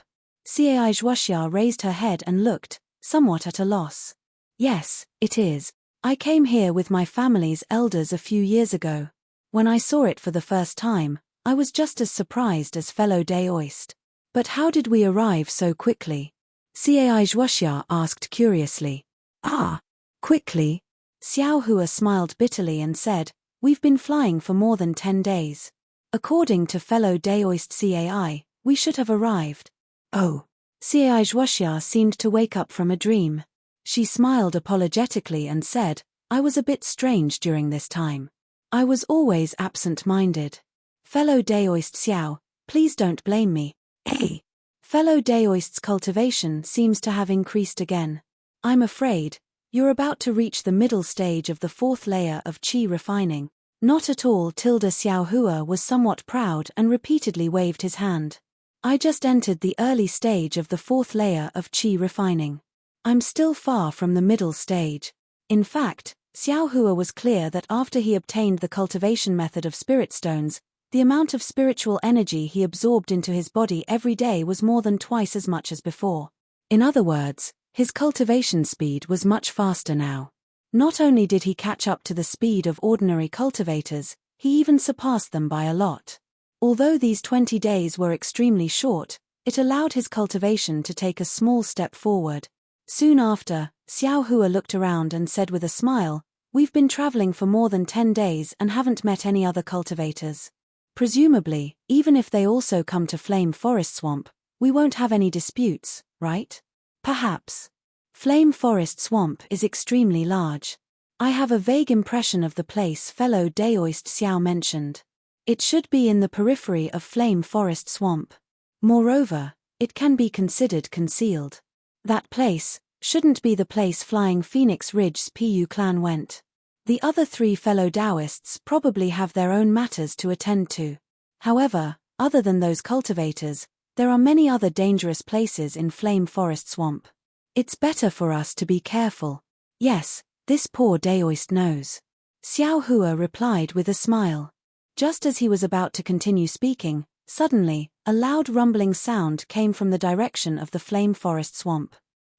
Cai Zhuoxia raised her head and looked, somewhat at a loss. "Yes, it is. I came here with my family's elders a few years ago. When I saw it for the first time, I was just as surprised as fellow Daoist. But how did we arrive so quickly?" Cai Zhuoxia asked curiously. "Ah, quickly?" Xiao Hua smiled bitterly and said, "We've been flying for more than 10 days. According to fellow Daoist Cai, we should have arrived." "Oh." Cai Zhuoxia seemed to wake up from a dream. She smiled apologetically and said, "I was a bit strange during this time. I was always absent-minded. Fellow Daoist Xiao, please don't blame me." "Hey." Fellow Daoist's cultivation seems to have increased again. "I'm afraid you're about to reach the middle stage of the 4th layer of qi refining." "Not at all." Xiao Hua was somewhat proud and repeatedly waved his hand. "I just entered the early stage of the 4th layer of qi refining. I'm still far from the middle stage." In fact, Xiao Hua was clear that after he obtained the cultivation method of spirit stones, the amount of spiritual energy he absorbed into his body every day was more than twice as much as before. In other words, his cultivation speed was much faster now. Not only did he catch up to the speed of ordinary cultivators, he even surpassed them by a lot. Although these 20 days were extremely short, it allowed his cultivation to take a small step forward. Soon after, Xiao Hua looked around and said with a smile, "We've been traveling for more than 10 days and haven't met any other cultivators. Presumably, even if they also come to Flame Forest Swamp, we won't have any disputes, right?" "Perhaps. Flame Forest Swamp is extremely large. I have a vague impression of the place fellow Daoist Xiao mentioned. It should be in the periphery of Flame Forest Swamp. Moreover, it can be considered concealed. That place shouldn't be the place Flying Phoenix Ridge's Pu clan went. The other 3 fellow Daoists probably have their own matters to attend to. However, other than those cultivators, there are many other dangerous places in Flame Forest Swamp. It's better for us to be careful." "Yes, this poor Daoist knows," Xiao Hua replied with a smile. Just as he was about to continue speaking, suddenly, a loud rumbling sound came from the direction of the Flame Forest Swamp.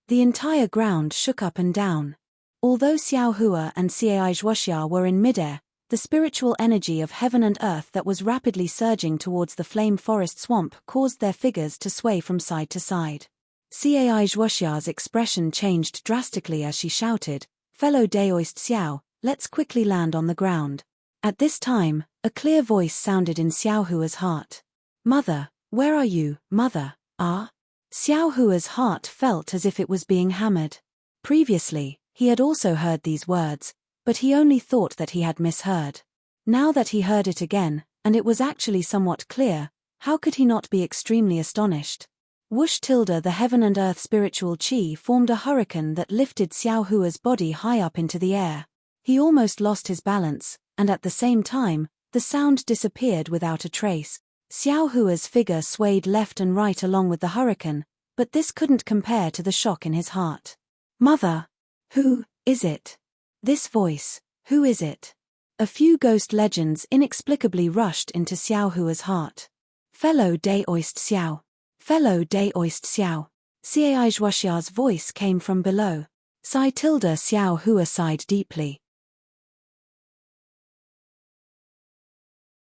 The entire ground shook up and down. Although Xiao Hua and Cai Zhuoxia were in midair, the spiritual energy of heaven and earth that was rapidly surging towards the Flame Forest Swamp caused their figures to sway from side to side. Cai Zhuoxia's expression changed drastically as she shouted, "Fellow Daoist Xiao, let's quickly land on the ground." At this time, a clear voice sounded in Xiao Hua's heart. "Mother, where are you, mother?" "Ah?" Xiao Hua's heart felt as if it was being hammered. Previously, he had also heard these words, but he only thought that he had misheard. Now that he heard it again, and it was actually somewhat clear, how could he not be extremely astonished? Whoosh! The heaven and earth spiritual qi formed a hurricane that lifted Xiao Hua's body high up into the air. He almost lost his balance, and at the same time, the sound disappeared without a trace. Xiao Hua's figure swayed left and right along with the hurricane, but this couldn't compare to the shock in his heart. Mother! Who is it? This voice, who is it? A few ghost legends inexplicably rushed into Xiao Hua's heart. Fellow Daoist Xiao. Fellow Daoist Xiao. Cai Zhuoxia's voice came from below. Xiao Hua sighed deeply.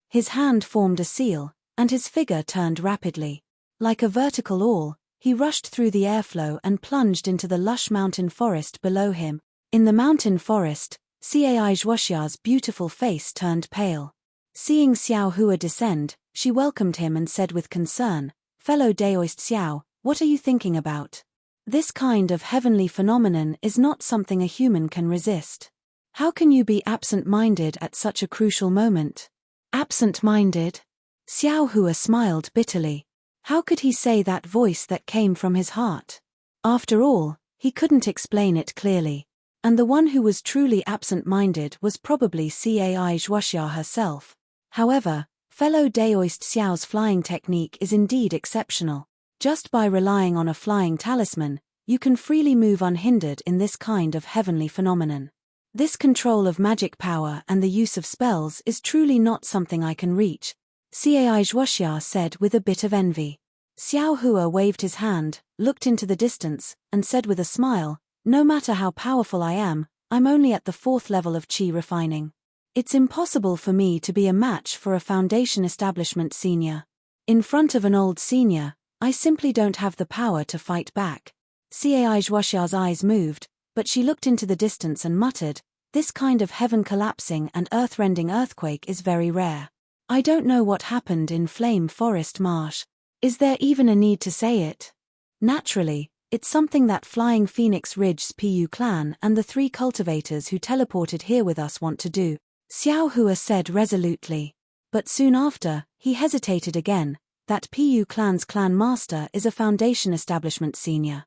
His hand formed a seal, and his figure turned rapidly. Like a vertical awl, he rushed through the airflow and plunged into the lush mountain forest below him. In the mountain forest, Cai Zhuoxia's beautiful face turned pale. Seeing Xiao Hua descend, she welcomed him and said with concern, "Fellow Daoist Xiao, what are you thinking about? This kind of heavenly phenomenon is not something a human can resist. How can you be absent-minded at such a crucial moment?" Absent-minded? Xiao Hua smiled bitterly. How could he say that voice that came from his heart? After all, he couldn't explain it clearly. And the one who was truly absent-minded was probably Cai Zhuoxia herself. However, fellow Daoist Xiao's flying technique is indeed exceptional. Just by relying on a flying talisman, you can freely move unhindered in this kind of heavenly phenomenon. This control of magic power and the use of spells is truly not something I can reach, Cai Zhuoxia said with a bit of envy. Xiao Hua waved his hand, looked into the distance, and said with a smile, "No matter how powerful I am, I'm only at the 4th level of qi refining. It's impossible for me to be a match for a foundation establishment senior. In front of an old senior, I simply don't have the power to fight back." Cai Zhuoxia's eyes moved, but she looked into the distance and muttered, "This kind of heaven-collapsing and earth-rending earthquake is very rare. I don't know what happened in Flame Forest Marsh. Is there even a need to say it? Naturally, it's something that Flying Phoenix Ridge's PU clan and the 3 cultivators who teleported here with us want to do," Xiao Hua said resolutely. But soon after, he hesitated again. That PU clan's clan master is a foundation establishment senior.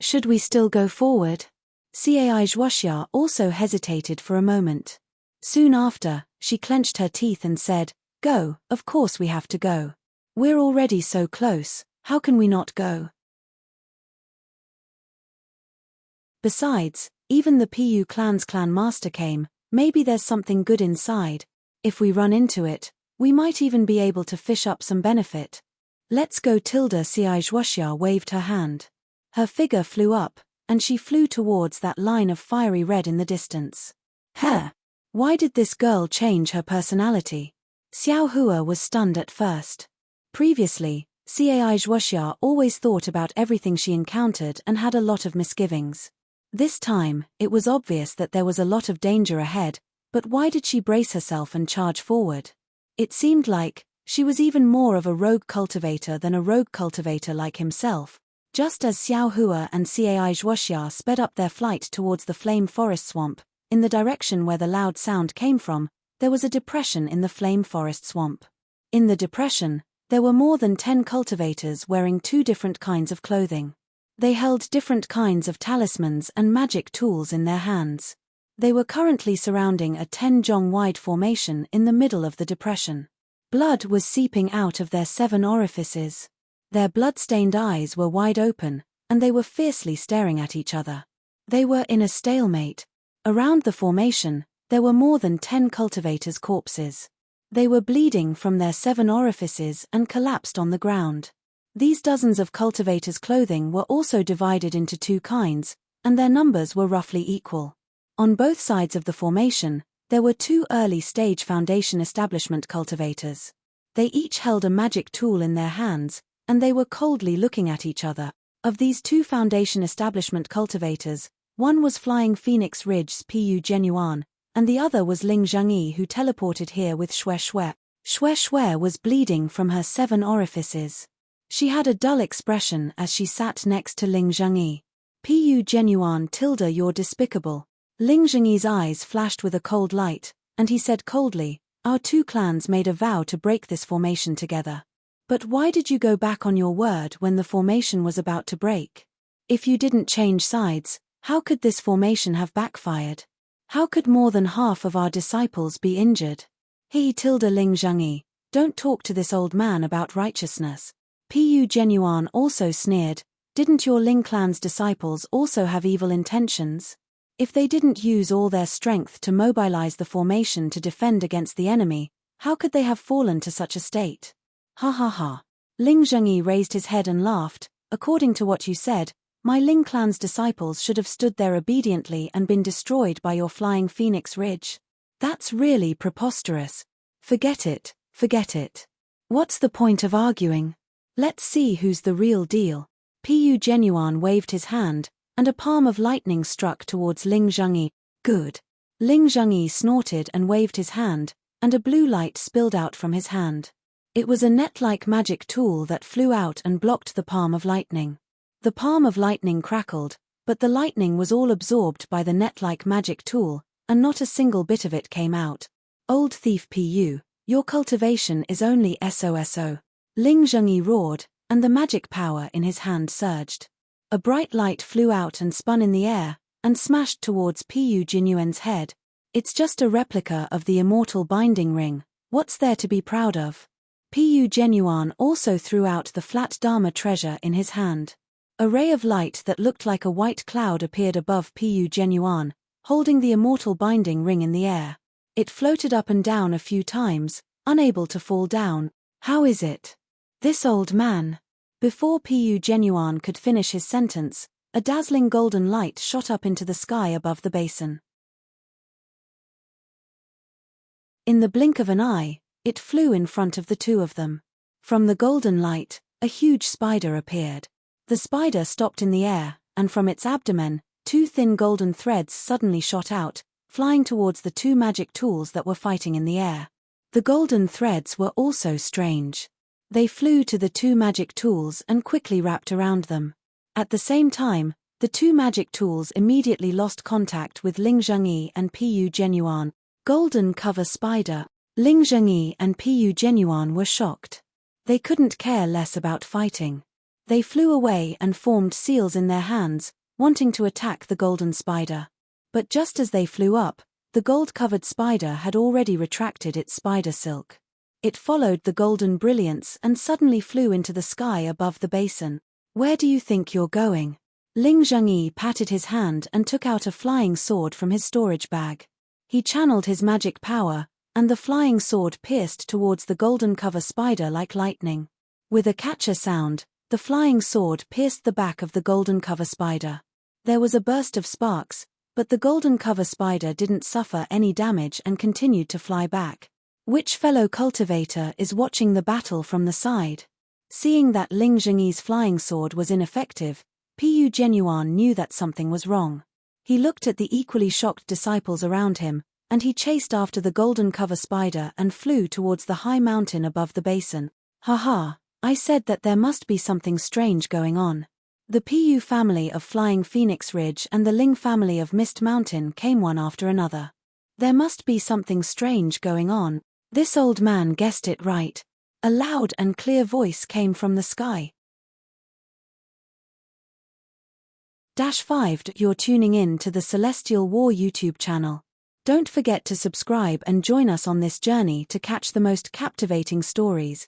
Should we still go forward? Cai Zhuoxia also hesitated for a moment. Soon after, she clenched her teeth and said, "Go, of course we have to go. We're already so close, how can we not go? Besides, even the PU clan's clan master came, maybe there's something good inside. If we run into it, we might even be able to fish up some benefit. Let's go." Cai Zhuoxia waved her hand. Her figure flew up, and she flew towards that line of fiery red in the distance. Why did this girl change her personality? Xiao Hua was stunned at first. Previously, Cai Zhuoxia always thought about everything she encountered and had a lot of misgivings. This time, it was obvious that there was a lot of danger ahead, but why did she brace herself and charge forward? It seemed like she was even more of a rogue cultivator than a rogue cultivator like himself. Just as Xiao Hua and Cai Zhuoxia sped up their flight towards the Flame Forest Swamp, in the direction where the loud sound came from, there was a depression in the Flame Forest Swamp. In the depression, there were more than 10 cultivators wearing 2 different kinds of clothing. They held different kinds of talismans and magic tools in their hands. They were currently surrounding a 10-jong-wide formation in the middle of the depression. Blood was seeping out of their 7 orifices. Their blood-stained eyes were wide open, and they were fiercely staring at each other. They were in a stalemate. Around the formation, there were more than 10 cultivators' corpses. They were bleeding from their 7 orifices and collapsed on the ground. These dozens of cultivators' clothing were also divided into 2 kinds, and their numbers were roughly equal. On both sides of the formation, there were 2 early-stage foundation establishment cultivators. They each held a magic tool in their hands, and they were coldly looking at each other. Of these 2 foundation establishment cultivators, one was Flying Phoenix Ridge's PU Genuan, and the other was Ling Zhengyi, who teleported here with Xue Xue. Xue Xue was bleeding from her 7 orifices. She had a dull expression as she sat next to Ling Zhengyi. "PU Genuan tilde you're despicable." Ling Zhengyi's eyes flashed with a cold light, and he said coldly, "Our 2 clans made a vow to break this formation together. But why did you go back on your word when the formation was about to break? If you didn't change sides, how could this formation have backfired? How could more than half of our disciples be injured?" Ling Zhengyi, don't talk to this old man about righteousness. Pu Genuan also sneered, didn't your Ling clan's disciples also have evil intentions? If they didn't use all their strength to mobilize the formation to defend against the enemy, how could they have fallen to such a state? Ha ha ha. Ling Zhengyi raised his head and laughed. According to what you said, my Ling clan's disciples should have stood there obediently and been destroyed by your flying phoenix ridge. That's really preposterous. Forget it, forget it. What's the point of arguing? Let's see who's the real deal. Pu Genuan waved his hand, and a palm of lightning struck towards Ling Zhengyi. Good. Ling Zhengyi snorted and waved his hand, and a blue light spilled out from his hand. It was a net-like magic tool that flew out and blocked the palm of lightning. The palm of lightning crackled, but the lightning was all absorbed by the net-like magic tool, and not a single bit of it came out. Old thief Pu, your cultivation is only SOSO. Ling Zhengyi roared, and the magic power in his hand surged. A bright light flew out and spun in the air, and smashed towards Pu Genuan's head. It's just a replica of the immortal binding ring, what's there to be proud of? Pu Genuan also threw out the flat Dharma treasure in his hand. A ray of light that looked like a white cloud appeared above Pu Genuan, holding the immortal binding ring in the air. It floated up and down a few times, unable to fall down. How is it? This old man. Before Pu Genuan could finish his sentence, a dazzling golden light shot up into the sky above the basin. In the blink of an eye, it flew in front of the two of them. From the golden light, a huge spider appeared. The spider stopped in the air, and from its abdomen, two thin golden threads suddenly shot out, flying towards the two magic tools that were fighting in the air. The golden threads were also strange. They flew to the two magic tools and quickly wrapped around them. At the same time, the two magic tools immediately lost contact with Ling Zhengyi and Pu Genuan. Golden cover spider. Ling Zhengyi and Pu Genuan were shocked. They couldn't care less about fighting. They flew away and formed seals in their hands, wanting to attack the golden spider. But just as they flew up, the gold-covered spider had already retracted its spider silk. It followed the golden brilliance and suddenly flew into the sky above the basin. Where do you think you're going? Ling Zhengyi patted his hand and took out a flying sword from his storage bag. He channeled his magic power, and the flying sword pierced towards the golden cover spider like lightning. With a catcher sound, the flying sword pierced the back of the golden cover spider. There was a burst of sparks, but the golden cover spider didn't suffer any damage and continued to fly back. Which fellow cultivator is watching the battle from the side? Seeing that Ling Zhengyi's flying sword was ineffective, Pu Genuan knew that something was wrong. He looked at the equally shocked disciples around him, and he chased after the golden cover spider and flew towards the high mountain above the basin. Haha, I said that there must be something strange going on. The Pu family of Flying Phoenix Ridge and the Ling family of Mist Mountain came one after another. There must be something strange going on. This old man guessed it right. A loud and clear voice came from the sky. -5 You're tuning in to the Celestial War YouTube channel. Don't forget to subscribe and join us on this journey to catch the most captivating stories.